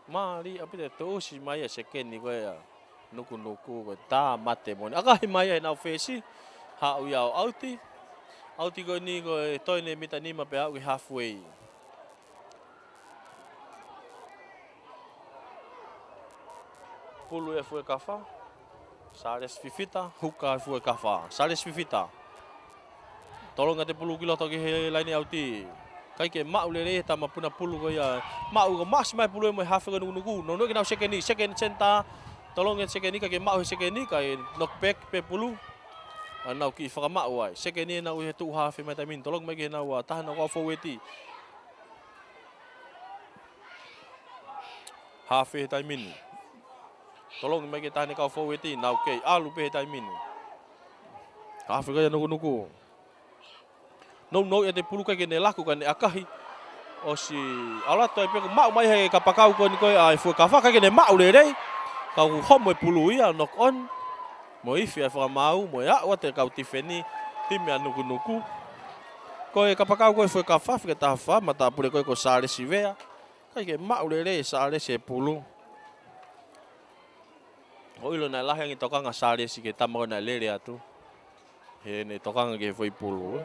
S2: mari apite to si mai ya seken ni ko ya nuku ko ta mate mo aga hi mai na fesi ha u ya auti ko ni ko toi ne mita ni ma pe au halfway. Pulu e foi kafa. Sales fifita, huka foi kafa. Sales fifita. Tolong ate pulu kilo to ke laini auti. Kai ke mau le re ta mapuna pulu ko ya. Mau ko mas mai pulu mo hafe ko nugu. No ke na second centa. Tolong e second ka ke mau second ka knock back pe pulu. Anau ki fa mau ai. Second na u tu hafe mai tamin. Tolong mai ke na wa tahan ko foweti. Hafe tamin. Tolong mai ke tahan kau foweti nau ke alu pe tai min. Afrika ya nuku. No ya te pulu ka ke ne laku kan akahi. O si ala toi pe mau mai he kapakau ko ni ko ai fu ka fa ka ke ne mau le dei. Kau homo pulu ia knock on. Mo ifi fa mau mo ya wa te kau tifeni tim ya nuku. Ko e kapakau ko fu ka fa ke ta fa mata pule ko sale sivea. Ka ke mau le dei sale se pulu. Oilo na lahang i tokanga sale si ke tamo na lele atu. He ne tokanga ke foi pulu.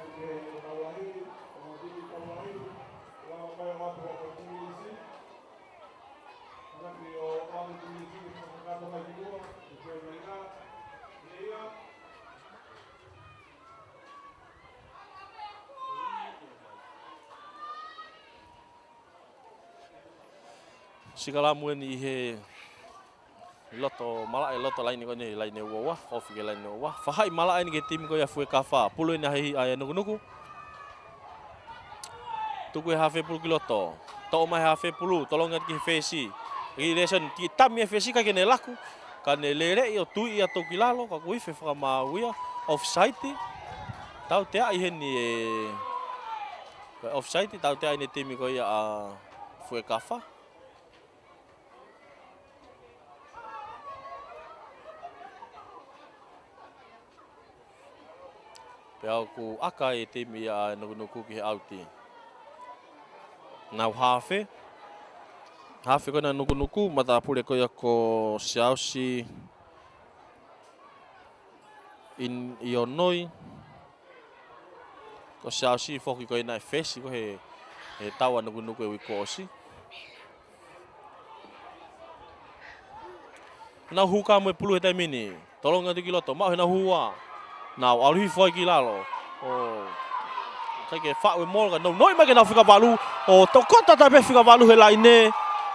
S2: Sikala muen i he loto mala loto lain ko ni lain wa of ke lain wa fa hai mala ni ke tim ko ya fu kafa pulo ni hai ay nuku tu ko hafe pul kiloto to mai hafe pulu tolong ki fesi relation ki tam ye fesi ka ke ne laku ka ne lere yo tu ia to kilalo ka ko ife fa ma wia offside Tau te ai heni offside tau te ai ne timi ko ia a fue kafa. Pea ku aka e timi a nuku ki auti. Nau hafe. Hafe ko na nuku mata pure ko ia ko Chelsea in Illinois. Ko Chelsea foki ko ina fesi ko he tawa nuku e wikosi. Na huka mo pulu he mini. Tolonga tu kiloto ma he na hua. Na alhi foi ki lalo. Oh. Sai ke fa we mol ga no noi ma ke na fika valu. O to kota ta be fika valu he laine.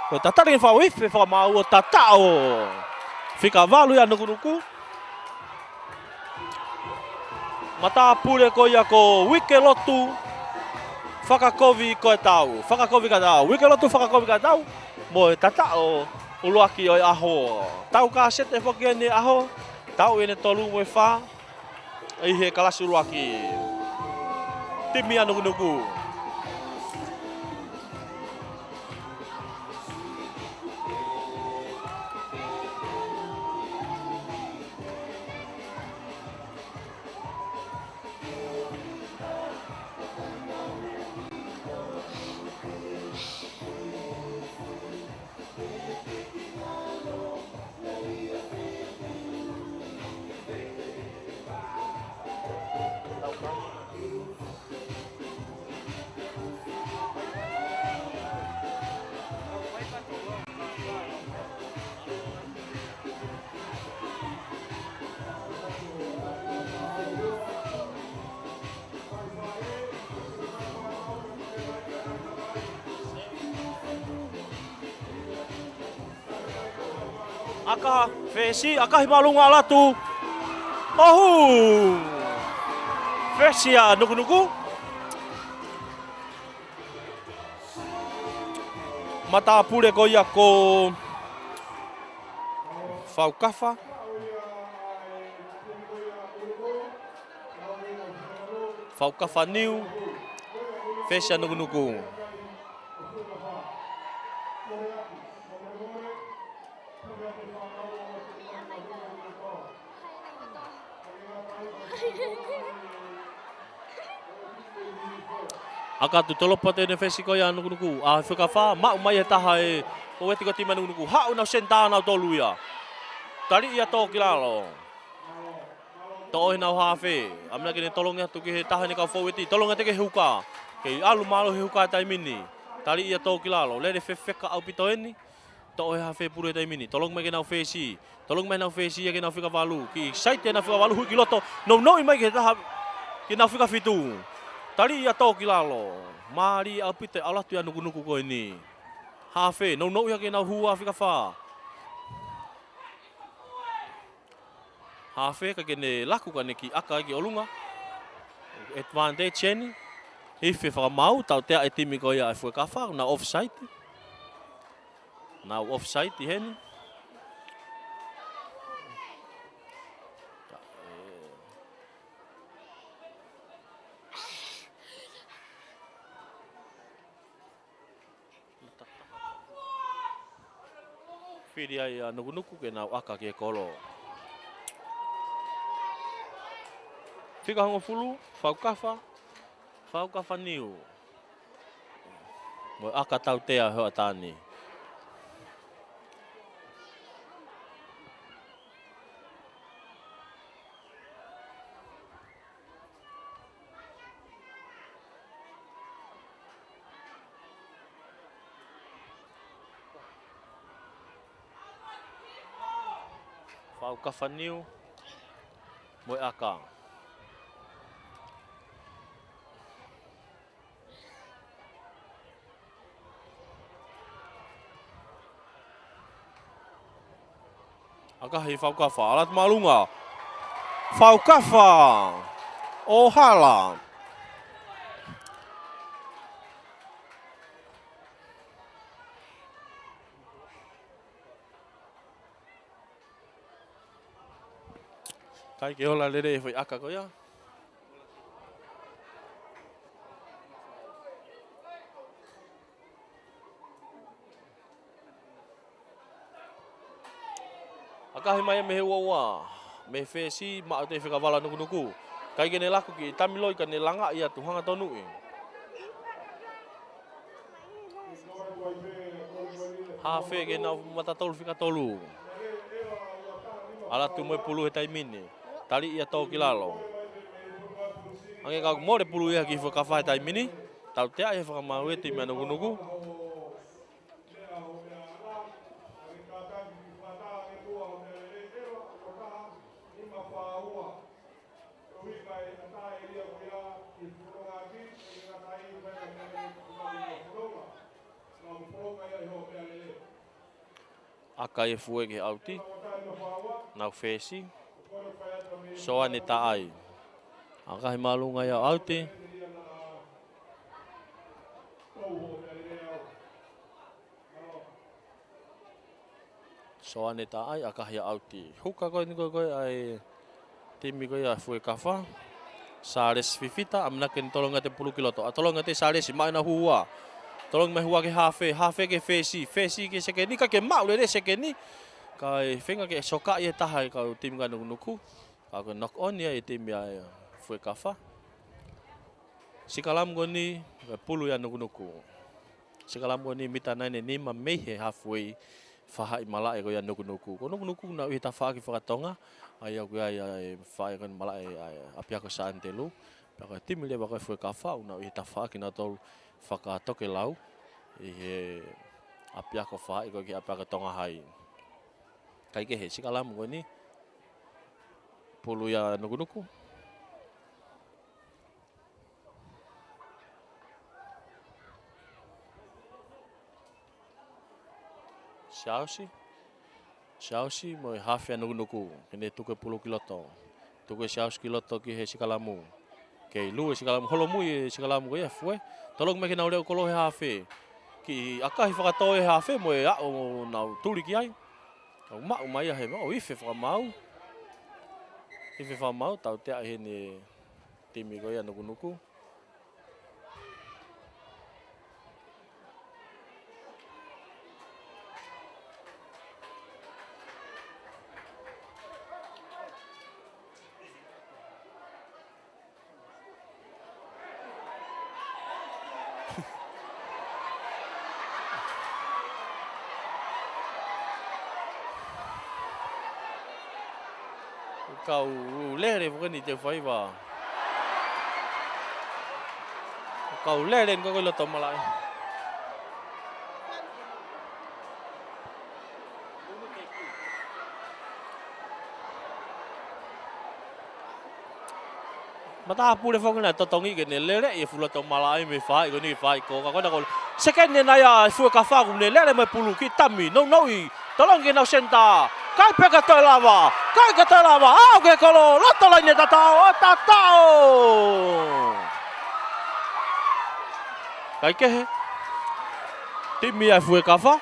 S2: Ko tata rin fa we fe fa ma o tata o. Fika valu ya nuku. Mata pule ko ia ko wike lotu. Whakakovi ko e tau. Whakakovi ka tau. Wike lotu whakakovi ka tau. Mo e tata o uluaki o e aho. Tau ka sete whoki ene aho. Tau ene tolu mo e wha. Ei he kalasi uluaki. Timi anu nuku. Aka Fesi, aka himalunga latu. Oh! Fesi ya nuku. Mata pure ko ia ko Faukafa. Faukafa New. Fesi ya nuku. Aka tu tolo pate ne fesi ko ya nuku. A Faukafa ma mai taha e o eti ko tima nuku. Ha una senta na tolu ia. Tali ia to kilalo. To ina hafe. Amna ke ne tolonga tu ke taha ni ka fo eti. Tolonga te ke huka. Ke alu malo he huka tai mini. Tali ia to kilalo. Le fefeka au pito eni. To e hafe pure tai mini. Tolong me ke na fesi. Tolong me na fesi ke na fika valu. Ki site na fika valu hu kiloto. No mai ke taha ke na fika fitu. Tali ia to kilalo. Mari au pite ala tu nuku ko ini. Hafe no ia ke na hua fika fa. Hafe ka kene laku ka neki aka ki olunga. Advantage ni. Ife fa mau tau te e timi ko ia fu ka fa na offside. Na offside hen. Fidi ai nuku ke na aka ke kolo. Fika hongo fulu, Faukafa New. Mo aka tau tea hoa tani. Faukafa New. Mo aka. Aka hi Faukafa alat malunga. Faukafa. Ohala. Kai ke ola lere foi aka ko ya. Akahi mai me he ua. Me fesi ma te whekawala nuku. Kai kene laku ki tamiloi ka ne langa ia tuhanga tonu e. Hafe ke na matatolu whikatolu. Ala tu moe pulu he taimini. Tali ia tau ki lalo. Ange kau more pulu ia ki whakawha he taimini. Tau tea e whakamau e te mea nuku. Aka e fue ke auti. Nau fesi. Soa ne taai. Aka he malunga ia auti. Soa ne taai aka he auti. Huka koe ni koe ai timi koe ia fue kafa. Sares fifita amna ken tolonga te 10 kiloto. Tolonga te sares mai na hua. Tolong me hua ke hafe ke fesi ke sekeni ka ke mau le sekeni kai fenga ke soka ye tahai ka tim ga nuku ka knock on ya tim ya foi kafa sikalam goni pulu ya nuku sikalam goni mita nane ni ma mehe halfway faha imala e go ya nuku ko nuku na ita fa ki fa tonga aya go ya fa kan mala apia ko santelu ka tim le ba ko foi kafa una ita fa ki na tol whaka toke lau i he apia ko wha i ko ki apia ko tonga hai. Kai ke he sikalam ko ni pulu ya nuku. Siausi mo i hafi ya nuku. Kene tuke 10 kiloto. Tuke siausi kiloto ki he sikalamu. Kei lu sikalamu holomu i sikalamu ko ia fue. Tolong me ke nau leo kolo he hafe. Ki akahi whakatoe he hafe mo e ao nau tuli ki ai. Tau mau mai he mau ife whakamau. Ife whakamau tau tea he ne timi ko ia nuku. Kau lere bukan ni te fai ba. Kau lere ko lo tomalai. Mata pule fong na totongi ke ne lere e fulo tomalai me fai ko ni fai ko ka ko second ne na ya fu ka fa ko ne lere me pulu ki tami no i tolong ke na senta. Kai peka toi lava, au ke kolo, loto laine tatao. Kai ke he, timi ai fue kafa.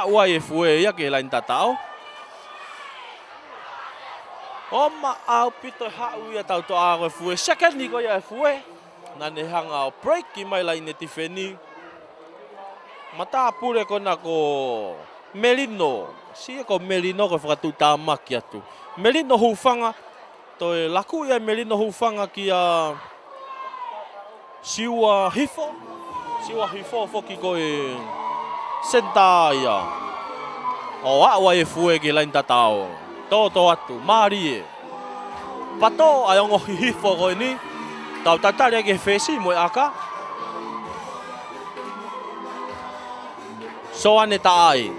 S2: Ua e fue ia ke lain tatao. Oma au pito hau ia tau to a fue, second ni ko ia fue. Nane hanga break ki mai laine tifeni. Mata pure ko na ko Melino. Si ko Melino ko whakatuta maki atu. Melino hufanga. To e laku ia Melino hufanga ki a siwa hifo. Siwa hifo foki ko e senta ia. O awa e fue ki lain tatao. Toto atu. Mari e. Pato ayongo hifo ko ni. Tau tatari ke fesi mo aka. Soa ne taai.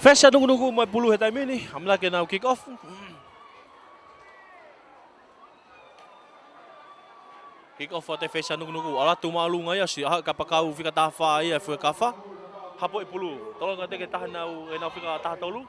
S2: Fesa nunggu mai puluh he time ini. Amla ke now kick off. Kick off te fesa nuku. Ala tu malunga ia si ha kapakau fika tafa ia fika kafa. Hapo i pulu. Tolong ngate ke tahan nau e nau fika taha tolu.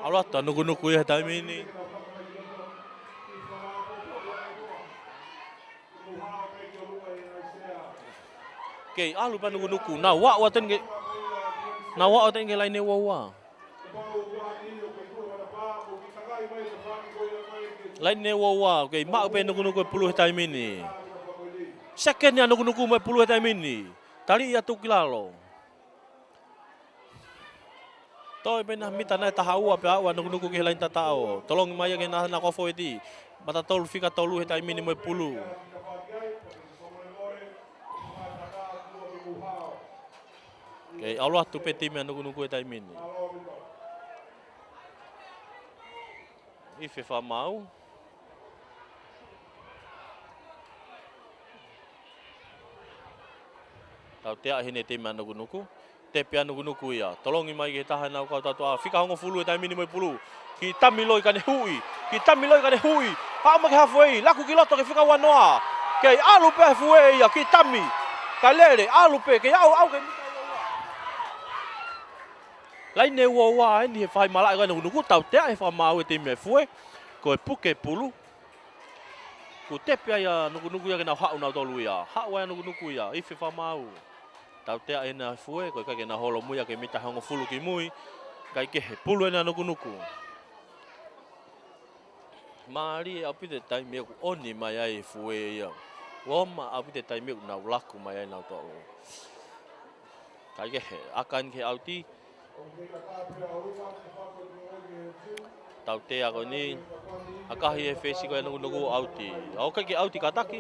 S2: Ala ta nuku ia time ini. Okay, alu pa nuku. Nawa waten ke. Nawa waten ke lain wawa. Lain wawa. Okay, mak pe nuku 10 time ini. Secondnya nuku 10 time ini. Tali ya tu kilalo. Toi pena mita na tahawa pe awa nuku ke lain tatao. Tolong maya ke na ko foiti. Mata tol fika tolu time ini 10. Okay, Allah tu pe tim yang nuku time ini. Ife fa mau. Tau tea hine tim yang nuku. Te pe nuku ya. Tolongi mai ke tahan au kau tatu. Fika hongo fulu time ini 10. Kita miloi kane hui. Ha ma halfway. Laku kiloto ke fika wanoa. Okay, alu pe halfway ya kita mi. Kalele alu pe ke au ke lain ne wawa ni fai malak kan nuku tau te ai fa mau te me fue ko puke pulu ku te pe ya nuku ya kena hak una tolu ya hak wa nuku ya ife fa mau tau te ai na fue ko ka kena holo mu ya ke mita hango fulu ki mui kai ke pulu na nuku mari api te tai me ku oni mai ai fue ya woma api te tai me na laku mai ai na tolu kai ke akan ke auti tau te ako ni akahi e fesi ko nuku auti. Au ka ki auti kataki.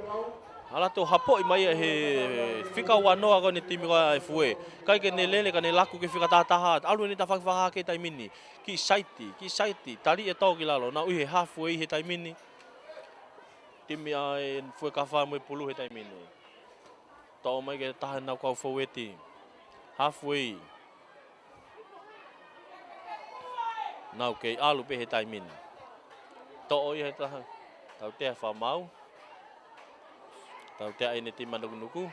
S2: Ala to hapo i mai he fika wano ako ni timi ko e fue. Kai ke ne lele ka ne laku ke fika taha. Alu ni ta fa ke tai mini. Ki saiti. Tali e to ki lalo na uhe halfway he tai mini. Timi ai fue ka fa mo 10 he tai mini. To mai ke tahan na ko foweti. Halfway. Nau ke alu pe he taimin. To oi he taha. Tau te fa mau. Tau te ai ne ti nuku.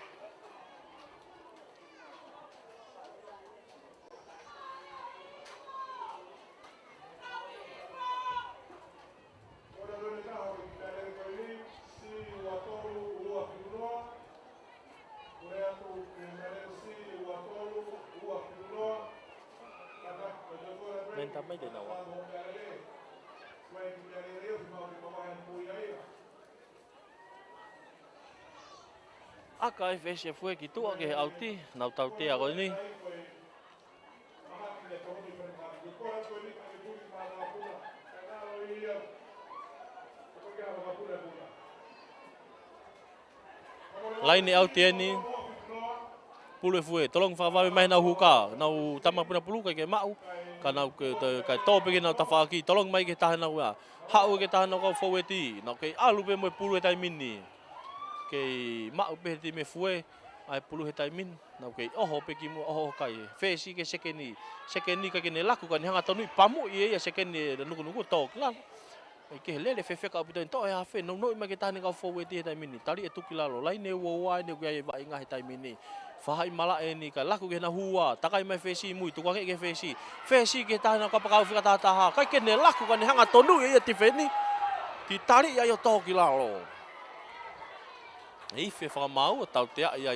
S2: Mentamai de nawa. Aka FS fue ki tu ke auti, nau tau te ako ni. Lain ni auti ni. Pulu fue, tolong fa mai nau huka, nau tama puna pulu ke mau. Kanau ke to pe nau tafaki, tolong mai ke tahan nau ya. Hau ke tahan nau ko foweti, nau ke alu pe mo pulu tai mini. Ke mau pe ti me fue, ai pulu tai min, nau ke oho pe ki mo oho kai. Fesi ke sekeni ka ke ne laku kan hanga tonu pamu ye ya sekeni nuku tok lah. Ke lele fefe ka pito to ya fe no mai ke tahan ko foweti tai mini. Tali e tukilalo, lai ne wo ne ku ya ba inga tai mini. Fahai mala ni ka laku ke na hua takai mai fesi mui tu ke fesi ke tahan ka pakau fika taha kai ke ne laku kan hanga tonu ye ti feni ti tali ya yo to kilalo ife fa mau tau te ya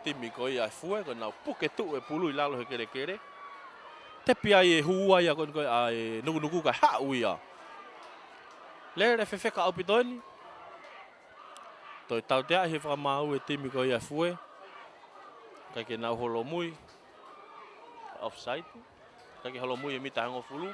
S2: timi ko ya fue ko na puke tu e pulu lalo he kere te pia ye hua ya kon ko ai nuku ka ha uia le fefe ka opitoni to tau te he fa mau e timi ko ya fue kaki nau holo mui offside kaki holo mui mita hango fulu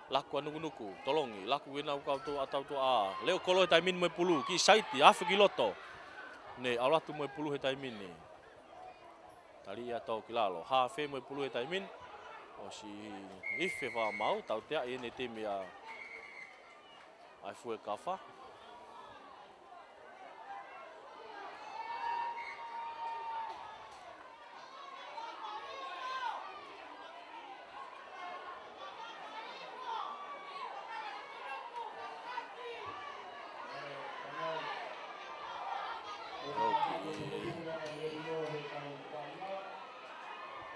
S2: laku nuku tolongi laku nau kau tu atau tu a leo kolo taimin mo 10 ki saiti afu kiloto ne ala tu mo 10 taimin ni Tali ia tau ki lalo. Hawhi mo pulu e taimin. O si ife wha mau. Tau tea i ne timi a ai fue kafa.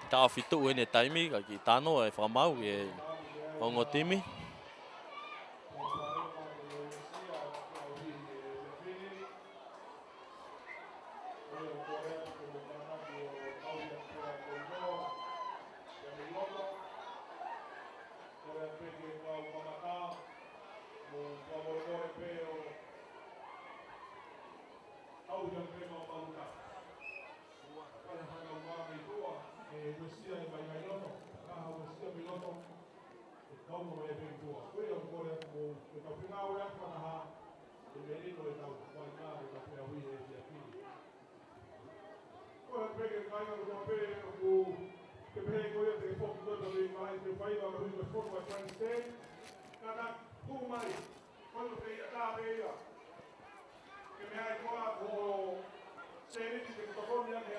S2: Ta fitu e ne taimi ka ki tano e whamau e ongo timi.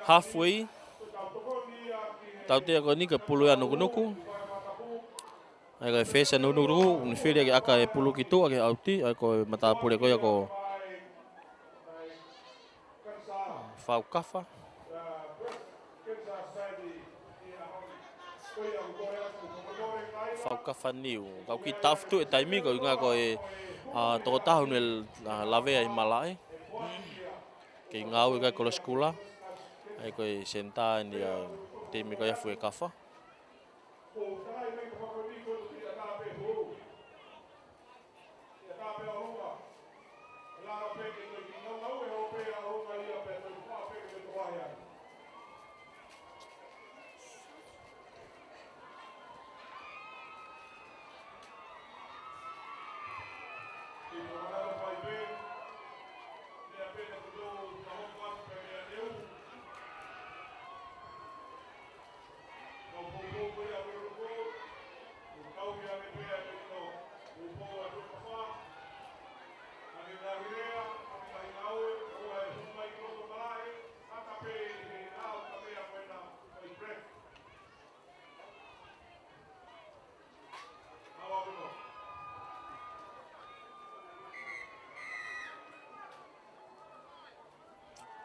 S2: Halfway. Tau te ako ni ka pulu ya nuku-nuku. Ai ka fesa nuku-nuku, ni fili ke aka e pulu ki tu ake auti, ai ko mata pule ko ya ko fau kafa. Fau kafa niu. Kau ki taftu e taimi ko inga ko e toko tahu ne lave ai malai. Ke ngau ka ko skula. Ai ko senta ni timi ko ya fue kafa.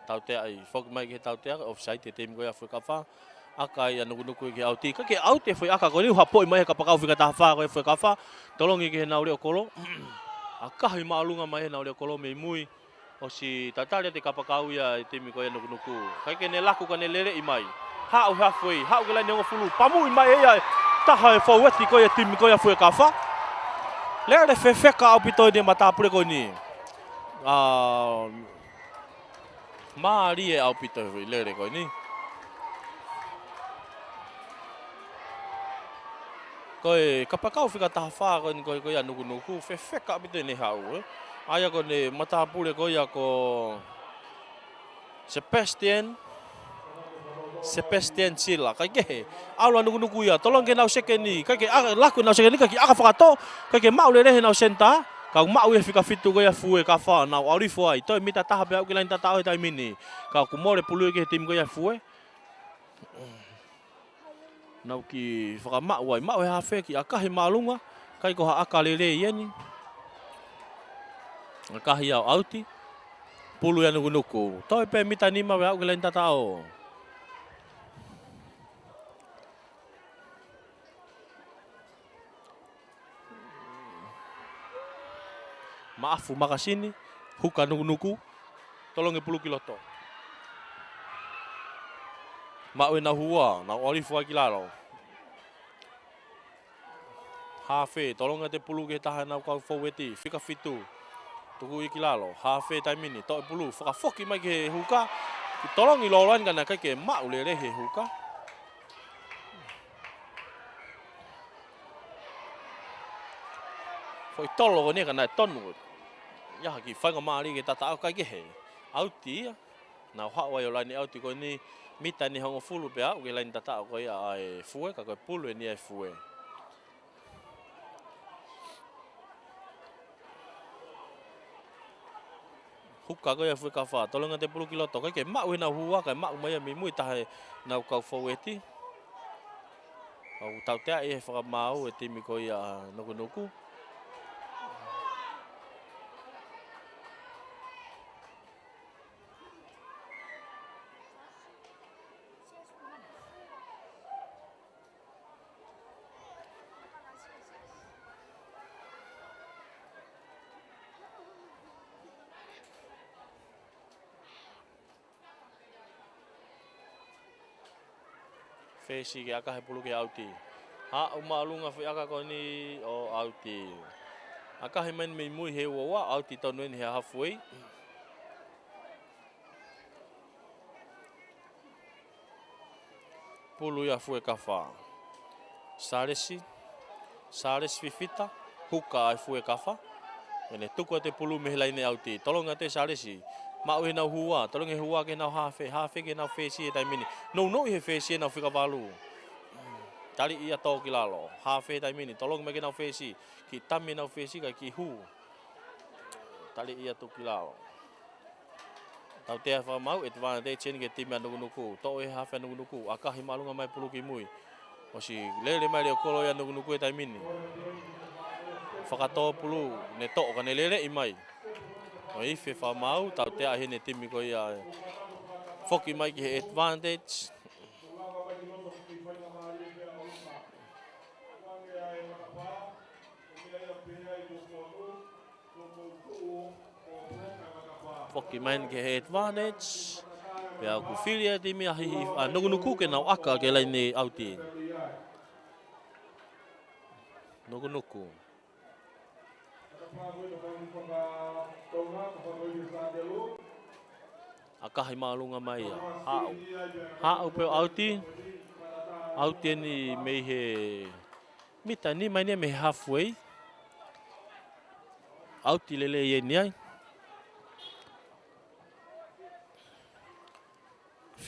S2: Tau te ai fok mai ke tau te offside te tim ko ya foi kafa aka ia nuku ke auti ka ke auti foi aka ko ni hapo mai ka pakau fika tafa ko foi kafa tolongi ke na ule okolo aka hi malunga mai na ule okolo me mui o si tatale te ka pakau ia tim ko ya nuku ka ke ne laku ka ne lele i mai ha o halfway ha o ke la ngo fulu pamu i mai ia ta ha fo weti ko ya tim ko ya foi kafa le fe ka opito de mata pure ko ni Maari e au pita hui lere koe ni. Koe kapakau whika taha whaa koe ni koe koe a nuku whewheka pita ni hau e. Aia koe ne matapure koe a ko Sebastian Sila. Kai kehe, aula nuku ia, tolong ke nau seke ni. Kai ke laku nau seke ni, kai ke aka whakato. Kai ke mau le rehe nau senta. Kau mau e fika fitu ko ya fue ka fa na ori fo ai to mita taha pe au ke lain tata o tai mini ka ku more pulu ke tim ko ya fue nau ki faka mau ai mau e ha fe ki aka hi malunga kai ko ha aka lele ye ni aka hi au auti pulu ya nuku to pe mita ni ma au ke lain tata o Maafu makasini, huka nuku, tolong e pulu kiloto. Mawe na hua, na olifu aki lalo. Hafe, tolong te pulu ke tahan na kau foweti, fika fitu. Tuku iki lalo, hafe taimini, to e pulu, faka foki mai ke huka. Tolong i loloan kana kai ke mau le rehe huka. Foi tolo ni kana tonu. Ya ki whanga maari ke tata au kai ke he. Auti ia. Nau hawa yo lani auti ko ni Mita ni hongo fulu pea, uke lain tata o koe a e fue, ka koe pulu e ni e fue. Huka koe e fue ka wha, tolonga te pulu kiloto, koe ke mau he nau hua, kai mau mai a mi mui tahe nau kau faueti. Au tau tea e he whakamau e timi koe a nuku. Fesi ke aka he pulu ke auti. Ha umalunga fi aka ko ni o auti. Aka he men me mui he wa auti tonu ni he halfway. Pulu ya fue kafa. Saresi fifita huka ai fue kafa. Ene tuko te pulu me lai ne auti. Tolonga te saresi. Mau he nau hua, tolong he hua ke nau hafe ke nau fesi e taimini. No he fesi e nau whika walu. Tali ia tau ki lalo, hafe taimini, tolong me ke nau fesi. Ki tami nau fesi kai ki hu. Tali ia tu ki lalo. Tau te hawha mau, et vana te cheni ke timi a nuku. Tau e hafe nuku, akahi malunga mai pulu ki mui. Osi lele mai leo kolo ia nuku e taimini. Whakatoa pulu, ne toa ka ne lele i mai. O ife wha mau, tau te ahi ne timi ko ia whoki mai ki he advantage. Whoki mai ki he advantage. Pea ku whiria timi ahi nuku ke nau aka ke lai ne auti. Nuku. Akahi malunga mai ia. Hau peo auti. Auti ni mei he... Mita ni mai ni me halfway. Auti lele ye ni ai.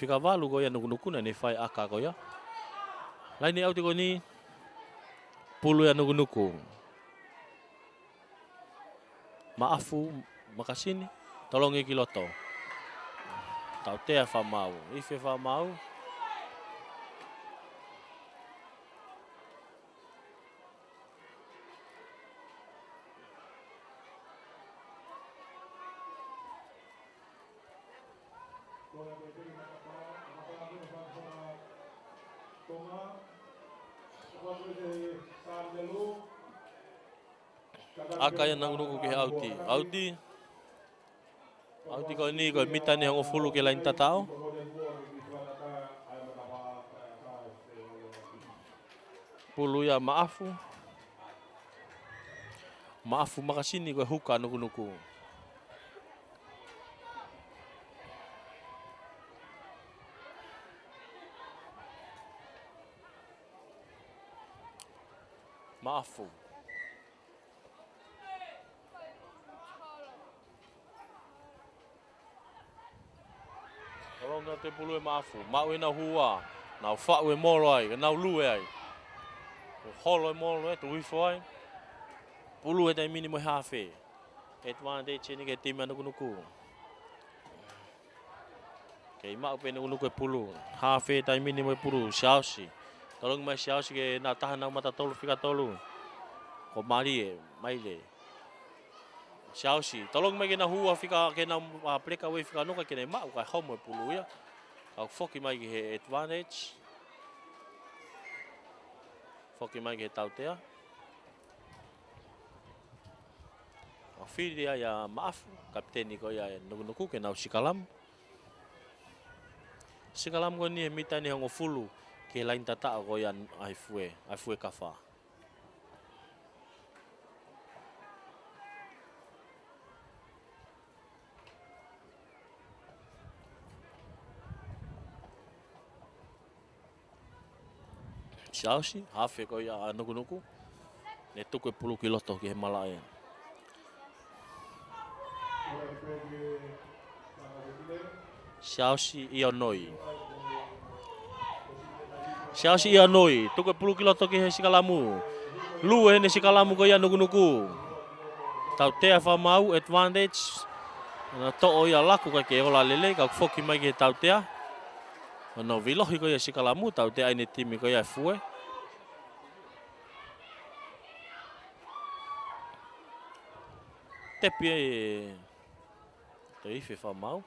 S2: Whika walu ko ia nuku na ne whai aka ko ia. Lai ni auti ko ni... Pulu ia nuku. Maafu, makasini, tolong iki loto. Tau te wha mau, ife wha mau. Aka yang nuku ke auti ko ni ko mita ni hongo fulu ke lain tatao. Pulu ya maafu makasini ko huka nuku. Maafu. Tolong te pulu e maafu, mau e na hua, nau whau e molo ai, nau lue ai. Holo e molo e, tu wifo ai. Pulu e tai mini mo hafe. E tuana te cheni ke timi anu nuku. Kei mau pe nuku e pulu, hafe tai mini mo e pulu, siausi. Tolong mai siausi ke na tahan nau mata tolu, whika tolu. Ko mari e, mai le. Siausi, tolong mai ke na hua whika ke na pleka wei whika nuka ke ne mau kai homo e pulu ia. Kau whoki mai ki he advantage. Whoki mai ki he tautea. Kau whiria ia maafu, kapiteni ko ia nuku ke nau sikalam. Sikalam ko ni he mita ni hongo fulu ke lain tata ko ia ai fue kafa. Siausi, hafe ko ia nuku. Ne tuku e pulu ki loto ki he malae. Siausi i onoi. Siau si ia noi, tuku pulu kilo toki he sikalamu. Lu he ne sikalamu ko ia nuku. Tau tea fa mau advantage. Na to o ia laku ka ke ola lele ka foki mai ke tau tea. No vilohi ko ia sikalamu tau tea ine timi ko ia fue. Tepi e te ife fa mau.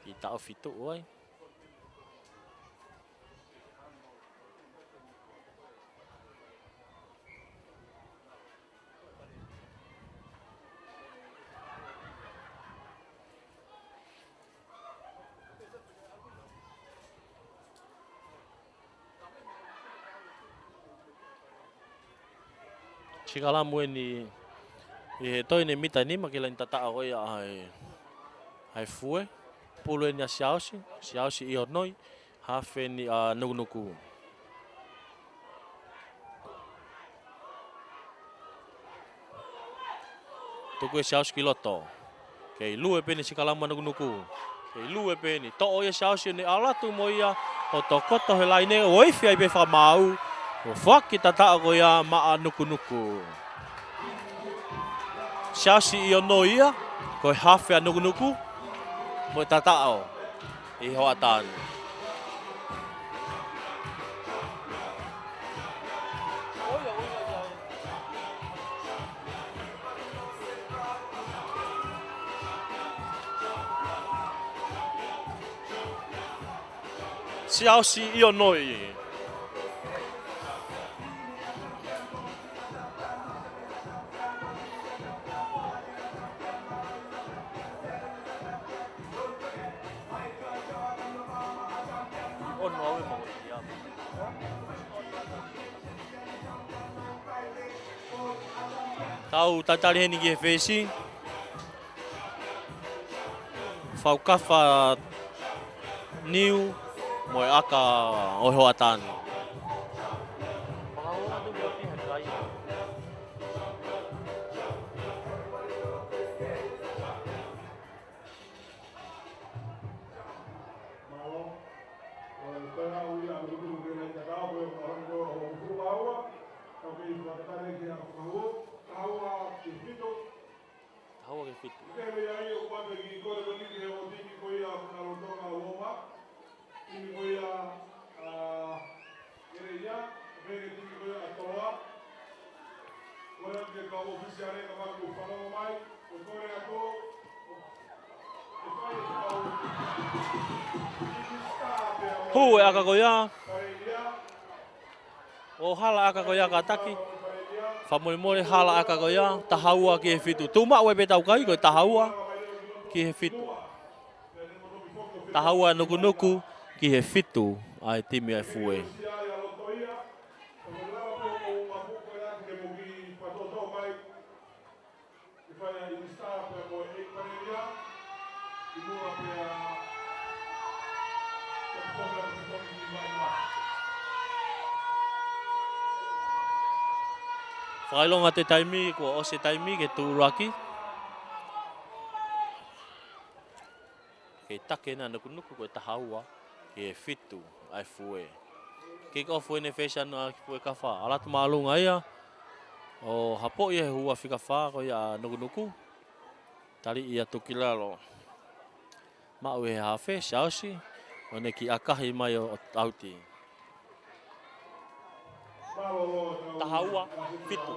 S2: I tau fitu oi. Sikalamu ni e toi ne mita ni makila ni tata o ia ai fue pulu ni siausi i noi hafe ni nuku. Tuku siausi kiloto. Kei lue peni sikalamu nuku. Kei lue peni to o ia siausi ni alatu mo ia o to koto he laine o ifi ai be fa mau. O whaki tata ko ia maa nuku. Siasi i ono ia, ko hawhea nuku. Mo tata o, i hoa tānu. Siasi i ono ia. Tau tatari heni ki he whesi. Whaukawa niu mo e aka o hoa tānu. Hu e aka ko ia. O hala aka ko ia ka taki. Whamorimore hala aka ko ia. Tahaua ki he whitu. Tuma ue pe tau kai ko tahaua ki he whitu. Tahaua nuku ki he whitu ai timi ai fue. Whailonga te taimi, ko o se taimi ke tūraki. Kei take na nuku ko tahaua, ke whitu ai fue. Kei ka fue ne whesha no fue ka wha. Alatu maalunga ia, o hapo ia he hua whika wha ko ia nuku. Tari ia tukilalo. Mau he hawhe, siausi, o ne ki akahi mai o auti. Tahaua, whitu.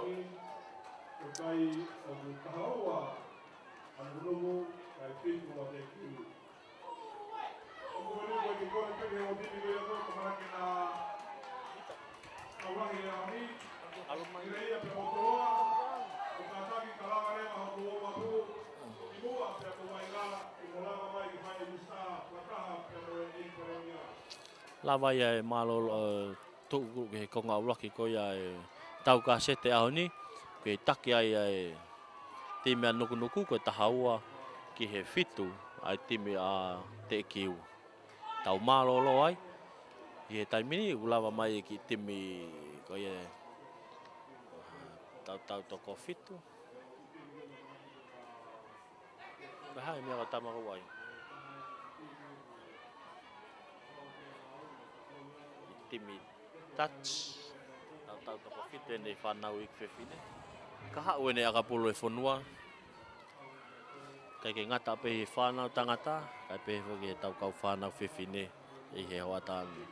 S2: Lava ia e malo tuku ke konga ulaki ko ia e tau ka sete au ni ke taki ai e timi nuku ko tahaua ki he whitu ai timi a te kiu. Tau malolo ai i he taimini ulava mai ki timi ko ia tau toko whitu. Hai mea ka tamaruai. Timi touch. Tau toko fite nei whanau ik whewhine. Ka hau ene aka polo e whanua. Kai ke ngata pe he whanau tangata. Kai pe he tau kau whanau whewhine. I he hoa tānu.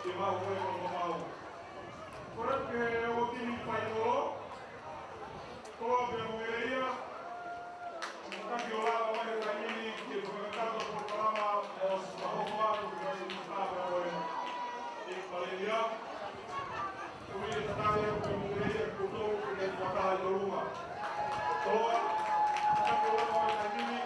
S7: Te mau koe ko mau. Kore ke o tini pai no. Toa pe mo ia. Taki o lava mai ka nini ke whakatata po karama o sahoa ko kai mustapa koe. E paleria. Ui e tatare ko mo ia ko to ko ke whakaha i oruma. Toa. Taki o lava mai ka nini.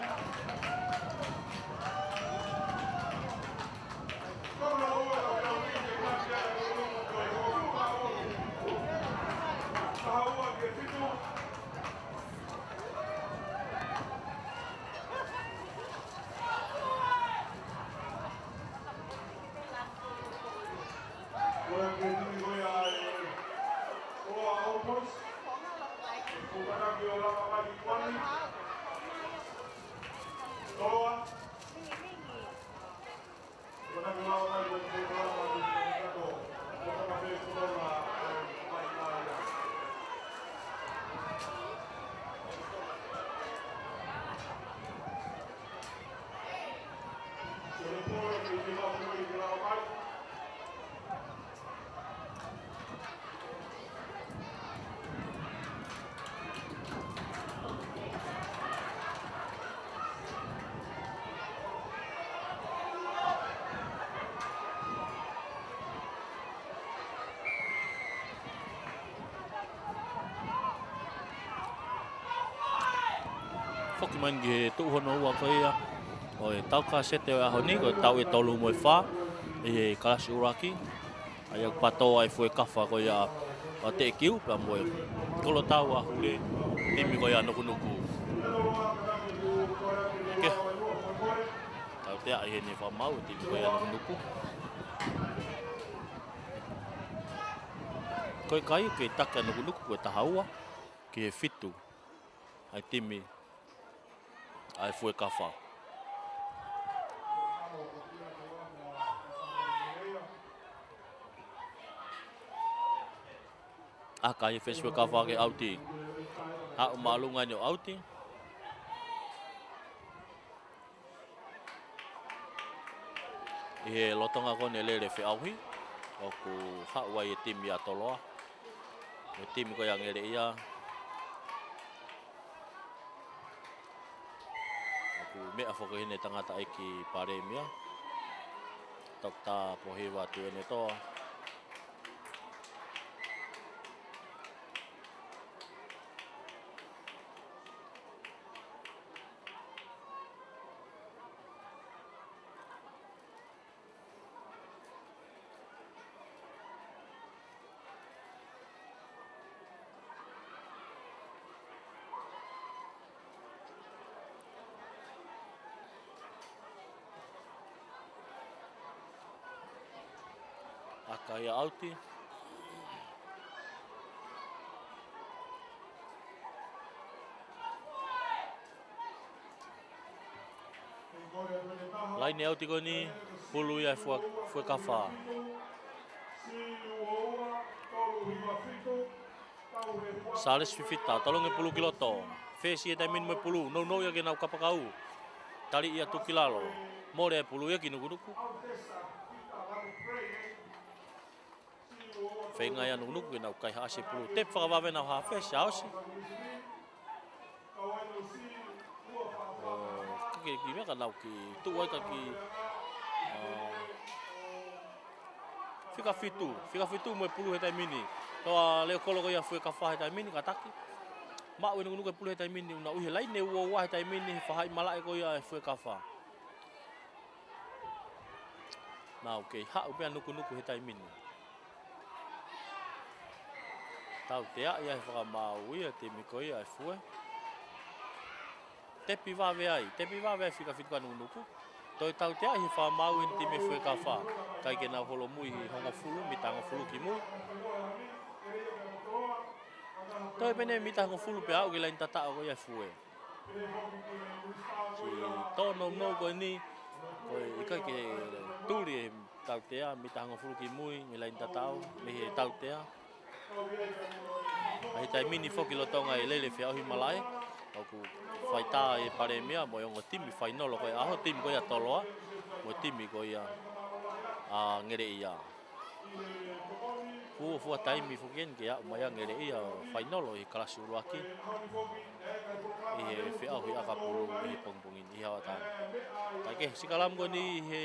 S2: Foki man ge tu hono wa ko ia. Oi tau ka sete o aho ni ko tau e tolu mo fa. E kalasi uraki. Ai ak pato ai foi kafa ko ia. O te kiu pa mo. Kolo tau a hule. Timi ko ia no kunuku. Ke. Tau te ai ni fa mau timi ko ia no kunuku. Ko kai ke taka no kunuku ko tahaua. Ke fitu. Ai timi ai foi kafa. Aka i fes foi kafa ke auti. Ha malunga no auti. E lotonga ko ne lele fe auhi. Oku ha wai e timi atoloa. E timi ko yang ele ia. Me a foka hine tangata ai ki paremia. Tokta pohewa tu ene toa. Aka ia auti. Laini auti ko ni pulu ia foi kafa. Sales fifita, tolong e pulu kiloto. Fesi e taimin me pulu, no ia ke nau kapakau. Tali ia tukilalo. More e pulu ia ki nukunuku. Whainga ia nukunuku e nau kai haase pulu. Te whakawawe nau hawhesi haosi. Ki mea nau ki tuaika ki Whika fitu mo e pulu he taimini. Toa leo kolo ko ia fue kafa he taimini ka taki. Ma we nukunuku e pulu he taimini una uhi lai ne ua he taimini whahai malai ko ia e fue kafa. Nau kei hau pia nukunuku he taimini. Tau te a ia he whakamau ia te miko ia e fue. Tepi wawe ai whika fitu ka nukunuku. Toi tau te a he whamau in te me fue kafa. Kai ke nau holo mui hi hongo fulu, mita hongo fulu ki mui. Toi pene mita hongo fulu pe au ki lain tatao ko ia fue. Ki tono no ko ni, ko ikai ke turi e tau te a, mita hongo fulu ki mui, mi lain tatao, mi he tau te a. Ahi tai mini foki lotonga e lele whiau hi malai. Oku whaita e pare mea mo yongo timi whainolo ko e aho timi ko ia toloa. Mo timi ko ia ngere ia. Fua taimi fuken ke ya mayang ele ia final i kelas uruaki. Ihe fe au hi akapulu i pongpongin i hawatan. Take sikalam ko ni he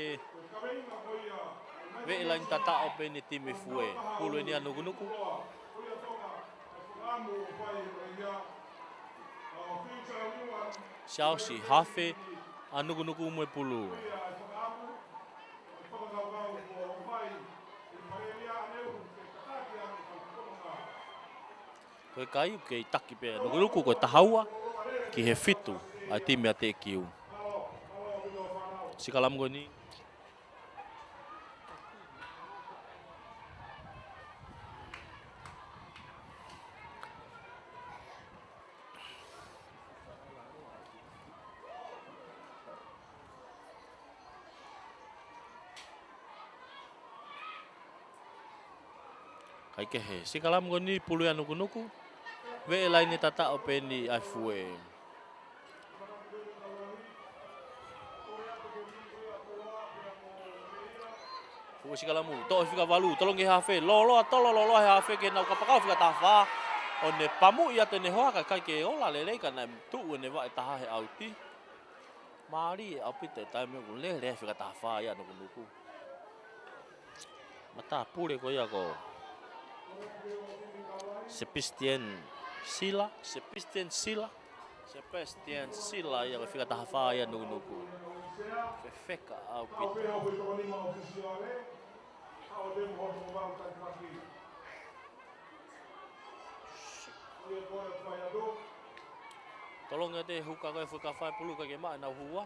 S2: ve lain tata open ni tim fue. Pulu ni anugunuku. Xiao si hafe anugunuku mo pulu. Koe kai ke taki pe nukuruku ko tahaua ki he fitu ai time ate kiu. Sikalam go ni kai ke he sikalam go ni pulu ya nukunuku. Ve lain tata openi ai fue. Fue sikalamu to fika valu tolong ke hafe lolo hafe ke na kapakau fika tafa one pamu ia te ne hoa kai ke ola lele kana tu ne va ta he auti mari apite ta me le fika tafa ia no nuku mata pure ko ia ko Sebastian Sila ia fika tafa ia no nuku feka au pite tolong ate huka ko fuka fa pulu ka gema na huwa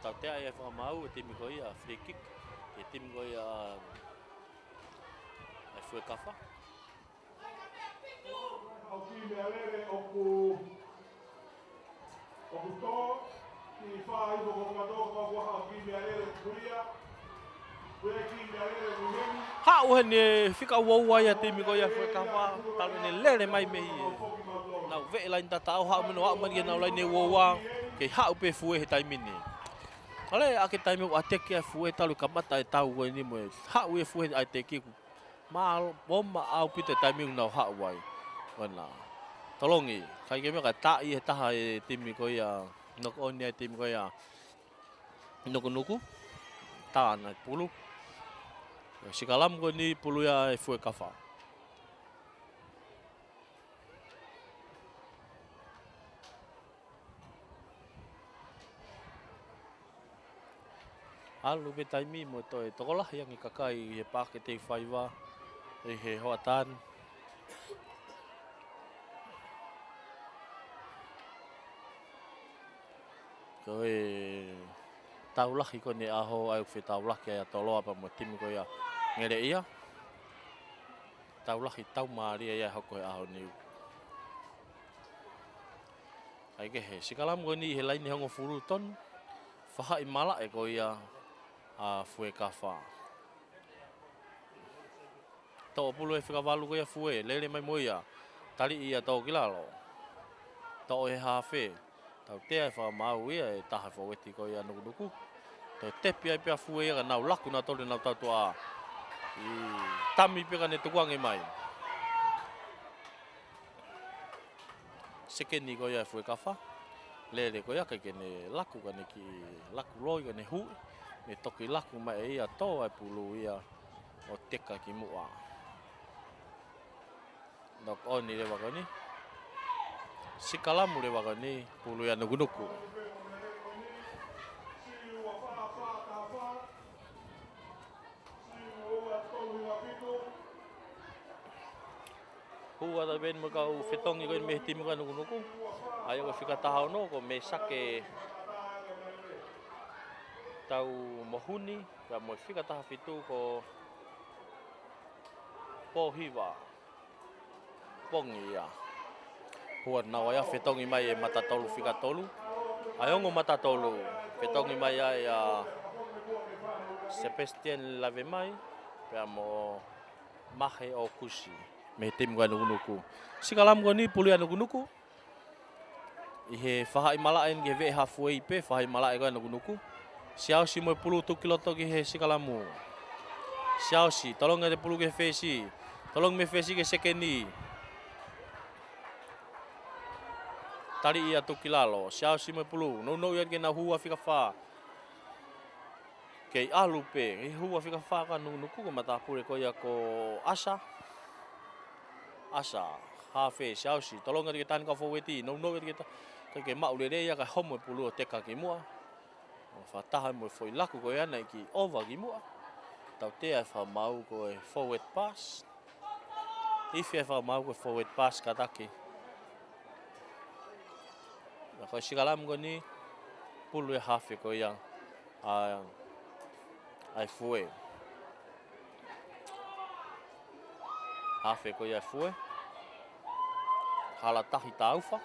S2: ta te ai fa mau tim ko ia free kick tim ko ia foi kafa
S7: au ki me alere oku to ki fa ai ko ko au ki me alere kuria
S2: ha uhene fika uwa ya timi ko ya foi kafa talu ne lere mai me na ve lain ta tau ha meno ha magi na lain ne uwa ke ha upe fue he taimi ni ale ake taimi o ateke fue talu kamata e tau ko ni mo ha u fue ai teki mal bomba au pite taimi na ha wai wana tolongi kai ke me ka ta i ta ha timi ko ya nok on ya timi ko ya nuku ta na pulu sikalam ko ni pulu ya fue kafa alu be taimi mo to tokolah yang ikakai he pakete faiva he hoatan koe taulah iko ni aho ai fe taulah ke tolo apa mo tim ko ya ngere ia taulah hitau mari ya hoko aho ni ai ke he sikalam ko ni he lain hango furuton faha imala e ko ya a fue kafa to pulu e fika valu ko ya fue lele mai moia tali ia to kilalo to e hafe tau te fa mau ia ta ha fo weti ko ya nuku to te pia pia fue ia na laku na to na tatu a i tami pe kana tuang e mai sekeni ko ya fue kafa lele ko ya ke ne laku kana ki laku loi kana hu me toki laku mai ia to ai pulu ia o teka ki mua nok oni le wagani sikalamu le wagani pulu ia nuku hua da ben mo ka fetongi ko me tim ka nuku ayo ko fika tahau no ko me sake tau mohuni ka mo fika taha fitu ko pohiwa pongia hua na ya fetongi mai e mata tolu fika tolu ayongo mata tolu fetongi mai ya Sebastian lave mai pe mo mahe o kushi me tim ga nuku sikalam go ni pulia nuku ihe fahai malaen ge ve halfway pe fahai malae ga nuku siau si mo pulu tu kilo to ge he sikalamu Chelsea, tolong ada pulu ke Fesi. Tolong me Fesi ke Sekeni. Tali ia tu kilalo. Chelsea me pulu. No ia ke na hua fika fa. Ke alupe, hua fika fa ka nu ku mata pule ko ia ko Asa. Asa, hafe Chelsea. Tolong ada ke tan ka forwardi. No ia ke mau le ia ka homo pulu te ka ke mua. Fa tahan mo foi laku ko ia na ki over ki mua. Tau te ai fa mau ko forward pass. If e fa mau ko forward pass kataki. Na ko sigalam ko ni pulu e hafe ko ia. Ai foi. Hafe ko ia foi. Hala tahi taufa.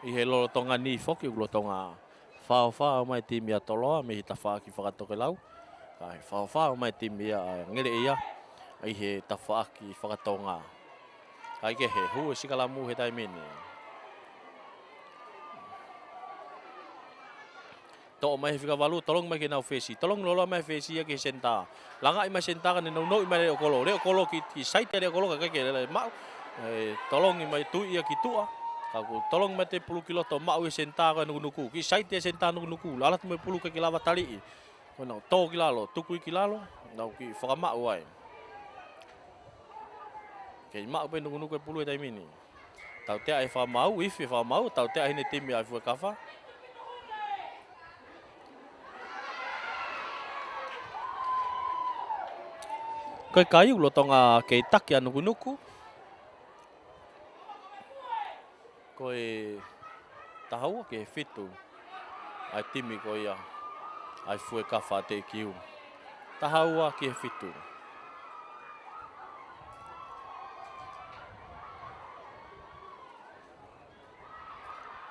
S2: I he lolo tonga ni foki ulo tonga whao mai timi a toloa me hita wha ki whakatoke lau. Ai whao mai timi a ngere ia i he ta wha ki whakatonga. Ai ke he hu e sikalamu he taimene. Tō mai he whikawalu, tolong mai ke nau Fesi. Tolong lolo mai Fesi ia ke senta. Langa i mai senta ka ne nau i mai leo kolo. Leo kolo ki saite leo kolo ka kake lele mau. Tolong i mai tui ia ki tua. Aku tolong mate 10 kilo to mau senta ka nuku ki saite senta nuku lalat me 10 ka kilava tali ko no to kilalo tuku kilalo no ki faka mau ai ke mau pe nuku 10 dai mini tau te ai fa mau if fa mau tau te ai ne timi ai fu kafa kai kai lo tonga ke tak ya nuku koe tahau ke fitu ai timi ko ia ai fue kafa te kiu tahau ke fitu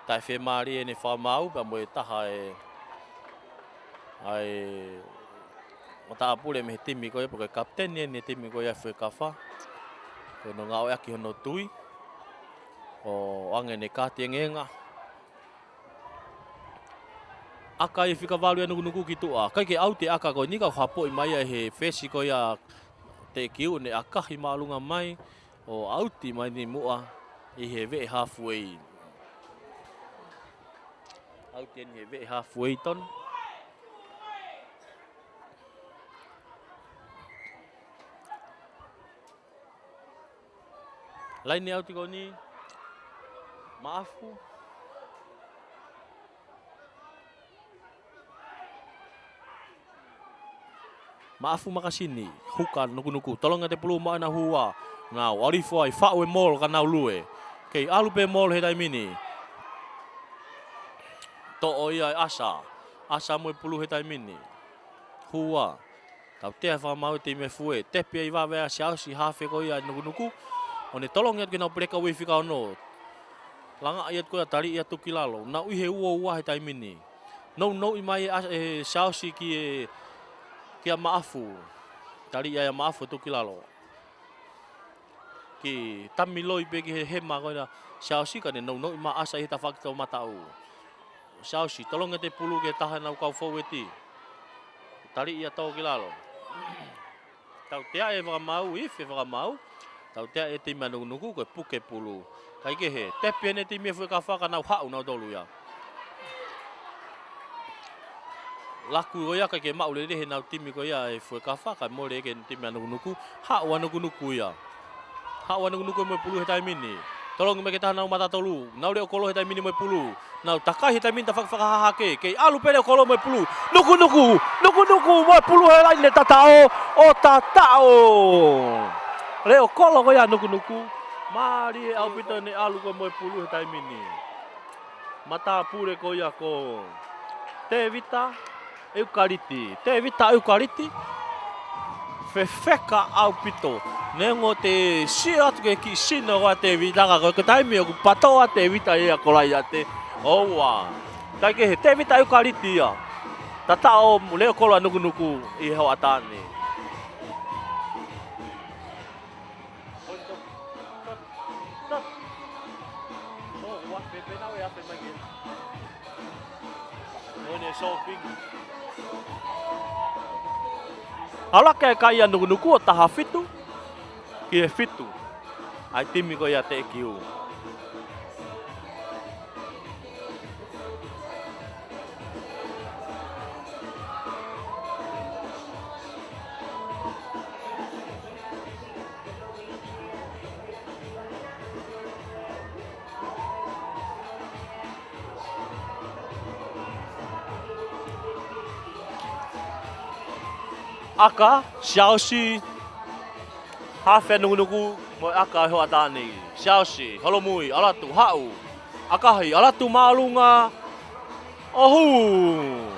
S2: tai fe mari ene fa mau pa mo taha ai mata apule me timi ko porque kapten ene timi ko ia fue kafa ko no ngau aki hono tui o angene kati ngenga aka i fika valu nuku ki tua kai ke auti aka ko ni ka hapo i mai he Fesi ko ia te kiu ne aka hi malunga mai o auti mai ni mua i he ve halfway auti ni he ve halfway ton lain ni auti ko ni maafu makasini hukan nuku tolong ate pulu ma na hua na walifo ai fa we mol kana lue ke alu pe mol he dai mini to oia asa mo pulu he dai mini hua tau te fa mau te me fue te pe iwa ve sia si hafe ko ia nuku one tolong ate na breka we fika no langa ayat ko tali ia tu kilalo na uhe uwa he tai mini no i mai sausi ki maafu tali ia maafu tu kilalo ki tamiloi pe ki he ma ko na sausi ka ne no i ma asa hita fakto matau sausi tolong te pulu ke tahan au kau foweti tali ia to kilalo tau te ai va mau va mau tau te e te manuku ko puke pulu kai ke he te pene ti me fu ka fa kana hau na dolu ya laku go ya ka ke mau le he na timi ko ya e fu ka fa ka mo le ke ti manuku hau nuku ya hau nuku mo pulu he tai mini tolong me ke tahan mata tolu na le kolo he tai mini mo pulu na takai he tai mini ta fa ha ke alu pele kolo mo pulu nuku mo pulu he lai le tatao leo kolo ko ya nuku mari au pito ne alu ko mo pulu he tai mini mata pure ko ya ko te vita eukalipti fefeka au pito nengo te siat ke ki sino wa te vita ka ko tai mi ko patoa te vita ia ko lai ate owa tai ke te vita eukalipti ya tatao leo kolo nuku I ho atani shopping. Ala kai nuku o taha fitu. Ki e fitu. Ai timi ko ia te kiu. Aka, Xiaoxi, hafe nuku mo aka ho atani. Xiaoxi, holomui, alatu hau. Akahi, alatu malunga. Ohu.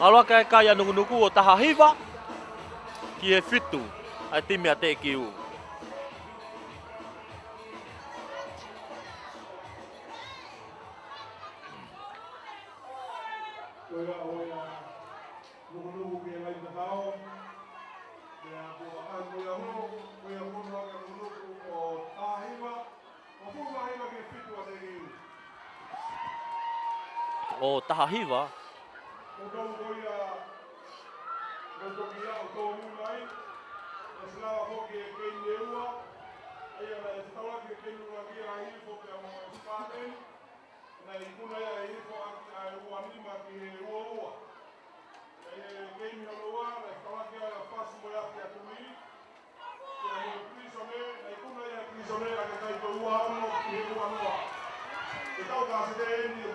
S2: Alua kai nuku o taha hiva. Ki e fitu. Ai timi a te kiu. O taha hiva.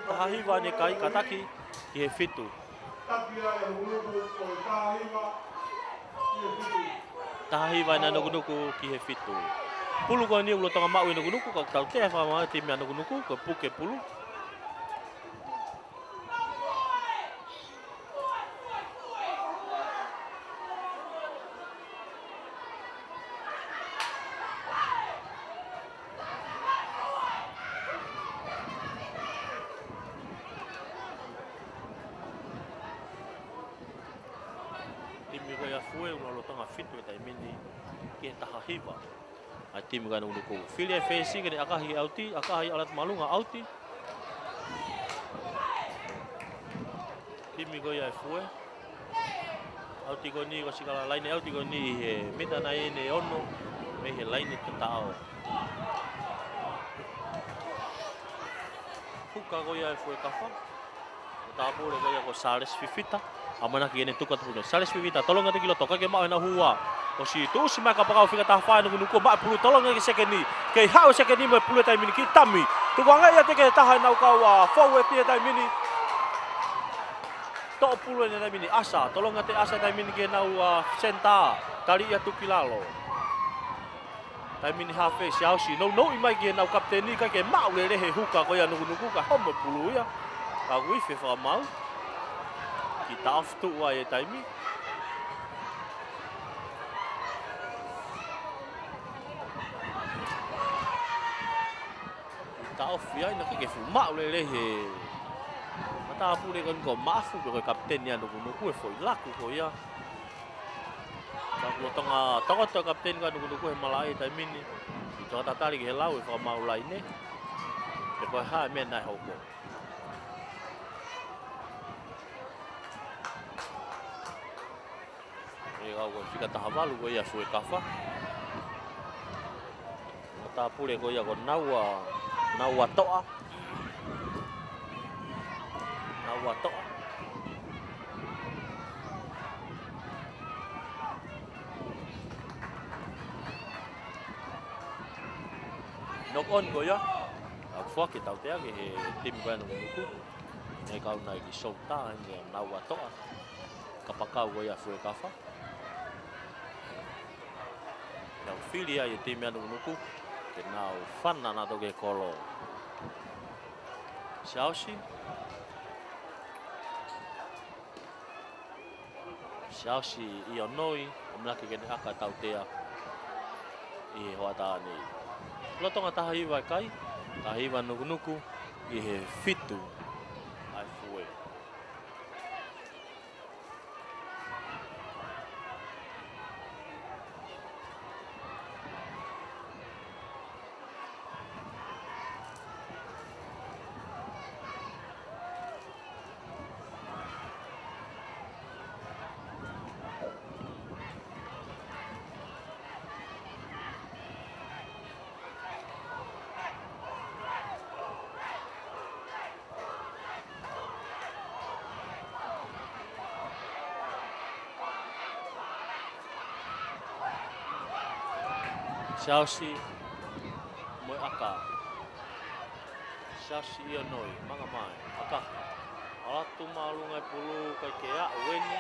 S2: Taha hiva ni kai kataki ki he fitu. Taha hiva na nuku ki he fitu. Pulu ko ni ulo tanga mau nuku ka tau te fa ma timi nuku ko puke pulu. Hiva. Ai timi ka nuku. Fili e fesi ke akahi auti, akahi alat malunga auti. Timi ko ia fue. Auti ko ni ko sikala lain auti ko ni he mita na ene ono me he lain te tao. Fuka ko ia fue kafa. Ta pure ko ia ko sales fifita. Amana ki ene tuka tu. Sales fifita tolong ate kilo toka ke mau na hua. O si tu si maka pakau fika tafa nuku ba pulu tolong ke sekeni ke hau sekeni me pulu tai mini ki tami tu wanga ya te ke taha nau kau forward te tai mini to pulu ne tai mini asa tolong ate asa tai mini ke nau senta kali ya tu kilalo tai mini hafe Xiaoxi no imai ke nau kapteni ka ke mau le he huka ko ya nuku ka homo pulu ya ka wi fe fa mau kita aftu wa ya tai mini tao fia ina ke fuma le he mata pule kon mafu ko kapten ya nuku e foi laku ko ya Kalau tengah to kapten kan nuku he malai tai mini itu tali ke lau e fa mau lai ne e ko ha men na hoko e ga ko fika tahavalu ko ya foi kafa mata pule ko ya ko nawa toa. Knock on ko ya. Aku kita tahu ya ke tim kan nuku. Nei kau nai ki solta nge nawa toa. Kapakau ko ya foi kafa. Yang filia ya tim yang nuku. Now fun na to ke kolo. Xiaoxi i onoi omlaki ke aka tautea I hoata ni. Lotonga tahiwa kai, tahiwa nuku I he fitu ai fue. Chelsea moi aka. Chelsea ia noi manga mai aka. Ala tu malu ngai pulu kai kea weni.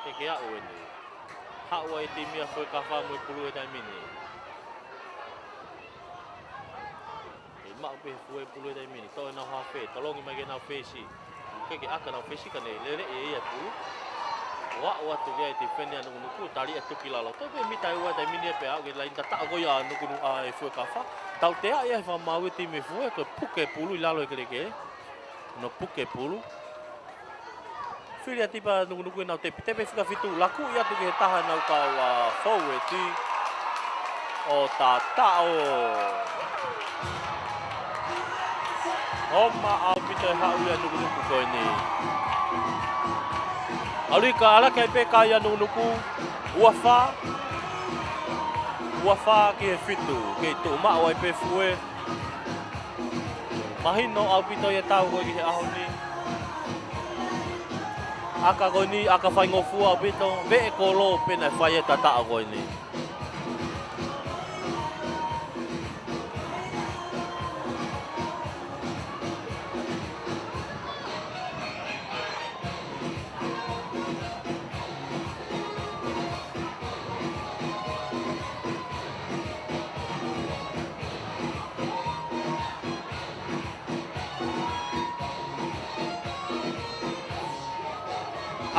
S2: Kai kea weni. Hawa e timia foi kafa moi pulu e taimini. E mau pe foi pulu e taimini. To na hafe, tolongi mai na fesi. Kai aka na fesi kane lele e ia pulu. Wa tu dia defend ya nuku tali tu kilalo to be mitai wa dai mini pe au lain tata go ya nuku a fu kafa tau te ya fa mau ti me fu ko puke pulu lalo ke no puke pulu filia tipa nuku na te pe fica fitu laku ya tu ke taha na ka wa forward ti o tata o Oma au pita hau ya nuku ko ni Alika ala kai pe kaya nuku uafa ki fitu ke tu ma wai pe fue mahino au pito ya tau go ki aho ni aka go ni aka fai ngofu au pito ve ko lo pe na fai tata go ni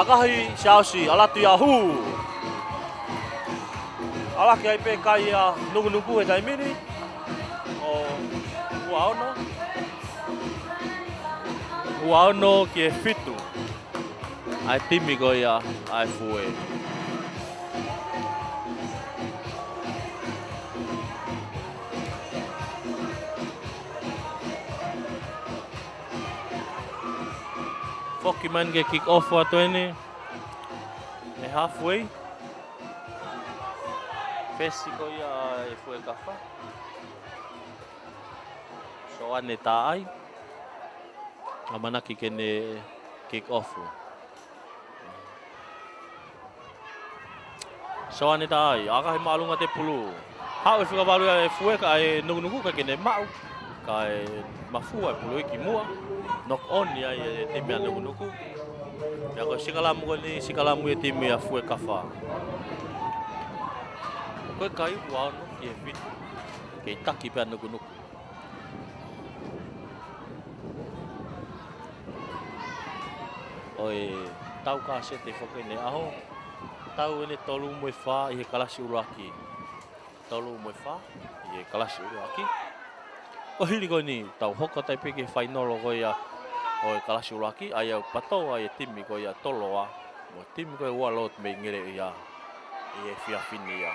S2: Akahi Chelsea ala tu yahu. Ala kai pe kai ya nuku e dai mini. O Uauno ke fitu. Ai timi go ya ai fue. Fokiman ke kick off wa ini. Halfway. Fesi ko ya fue kafa. So ane tai. Amana kikene kick off. So ane tai. Aka malu ngate pulu. Hau fika balu ya fue ka nuku ka kene mau. Ka mafua pulu ki mua. Knock on ya tim ya nuku. Ya ko sikalamu ko ni sikalamu ya tim ya fue kafa. Ko kai wa no ye fit. Ke taki pa nuku. Oi, tau ka se te foke ne aho. Tau ne tolu mo fa i kalasi uraki. Tolu mo fa i kalasi uraki. Ko hili ko ni tau hoka tai peke final ko ya. Oi kalasi uraki aya pato ai timi ko ya toloa. Mo timi ko wa lot me ngere ya. I fia fini ya.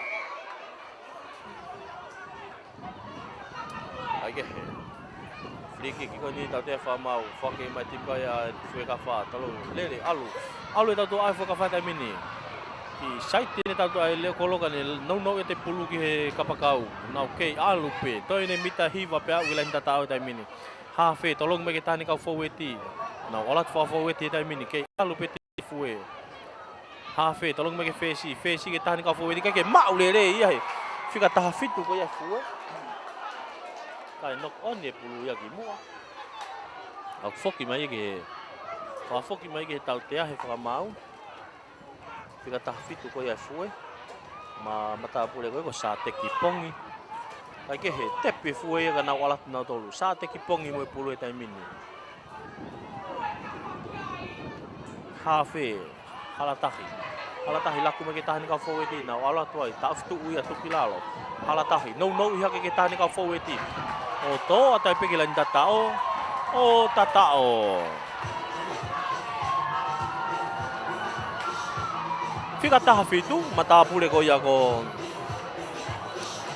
S2: Ai ke he. Friki ko ni tau te fa mau foke mai tim ko ya fue ka fa tolo lele alu. Alu tau tu ai fue ka fa ta mini. Ki site ne tau tu ai le koloka ne no te pulu ki he kapakau. Na okay alu pe. Toi ne mita hiva pe au la nda tau ta mini. Hafe tolong me kita ni kau forwardi. Na olat forwardi ta mini ke alu pe ti fue. Hafe tolong me ke fesi kita ni kau forwardi ke mau le ia he. Fica ta fitu ko ya fue. Kai knock on ye pulu ya ki mua. Au foki mai ke. Fa foki mai ke tau te he fa mau. Fica ta fitu ko ya fue. Ma mata pule ko sa te ki pongi. Ai ke he tepe fue ga na wala na tolu. Sa te ki pongi mo pulu e tai mini. Hafe halatahi. Halatahi laku me ke tahani ka forwardi na wala tuai ta fitu uia tu kilalo. Halatahi no ia ke tahani ka forwardi. O to atai pe ke lan tatao. O tatao. Fica taha fitu mata pule ko ya ko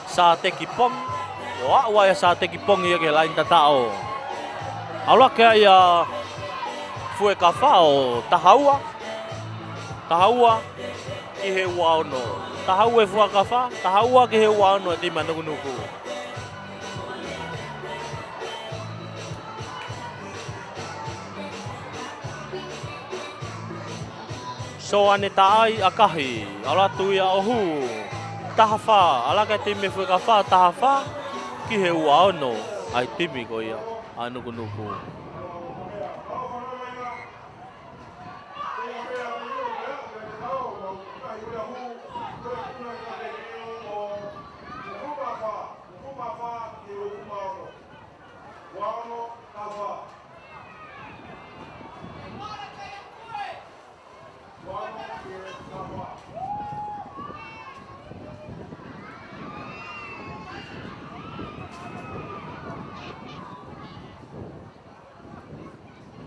S2: sa te ki pong wa ya sa te ki pong ia ke lain tatao. Ala ke ya fue kafao tahaua ki he wano. Tahaua fue kafa, tahaua ki he wano di manuku. So ane tai akahi ala tu ya ohu tahafa, ala ka timi fue kafa tahafa, ki he ua ono, ai timi ko ia, anuku nuku.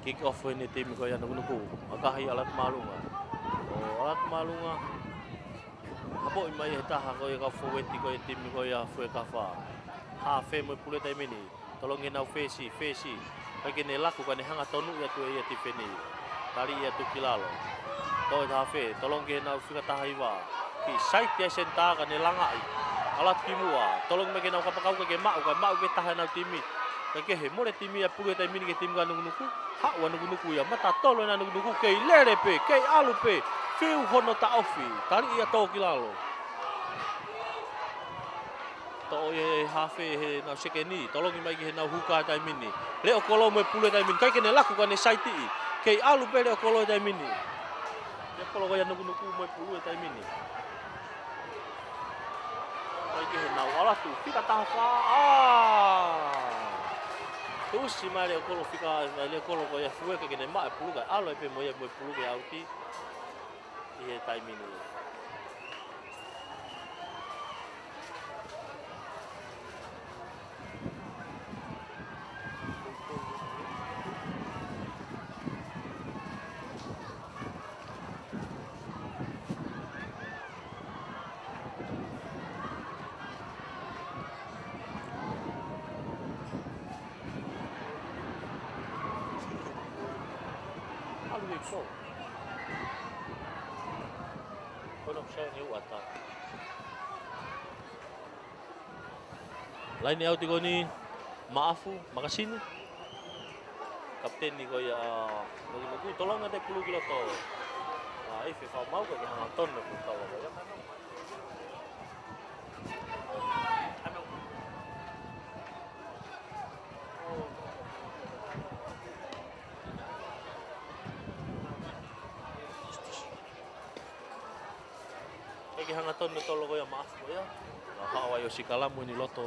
S2: Kick off ini tim ko yan nuku akahi alat malunga alat malunga apo imai heta ko ya ka fueti ko tim ko ya fue kafa ha fe mo pule tai mini tolong ngena fesi bagi ne laku kan hanga tonu ya tu ya tipeni tali ya tu kilalo to ha fe tolong ngena fika tahaiwa ki site ya senta kan langai alat kimua tolong ngena ka pakau ke mau ke tahana timi ke he mo le timi ya pule tai mini ke tim kan nuku ha wa nuku ya mata tolo na nuku ke lere pe ke alu pe fiu hono ta ofi tali ia to kilalo to ye hafe he na sekeni tolong mai ke na huka tai mini le okolo me pule tai mini kai ke ne laku kan saiti ke alu pe le okolo tai mini ya kolo ya nuku me pule tai mini kai ke na wala tu fika ta fa tu si mai le okolo fika le okolo ko ya fue ke ne ma pulu ga alo pe mo ya mo pulu ga auti ye tai mini so kono siya ni wata lain ni auti ko ni maafu makasini kapten ni ko ya nuku tolong ate 10 kilo to ife fa mau ko hang ton no ko tawa ya Kaya hangaton no tolo ko ya maaf ko ya. Nakawa yo si Kalamu ni Loto.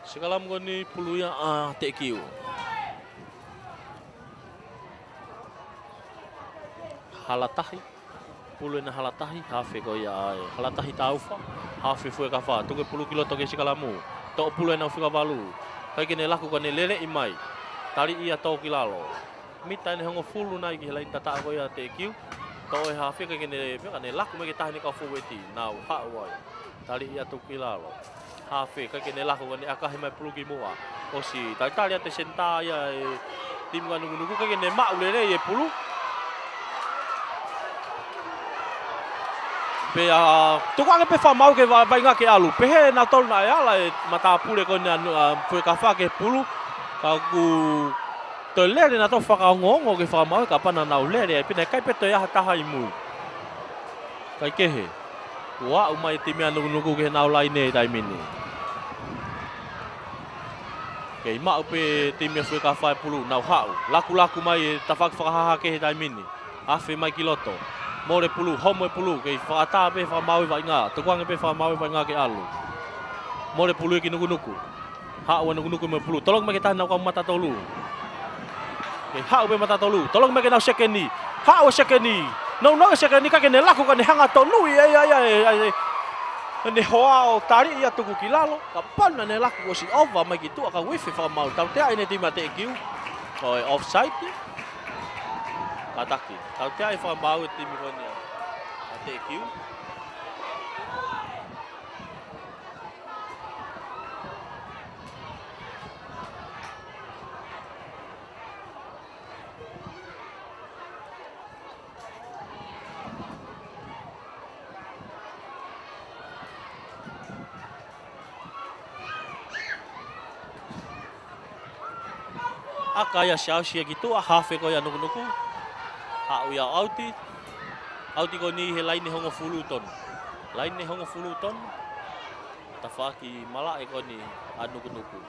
S2: Si Kalamu ko ni puluya TQ. Halatahi. Puluya na halatahi hafe ko ya halatahi taufa. Hafe fue kafa. Tuke 10 kilo toke si Kalamu. Tok puluya na fika balu. Kai kene lakukan ni lele imai tali ia tau kilalo mita ni hango fulu nai ki lain tata ko ya TQ to e hafe kai kene me kane laku me kita ni ka fuweti nau ha wai tali ia tu kilalo hafe kai kene lakukan ni akahi mai plugi moa osi tai tali ate senta ya tim kan nugu kai kene ma ulele ye pulu pe tu ka pe fa mau ke vai nga ke alu pe he na tol na ya la mata pule ko na fue ka fa ke pulu ka ku to le na to fa ka ngongo ke fa mau ka pa na na ule pe na kai pe to ya ta hai mu kai ke he wa umai timi anu nuku ke na lai ne dai mini ke ma pe timi fue ka fa pulu na ha laku mai ta fa ha ke dai mini afe mai kiloto More pulu, homo pulu, ke whaata pe whamau i ngā, tukuanga pe whamau i ngā ke alu. More pulu ki nuku. Hau nuku me pulu, tolong me ke tahan nau mata tolu. Ke hau pe mata tolu, tolong me ke nau sekeni. Hau sekeni. Nau sekeni ka ke ne laku ka ne hanga tonu ai. Ne hoao tari ia tuku kilalo, ka pana ne laku o si over mai ki tu aka wifi whamau. Tau te aine tima te kiu. Koi offside. Ataki. Tau te ai whamau e timi koni a te kiu. aka ia siau sia gitu a hafe ko ia nuku. Ha uia auti. Auti ko ni he lain hongo fuluton. Lain ni hongo fuluton. Tafaki mala e ko ni nuku.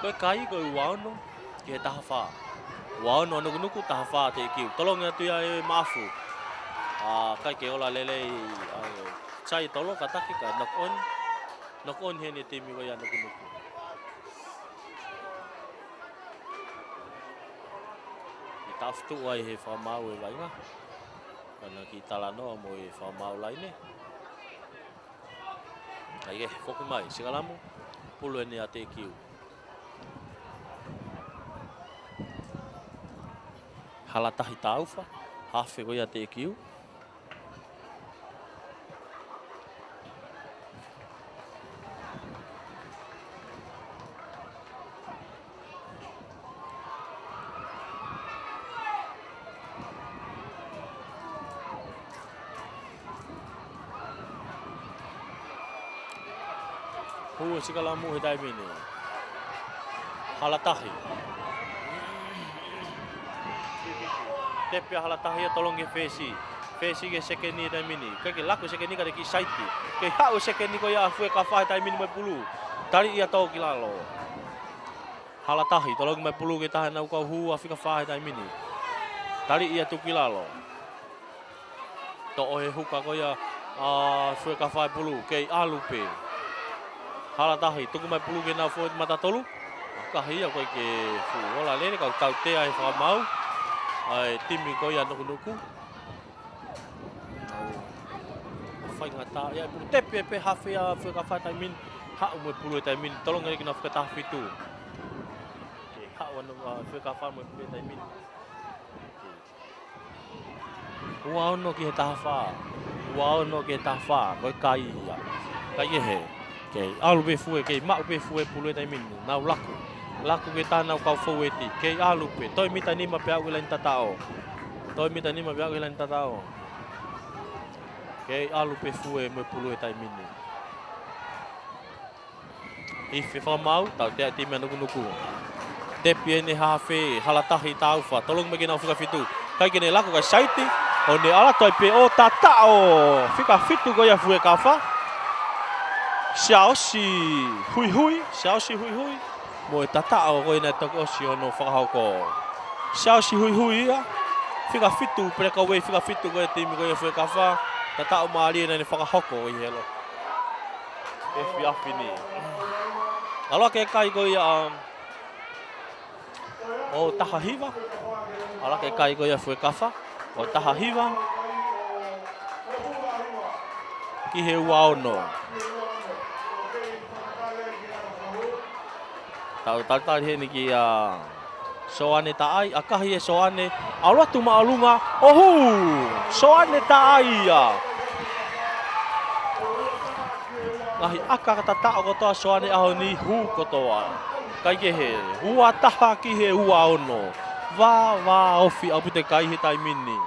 S2: Ko kai ko wano ke tahafa. Wano nuku tahafa te ki. Tolong atu ia e maafu. Kai ke ola lele chai tolo kataki ka knock on he ni timi ko ia nuku. Taftu ai he whamau e wainga. Kana ki talanoa mo e whamau laine. Ai e whoku mai, singalamu, pulu e ni a te kiu. Halatahi tauwha, hawhi ko ia te kiu. Hua sikalamu he taimini. Halatahi. Tepia halatahi ya tolong ke fesi. Fesi ke sekeni taimini. Ke laku sekeni ka ki saiti. Ke hau sekeni ko ya fue ka fa taimini mai pulu. Tari ia tau kilalo. Halatahi tolong mai pulu ke tahan au ka hua fika fa taimini. Tari ia tu kilalo. To he huka ko ya fue ka fa pulu ke alupe. Halatahi, tuku mai pulu ke nau fōi mata tolu. Kahi a koe ke wala lene, kau tau te ai whamau. Ai timi koe a nuku. Whai ngata, ia pulu tepe e pe hawhi a whai ka whai taimin. Hau mai pulu e taimin, tolonga reki na whai tahwhi tu. Hau anu whai ka whai mai pulu e taimin. Ua ono ki he tahwha. Ua ono ki he tahwha, koe kai ia. Kai e he. Kei alu pe fue, kei mau pe fue pulu e taimini, nau laku. Laku ke tānau kau faueti, kei alu pe. Toi mita nima pe au ilain tatao. Toi mita nima pe au ilain tatao. Kei alu pe fue me pulu e taimini. Ife whamau, tau te atime nuku. Tepi e ne hawhi, halatahi tauwha. Tolong me kena whika whitu. Kai kene laku kai saiti, o ne ala toi pe o tatao. Whika whitu ko ia fue ka wha. Xiaoxi hui. Mo e tatao ko ina toko si ono whakahauko. Xiaoxi hui ia. Whika whitu, preka wei whika whitu ko e timi ko ia fue ka wha. Tatao maari ina ni whakahauko i helo. E whiafi ni. Aloha ke kai ko ia o tahahiwa. Aloha ke kai ko ia fue ka wha. O tahahiwa. Ki he ua ono. Tau he ni ki soane taai, akahi e soane, alatu maalunga, ohu, soane taai ia. Ngahi aka kata tao kotoa soane aho ni hu kotoa. Kai ke he, hua taha ki he ua ono. Wā ofi au pute kai he taimini.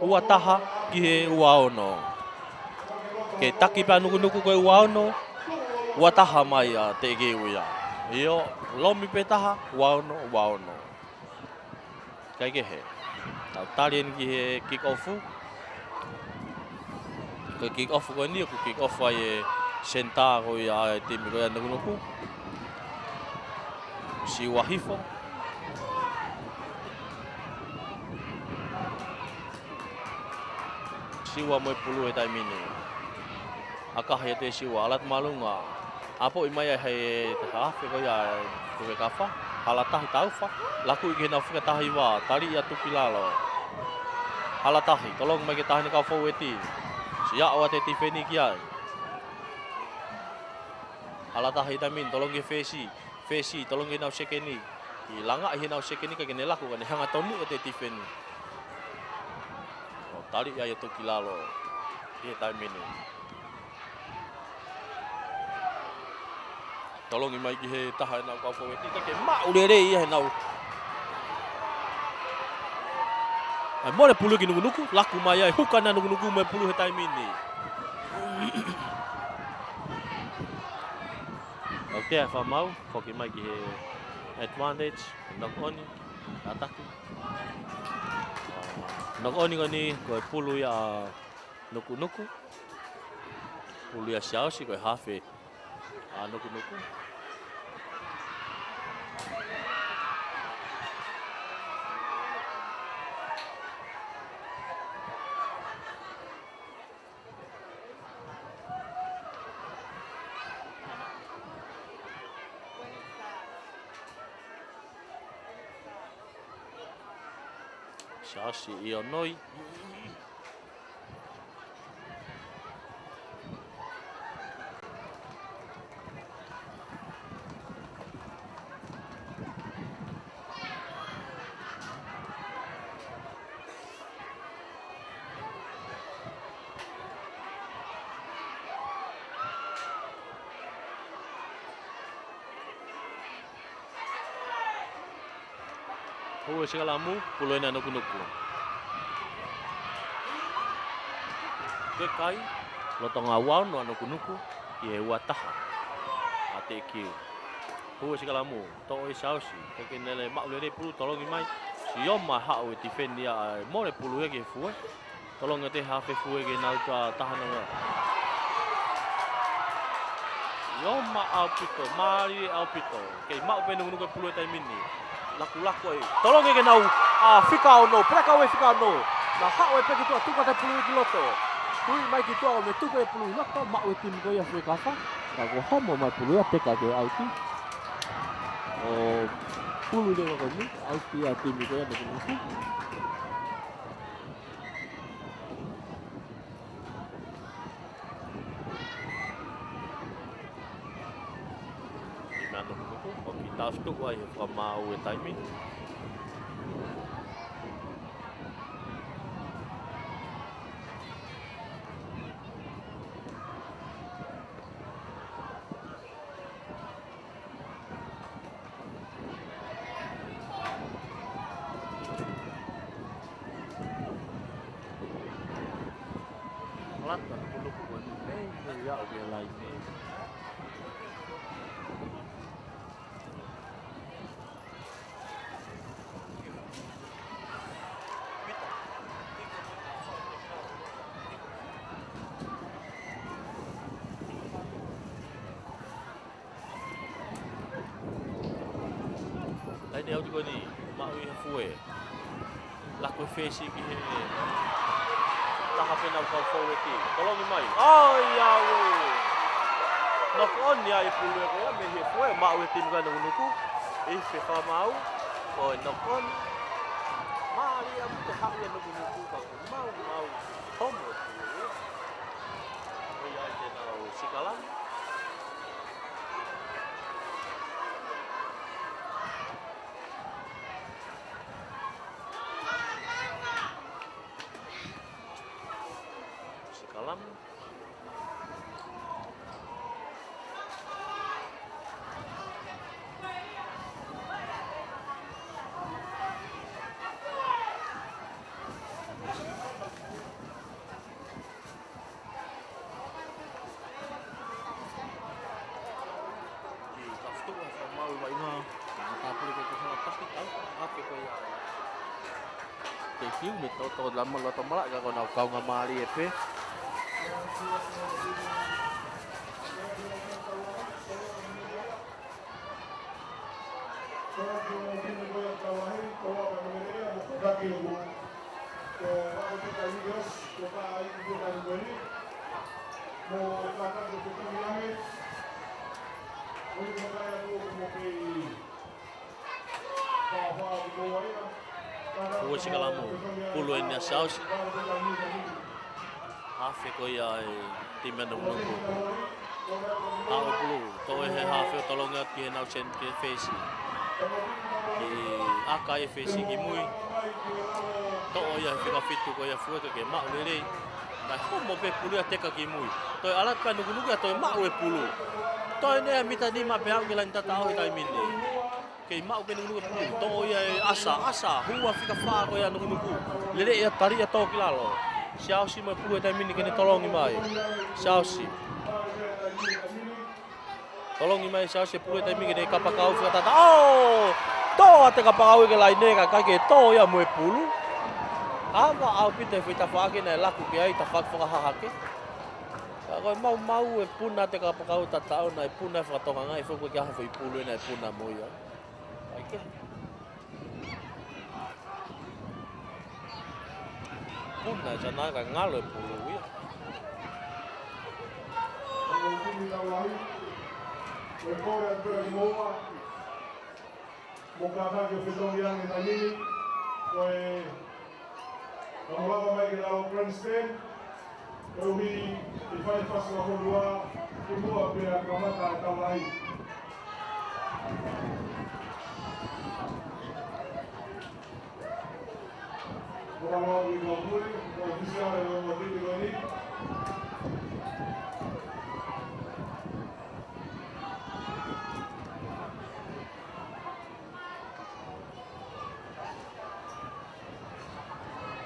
S2: Hua taha ki he ua ono. Ke taki pia nuku koe ua ono, ua taha mai te geu ia. Io, lomi pe taha, wauno. Kai ke he. Tau tarien ki he kick-offu. Ko kick-offu ko ni, ko kick-offu ai e senta ko ia timi ko ia nuku. Si wahifo. Siwa mo pulu e taimini. Akahi te siwa alat malunga. Apo imai he hawhi ko ia tuwe kafa, halatahi tauwha, laku i ke na whika tahi wā, tari ia tuki lalo. Halatahi, tolong mai ke tahi ni kau faueti, si awa te tifeni ki ai. Halatahi tamin, tolong ke fesi, tolong ke nau sekeni. I langa i he nau sekeni ka kene laku, kane hanga tonu o te tifeni. Tari ia tuki lalo, i he taimini. Tolong mai ki he taha nau kau faueti, ka ke mau rere ia he nau. Ai mole pulu ki nuku, laku mai ai hukana nuku mai pulu he taimini. Okay, whamau, koki mai ki he advantage knock on ataki knock on ngani ko pulu ya nuku pulu ya Chelsea ko hafe nuku Chelsea Illinois. Hua Sigalamu, pulo na nuku. Kekai, lotong awal no nuku ye wataha. Ate ki. Hua Sigalamu, to oi sausi, ke nele mak le pulu tolong mai. Siom ma ha o defend dia mo le pulu ke fu. Tolong te ha fe fu ke na tahan nga. Siom ma alpito, mari alpito. Ke mak pe nuku pulu tai mini. Laku ai. Tolong ke nau. Fikao no, preka we fikao no. Na ha we pe kitu tu kata pulu ki loto. Tui mai kitu o me tu ke pulu loto ma we tim ko ya Afrika fa. Ka ko homo mai pulu ya teka ke IT. Pulu de ko ni IT ya tim ko ya de ko. Kita stuk ai from we timing. Ya dia lain ni. Lain dia juga ni, mak we fue. Laku face ki he. Tak apa nak kau forward ni. Tolong ni mai. Ya we. Knock on ni ai pulu ko ya me he fue mak we tim kan nuku. Se fa mau. Ko knock on. Mari am te hak ya nuku ka. Mau. Homo. Ya je nau sikalam. Sikalam. Kêu mình tôi làm một lọ tôm lại còn nào cầu ngầm mà đi hết. Hua Sigalamu, pulu ini saus. Hafe ko ya tim yang menunggu. Tahu pulu, tahu hafe tolong ngat ke nau sen ke face. Ki akai face ki mui. Tahu ya fika fitu ko ya fue ke mak lele. Dah homo pe pulu ya teka ki mui. Tahu alat kan nunggu ya tahu mak we pulu. Tahu ni minta ni mak behang ke lantai tahu kita mini. Kay mau ke nunggu pulu to ya asa hua fika fa ko ya nunggu lele ya tari ya to kilalo Chelsea mai pulu ta mini kene tolong mai Chelsea Tolongi mai sa se pule tai migi nei kapakau whakatata. Oh! Toa te kapakau ke lai nega kai ke tō ia moe pulu. Awa au pite whita whaake nei laku ki ai ta whakawhakahake. Ka koe mau e puna te kapakau tatao nei puna e whakatoka ngai whuko ki aha whi pulu e nei puna moia. Kai ke. Puna e sa nai ka ngalo e pulu ia.
S7: Koe kore atu e moa, mo ka tāke o whetongi ange na nini, koe ka moawa mai ke rao grandstand, koe uhi i whai whasu a honua, ki mua pia ka mata e tawai. Moa moa i ka puri, koe whisiare o mo titi koe ni.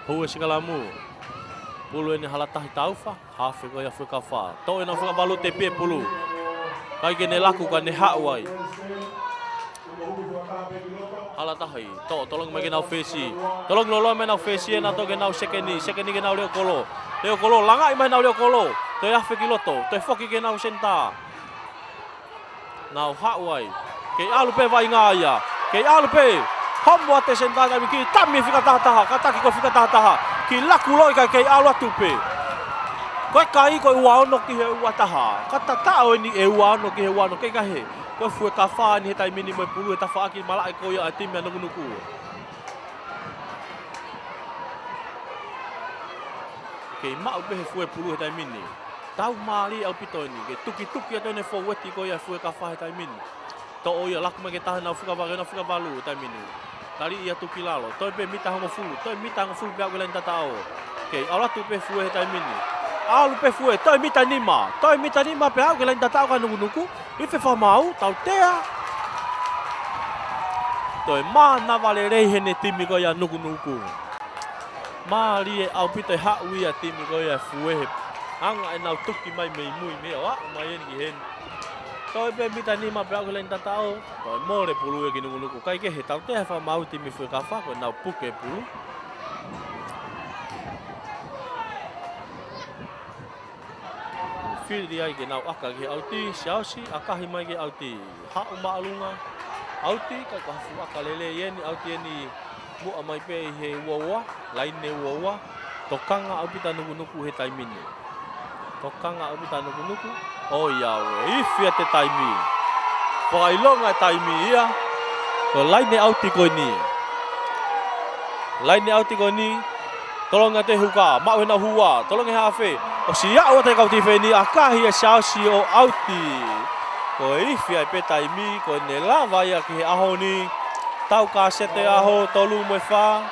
S2: Hou e sikalamu. Pulu e ni halatahi tauwha, hawhi koe a whukawha. Tō e na whukawhalu te pē pulu. Kai ke ne laku ka ne hauai. Halatahi, tolong mai ke nau whesi. Tolong lolo mai nau whesi e na tō ke nau sekeni ke nau leo kolo. Leo kolo, langai mai nau leo kolo. Toi awhi ki loto, toi whoki ke nau senta. Nau hauai. Kei alu pe vai ngā ia. Kei alu pe. Homo ate senta kami ki tami fika tahataha, kataki ko fika tahataha. Ki laku loi kai kei alu atu pe. Koe kai koe ua ono ki he ua taha. Kata tao ni e ua ono ki he ua ono kei kahe. Koe fue ka wha ni he tai mini moe pulu e ta wha aki malai ko ia a timi a nuku. Kei mau pe he fue pulu he tai mini. Tau maali au pito ni, ke tuki ato ne fo weti ko ia fue ka wha he tai mini. To o ia laku mai ke taha na whukavalu tai mini. Tari ia tuki lalo, toi pe mita hongo fulu, toi mita hongo fulu pe au kelain tatao. Kei, au latu pe fue he tai mini. Au pe fue, toi mita nima pe au kelain tatao ka nuku. Ife whamau, tau tea. Toi mana vale reihe ne timi ko ia nuku. Maari e au pito e hau ia timi ko ia fue he. Anga e nau tuki mai mei mui mea wa, mai eni ki hen. Toi pe mita nima pe au kelain tatao. Toi more pulu e ki nuku. Kai ke he tau tea whamau timi fue ka wha, koe nau puke pulu. Whiri ai ke nau aka ki auti, siausi, akahi mai ke auti. Hau maalunga, auti, kai ko hafu aka lele ieni, auti eni mua mai pe he uaua, laine uaua. Tokanga au pita nuku he taimini. Tokanga au pita nuku. O iawe, ifi a te taimi. Whakailonga e taimi ia. Ko laine auti koe ni. Laine auti koe ni. Tolonga te huka, mau he na hua, tolonga he hawhi. O si iau te kauti wheni, akahi e siausi o auti. Ko iwi ai pe taimi, ko ne lawa ia ki he aho ni. Tau ka sete aho, tolu moe wha.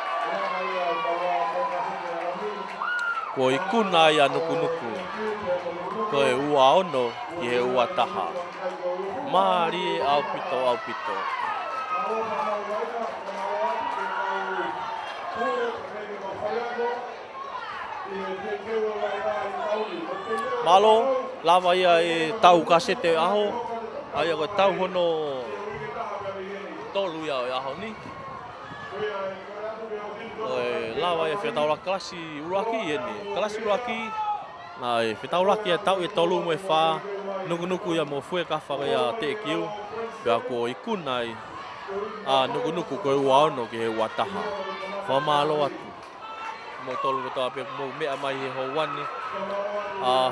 S2: Ko i kuna ia nuku. Ko e ua ono ki he ua taha. Maari e au pito. Malo, lava ia e tau kasete aho. Aia koe tau hono tolu ia o aho ni. Koe lava ia whetau klasi uraki ieni. Klasi uraki. Na e whetau laki e tau e tolu moe wha. Nuku ia mo fue ka whaka ia te kiu. Pea ko i kunai. Nuku koe ua ono ki he ua taha. Whamalo atu. Mo tolu ko toa pe mo mea mai he ho wani.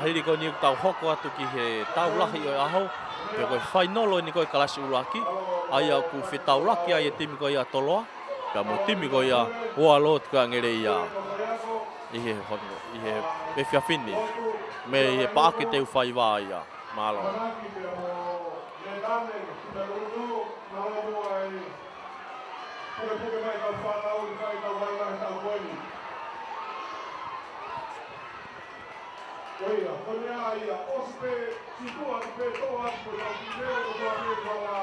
S2: Hiri ko ni tau hoko atu ki he tau lahi o aho. Pe koe whainolo ni koe kalasi uraki. Aia ku whetau laki ai e timi ko ia toloa. Pea mo timi ko ia hoa lot ka ngere ia. Ihe hono, ihe me whiawhini. Me ihe paake teu whai wā ia. Malo.
S7: Oia, konea ia, ospe, sipua pe toa atu na primero ko toa pe toa.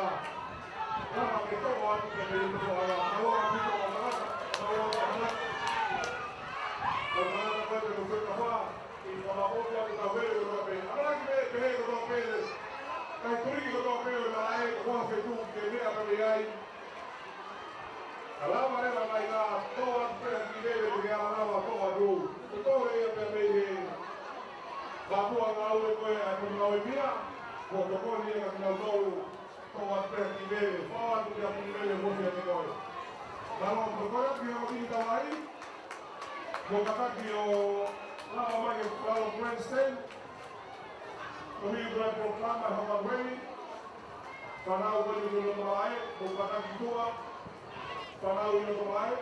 S7: Rama ke toa atu ke pe toa. Aloha ki toa manaka, aloha manaka. Ko manaka pe ko pe toa. I toa opi atu ka vere ko toa pe. Amara ki pe ko toa pe. Kai turiki ko toa pe Papua ngau e koe a koe ngau e mia, ko tokoni e ngau tau tau a pera ki vele, whaua tu kia ki vele mofi a te koe. Naro, ko koe ki hama kini tawai, ko kataki o lawa mai e lawa grandstand, ko hiu koe proklama e hama weli, whanau koe ni koe no ai, ko kataki tua, whanau i no ai,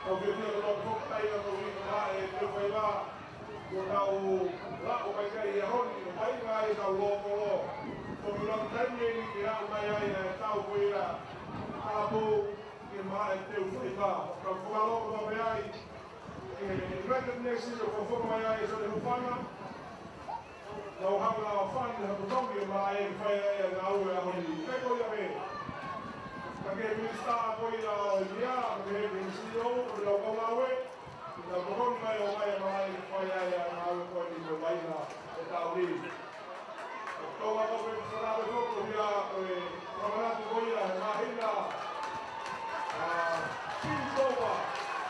S7: ko kia kia koe whokai a koe ni koe ai, e koe wha ko tau lako mai kai e honi, o mai ngai tau loko lo. Ko mi rau taimi ni ki rau mai ai e tau koe ira alapu ki maa e teu whaipa. Ka whakaloko tau mai ai e recognition o ka whaka mai ai e sone hupana. Nau hapa na whani hapu tongi e maa e whai ai e ngā ue a honi. Kei koe ia me. Ka ke minista koe ira o i mea, ka ke he CEO, ko ira o kaungawe. Nā kokoni mai o mai mai whai ai a ngā ue koe ni koe maina e tau ni. Tō ngā koe ki sarāwe koko hia koe whakaratu koe ia he ngā hina. King Toba,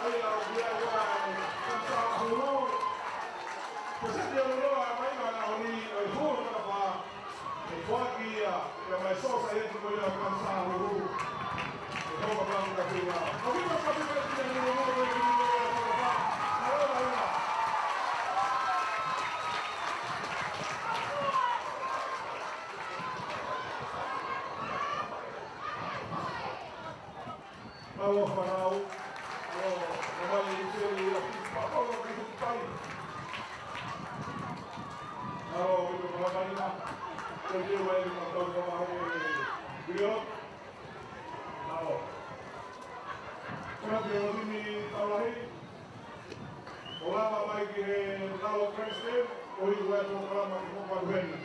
S7: ai a o kia ua e Kamsa Huroi. Ko seti a uroa e mai ngā honi o i hōna kata wha e whaki ia e mai sosa e ti koe ia Kamsa Huroi. E tōka kāmu ka tūna. Ko hima ka tūna ki a nuna mō koe ki nuna e tōka wha. Alo whanau, o mai i te i a whakaro ki te tai. Alo, i te whakarina, te te wei ma tau ka mahi e Rio. Alo. Kena te o tini taulahi. O lama mai ki he Lalo Creston, o i wea tō kalama ki Moparuheni.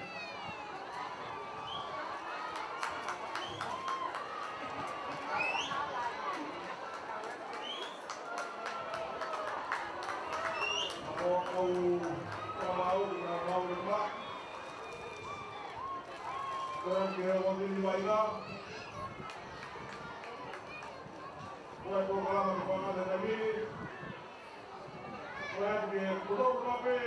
S7: Au kamau na mau le ma. Kau kira waktu ni baiklah. Kau tu kalau macam mana tadi. Kau dia kudo kape.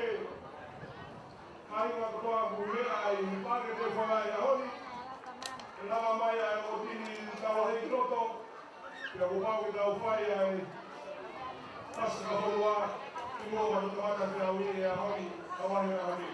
S7: Kau nak kudo bule ai pakai telefon ai aholi. Lama mai ai waktu ni tahu hari kroto. Dia buka kita ufai ai. Pas kahulua. Imo baru tempat yang jauh ini ya, hari awal yang hari.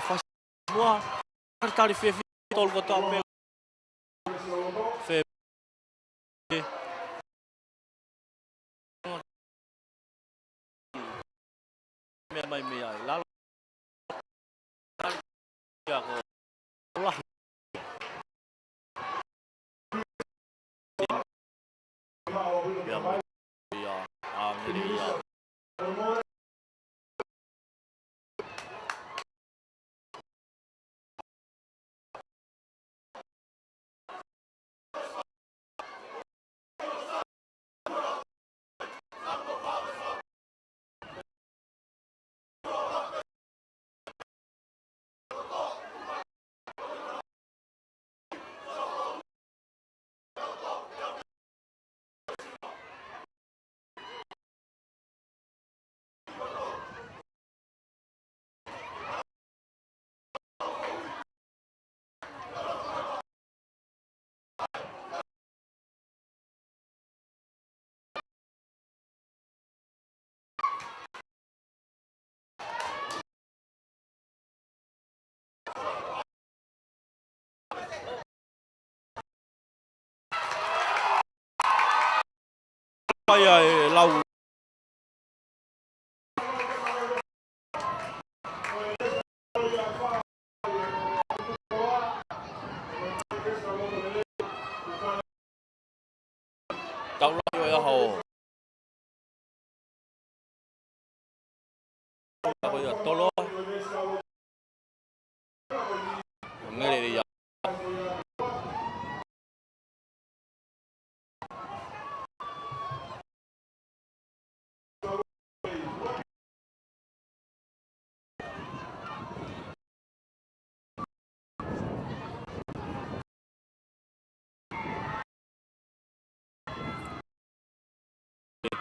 S2: Faz semua tali fe tol ko ta pe fe me mai me ai la ya ko lah ya amri ya ai lau tao lo yo ho tao yo tolo ngere ya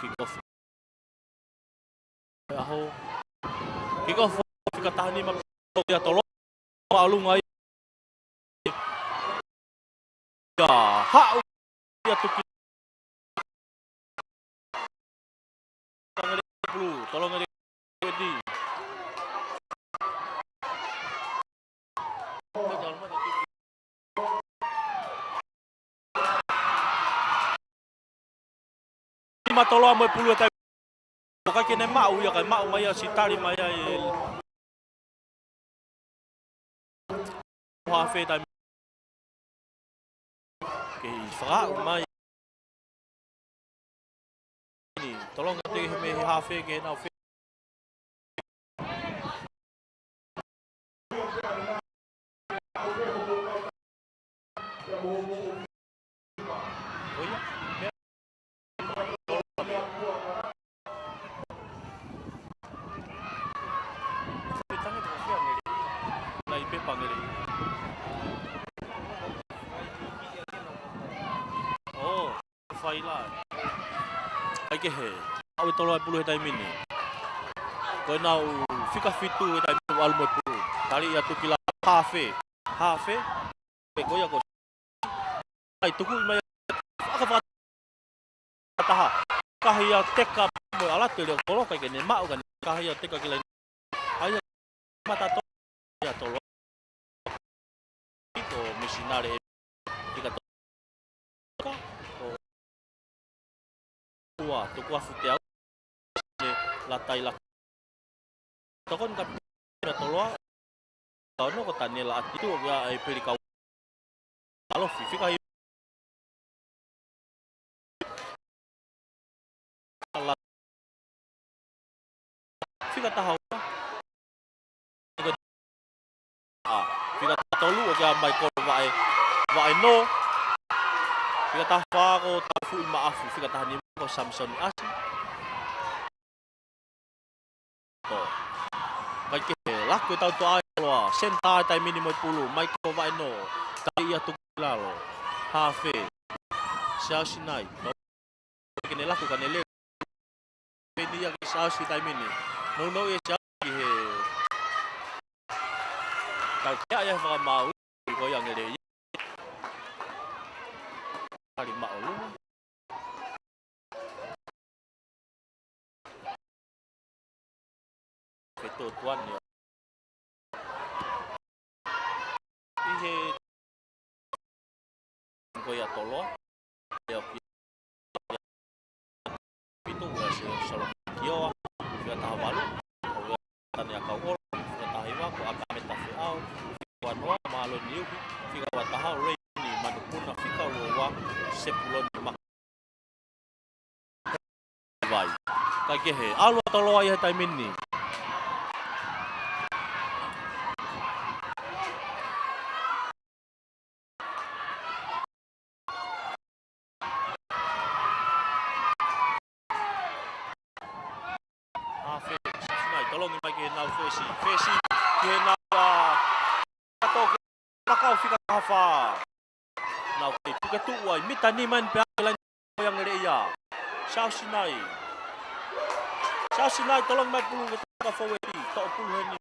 S2: kickoff aho kickoff fica tahni ma ya tolo alung ai ya ha ya tu tolong ngeri di matolo mo pulu ta ka kene mau ya ka mau mai si tali mai el ha fe ta ke fra mai ni tolong ngati me ha fe ke na fe pe pangere. Oh, fai lá. Ai ke he. Au tolo ai pulu he time ini. Ko nau fika fitu he time al mo pulu. Tali ya tu kila hafe. Hafe. Pe ko ya ko. Ai tuku mai aka taha. Kahia teka mo ala tele tolo kai ke ne mau kan. Kahia teka kila. Ai mata to ya tolo. Ito missionary tika to. Tua, tu kuah futeau latai lak. Tokon kap na tolwa. Tao no ko tanela at itu ga ay pili kau. Alo fifi kai. Fika tahu. Fika tolu ga mai ko vai no. Fika tafa ko tafu maaf fika tahani ko Samson asi. To. Kai ke laku tau to ai lo. Senta tai minimo pulu mai ko vai no. Tai ya tu lalo. Hafe. Xiao Sinai. Kene laku kan ele. Peni ya Xiao si tai mini. No ya Xiao ki he. Kau kia ya fa mau ko yang ele. Hari mau lu. Itu tuan ya. Ihe ko ya tolo. Ya itu gua sih solo kio. Ya tahu balu. Ko tanya kau ya tahu ko akan metafiau. Wanwa malo niu fika wataha re ni manupuna fika wa sepulon mak. Vai. Kai ke he alu tolo ai tai minni. Tolong mai ke nau fesi ke nau kato pakau fika hafa nau ke tu ketu wai mitani man pe lan yang ngere ya Xiao Sinai tolong mai pulu ka faweti to pulu ni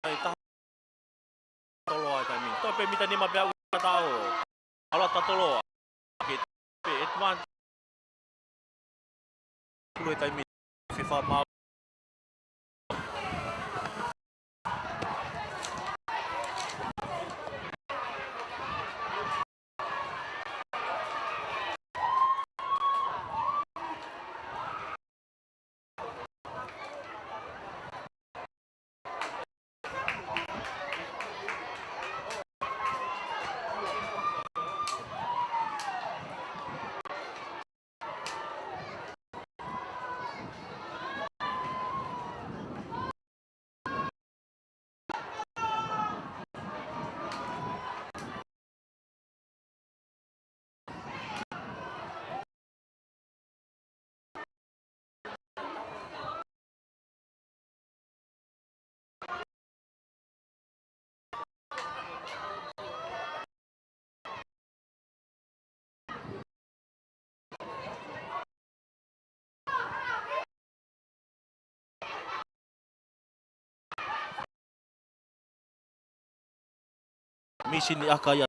S2: ai ta tolo ai kami to pe mitani ma pe tao ala ta tolo ke pe etman pulu tai mi FIFA ma misi ni akaya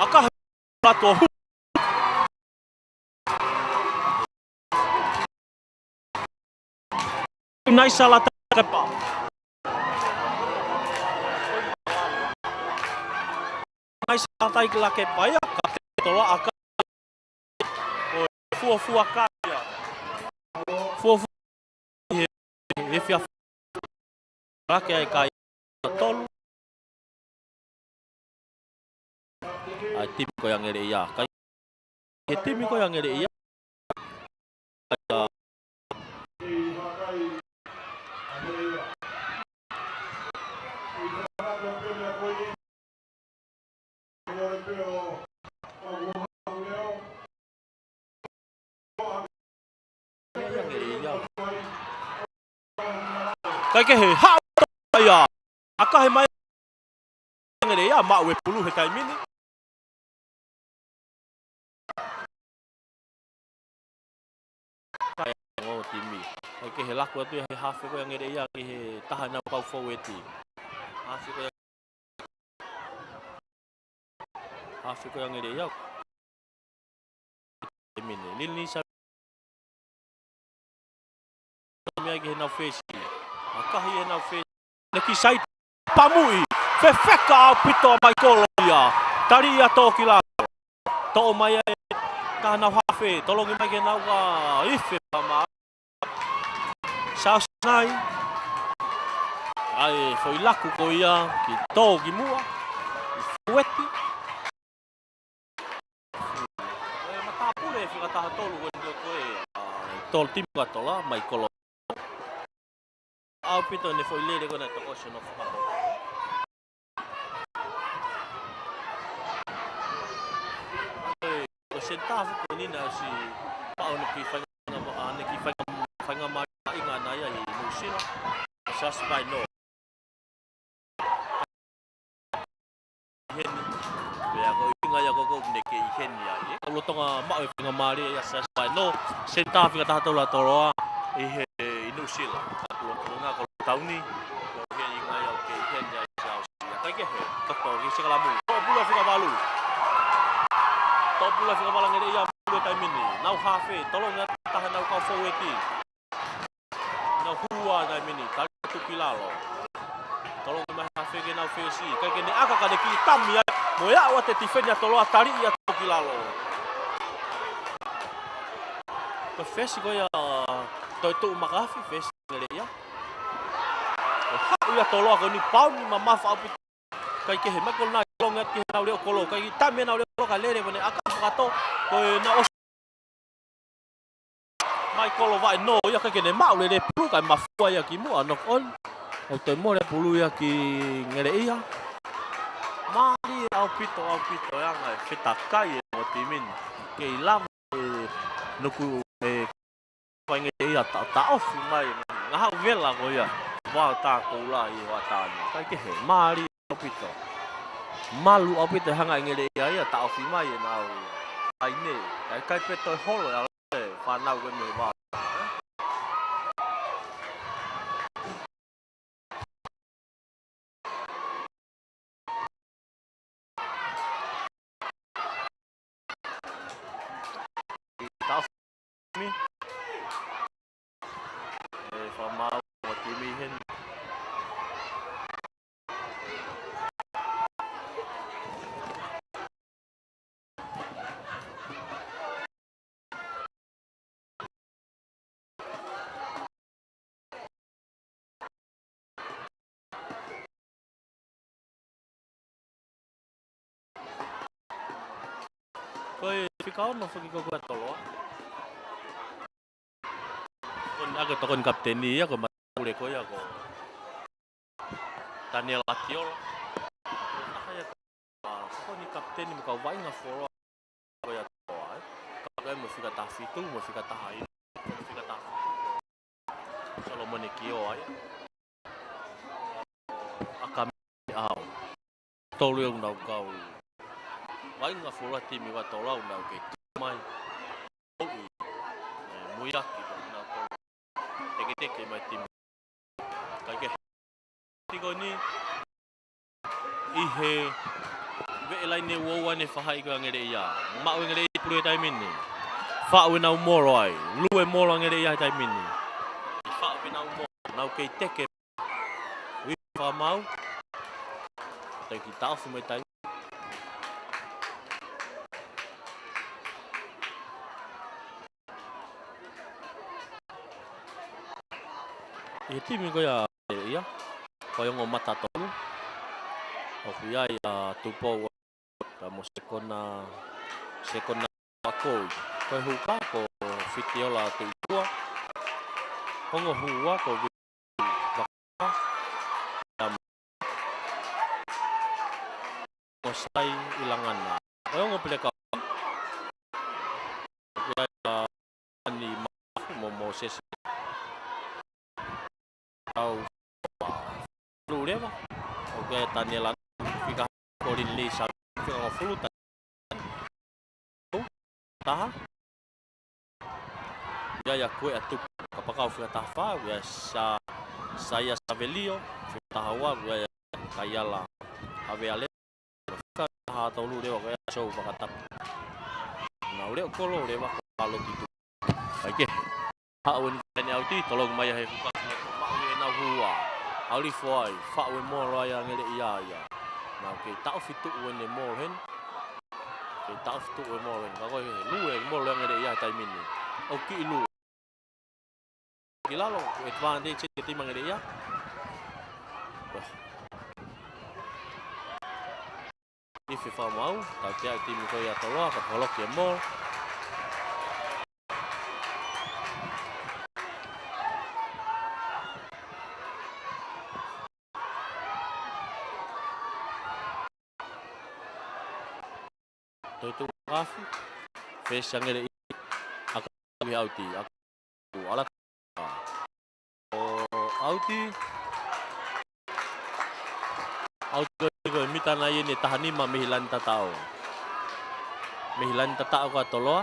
S2: akah plato nai salah kepa nai salah tai kelake paya tolak akak fu akaya fu if ya lake kai tol tim ko yang ngere ya kai tim ko yang ngere ya Kai ke he ha ya. Aka he mai ngere ya ma we pulu he tai mini. Kai ngo timi. Kai ke he laku atu he hafe ko ngere ya ke he tahana kau foweti. Hafe ko Hafe ko ngere ya. Mini lini sa me ke na face. Aka he na face. Neki sai pamui. Fefeka pito mai koloia. Taria toki la. To mai ka na hafe. Tolongi mai ke na wa ife ma. Sausnai. Ai foi laku ko ia ki toki mua. Fueti. Mata pule fika taha tolu ko e. Tol timu katola mai kolo. Au pito ne foi lere ko na to ocean of Papa. Sentava ko ni na si pao na kifanya inga na ya ni musina sa spy no hen ya ko inga ya ko ne ke hen ya ye ko tonga ma finga mari ya sa spy no sentava ka ta tola toroa he inusila ko na ko tauni ko he inga ya ke hen ya sa ya ka ke he to ki se kala mu ko pula fica balu Topula fica balang ngere ya pule time ini. Nau hafe, tolong ya tahan nau kau foweti. Nau hua time ini, kali tu pilalo. Tolong mah hafe ke nau fesi. Kai ke ne aka ka de ki tam ya. Moya wa te tifenya tolo atari ya tu pilalo. Ko fesi ko ya to makafi fesi ngere ya. Ha ya tolo ko ni pau ni mama fa kai ke he makol na longat ke na le kolo kai tam na le kolo ka lere bone aka kato ko na os mai kolo vai no ya kai ke ne mau le pulu kai mafua ya ki mu anok on o te mo le pulu ya ki ngere ia mali au pito ya ngai fita kai o timin ke lam nuku ko ngere ia ta off mai nga vela ko ya wa ta ko la i wa ta kai ke he mali pito malu opite hanga ngere ya ta ofi mai na ai ne kai peto holo ya fa na we me ba ta mi fa ma wa ti mi hen Koi fikao no fagi ko tolo. Kon aga to kon kapteni ya ko mule ko ya ko. Daniel Akiol. Kaya ko ni kapteni mo ka vai nga foro ko ya to ai. Ka mo fika ta fitu mo fika ta hai. Mo fika ta. Solomon Kio ai. Akam au. Tolu yung daw kau. Vai nga fora timi wa tola una ke mai muyaki na to teke mai timi kage tigo ni ihe ve lai ne wo wa ne fa hai ko ngere ya ma we ngere pure time ni fa we na mo roi lu e mo ngere ya time ni fa we na mo na ke teke we fa mau te ki ta fu me tai Iti mi ko ya ko yung mata to o kuya ya tupo ka mo sekona ako ko huka ko fitiola tu tua hongo huwa ko baka mo sai ilangan na ko yung peleka kuya ani mo Moses au lewa. Oke Daniela fika Colin Lee sa fika ngofulu taha. Ya kue atu kapakau fika tafa ya saya Savelio fika tahawa ya kayala aveale fika taha tolu lewa kaya show pakatap. Na ule kolo lewa kalau gitu. Oke. Haun ni auti tolong maya he fika mau na hua. Ali foi fa we mo raya ngele iya ya. Na ke ta fitu we ne mo hen. Ke ta fitu we mo hen. Ka ko lu we mo lo ngele iya tai mini. Oki lu. Gila lo advantage ke tim ngele iya. If fa mau, ta ke tim ko ya tolo ka kolok ya mo. Itu kafi face yang ada akan lebih auti aku alat auti go mita na yini tahani ma mihilan tatao ko atolo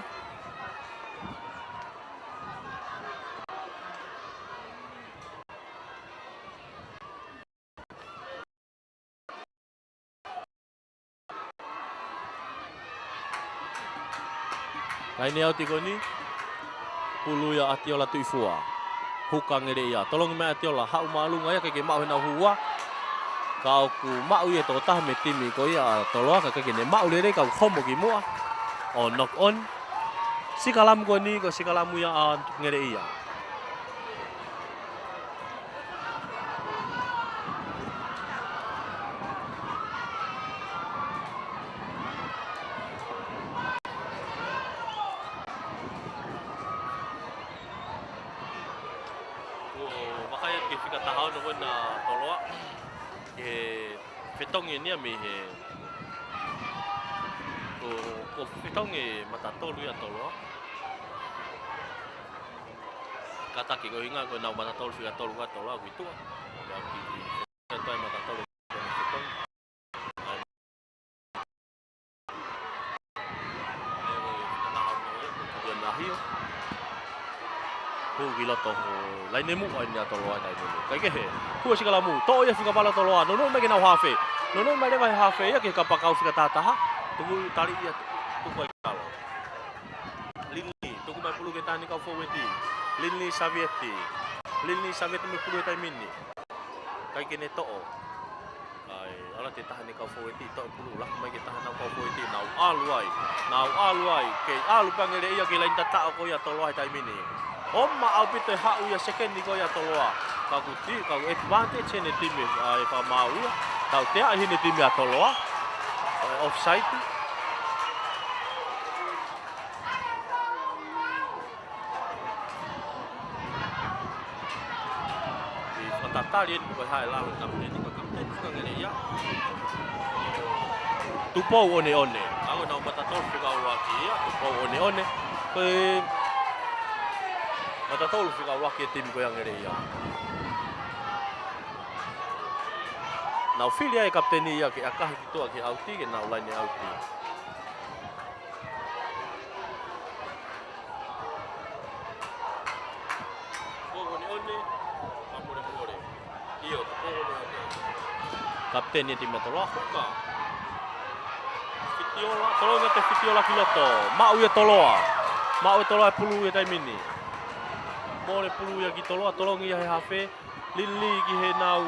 S2: Kaini auti koni pulu ya atiola tu ifua hukang ngere ya tolong me atiola ha umalu ngaya ke mau na huwa kau ku mau ye to tah me timi ko ya tolo ka ke ne mau le kau khomo ki mua on knock on sikalam koni ko sikalamu ya ngere ya Fitong ini ami he ko fitong mata tolu ya tolo kata ki ko hinga ko na mata tolu fika tolu ka tolo aku itu ya ki itu mata tolu fitong dia nahio ku gila to lain nemu anya tolo ada ini kai ke he ku sikalamu to ya fika pala tolo no me ke na hafe no me le vai hafe ya ke kapakau fika tataha tunggu tali ya tunggu kalau Linli tunggu mai pulu ke tani kau forwardi Linli Savietti me pulu tai mini kai ke ne to ai ala te tahan kau forwardi to pulu lah mai ke tahan kau forwardi nau aluai ke alu pangele ya ke lain tata ko ya tolo tai mini Oma au pito hau ya second ni ko ya toloa. Kau advantage ni tim ai pa mau. Tau te ai ni tim ya toloa. Offside. Di Fatatalian ko hai la kapten ni ko kapten ko ngene ya. Tupo one. Aku na mata tol fica o aqui ya. Tupo one. Ko mata tolu fika waki tim ko yang area. Now filia e kapteni ya ke akah gitu ke auti ke na ulane auti. One. Amore. Io one. Kapteni tim tolo hoka. Fitiola, tolo ngate fitiola piloto. Mau ya toloa. Mau toloa pulu ya time ini. Mole pulu ya gitolo tolong ya hafe lili gi he nau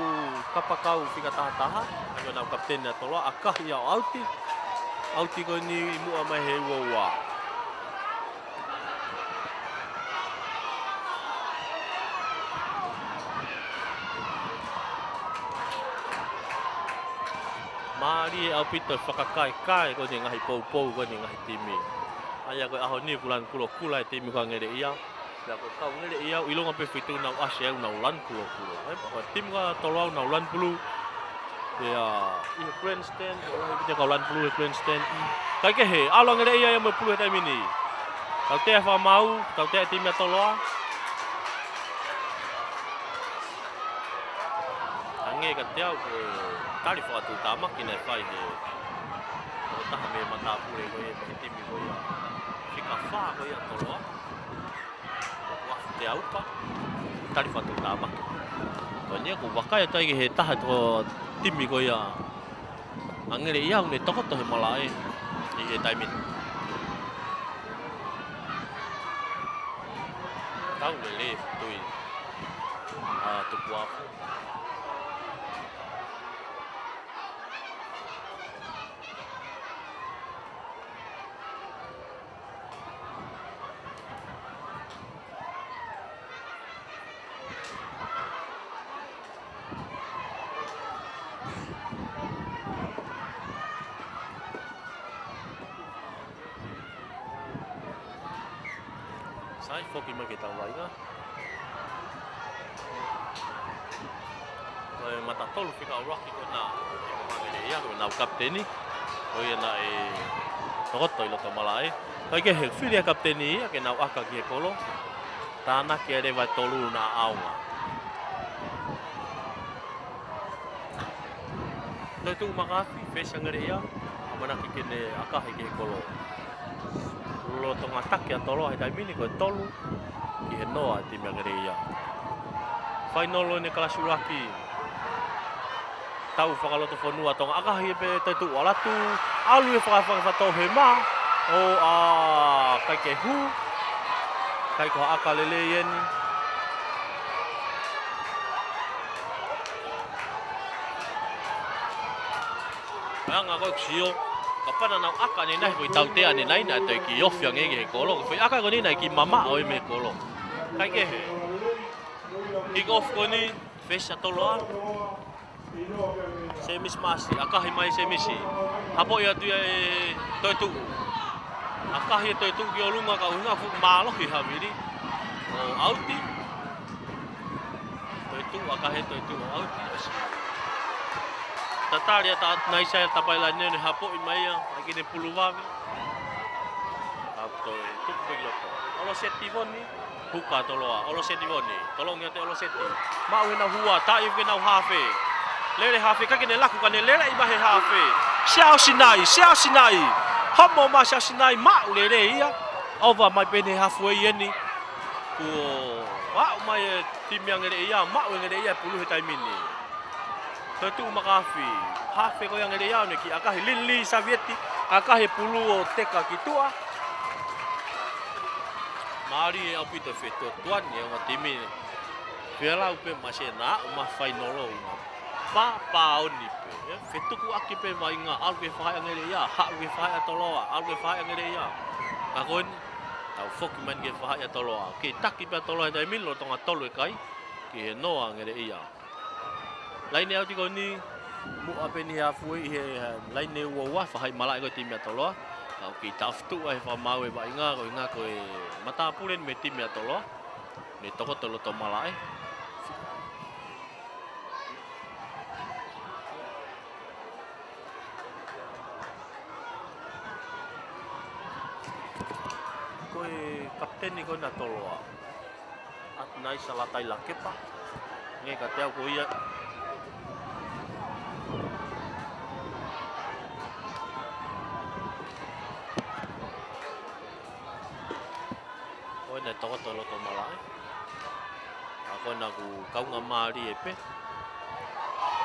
S2: kapakau fika taha ayo nau kapten na tolo akah ya auti ko ni mu ama he wa mari au pito fakakai ko ni ngai pou ko ni ngai timi aya ko aho ni bulan kulo kulai timi ko ngere iya Aku kau ngeli ia ilong ampe fitu nau asia nau lan kulo. Apa tim ka tolong nau lan pulu. Ya, ini grandstand, orang punya kaulan pulu grandstand. Kai ke he, alo ngeli ia yang berpuluh time ini. Kau teh apa mau, kau teh timnya tolong. Ange nge ka te au ko tali whakatu tā maki nei whai he o taha me matapure ko e me timi ko ia whika whā ko ia toloa o wafu te aupa tali whakatu tā maki ko nia ko wakai taige he taha to timi ko ia angere ia ne tokoto he malae i e taimin tau le tui tupu afu sai foki mai ke tau ai ga mata tolu fika rocky ko na ngere ia ko na kapteni o ia na e roto i loto malai kai ke he filia kapteni ia ke na aka ki kolo tana ke re vai tolu na aunga no tu makafi fesa ngere ia mana ki ke ne aka he ke kolo lo to ngatak ya tolo ai dai mini ko tolu ki he noa ti me ngere ia final ne kala suraki tau whakaloto whanua tonga akahi pe te tu ala tu alu e whakawhakawhato he ma o a kai ke hu kai ko aka lele ieni anga ko ksio kapana na aka ni nai ko tau te ani nai na te ki ofia ngege kolo ko aka ko ni nai ki mama o me kolo kai ke he kick off ko ni fesa toloa semis masi akahi mai semisi hapo ya tu e toi tu akahi toi tu ki olunga ka unga fu malo hi haviri o auti toi tu akahi toi tu auti tataria ta nai sai tapaila ne hapo i mai aki ne puluvavi auto tu piloko olo setivoni huka toloa olo setivoni tolong ya te olo seti mau na hua ta if ke na hafe lele hafe ka kene laku ka ne lele i mahe hafe xiao sinai homo ma xiao sinai ma lele ia over mai pene halfway yeni ko wa mai tim yang ngere ia ma ngere ia pulu he taimini tu makafi hafe ko yang ngere ia ne ki akahi lili savieti akahi pulu o teka kitua mari e apito feto tuan ye o timi pela upe masena uma finalo pa oni pe fetu ku akipe mainga alwe fa ngere ya ha we fa atoloa alwe fa ngere ya akon tau foki man ge fa atoloa ke taki pe atoloa dai milo tonga tolo kai ke noa ngere ya lain au tiko ni mu ape ni afu he lain ne wa fa hai malai ko timi atoloa au ki taftu ai fa mau e bainga ko e mata pulen me timi atoloa ni toko tolo to malai kapten ni ko na toloa at nai salatai lakepa nge ka teo ko ia ko na toko tolo to malai ako na ku kau nga mari epe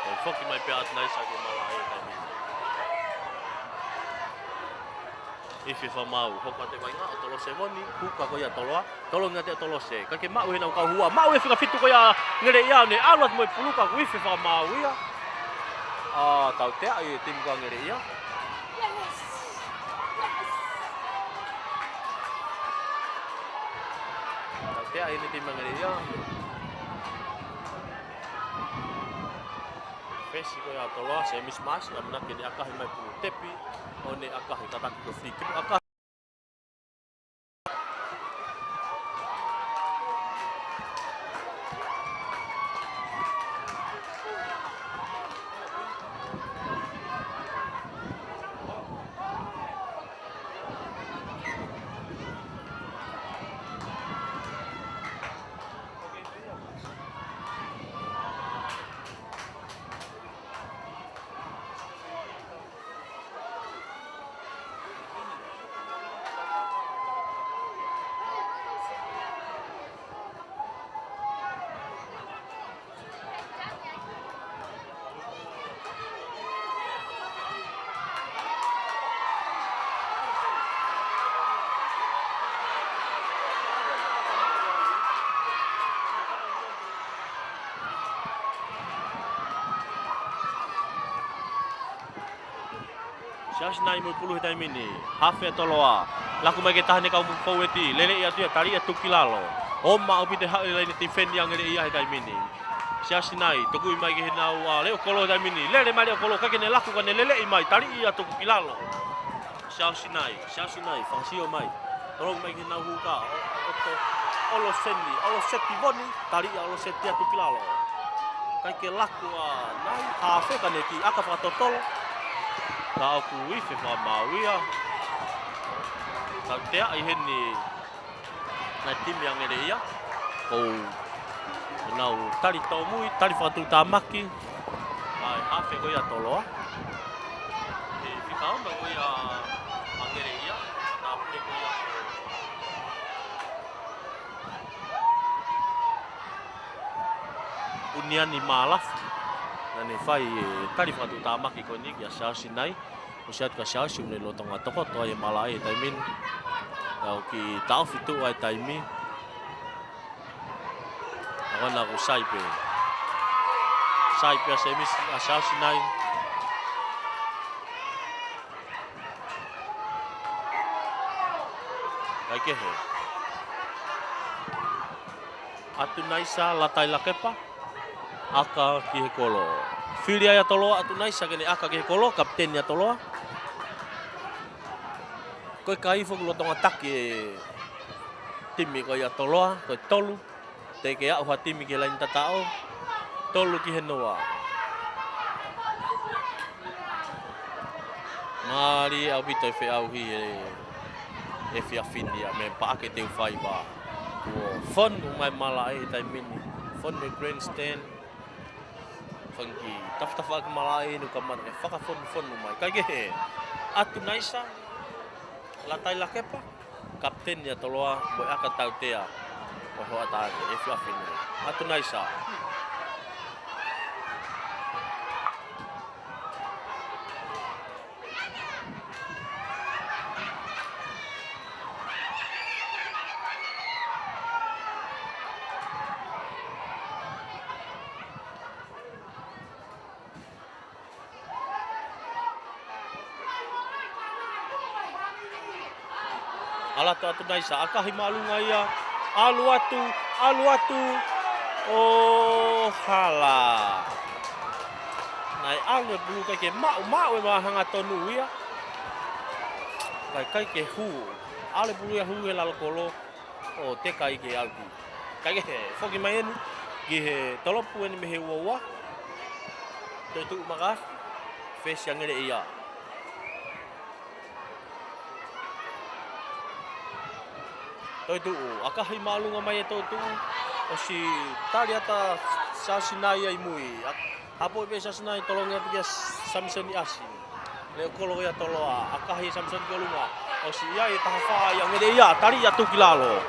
S2: ko foki mai pe at nai sa ko malai ka mi ifi fa mau hoka te vainga o tolo sevoni huka ko ia toloa tolo ngate tolo se ka ke mau hena ka hua mau e fika fitu ko ia ngere ia ne alat mo puluka ku ifi fa mau ia tau te ai tim ko ngere ia tau te ai ni tim ngere ia pesi ko ia toloa se mismas amna ke ni akahi mai pu tepi one akahi tatak ko free akahi Sias nai mo puluh tai mini. Hafe toloa. Laku mai ke tahane kau poweti. Lele ia tu tari ia tukilalo. Oma opi te hae lai ni defend yang ele ia tai mini. Sias nai toku mai ke nau leo kolo tai mini. Lele mai leo kolo kake ne laku kan lele i mai tari ia tukilalo. Sias nai fasio mai. Tolong mai ke nau huka. Olo seti boni tari ia olo seti tukilalo. Kai ke laku nai hafe kan ki aka fatotolo. Ka aku wife fa mawia. Ka te ai heni na tim yang ele ia. Ko nau tari tau mui, tari fatu tamaki. Ai hafe ko ia toloa. E fika ona ko ia angere ia. Na pule ko ia. Uniani malaf. Nane fai tari fatu tamaki ko ni ya sasi nai. Usiat ka sasi ne lotong atoko to ai malai taimin. Au ki tau fitu ai taimi. Agora ko saipe. Saipe semis sasi nai. Ai ke he. Atu naisa latai lakepa. Aka ki he kolo. Filia ya toloa atu naisa kene aka ki he kolo kapten ya toloa. Koe kai fo lotong ataki timi ko ya toloa ko tolu. Te ke au timi ke lain tatao. Tolu ki he noa. Mari au bito fe au hi e fia findia me pa ke te fai ba. Fon mai mala e tai mini. Fon me grandstand. Fangi taftafa ke malai nu kamar e faka fon mai kai ke atu naisa latai lakepa kapten ya toloa boy aka tau tea ho ata e fia fini atu naisa Alatu atu naisa akahi malunga ia alu atu oh hala nai alu bulu ke mau e mahanga tonu ia kai ke hu alu bulu ya hu e lalo kolo o te kai ke albi kai ke foki mai ni ki he tolopu ni mehe wa tu magas face yang ele ia Toi tu akahi malunga mai to tu o si tali ata sasinai ai mui apo be sasinai tolonga pia Samson asi le kolo ya toloa akahi Samson kolunga o si ia ta fa yang ngede ia tali ya tu kilalo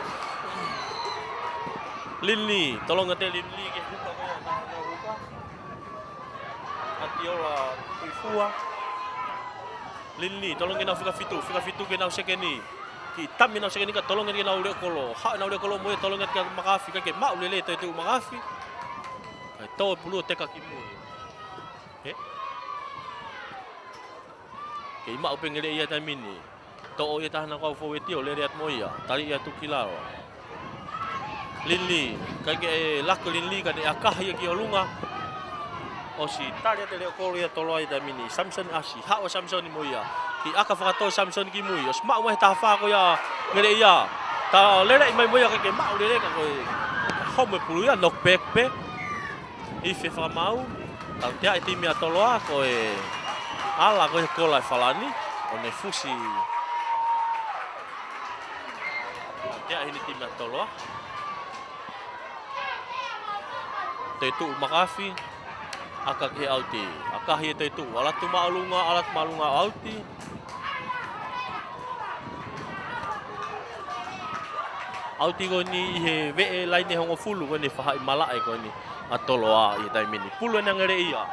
S2: Lili tolonga te Lili ke buka ko ya ta buka atiola ifua Lili tolonga na fika fitu ke na sekeni ki tami na sekeni ka tolonga ke na ule kolo ha na ule kolo mo tolonga ke makafi ka ke mau lele to tu makafi kai to pulu te ka kimu ke mau pengele ia ta mini to o ia ta na ko fo weti o le riat mo ia tali ia tu kilao Lili kai ke lako Lili ka de akah ia ki olunga o si tali te le kolo ia tolo ia ta mini Samson asi ha o Samson mo ia ki aka fakato Samson ki mui os mau mai ta fa ko ya ngere ia ta lele mai mo ya ke mau lele ka ko home pulu ya nok back pe i fe fa mau ta tia ti mi atoloa ko e ala ko ko la falani on e fusi tia ini ti mi atoloa te tu makafi aka ke auti aka hi te tu alat malunga auti auti ko ni he ve lain ni hongo fulu ko ni fa mala e ko ni atoloa i tai mini pulu na ngere ia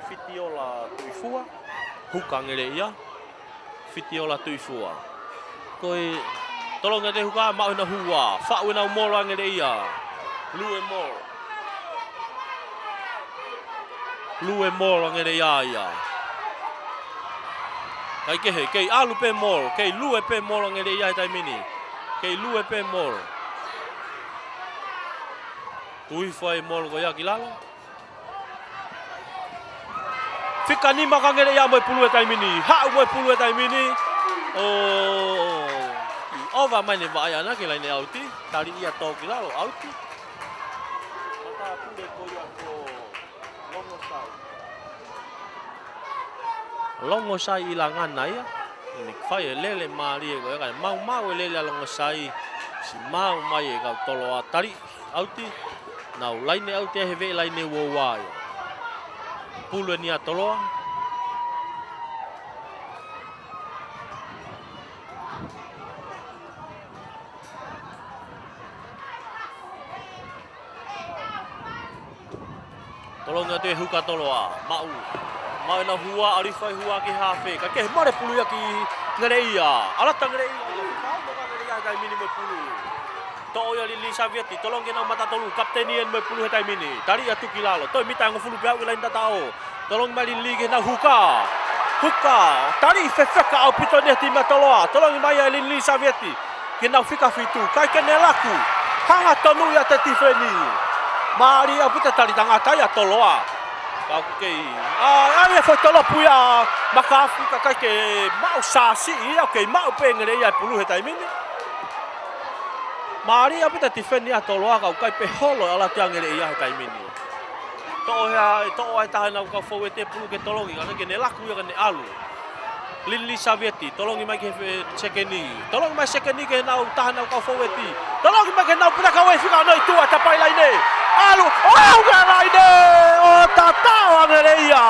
S2: fitiola tuifua huka ngere ia fitiola tuifua koi tolonga te huka ma na hua fa na mo la ngere ia lue mo Lue molo ngere ia. Kai ke he, kei alu pe molo, kei lue pe molo ngere ia tai mini. Kei lue pe molo. Tui fai molo ko ia ki lalo. Fika ni maka ngere ia mo pulu tai mini. Ha mo pulu tai mini. Ova mai ne vai ana ke lai ne auti. Tari ia to ki lalo auti. Mata pule ko ia ko longo sai. Longo sai ilangan na ia. Ini fai lele mari ko ia mau lele longo sai. Si mau mai ka tolo tari auti. Nau lai ne auti heve lai ne wo wai. Pulu ni atolo. Tolonga te huka toloa, mau na hua arifai hua ki hafe, ka ke mare pulu ya ki ngereia, alata ngereia, ngereia kai mini mo pulu. To ya li Savieti, tolong na mata tolu kaptenien mo pulu tai mini. Tari atu kilalo, to mita ngo fulu bau lain tatao. Tolong mali li na huka. Tari fefeka au pito ne ti matoloa. Tolong mai li Savieti. Kena fika fitu, kai kene laku. Hanga tonu ya te tifeni. Mari au pita tari tanga tai atoloa. Kau ke ai foi tolo puya maka Afrika kai ke mau sasi ia ke mau pengere ia pulu tai mini. Mari au pita tifeni atoloa kau kai pe holo ala tiangere ia tai mini. To ai tahan au ka fowete pulu ke tolongi kana ke ne laku ya ke ne alu. Lili Savieti, tolongi mai ke sekeni. Tolongi mai sekeni ke nau tahan au ka foweti. Tolongi mai ke nau pula ka wei fika noi tua tapai lai ne. Alu, ga lai ne. Tatao ngereia.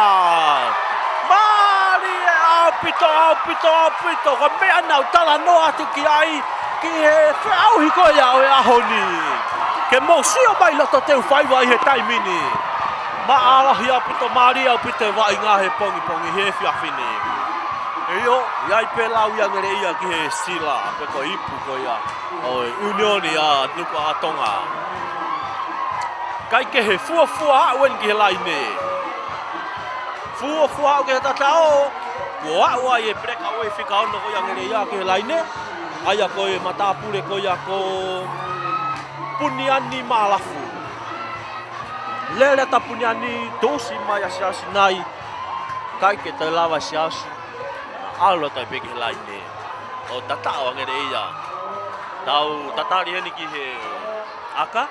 S2: Mari au pito ka me anau tala no atu ki ai ki he au hiko ya o ahoni. Ke mo sio mai loto teu fai vai he tai mini. Maala hia pito mari au pito wa inga he pongi he fiafini. Eyo, iai pe lau ia ngereia ki he sila pe ko ipu ko ia. Oi, unioni a nuku a tonga. Kai ke he fua awen ki he lai ne. Fua au ke he tatao. Kua ua e preka oi fika ono ko ia ngereia ki he lai ne. Aia ko e matapure ko ia ko puniani malafu. Lele ta puniani dosi mai asiasi nai. Kai ke te lava asiasi. Alo tai peki lai ne. O tatao ngereia. Tau tatari heni ki he aka.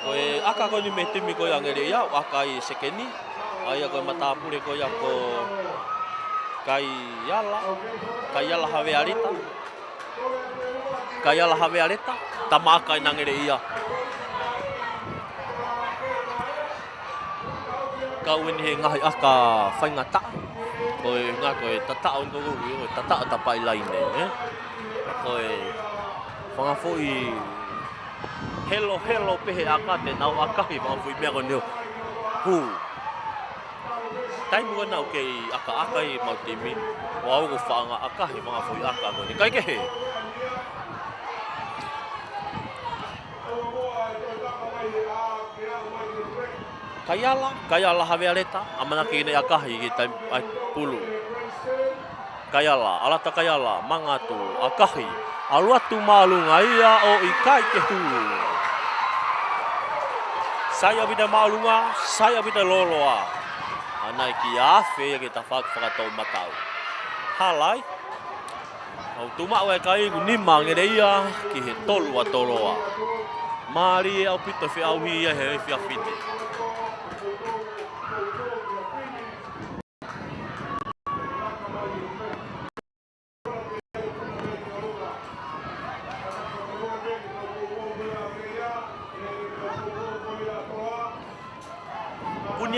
S2: Koe aka ko ni metimi ko yang ere ya aka I sekeni aya ko matapure ko ya ko kai yala have arita tamaka nang ere ia kau ni ngai aka faingata koe koe tatao ko ko tatao tapai lain ne koe fanga foi Hello pehe akate nau akahi mga fui mea koneo. Tai mua nau kei aka-akai mau timi. Wau ko whaanga akahi mga fui aka kone. Kai kehe? Kayala have areta. Amana kine akahi ki tai pulu. Kayala, alata kayala, mangatu, akahi. Aluatu malunga ia o ikai kehu. Saya bida malunga, saya bida loloa. Anai ki afe ya kita whakatau matau. Halai. Au tuma wai kai nima ngere ia ki he tolua toloa. Mari au pito fi au hia he fi afiti.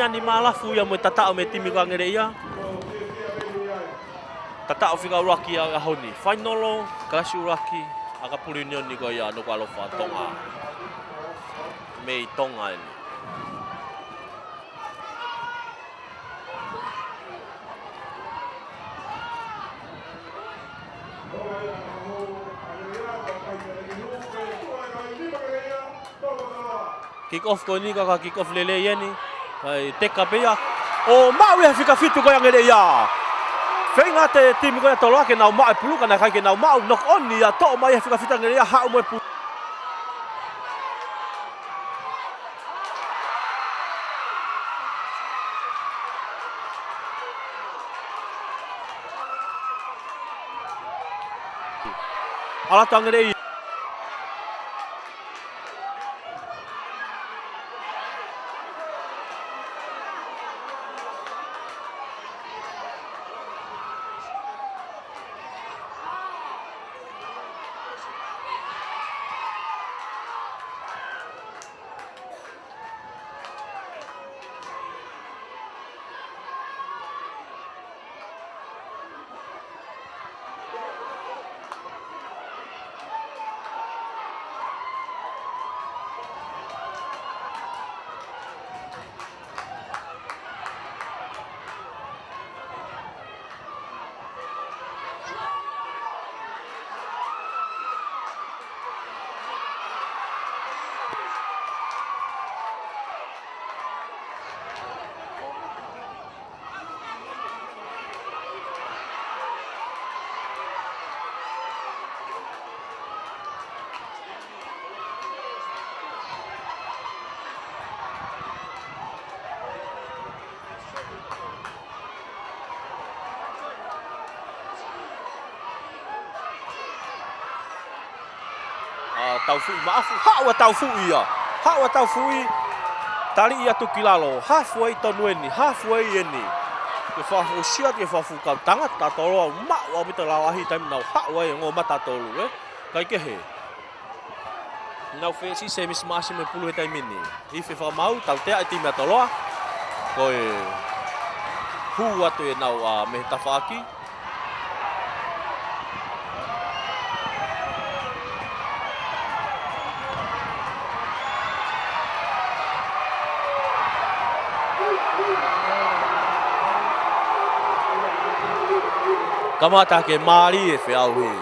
S2: Ni malafu ya mo tatao me timi ko ngere ia. Tatao fika uraki a honi. Finalo kasi uraki aga pulinion ni ko ia no ko alofa tonga. Mei tonga ni. kick off ko ni ka kick off lele yani. Ai teka pe ya. O mau ia fika fitu ko yang ele ya. Fenga te tim ko ya tolo ke na mau pulu kana ka ke na mau knock on ni ya to mai fika fita ngele ya ha mo pu. Ala tangere tau fui maafu hawa tau fui ya hawa tau fui tali ia tu kilalo halfway tonueni halfway ini ke fa fu sia ke fa fu ka tanga ta tolo ma wa bita lawahi time nau hawa ngo mata tolu kai ke he nau fe si semis máximo pulu time ini ife fa mau tau te ai time tolo koi hu atu e nau a me tafaki Kamata ke mari e whiauhi.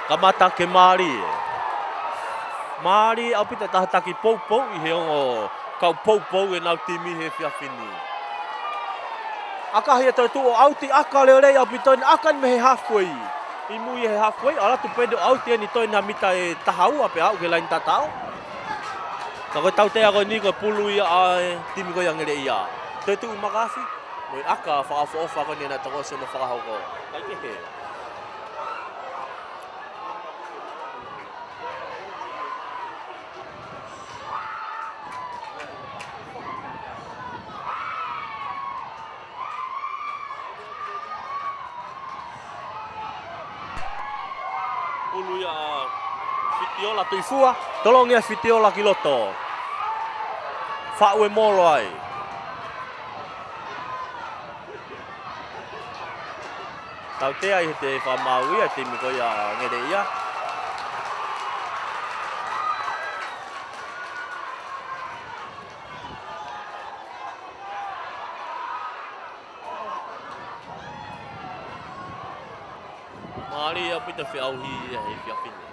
S2: Kamata ke mari e. Mari au pita tahataki poupou i he ongo kau poupou e nau timi he whiawhini. Aka hea tau o auti aka leo rei au pita ni aka ni me he halfway. I mui he halfway ala tu pedo auti e ni toi na mita e tahau ape au ke lain tatao. Ka koe tau te ako ni koe pulu ia a timi koe yang ere ia. Toi tu makasi. Moi aka whakawha ko ni na toko se mo whakahau ko. Kai ke he. Ulu ya fitiola tuifua, tolong ya fitiola kiloto. Whaue molo ai. Tau te ai te whamaui a te miko ia ngere ia. Maari a pita whiauhi ia hei whiawhine.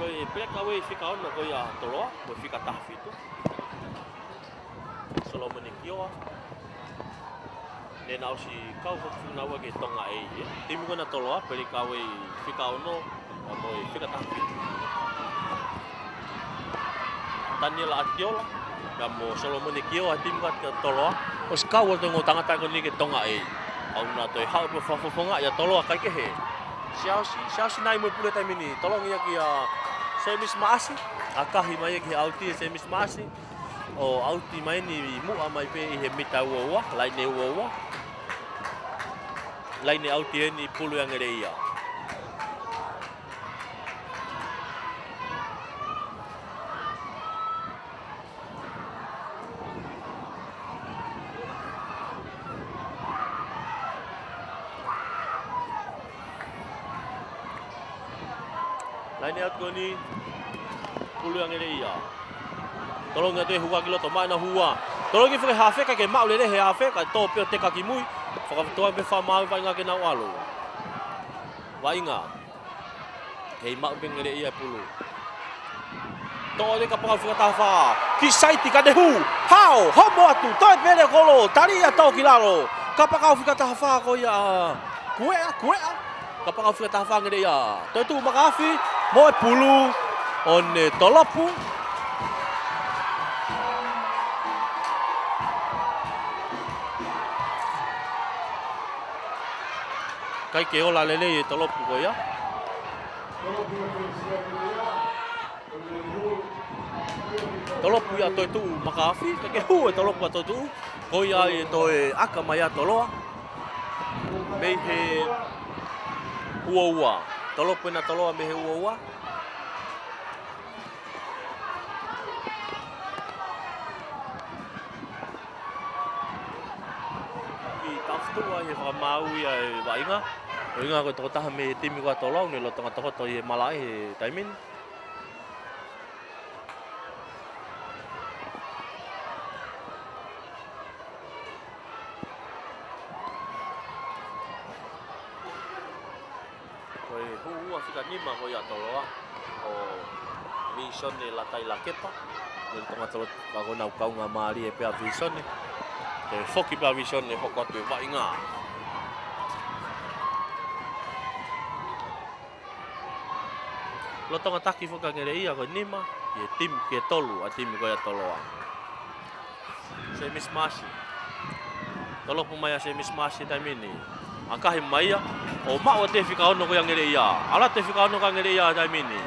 S2: Koe pleka wei whika ona koe a toloa, koe whika tahwhitu. Solomoni kioa. Nena ausi kau whakuna ke tonga e ia. Timi kona toloa, peri ka wei whika ono, a moe whika tahwhitu. Daniela Atiola, ka mo Solomoni kioa timi ka toloa. Os kau o tongo tangata ko ni ke tonga e. Au na toi hau po whafonga ia toloa kai ke he. Siausi nai mo pule tai mini, tolong ia ki a semis maasi, akahi mai ki auti semis maasi. O auti mai ni mua mai pe i he mita ua, laine ua. Laine auti ni pulu yang ere ia. Laine out ko ni pulu yang ere ia. Tolong nga te hua kilo to mai na hua. Tolong i whakahawheka ke mau lere he hawheka tō peo te kaki mui. Whakawhatoa me wha mau vai ngā ke nau alo. Wainga. Hei mau bengere ia pulu. Tole ka panga whakatafa. Ki saiti ka nehu. Hao, homo atu. Toi pere kolo. Tari ia tau ki laro. Ka panga whakatafa ko ia. Kuea. Ka panga whakatafa ngere ia. Toi tu makafi. Moe pulu. One tolopu. Kai ke ola lele e tolopu ko ia. Tolopu ia toi tu makafi, ka ke hu e tolopu toi tu. Ko ia e toi aka mai toloa. Mei he ua. Tolopu na toloa me he ua. Ki taftua e whamau ia e Wainga. Wainga ko toko taha me timi kua toloa, ne lo tonga tohoto i e malai he taimin. Fika nima ko ia toloa o vision e latai la kepa ni tonga tolo ka ko nau kaunga mari e pea vision e te foki pea vision e hoko atu e Wainga lo tonga taki foka ngere ia ko nima ki tim ki tolu a tim ko ia toloa se mismasi tolo pumaya se mismasi taimini akahi maia o mau te fika ono ko yang ngere ia ala te fika ono ka ngere ia dai mini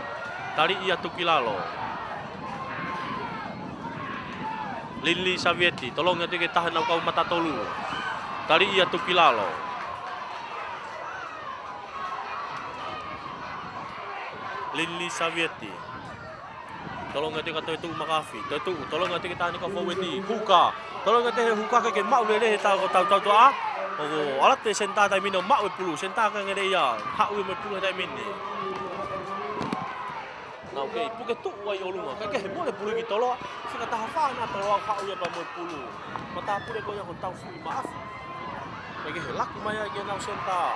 S2: tari ia tukilalo Lili Savieti tolong ya te tahan au kau mata tolu tari ia tukilalo Lili Savieti tolong ya te ka tu makafi tu tolong ya te tahan ka forwardi huka tolong ya te huka ke mau le ta ko tau a oh, alat te senta tai mino mak we pulu senta ka ngere ia hak we me pulu tai mini na okay puke tu wai olunga ka ke mo le pulu ki tolo fika ta hafa na tolo hak we pa mo pulu mata pule ko ya ko tau fu maaf ka ke lak maya ke na senta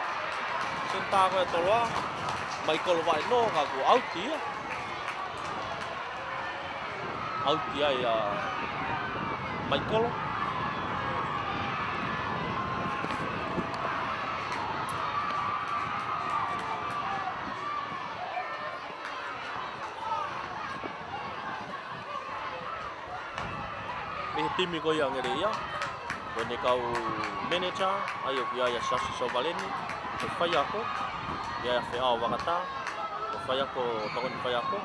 S2: ka tolo Michael vai no ka ko autia ya Michael timi ko yang ngere ia ko ne kau manager ayo biaya sasi sobaleni ko faya ko ya fe au wakata ko faya ko takon faya ko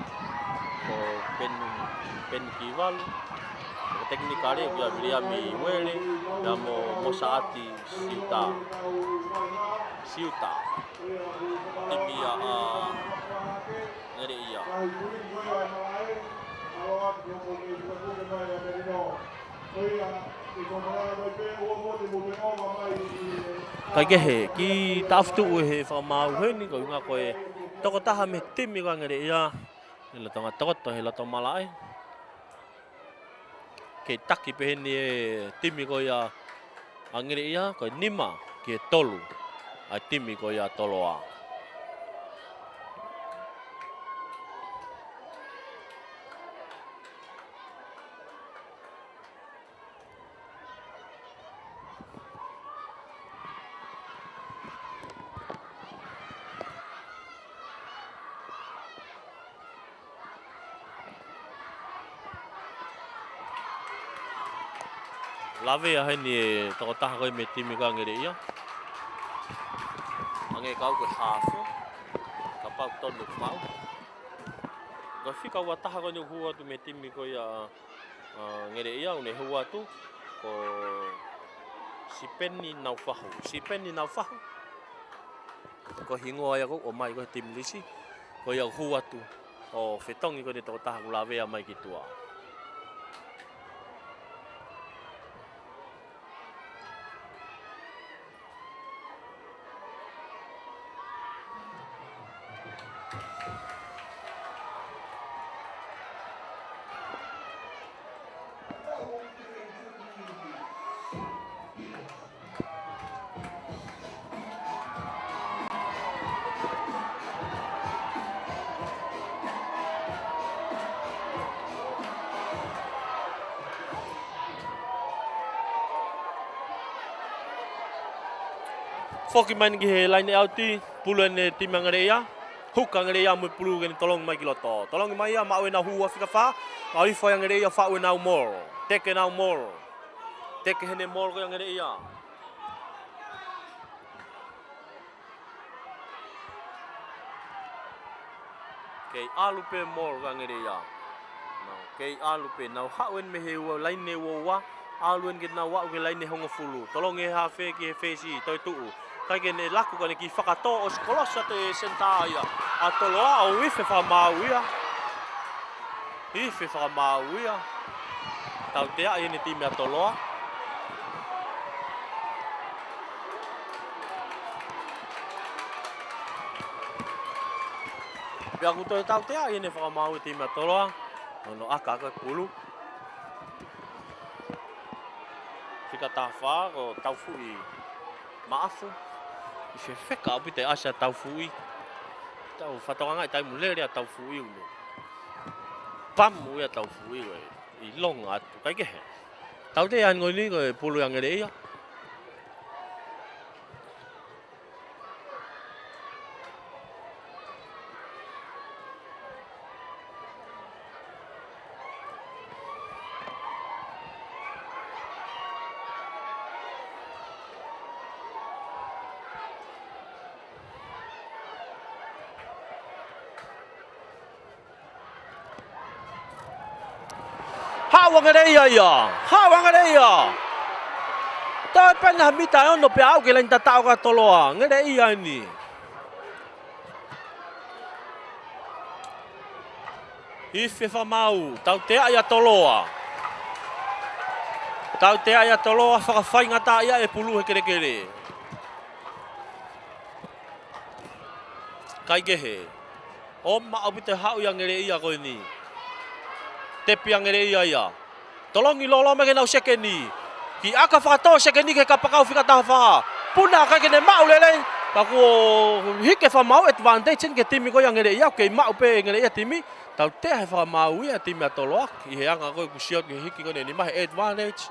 S2: pen kival ko teknikare biya biya mi wele ya mo saati siuta timi ya ngere ia kai ke he ki taftu he whamau he ni ko nga ko e toko taha me timi ko ngere ia ni la tonga toto he la to malai ke taki pe ni timi ko ia angere ia ko nima ke tolu a timi ko ia toloa lave a ni toko taha ko me timi ko ngere ia ange kau ko hafu ka pau tonu mau ga fika wa taha ko ni hua tu me timi ko ia ngere ia une hua tu ko sipeni nau fahu ko hingo ia ko o mai ko tim lisi ko ia hua tu o fetongi ko ni toko taha ko lave a mai ki tua Foki mai ngi he line out ti pulu ne timangarea. Huka ngarea mo pulu gen tolong mai kiloto. Tolong mai ya mau na hua fika fa. Mau i foi ngarea fa we now more. Take now more. Take hene more ko ngarea. Kei alupe more ko ngarea. No, kei alupe now hawen me he wa line ne wa aluen gen na wa ke line ne hongo fulu. Tolong e ha fe ki fe si toi tu. Kai ke ne laku ka ne ki whakato o skolosa te sentaia. A toloa o ife whamauia. Ife whamauia. Tau te a ene time a toloa. Pea kuto tau te a ene whamau time a toloa. Ono aka pulu. Fika tawha ko tau fui maafu. I se wheka api te asa tau fui. Tau whatonga tai mule rea tau fui unu. Pamu ia tau fui koe. I longa atu. Kai ke he. Tau te an ngoi ni koe pulu yang ere ia. Hawangareia ia, hawangareia. Tai pena mita ono pe au ke lain tatau ka toloa, ngereia ni. Ife famau, tau te ia toloa. Tau te ia toloa whakawhai ngata ia e pulu he kere kere. Kai gehe. O ma au te hau ia ngereia koe ni. Te piangere ia. Tolongi lolo me kenau sekeni. Ki aka whakato sekeni ke kapakau whika taha. Puna kai kene mau lele. Paku hike whamau advantage ke timi ko yang ngere ia. Kei mau pe ngere ia timi. Tau te hai whamau ia timi atoloak. I he anga koe kusiot ke hiki kone ni mahe advantage.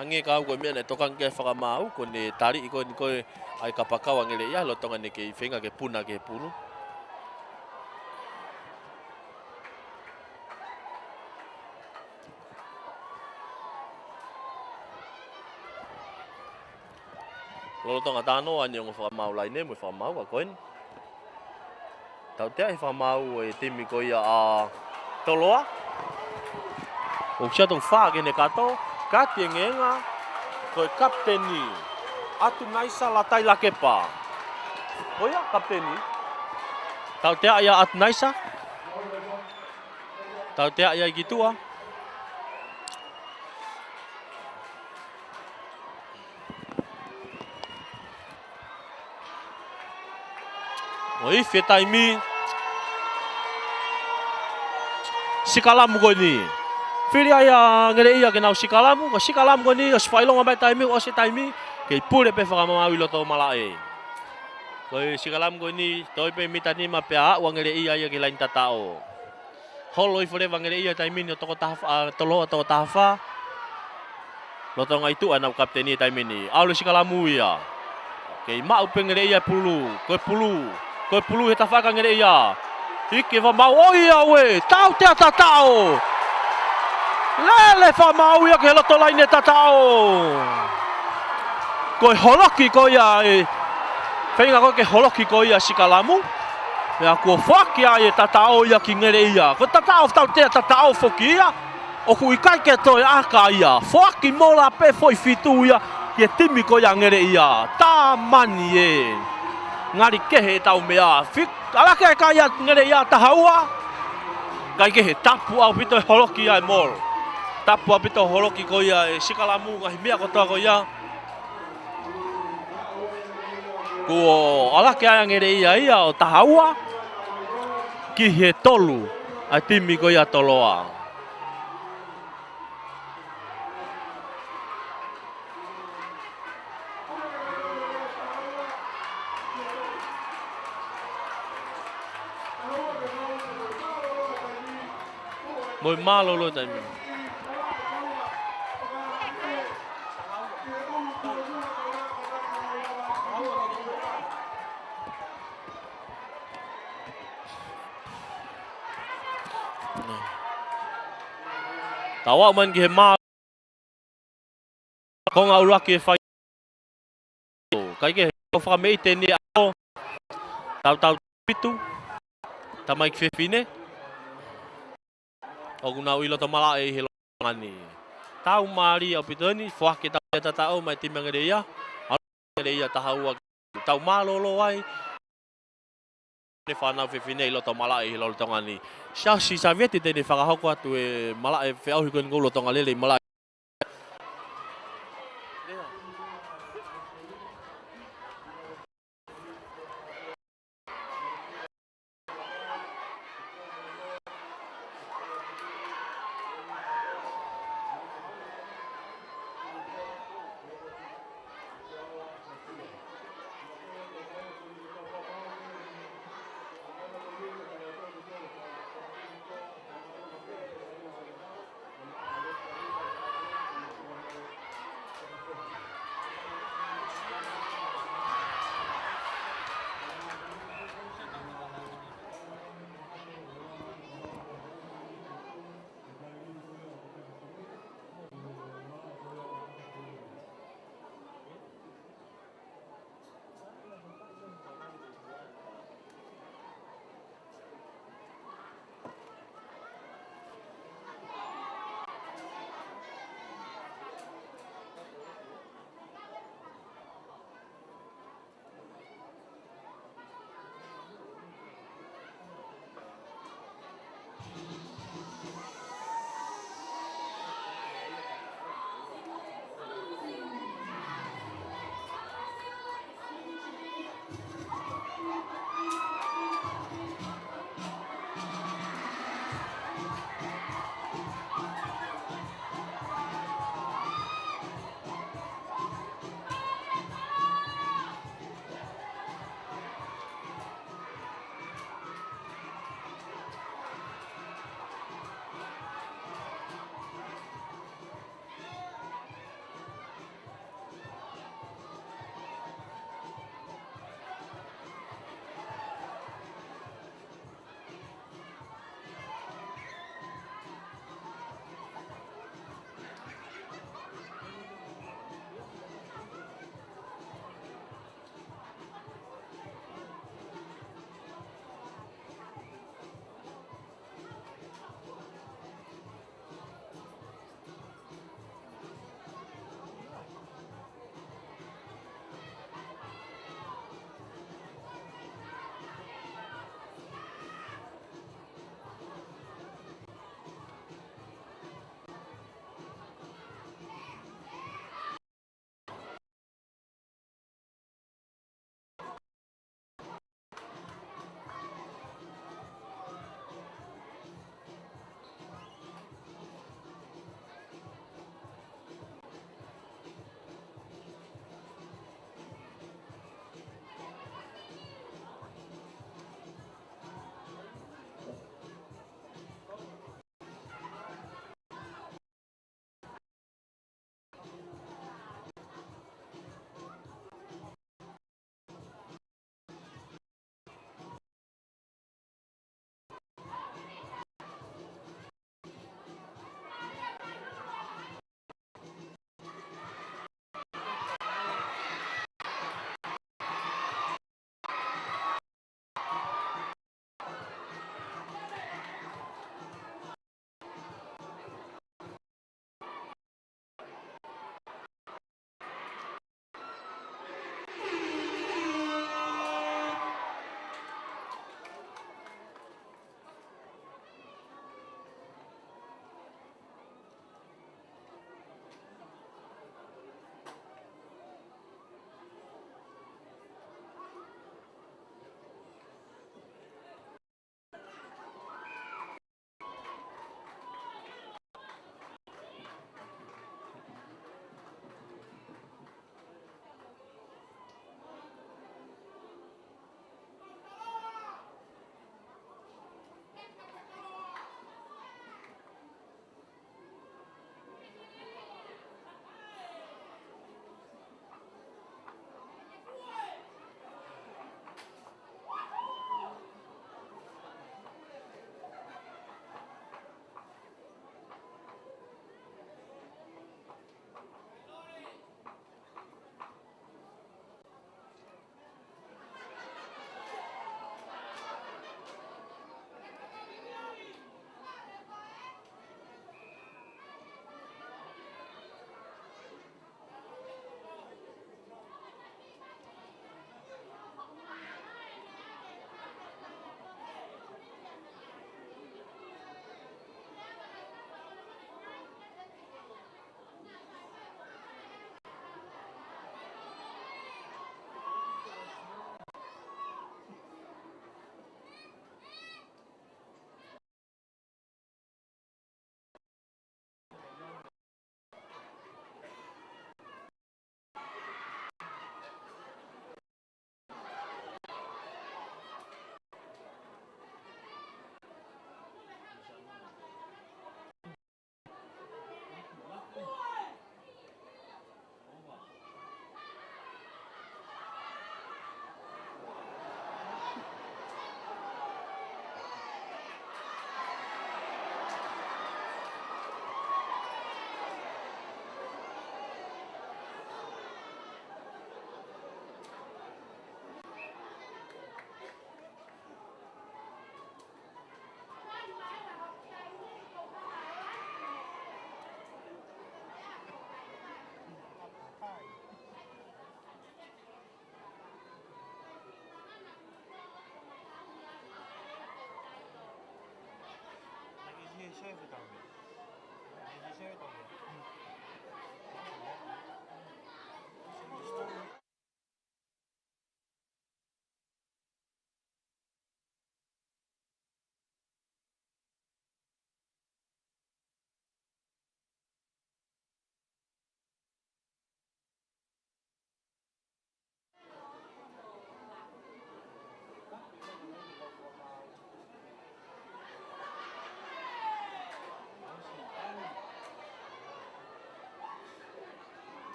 S2: Hangi kau koe mea ne tokang ke whakamau. Kone tari i koe ai kapakau ngere ia. Lotonga ne ke whenga ke puna ke punu. Lolo tonga tano ani ngo whamau lai ne mo whamau ka koen. Tau te ai whamau e timi ko ia a toloa. O kia tong wha ke ne kato, kati ngenga, koe kapteni. Atu naisa la tai la kepa. Oia kapteni. Tau te ai atu naisa. Tau te ai gitua. Oi, fe taimi. Sikalamu ko ni. Fili aya ngere ia ke nau sikalamu, ko sikalamu ko ni os failong abai taimi o se taimi ke pure pe faka mama wilo to malae. Ko sikalamu ko ni toi pe mitani ma pe a wa ngere ia ke lain tatao. Holoi fore wa ngere ia taimi no toko tafa tolo to tafa. Lo to ngai tu ana kapteni taimi ni. Aulo sikalamu ia. Ke mau pe ngere ia pulu, ko pulu. Koe pulu he tawhaka ngere ia. Hike whamau oia we. Tau te tatao. Lele whamau ia ke loto laine tatao. Koe holoki ko ia e. Whenga koe ke holoki ko ia sikalamu. Mea kua whaki a e tatao ia ki ngere ia. Koe tatao tau te tatao whoki ia. O kui kai ke toi aka ia. Whaki mola pe foi fitu ia. Ke timi ko ia ngere ia. Tā mani e. Ngari kehe tau mea. Ala ke kai ia ngere ia tahaua. Kai kehe tapu au pito holoki ia e mol. Tapu au pito holoki ko ia e sikalamu ngahi mea kotoa ko ia. Ko ala ke ai ngere ia o tahaua. Ki he tolu. Ai timi ko ia toloa. Moi malo lo taimi. Tawa man ki he ma. Ko nga ula ki fai. Kai ke ko fa me teni ao. Tau pitu. Tamai ki fine. O guna uilo to mala e hilo ngani. Tau mari o pitoni fo ki ta tau mai timanga de ya. Ele ia tahau tau malolo ai. Ne whanau whiwhine i loto malai i lo tonga ni. Sia si sa vieti tene whakahoko atu e malai whiau hiko ngolo tonga lele malai.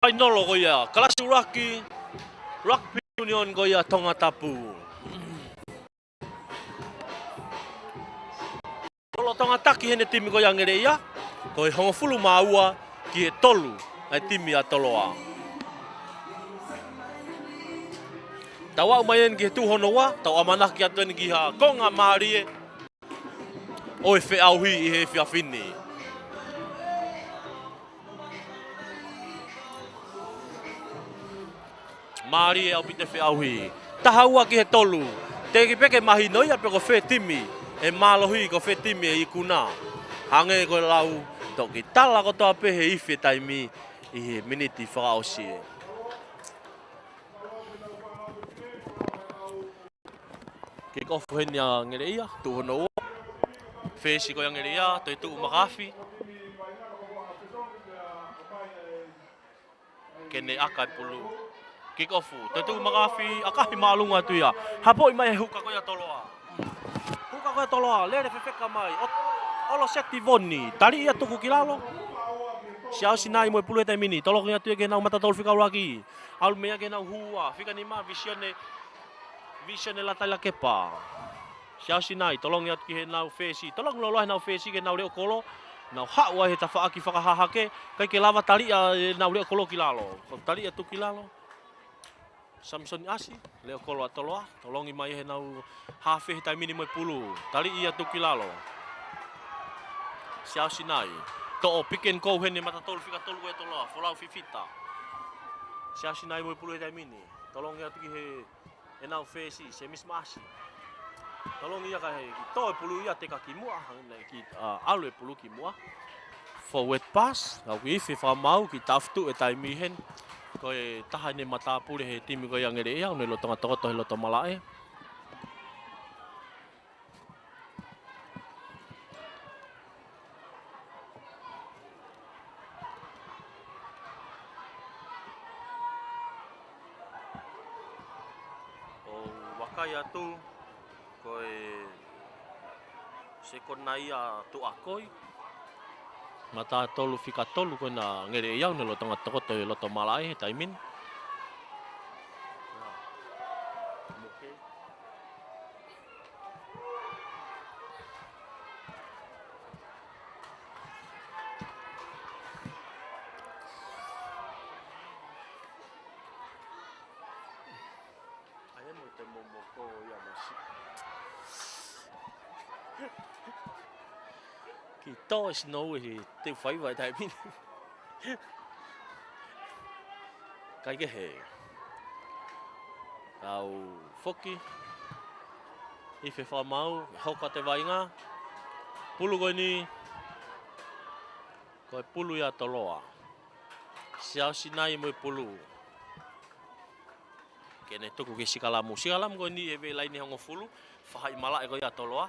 S2: Ai nolo ko ia, Kalasi Rugby Union ko ia Tonga Tapu. Tolo Tonga Taki hene timi ko ia ngere ia, ko e hongo fulu maua ki he tolu ai timi a toloa. Tau au mai ki he tuhonoa, tau amanaki atu ki ha konga maarie, o e whe auhi i he whiawhini. Maarie au pite whe auhi. Tahaua ki he tolu, te ki peke mahi noia pe ko whe timi, e mālohi ko whe timi e ikuna. Hange ko lau, toki tala ko toa pehe iwhi taimi i he miniti whakaosie. Kick off heni a ngere ia, tuhono ua. Whesi ko ia ngere ia, toi tuu makawhi. Kene akai pulu. Kick off, toi tuu makawhi, akahi maalunga tu ia. Hapo i mai he huka ko ia toloa. Huka ko ia toloa, lere whewheka mai. Olo seti voni, tari ia tuku kilalo. Siau sinai mo pulu eta mini, tolo ko ia tu ia ke nau matatol whika uraki. Alu mea ke nau hua, whika ni ma visione la tala kepa. Siau sinai, tolong ia ki he nau whesi. Tolong loloa he nau whesi ke nau leo kolo. Nau haua he ta whaaki whakahahake. Kai ke lava tali a nau leo kolo kilalo. Tali a tu kilalo. Samson asi, leo kolo atoloa. Tolong i mai he nau hawhi he taimini mo pulu. Tali ia tu kilalo. Siau sinai. To'o piken kou hene matatolu whika tolu e toloa. Folau fifita. Siau sinai mo pulu he taimini. Tolong ia tu ki he e nau whesi, se mismasi. Tolong ia kai ki toe pulu ia te ka ki mua, ki alu e pulu ki mua. Forward pass, au ki iwhi whamau ki taftu e taimi hen. Ko e taha ne matapure he timi ko ia ngere ia, une lotonga tokoto he loto malae. Kaya tu koe se kona ia tu akoi mata tolu fika tolu koe na ngere iau ne lotonga tokoto e loto malae taimin. Ki to snow he te whai vai tai min. Kai ke he. Au foki. I whi whamau, hoka te wainga. Pulu koe ni. Koe pulu ia toloa. Siau sinai mo pulu. Kene tuku ke sikalamu. Sikalamu koe ni e vei laini hongo fulu. Whahai mala e koe ia toloa.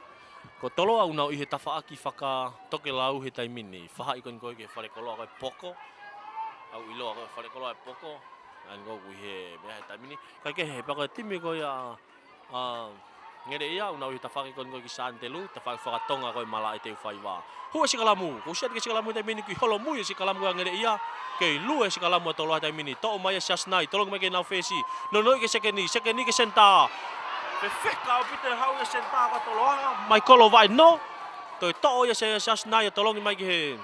S2: Ko toloa unau i he tawhaaki whaka toke lau he taimini. Whahai koe koe ke wharekoloa koe poko. Au iloa koe wharekoloa e poko. An koe kui he mea he taimini. Kai ke he pako timi koe a ngere ia unau i tawhaaki koe ki Santelu. Tawhaaki whakatonga koe mala e te uwhaiwa. Hua sikalamu. Ko siat ke sikalamu he taimini ki holo mui e sikalamu a ngere ia. Kei lue sikalamu a toloa he taimini. To'o mai e siasnai. Tolong mai ke nau whesi. Nonoi ke sekeni. Sekeni ke senta. Whewheka o pite hau e senta ka toloa. Mai kolo vai no. Toi to'o ia se siasnai e tolongi mai ki he.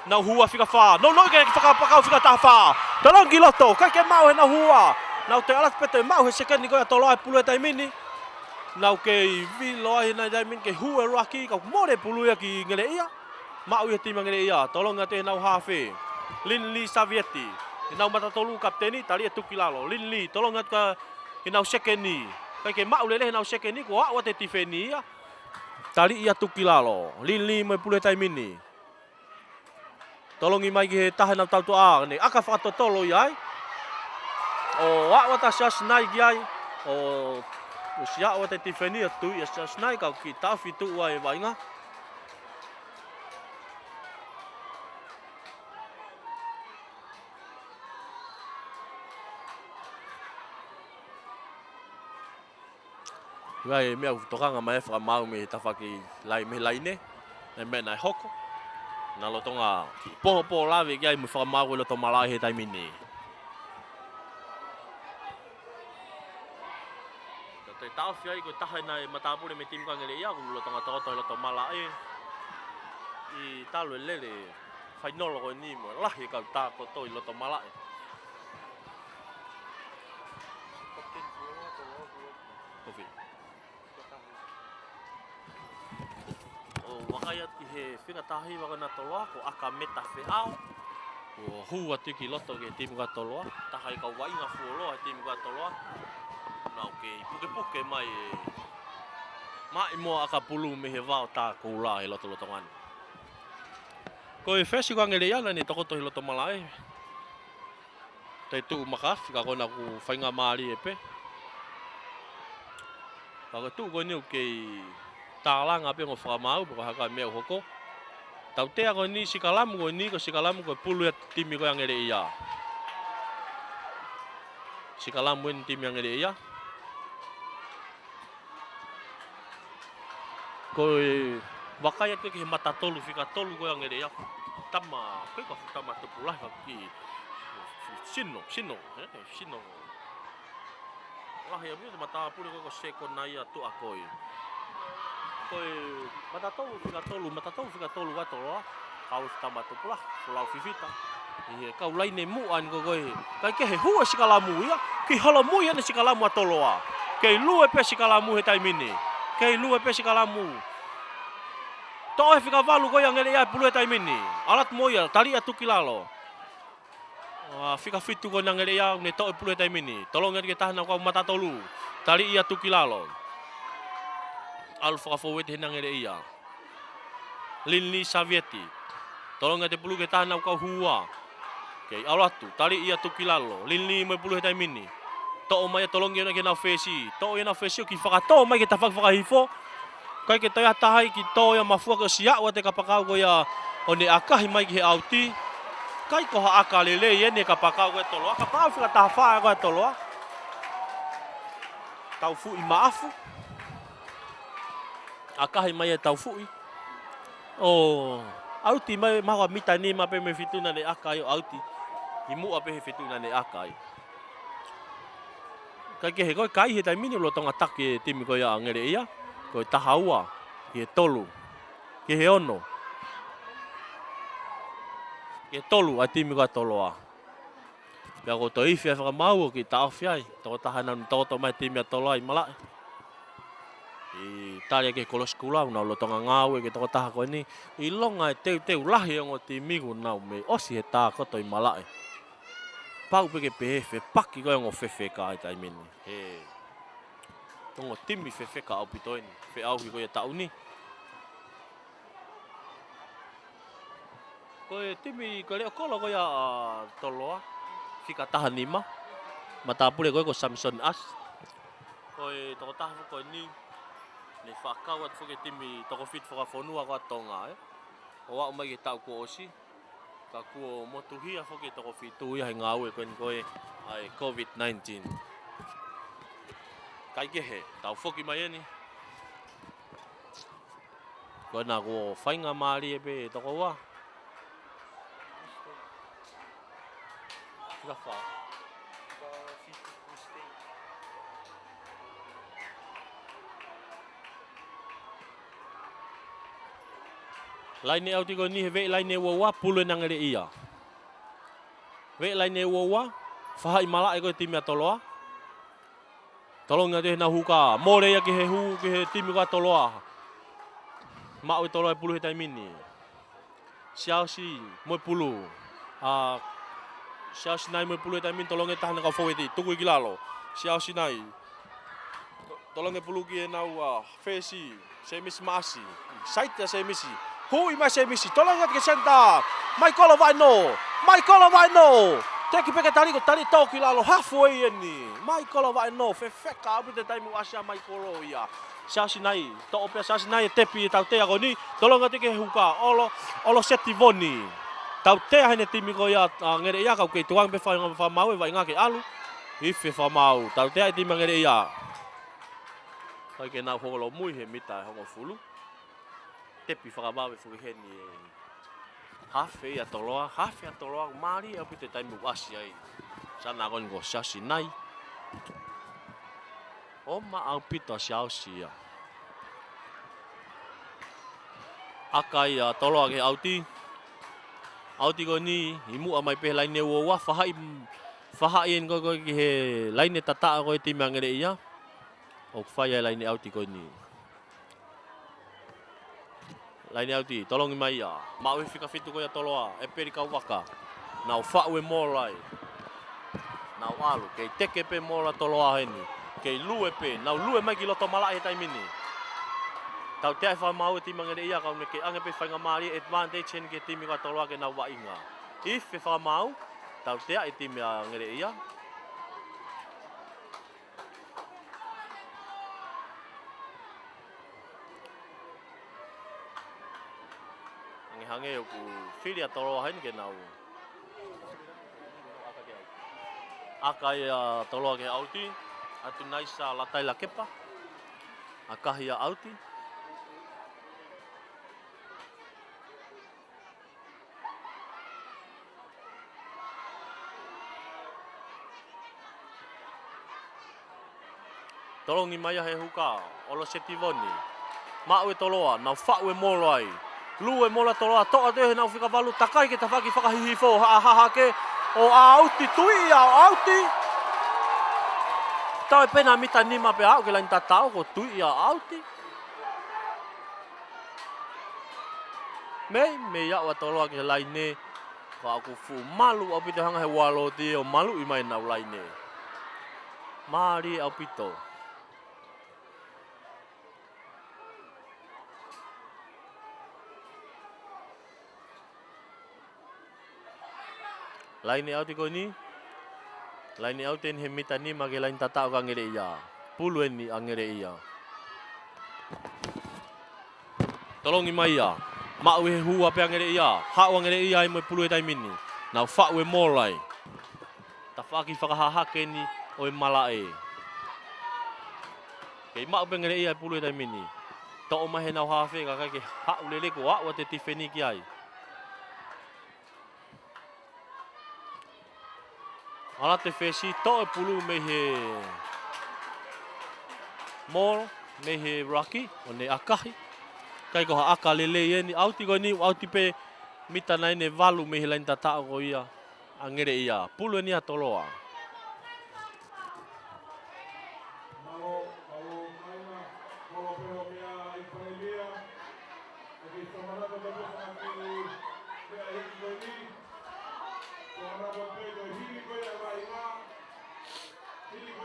S2: Nau hua whika wha. Nonoi ke whakapakau whika taha wha. Tolongi loto. Kai ke mau he nau hua. Nau te alat pete mau he sekeni koe a toloa e pulu e taimini. Nau ke vilo ai nai taimini ke hua e ruaki. Kau more pulu ia ki ngere ia. Mau ia tima ngere ia. Tolonga te nau hawhi. Lin Lee Savieti. Nau matatolu kapteni tali e tukilalo. Lin Lee. Tolonga ka nau sekeni. Kai ke mau lele nau sekeni ko awa te tifeni ia. Tali ia tukilalo. Lin Lee mo pulu e taimini. Tolongi mai ki he taha nau tautu a. Aka whakatotolo iai. O awa ta siasnai ki ai. O sia awa te tifeni atu. Ia siasnai kau ki tawhi tu ua e wainga. Vai mea tokanga mai whakamau me tawhaki lai me laine. E mea nai hoko. Nā lotonga poho lawe ki ai me whakamau e loto malai he taimini. tau fiai ko taha nai matapure me tim kangele ia ko lo tonga toto lo tomala I talo lele fai nolo ko ni mo lah ka ta ko to lo tomala Kofi wakayat ki he whina tahi waka na toloa ko aka meta whiao o hua tiki loto ke timu ka toloa tahai ka wainga fuoloa timu ka toloa nau ke puke mai mai mo aka pulu me he wao ta ko ula he loto ngan ko e fesi ko ngele yana ni toko to he loto malai te tu makaf ka kona ku whainga maari e pe ka tu ko niu ke talanga pe ngo whakamau ko haka mea hoko tau tea ko ni sikalamu ko pulu ya timi ko yang ngere ia sikalamu ni timi yang ngere ia ko wakaya ke mata tolu fika tolu ko yang ngere ia tama ko tama tu pula ki sino lah ya bi mata pulu ko seko na ia tu akoi koe mata tolu fika tolu wa tolo kau tama tu pula pulau fifita ia kau laine muan ko koe kai ke he hua sikalamu ia ki halamu ia ni sikalamu atoloa ke lue pe sikalamu he taimini ke lue pe sikalamu to e fika valu ko yang ele ia pulu he taimini alat moya tali atu kilalo fika fitu ko nang ele ia ne to e pulu he taimini tolong ke tahna ko mata tolu tali ia tu kilalo Alfa forward henang ele ia. Linli Savieti. Tolong ngate pulu ke tanau kau hua. Okay, alatu tali ia tu kilalo. Linli me pulu hetai mini. To mai tolong ngena ke na fesi. To ina fesi ki faka to mai ke tafak faka hifo. Kai ke toya tahai ki to ya mafua ke sia wa te kapakau ko ya one akahi mai ke auti. Kai ko ha akalele ye ne kapakau ko tolo. Kapakau fika tafa ko tolo. Tau fu I maafu. Akahi mai tau fui. Oh, auti mai mawa mita ni ma pe me fituna le akai auti. Imu ape he fituna le akai. Kai ke he ko kai he tai mini lo tonga take timi ko ya ngere ia. Ko tahaua, ke tolu. Ke he ono. Ke tolu a timi ko toloa. Ya ko to ifia fa mau ki ta afiai. To tahanan to mai timi toloi mala. Talia ke kolos kula una lo tonga ngawe ke toko taha ko ni ilonga teu lahi ngo timi ku nau me osi he ta ko toi malae pau pe ke PF paki ko ngo fefe ka ai mini he tongo timi fefe ka au pitoin fe au ko ya tauni ko timi ko le ko ya toloa fika taha nima mata pule ko Samson As ko toko taha ko ni le whakawat fuke timi toko fit whakafonua ko atonga o wa mai ke tau ko osi ka kuo motuhia fuke toko fitu ia he ngawe koen koe ai COVID-19 kai ke he tau fuki mai ni ko na ko whainga maari e pe toko wa Rafa Laine au tiko ni ve laine wawa pulu nang ele ia. Ve laine wawa fahai mala ko timi atoloa. Tolong ngate na huka more ya ke he hu ke he timi ko atoloa. Ma o toloa pulu he taimini. Siasi mo pulu. Siasi nai mo pulu he taimin tolong eta na ka foweti tuku gilalo. Siasi nai. Tolong e pulu ki na fesi semis masi. Site semisi. Hui mai semisi, tolong ngat ke senta. Michael Vaino. Teki peke tali ko tali tau kilalo halfway ni. Michael Vaino fefeka abu te taimu asia Michael ia. Siasi nai, to opia siasi nai tepi tau te ko ni. Tolong ngat ke huka olo setivoni. Tau te hane timi ko ya ngere ia ka ke tuang pe fa mau vai ngake alu. Ife fa mau, tau te timi ngere ia. Kai ke na holo mui he mita ho fulu. Tepi whakabawe whukiheni hafe ia toloa maari au pite taimu wasi ai. Sana kon ko sasi nai. O maau pito siau sia. Akai tolo ke auti. Auti ko ni imu amai pe laine wa fahain ko ke he laine tata ko ti mangere ia. O faya laine auti ko ni. Laine auti tolong mai ia. Mau fika fitu ko ya toloa e peri ka waka. Nau fawe molai. Nau alu ke teke pe mola toloa heni. Ke lue pe nau lue mai ki loto mala e taimini. Tau te fa mau ti mangere ia ka ke ange pe fanga mari advantage en ke timi ka toloa ke nau wa inga. If fa mau tau te ai timi ngere ia. Ange hange ku filia toloa hen ke nau. Akai toloa ke auti atu naisa latai la kepa. Akahia auti. Tolong ni maya he huka olo setivoni. Mau toloa nau fawe molai. Lue mola toloa to ate nau fika valu takai ke tafaki fakahihifo ha ke o auti tui auti. Tau e pena mita nima pe au ke lain tatau ko tui auti. Me ya wa toloa ke laine ka aku fu malu au pito hanga he walo ti o malu i mai nau laine. Mari au pito. Laine auti ko ni. Laine auti he mita ni mage lain tatau ka ngere ia. Pulu ni angere ia. Tolong i mai ia. Mau he hua pe ngere ia. Ha wa ngere ia mo pulu e taimini. Nau fa we molai. Ta faki fakahaha ke ni o malae. Ke mau pe ngere ia pulu e taimini. To ma he nau ha fe ka ke ha ulele ko wa te tifeni ki ai. Ala te fesi to e pulu me he mol me he rocky o ne akahi. Kai ko aka lele ye ni auti ko ni auti pe mita nai ne valu me he lain tata ko ia angere ia pulu ni atoloa.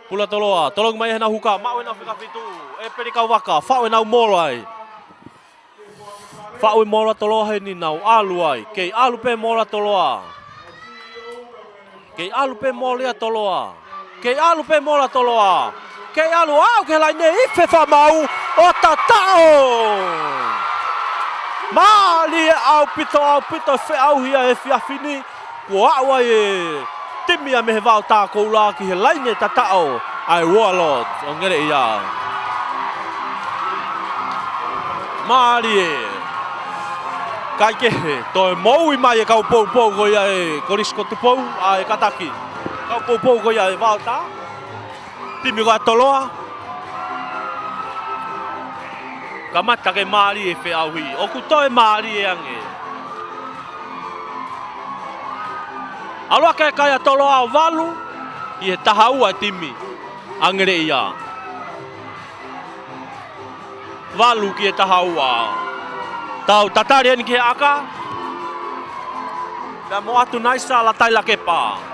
S2: Pula toloa, tolong mai hena huka, mau na fika fitu, e peri kau waka, fau na molai. Fau mola toloa he ni nau alu ai, kei alu pe mola toloa. Kei alu pe molia toloa. Kei alu pe mola toloa. Kei alu au ke lai ne ife fa mau o tatao. Mali au pito fe au hia e fiafini. Kua au ai timi a me he vau tā koula ki he laine tatao ai Warlord o ngere ia. Mari kai ke toi mou i mai e kau pou ko ia e korisko tu pou ai kataki. Kau pou ko ia e vau tā. Timi ko atoloa. Kamata ke mari e fe au hi. O ku toi mari e ange. Alua kai kai toloa valu i he tahau ai timi angere ia. Valu ki he tahau a. Tau tatari ni ki he aka. Da mo atu naisa la tai la kepa.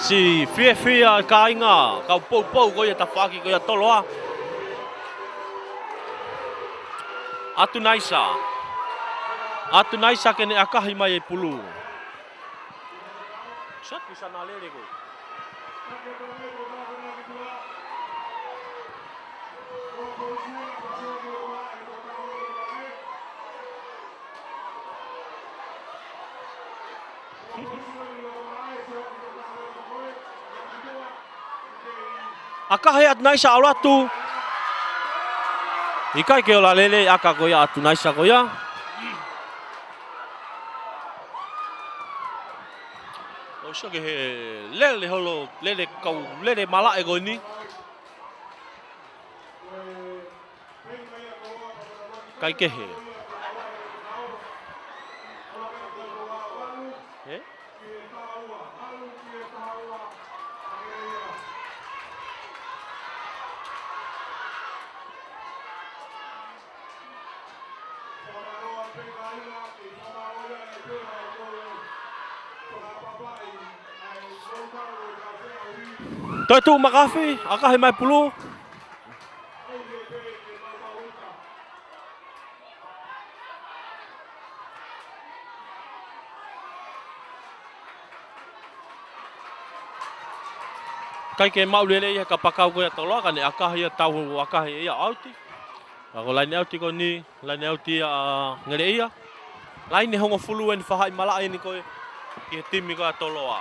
S2: Si fia ka inga kau pou ko ia tafaki ko ia toloa. Atu naisa kene akahi mai e pulu. Shot bisa na lele ko. Akahe atu naisa alo atu. Ikai ke ola lele aka koia atu naisa koia. O so ke lele holo lele kau lele mala ego ni. Kai ke he. Eh? Toi tu makafi, akahe mai pulu. Kai ke mau lele ia ka pakau ko tolo ka ne akahe ia tau akahe ia auti. Ako lain auti ko ni, lain auti ngere ia. Lain ni hongo fulu en fahai mala ini ko ki timi ko toloa.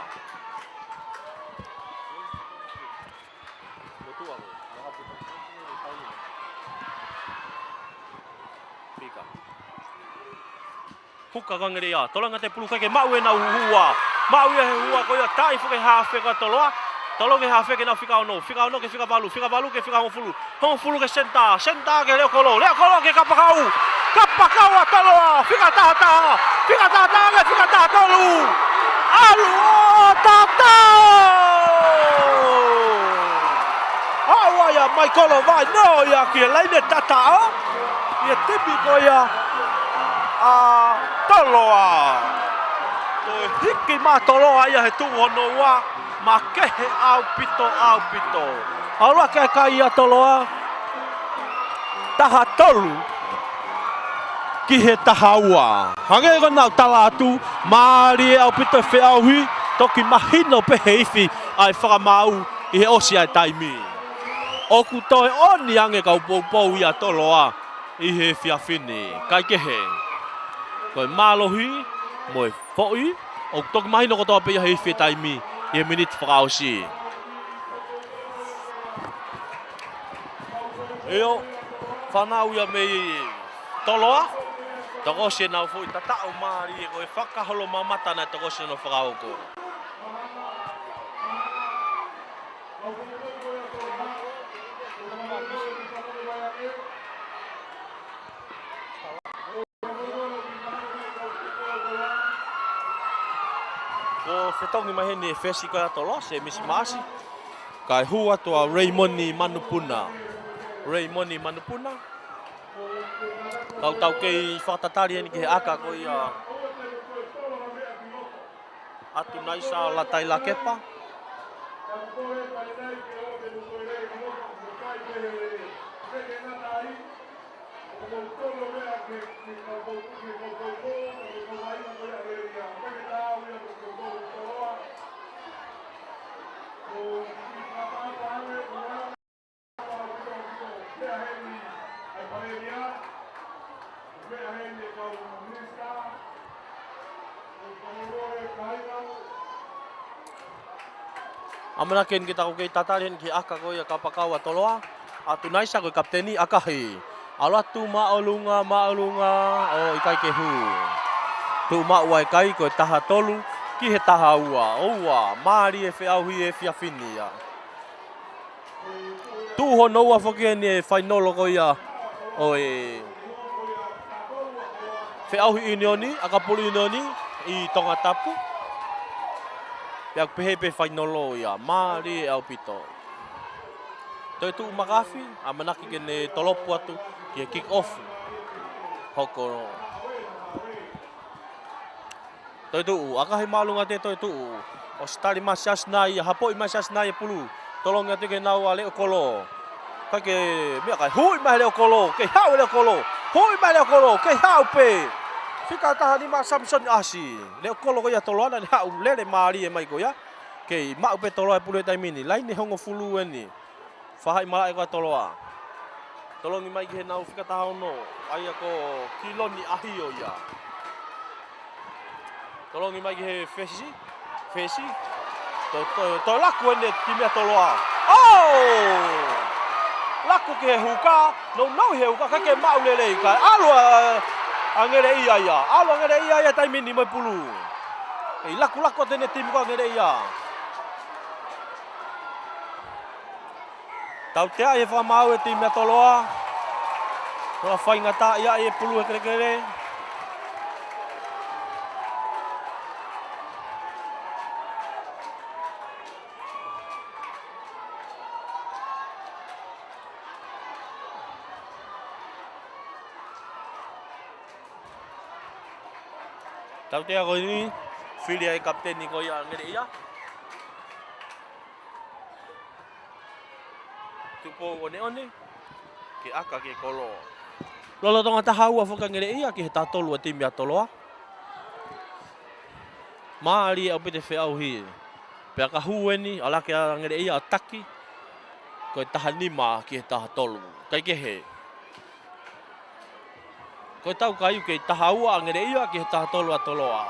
S2: Huka ka ngere ia, tolanga te pulu kai ke mau e na hua. Mau e hua ko ia tai fu ke hafe ko toloa. Tolo ke hafe ke na fika ono ke fika balu ke fika hongo fulu ke senta ke leo kolo ke kapakau toloa fika ta ke fika ta tolu alu tata awa ya mai kolo vai no ya ke laine tata o ye tipiko ya toloa to hiki ma toloa ya he tu ono wa ma kehe au pito. Aula ke kai ia toloa. Taha tolu. Ki he taha ua. Hange ko nau tala atu. Maari au pito fe au hui. Toki mahino pe heifi. Ai whakamau i he osi ai taimi. Oku toi oni ange kau pou ia toloa. I he fiafini. Kai kehe. Koi malohi. Moi foi. Oku toki mahino ko toa pe ia heifi taimi. Ie minit whakaosi. Eo, whanau ia mei toloa. Toko se nau fui tatao maari e koe whakaholo mamata na toko se nau whakaoko. Ko whetongi maheni e whesi koe atolo, se misi maasi. Kai hua toa Raymoni Manupuna. Kau tau kei whakatatari ani ki he aka koe atu naisa latai la kepa. Amanaken kita ko kay tatarian ki aka ko ya kapakawa toloa atu naisa ko kapteni akahi ala tu maolunga o ikai ke hu tu mawai kai ko taha tolu ki he taha ua mari e fe au hi e fiafinia tu ho no foke ni final ko ya o e fe au hi unioni akapulu unioni I tonga tapu Piak pehepe whainolo ia, maari e au pito. Toi tu makafi, a manaki kene tolopu atu, ki e kick off. Hoko. Toi tu, akahi malunga te toi tu. O stari masias nai, hapoi masias nai pulu. Tolonga te ke nau a leo kolo. Kai ke, mea kai, hui mai leo kolo, ke hau leo kolo. Hui mai leo kolo, ke hau pe. Fika taha ni ma Samson asi. Leo kolo ko ia toloana ni hau lele maari e mai ko ia. Kei mau pe toloa pulu tai mini. Lain ni hongo fulu ni. Fahai malai ko toloa. Tolongi mai ki he nau fika taha ono. Ai ko kiloni ahio ia. Tolongi mai ki he fesi. Toi laku ene timia toloa. Oh! Laku ke huka, no he huka kake maulele ka. Alua angere ia. Alua angere ia tai mini mai pulu. Ei laku tene tim ko angere ia. Tau te ai fa mau e timia toloa. Tola fainga ta ia e pulu e kere. Tau te ako ni, filia e kapten ni ko ia ngere ia. Tupo one, ke aka ke kolo. Lolo tonga tahaua foka ngere ia ki he tatolu a timia toloa. Maari au pete wheau hi. Pea ka hueni, ala ke a ngere ia ataki. Ko e taha nima ki he taha tolu. Kai ke he. Ko tau kai ke tahaua ngere ia ki he taha tolu a toloa.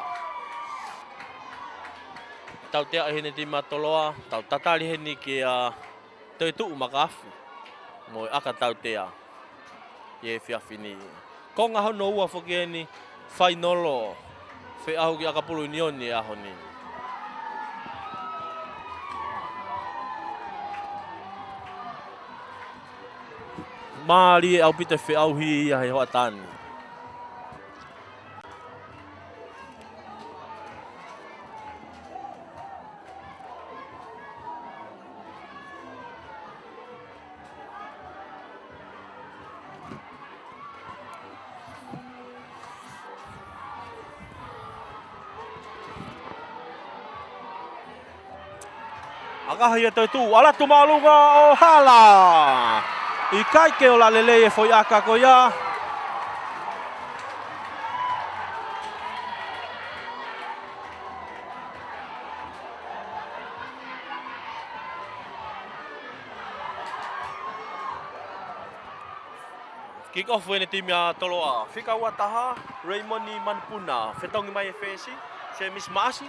S2: Tau tea hene timia toloa, tau tatari heni ki a toi tuu makaafi. Moi aka tau tea. Ye fiafini. Ko ngaho no ua foke ni fainolo. Fe ahu ki aka pulu nioni aho ni. Maari au pite fe au hi ia he hoa tani. Akahia toi tu, ala tu malunga o hala. I kai ke o la lele e foi aka ko ia. Kick off wene timia toloa. Fika ua taha, Raymond ni Manpuna. Fetongi mai e fesi, se Miss Masi.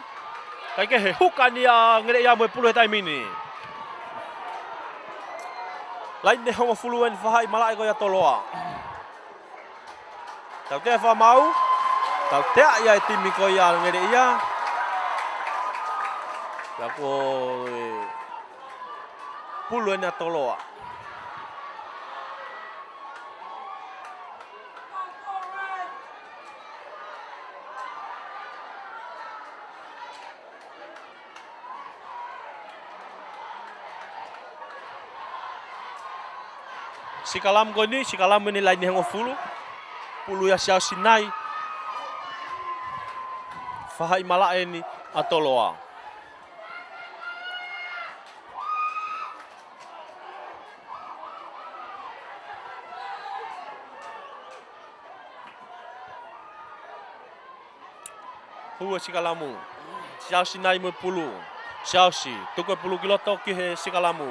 S2: Kai ke he huka ni a ngere ia moe pulu he tai mini. Lain ne hongo fuluen whahai malai ko ia toloa. Tau tea wha mau. Tau tea ia e timi ko ia ngere ia. Ia ko puluen ia toloa. Sikalam ko ni, sikalam ni lain ni hango fulu. Pulu ya siau sinai. Fahai malae ni atoloa. Hua sikalamu. Siau sinai mo pulu. Siau si. Tuko pulu kiloto ki he sikalamu.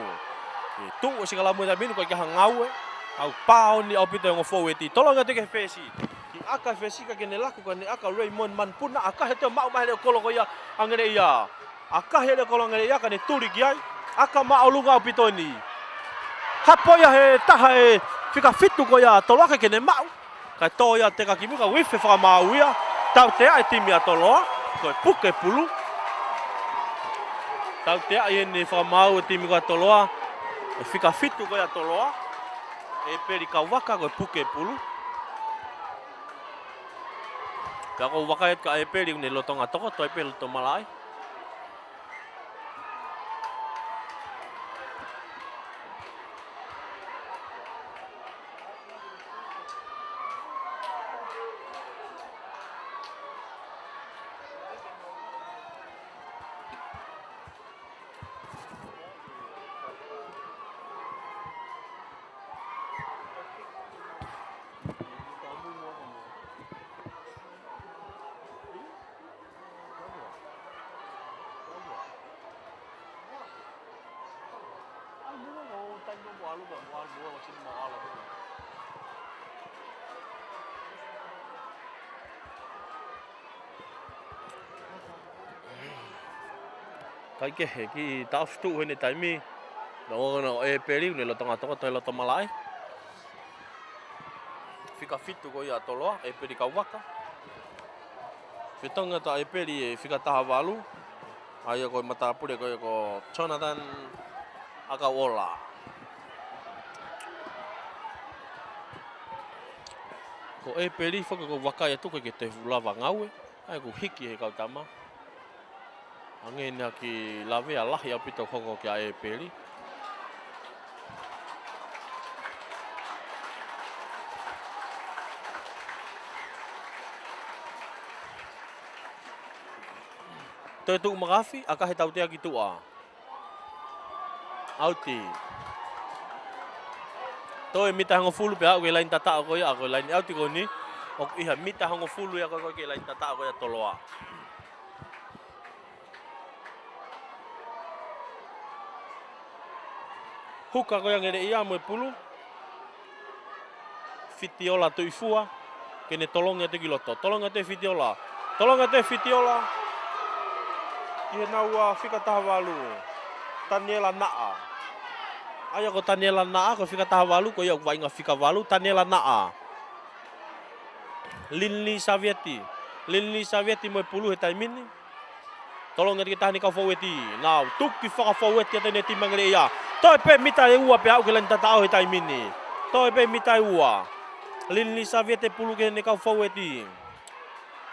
S2: Tu sikalamu ta binu ko ki hangau e. Au pao ni au pito ngo forward. Tolonga te ke fesi. Ki aka fesi ka kene laku ka ni aka Raymond Manpuna aka he te mau mai le kolo ko ia angere ia. Aka he le kolo angere ia ka ni turi ki ai. Aka ma au lunga au pito ni. Hapo ya he taha e fika fitu ko ia toloka kene mau. Ka to ia te ka kimuka wife fa mau ia. Tau te ai timi a toloa ko puke pulu. Tau te ai ni fa mau timi ko toloa. E fika fitu ko ia toloa. E peri ka waka ko puke pulu. Ka ko waka et ka e peri ne lotonga toko to e pelu to malai. Kai ke he ki ta stu he ni taimi. No e peri ne lo tonga to lo tomalai. Fika fitu ko ia toloa e peri ka waka. Fitonga ta e peri e fika taha walu. Ai ko mata pure ko Jonathan Akawola. Ko e peri foka ko waka e tuka ke te lava ngaue. Ai ko hiki he kautama. Angena ki lave Allah ya pito koko ki e peri. Toi tu magafi aka he tau te ki tua. Auti. Toi mita hango fulu pe au ke lain tata ko ya ko lain auti ko ni. Ok iha mita hango fulu ya ko ke lain tata ko ya toloa. Huka ko yang ere ia mo pulu. Fitiola tu ifua. Kene tolonga te kiloto. Tolonga te fitiola. Tolonga te fitiola. Ia naua fika tahawalu. Taniela naa. Aya ko Taniela naa ko fika tahawalu ko ia wainga fika walu Taniela naa. Linli Savieti. Linli Savieti mo pulu he taimini. Tolonga kita ni ka foweti. Now tuki faka foweti te neti mangre ia. Toi pe mita e ua pe au ke lan tatao he taimini. Toi pe mita e ua. Linli Savieti pulu ke ne ka foweti.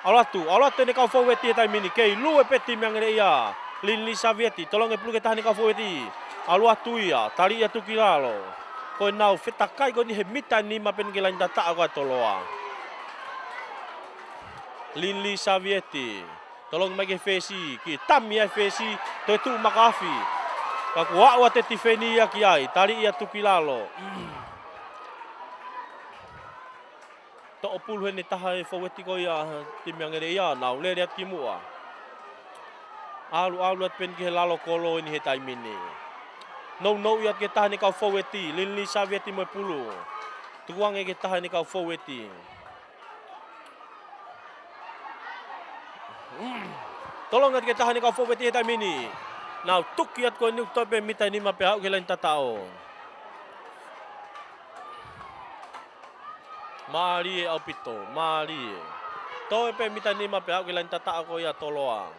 S2: Alatu ne ka foweti he taimini ke lu e pe tim mangre ia. Linli Savieti tolonga pulu ke tahani ka foweti. Alatu ia tali ia tuki lalo. Ko nau fetakai ko ni he mita ni ma pen ke lan tatao ka toloa. Linli Savieti tolong mai ke fesi ki tami ai fesi to tu makafi ka wa te tifeni ya ki ai tali ia tukilalo to opul he ni taha e foweti ko ia timangere ia na le ria ki mua alu at pen ki lalo kolo ni he taimini no ia ke taha ni ka foweti Linli Savieti mo pulu tuang e ke taha ni ka foweti tolong at kita hani ka foweti he taimini. Now tukiat ko ni tope mita ni ma pe au ke lain tatao. Mari au pito, mari. Tope mita ni ma pe au ke lain tatao ko ia toloa.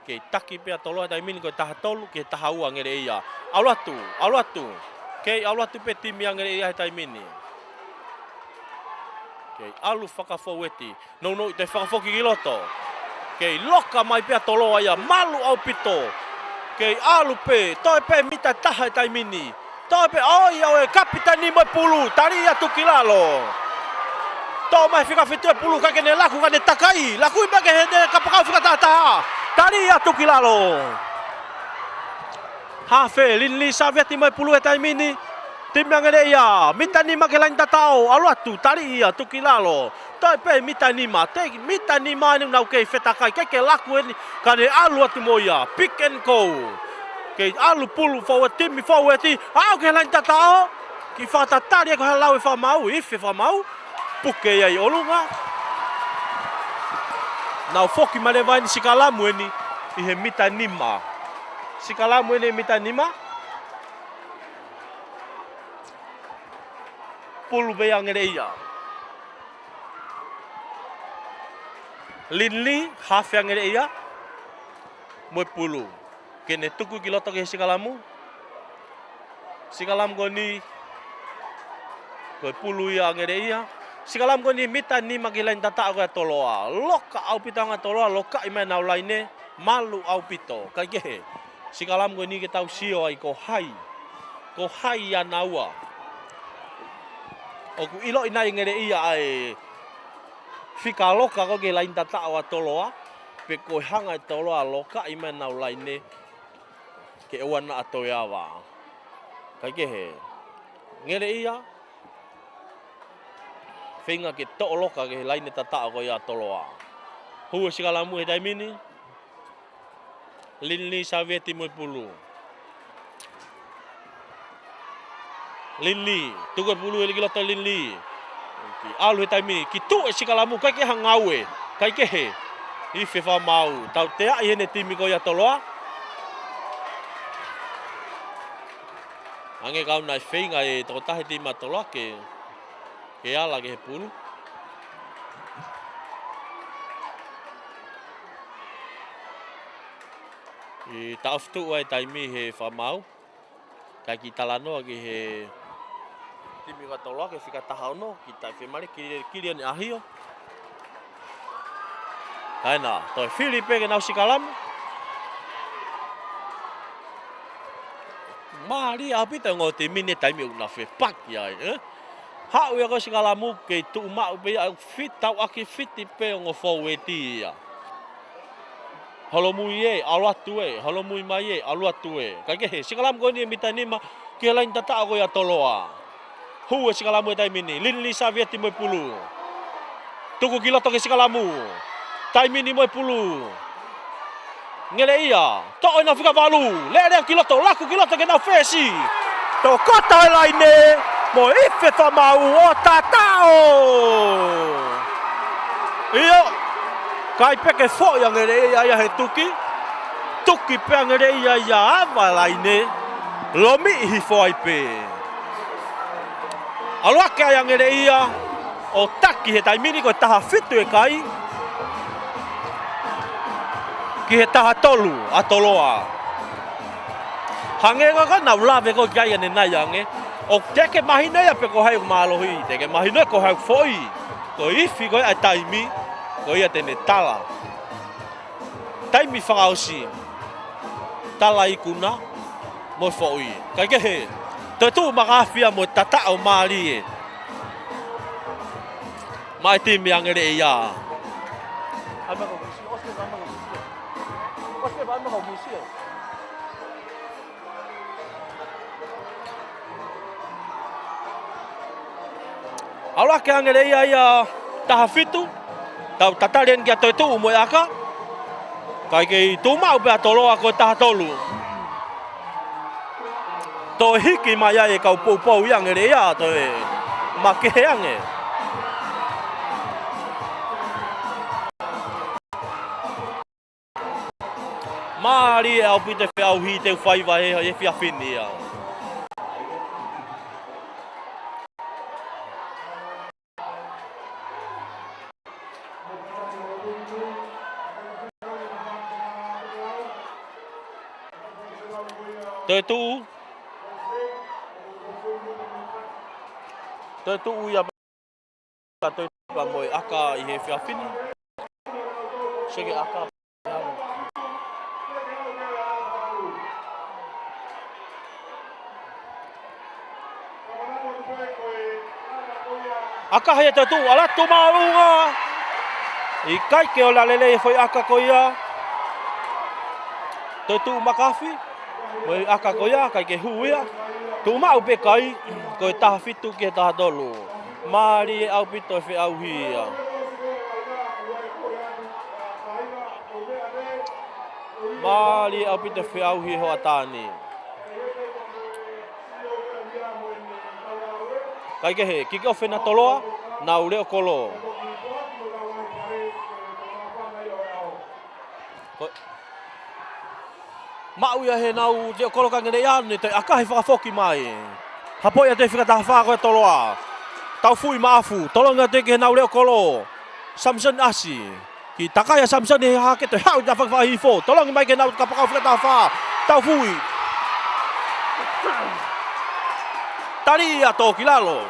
S2: Ke taki pe toloa taimini ko taha tolu ke taha uang ngere ia. Aulatu. Ke aulatu pe tim yang ngere ia he taimini. Ke alu faka foweti. No te faka foki giloto. Kei loka mai pia toloa ia malu au pito. Kei alu pe, toi pe mita taha e taimini. Toi pe oi au e kapitani mo pulu, tari ia tukilalo. Toi mai fika fitue pulu kakene laku kane takai. Laku iba ke hede kapakau fika taha. Tari ia tukilalo. Hafe, Linli Savieti mo pulu e taimini. Timangere ia, mita ni ma ke lain tatao. Aluatu, tari ia tukilalo. Toi pe mita ni ma ni nau ke fetakai ke laku ni kane alu atu moia pick and go ke alu pulu forward timi forwardi au ke lain tatao ki fata tari ko halau fa mau ife fa mau puke ai olunga nau foki male vai ni sikalamu ni i he mita nima sikalamu ni mita nima pulu be yang ia Linli half yang ere ia mo pulu kene tuku kiloto ke sikalamu sikalam goni ko pulu yang ere ia sikalam goni mita ni magilain tata ko toloa loka au pitanga toloa loka ime nau laine malu au pito kai ke sikalam goni ke tau sio ai ko hai ya naua oku ilo ina ngere ia ai fika loka ko ke lain tata wa toloa pe ko hanga toloa loka i men nau laine ke wana atoya wa kai ke he ngere ia finga ke to loka ke laine tata ko ya toloa hu sikalamu he taimini Linli Savieti mo pulu Linli tuku pulu ele kiloto Linli alu he taimini ki tu e sikalamu kai ke hangaue kai ke he i fefa mau tau te ai hene timi ko ia toloa Ange kau nai whenga e toko tahi ti matoloa ke ala ke he pulu. I taoftu ai taimi he whamau. Kai ki talanoa ki he timi katoloa ke whika tahauno ki tai whemare kiri ane ahio. Haina, toi Filipe ke nau sikalamu. Mari apita ngo te mine taimi una fe paki ai, Hau ya ko sikalamu ke tu mau pe fit tau aki fit pe ngo foweti ya. Halomui e aluatu e, halomui mai e aluatu e. Ka ke sikalam ko ni mitani ma ke lain tata ko ya toloa. Hu sikalamu taimi ni linli savieti mo pulu. Tuku kilo to ke sikalamu. Taimi ni mo pulu. Ngele ia, to ina fika valu. Le kiloto, laku kiloto ke na fesi. To kota laine, mo ife fa mau o tatao. Iyo, kai peke fo yang ngele ia he tuki. Tuki pe ngele ia ava laine. Lomi hi fo ai pe. Aluake yang ngele ia, o taki he taimini ko taha fitu e kai. Ki he taha tolu a toloa. Hange ka na ulave ko kai ane nai ange. O teke mahine ya pe ko hai malohi, teke mahine ko hai foi. Ko ifi ko ai taimi, ko ia tene tala. Taimi whakaosi. Tala ikuna mo foi. Kai ke he. Te tu makafia mo tata o mali e. Mai timi angere ia. Ama ko Você vai no museu. Ala ke angere ia taha fitu. Tau tataren kia toi tu mo aka. Kai ke tu mau pe toloa ko taha tolu. To hiki mai ai kau pou yang angere ia to e. Make ange. Mari au pite fe au hi te fai vai e fia finia. Te tu ia te pa moi aka i he fia fini. Sege aka aka he te tu ala tu marunga. I kai ke ola lele foi aka koia. Te tu makafi. Moi aka koia kai ke huia. Tu mau pe kai ko ta fitu ke ta dolu. Mari au pito fe au hia. Mari au pito fe au hi ho atani. Kai ke he, kiki o whena toloa, nau leo kolo. Mau ia he nau leo kolo ka ngere ane, te akahi whakafoki mai. Hapoi a te whikataha whako e toloa. Tau fui maafu, tolonga te ke he nau leo kolo. Samson Asi. Ki takaya Samson he hake te hau na whakawhahifo. Tolonga mai ke nau kapakau whikataha wha. Tau fui. Tari a tō ki lalo.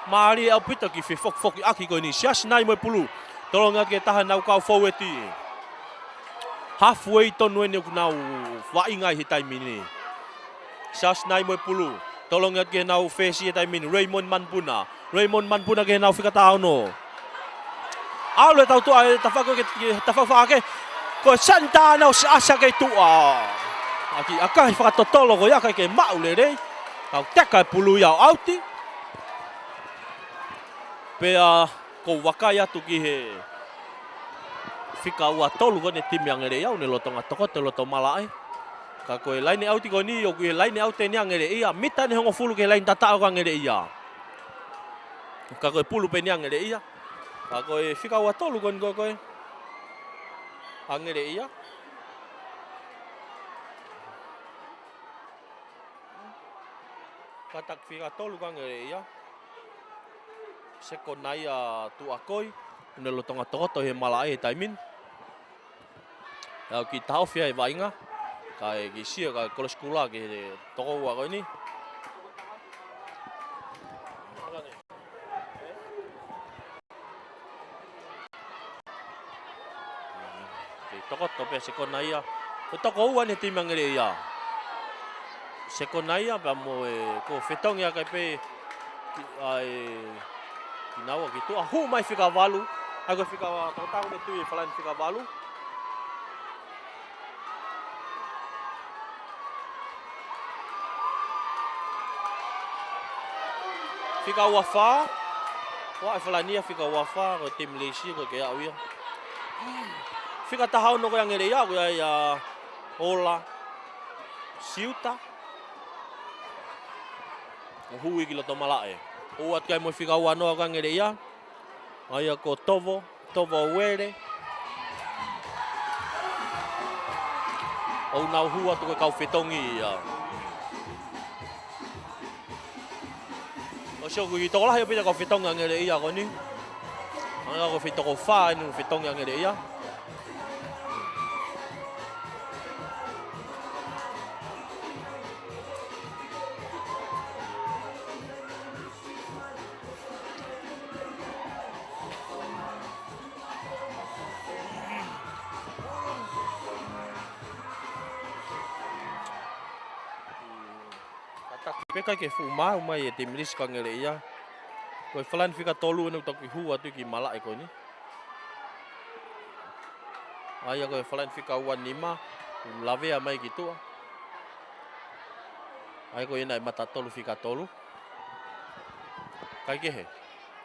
S2: Mari au pita ki whi foki aki koe ni. Sias nai moe pulu. Tolonga ke taha nau kau faueti. Halfway tonu ene ku nau waingai he taimini. Sias nai moe pulu. Tolonga ke nau fesi he taimini. Raymond Manpuna. Raymond Manpuna ke nau whikatao no. Aule tau tua e tawhake. Ko santa nau si asa ke tua. Aki akahi whakatotolo ko iakai ke maule rei. Kau teka e pulu iau auti. Pea ko wakai atu ki he whika ua tolu kone timi angere iau ne lotonga toko te loto malae. Ka koe laine auti ko ni o ki he laine aute ni angere ia. Mita ne hongo fulu ke laine tatao ka angere ia. Ka koe pulu pe ni angere ia. Ka koe whika ua tolu kone koe angere ia. Katak whika tolu kangere ia. Seko nai a tu akoi. Une lo tonga tokoto he mala e taimin. Au ki tau fia e vainga. Kai ki sia kai koleskula ki toko ua koe ni. Tokoto pe seko nai a. Toko ua ni timangere ia. Seko nai a pa mo e ko fetong ia kai pe ai Kinawa gitu. Hu mai fika valu. Aku fika tau de tu falan fika valu. Fika wafa. Wa falania fika wafa ko tim Malaysia ko ke au ia. Fika tahau no ko yang ele ia ko ya Ola. Siuta. Hui kilo to malae. O at kai mo fika wano ka ngere ia. Ai ko Tovo were. O nau hua to ka fetongi ia. O sio ki to la ia pita ka fetonga ngere ia ko ni. Ana ko fitoko fa ni fetonga ngere ia. Peka ke fuma mai e te miris kangere ia. Ko falan fika tolu no to ki hua tu ki mala e ko ni. Ai ko falan fika 15 lave mai gitu. Ai ko ina mata tolu fika tolu. Kai ke he.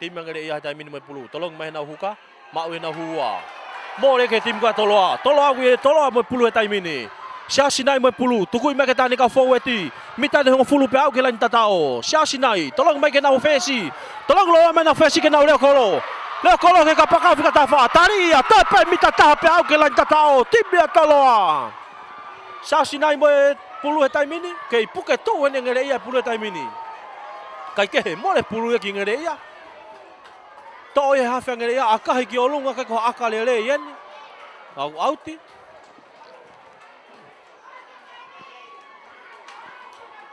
S2: Tim mangere ia ta min mai pulu. Tolong mai na huka, mau na hua. Mo le ke tim ka toloa. Toloa mo pulu e ta mini. Sia sinai mai pulu, tukui mai ke tani ka foweti. Mita de ho fulu pe au ke lan tatao. Sia sinai, tolong mai ke na fesi. Tolong lo mai na fesi ke na le kolo. Le kolo ke ka paka fika tafa. Taria, tape mita ta pe au ke lan tatao. Tibia taloa. Sia sinai mo pulu e tai mini, ke puke to ene ngere ia pulu e tai mini. Kai ke he mo le pulu e ki ngere ia. To e ha fa ngere ia akahi ki olunga ke ko akale le yen. Au auti.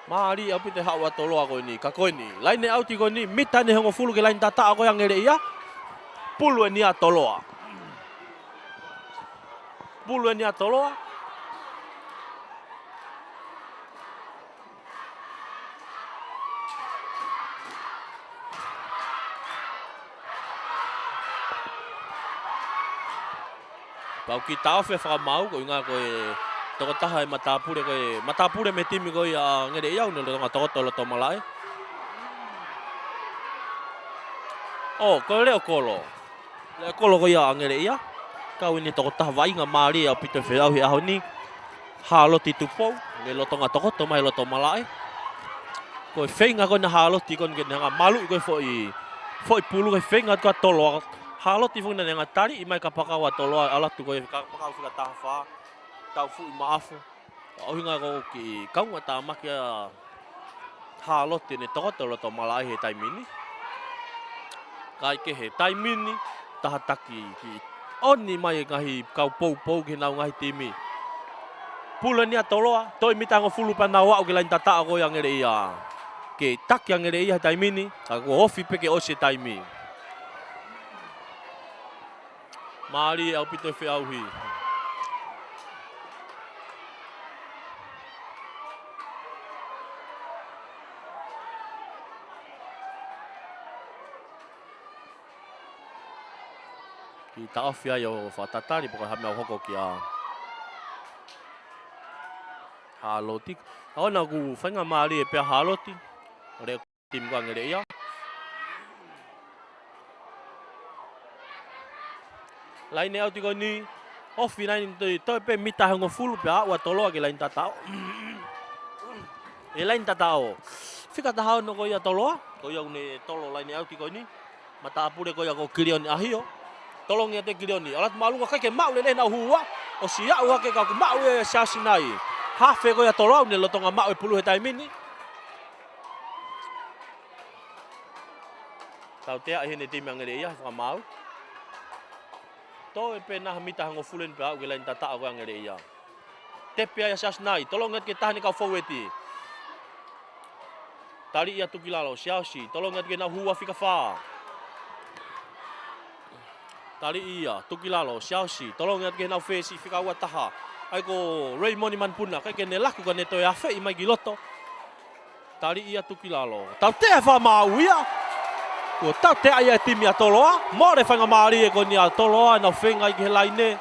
S2: Mari api te hawa tolo ako ni kako ni. Lain ne auti ko ni mita ne hongo fulu ke lain tata ako yang ngere ia. Pulu ni atoloa. Pulu ni atoloa. Pau ki tau fe fa mau ko nga ko toko taha e matapure me timi ko ia ngere ia no lo toko lo tomalai. Oh, ko leo kolo. Le kolo ko ia ngere ia. Kau ini toko taha vai nga mari a pito fe au hi au ni. Halo titupo, le lo tonga toko to mai lo tomalai. Ko fenga ko na halo ti kon nga malu ko foi pulu ko fenga ko tolo. Halo ti funa nga tari i mai ka pakawa tolo ala tu ko ka pakawa fika tafa. Tau fu maafu. O hinga ko ki kaunga ta makia halote ne toko lo to malai he tai mini. Kai ke he tai mini tahataki ki oni mai ngahi kau pou ki nau ngahi timi. Pula ni atoloa toi mitango fulu pa na wa o ki lain tata ko yang ere ia. Ke tak yang ere ia tai mini aku ofi pe ke osi tai mini. Mari au pito fe au hi. Ta ofia yo fatatari pokok hamau hoko kia. Haloti. Ona ku fenga mali e pe haloti. Ore tim ko ngere ia. Lain e auti ko ni ofi nai to pe mita ngo fulu pe wa tolo ke lain tatao. E lain tatao. Fika tahau no ko ia tolo. Ko ia ne tolo lain e auti ko ni. Mata apure ko ia ko kirion ahio. Tolong ya te kirioni. Alat malu ka ke mau le na hua. O sia ua ke ka mau e sia sinai. Ha fe ko ya tolong ne lo tonga mau e pulu he tai mini. Tau tea hene timi angere ia whakamau. Tō e pēnā mita hango fulen pe au ke lain tata au angere ia. Tepe ai asas nai, tolongat ke tahani kau faueti. Tali ia tukilalo, siausi, tolongat ke na hua fika wha. Tali ia, tukilalo, siausi, tolongat ke na fesi fika ua taha. Ai ko Raymond Manpuna, kai ke ne laku ka ne toi afe i mai giloto. Tali ia tukilalo. Tau tea whamau ia. Ko tau tea ia timi a toloa. More whanga maari e ko ni a toloa na whenga i ke laine.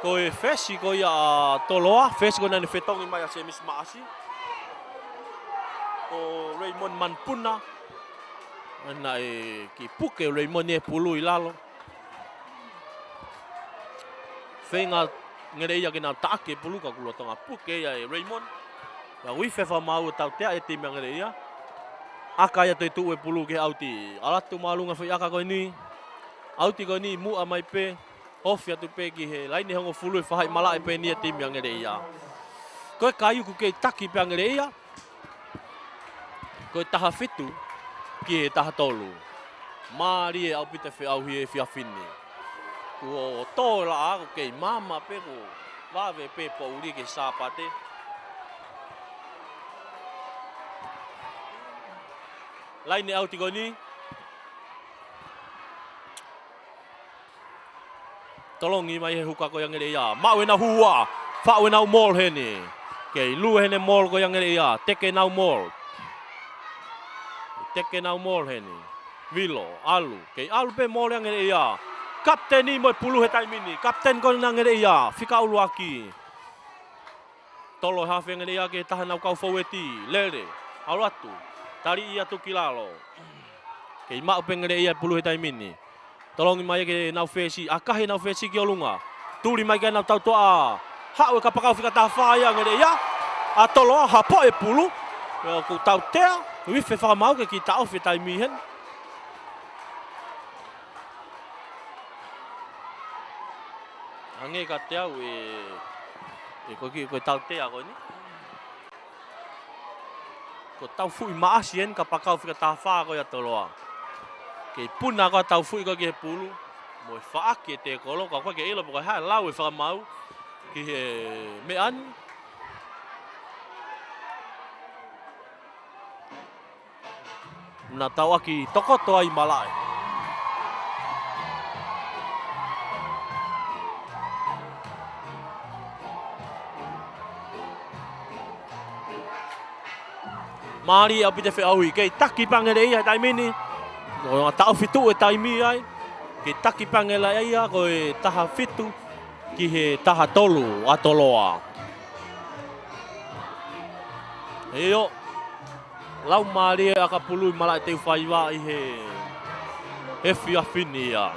S2: Ko e fesi ko ia a toloa. Fesi ko nani whetongi mai a se Miss Maasi. Ko Raymond Manpuna. Ana e ki puke Raymond e pulu i lalo. Whenga ngere ia ke na taake pulu ka kulotonga puke ia e Raymond. Ya wife whamau tau tea e timi ngere ia. Aka ia toi tu e pulu ke auti. Alatu malunga whi aka koe ni. Auti koe ni mua mai pe. Hofi atu pe ki he. Laini hongo fulu e whahai mala e pe ni e timi angere ia. Koe kayu ku kei taki pe angere ia. Koe taha fitu ki he taha tolu. Maari e au pita whi au hi e whia whini. Kuo tō la ako kei mama pe ko. Wawe pe po uri ke sāpate. Lain au tigo ni. Tolongi mai he huka ko yang ngere ia. Mau na hua. Fa na mall hene. Ke lu hene mall ko yang ngere ia. Teke na mall. Teke na mall hene. Vilo, alu. Ke alu pe mall yang ngere ia. Kapten ni mo pulu he taimini. Kapten ko na ngere ia. Fika ulu aki. Tolo hafe ngere ia ke tahan au kau faueti. Lere. Alu atu. Tari ia tukilalo. Kei mau pengere ia pulu he taimini. Tolongi mai ke nau fesi. Akahe nau fesi ki olunga. Turi mai ke nau tau toa. Hau e kapakau fika taha ia ngere ia. A toloa hapo e pulu. Ku tau tea. Wife whakamau ke ki tau fe taimihen. Ange ka teau e koe tau tea koe ni. Ko tau fui maasien ka pakau fika taha ko ya toloa. Ke puna ko tau fui ko ke pulu. Mo e whaake te kolo ka koe ke ilo poko hae lau e whakamau. Ki he mean. Na tau aki tokoto ai malai. Mari au pite wheaui, kei taki pangere ia taimini. Ko ngā tau fitu e taimi ai. Kei taki pangela ia ko e taha fitu ki he taha tolu atoloa. Eo, lau mari e aka pului malai te whaiwa i he whiawhini ia.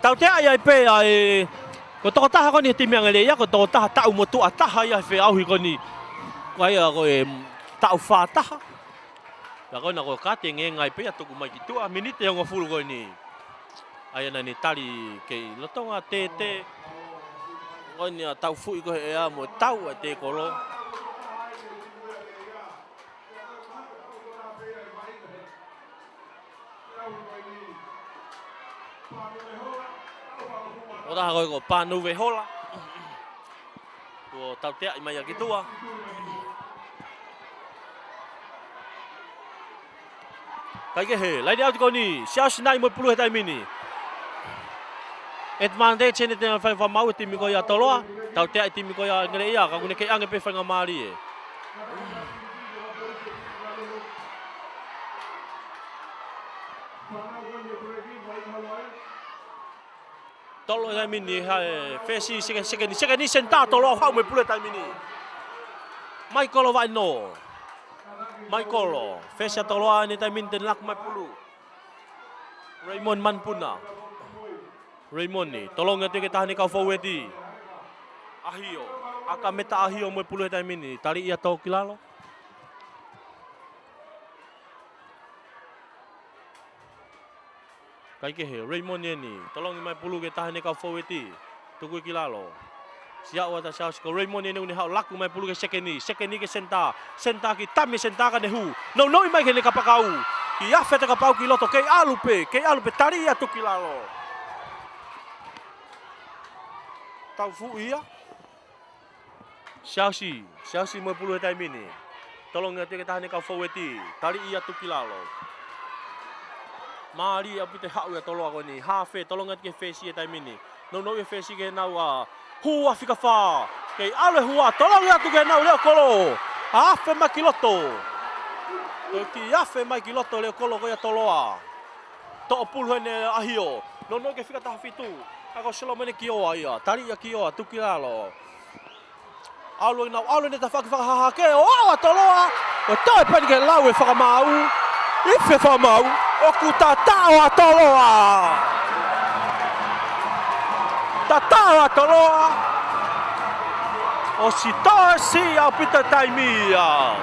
S2: Tau tea ia pe ai ko toko taha ko ni timi angele ia ko toko taha tau motu ataha ia fe au hi ko ni. Ko ai ko e tau fa taha. La ko na ko kate ngai pe atu ku mai ki tua minute ngo fulu ko ni. Ai na ni tali ke lotonga te ko ni tau fu ko e a mo tau te kolo. Ora ko panu ve hola. Ko tau tea i mai ki tua. Kai ke he, lai out ko ni, sia sinai mo pulu he taimini. Advantage ni te fa fa mau timi ko ya toloa, tau tea timi ko ya ngere ia ka kune ke ange pe fa ngamari e. Tolo e mini ha fesi seke ni senta tolo ha me pule ta mini. Michael vai no. Michael fesi tolo ani ta min ten lak mai pulu. Raymond Manpuna. Raymond ni tolong ngate ke tahani kau faweti. Ahio. Aka meta ahio me pulu ta mini. Tari ia to kilalo. Kai ke he Raymond ni. Tolong mai pulu ke tahan kau forwardi. Tunggu kilalo. Siap wata siap ko Raymond ni hau laku mai pulu ke second ni ke senta ki tami senta ka nehu no mai ke ne kapakau ki afeta ka pau ki loto ke alupe tari atu kilalo tau fu ia Chelsea mai pulu tai mini tolong ngati ke tahan kau forwardi tari ia tu kilalo mari apite hau ya tolo ko ni hafe tolong ngati ke face tai mini no e face ke nawa hua fika fa kei ale hua tolong atu ke nau leo kolo afe makiloto ki afe makiloto leo kolo ko ya toloa to pulu ne ahio no ke fika ta fitu ako selo mene kioa ia tari ya kioa tukilalo alu ne ta faka ha ke o toloa o to e pen ke lau e faka mau ife fa mau o kuta tao toloa Tatawa toloa o si toa si au pita taimia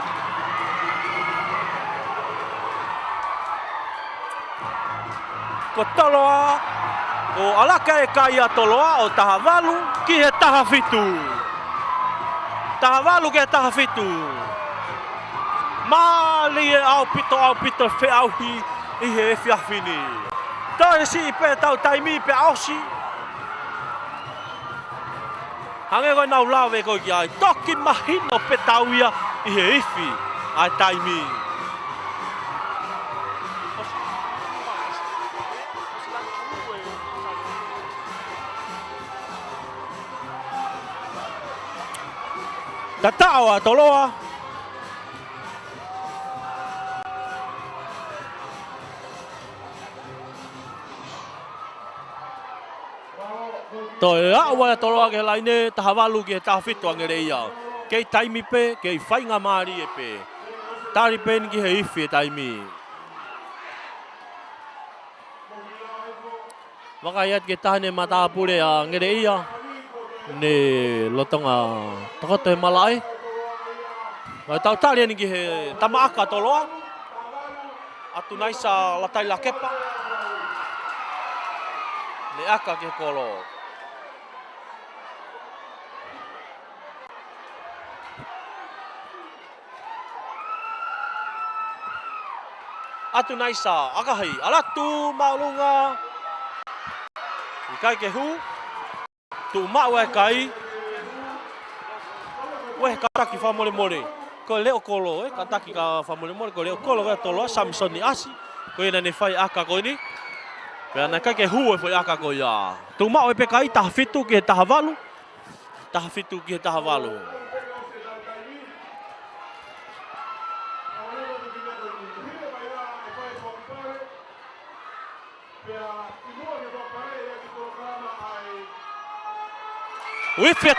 S2: ko toloa o alaka e kai a toloa o tahavalu ki he tahafitu mali e au pito fe au hi i he fiafini toa si pe tau taimi pe au si Hange ko nau lawe ko ki ai toki mahino pe tauia i he ifi ai taimi. Tatawa toloa. Toi awa toloa ke laine tahavalu ke tafitu angere ia. Kei taimi pe, kei whainga maari e pe. Tari pen ki he ifi taimi. Wakaiat ke tahane matapure a ngere ia. Ne lotonga tokoto he malai. Tau tari ani ki he tamaaka toloa. Atu naisa latai la kepa. Ne aka ke kolo. Atu naisa, akahai, alatu maulunga. Ikai ke hu. Tu mau e kai. Weh kataki fa mole. Ko leo kolo kataki ka fa mole ko leo kolo ka tolo Samson ni asi. Ko ina ne fai aka ko ni. Pe ana kai ke hu e foi aka ko ya. Tu mau e pe kai tafitu ke tahavalu. Wifia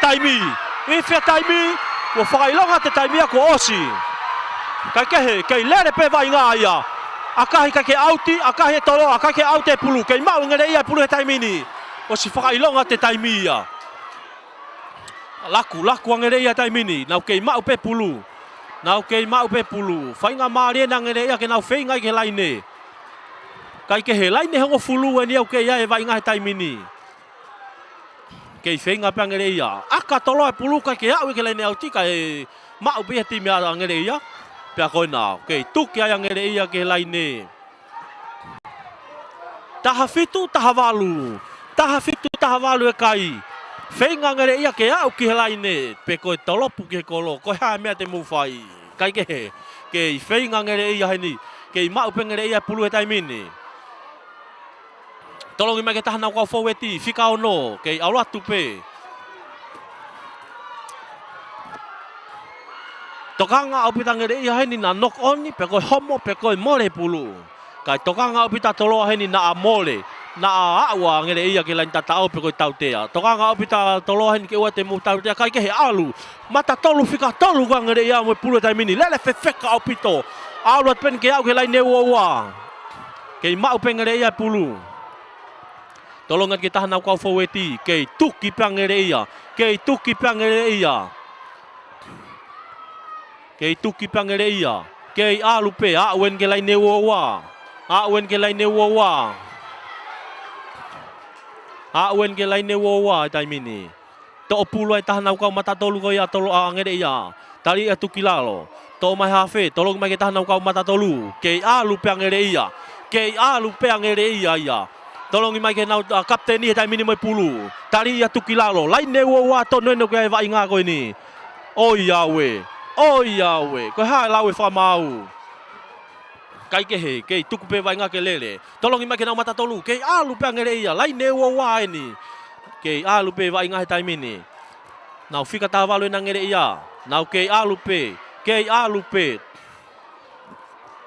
S2: taimi, wo whakailonga te taimia ko osi. Kai kehe, kei lere pe vai ngā ia. Akahi kai ke auti, akahi e tolo, akahi ke aute pulu. Kei mau ngere ia pulu he taimini. O si whakailonga te taimia. Laku angere ia taimini. Nau kei mau pe pulu. Whainga maari na ngere ia ke nau whainga i ke laine. Kai kehe, laine hongo fulu e ni au kei ia e vai ngā he taimini. Kei whenga pe angere ia. Aka tolo e pulu kai ke au i ke laine au tika e mau pe heti mea angere ia. Pea koe nā. Kei tuki ai angere ia ke laine. Taha fitu, taha walu e kai. Whenga angere ia ke au ki he laine. Pe koe tolopu ki he kolo. Koe haa mea te muwhai. Kai ke he. Kei whenga angere ia heni. Kei mau pe angere ia pulu he taimini. Tolongi mai ke taha nau kau foweti, whika ono, kei auratu pe. Tokanga au pita ngere ia heni na knock on ni, pe koe homo, pe koe mole pulu. Kai tokanga au pita toloa heni na a mole, na a aua ngere ia ke lain tatao pe koe tautea. Tokanga au pita toloa heni ke ua te mu tautea, kai ke he alu. Mata tolu whika tolu ka ngere ia mo pulu tai mini, lele whewheka au pito. Aurat pen ke au ke lain ne ua. Kei mau pe ngere ia pulu. Tolongan kita hanau kau foweti, kei tuki pangere ia, kei tuki pangere ia, kei alupe awen ke lain newa, A wen ke laine wowa tai mini. To pulo ai tahan kau mata tolu ko ya tolo angere ya. Tali atu kilalo. To mai hafe tolong mai ke tahan kau mata tolu. Ke a lupe angere ya. Ke a lupe angere ya. Tolong mai ke nau kapten ni tai mini mai pulu. Tali atu kilalo. Laine wowa to no ke va inga ko ini. Oh Yahweh. Oh Yahweh. Ko ha lawe fa mau. Kai ke he, ke tuku pe vai nga ke lele. Tolong mai ke nau mata tolu. Ke a lupe angere ia, lai ne wa ini. Ke a lupe vai nga tai mini. Nau fika ta valo na ngere ia. Nau ke a lupe. Ke a lupe.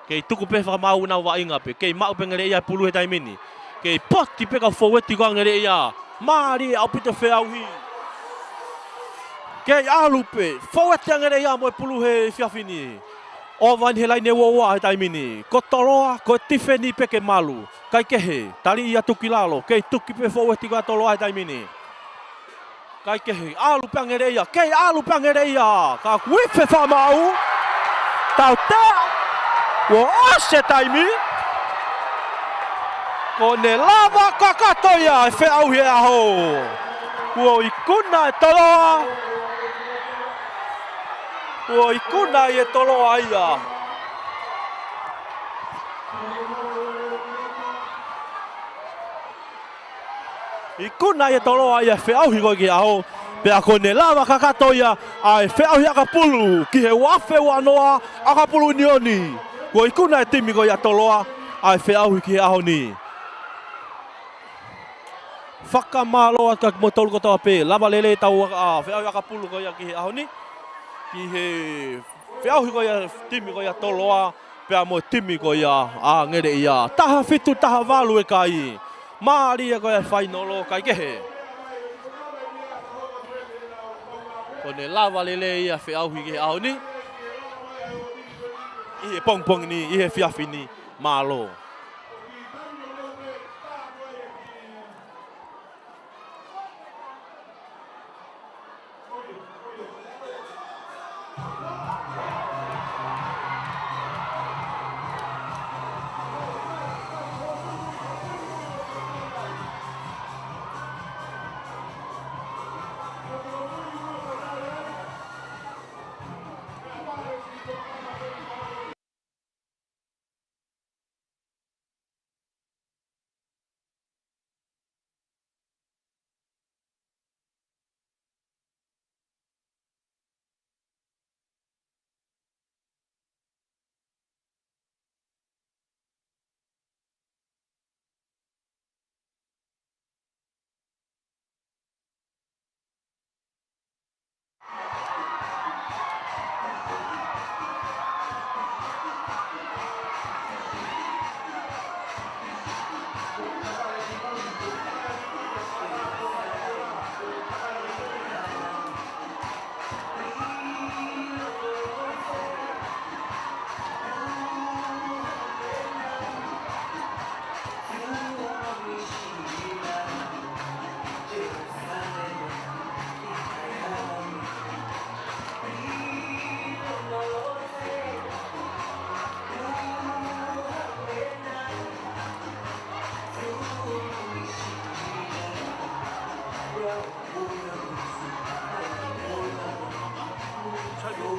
S2: Ke tuku pe fa mau na wa inga pe. Ke mau pe ngere ia pulu he tai mini. Ke poti pe ka forward ti ko ngere ia. Mari au pite fe au hi. Ke a lupe. Forward ngere ia mo pulu he fiafini. O van helai ne woa tai mini. Ko toloa, ko tifeni pe ke malu. Kai ke he, tali ia tuki lalo. Ke tuki pe forward ti ka toloa tai mini. Kai ke he, alu pangere ia. Ke alu pangere ia. Ka kuife fa mau. Tau te. Wo ose tai mi. Ko ne lava kakatoia e fe au he aho. Wo ikuna e toloa. O ikuna e tolo aia. Ikuna e tolo aia fe au higo ki ao. Pe a kone lava kakatoia ai fe au hiaka pulu. Ki he wafe wanoa aka pulu nioni. O ikuna e timi ko ia toloa ai fe au hiki ao ni. Whakamaloa ka mo tolu ko toa pe. Lava lele tau fe au hiaka pulu ko ia ki he ao ni. Ki he whiau ko ia timi ko ia toloa pe mo timi ko ia a ngere ia taha fitu taha valu e kai maria ko ia fainolo kai ke he kone lava lele ia whiau ki au ni i he pong pong ni i he fiafi ni malo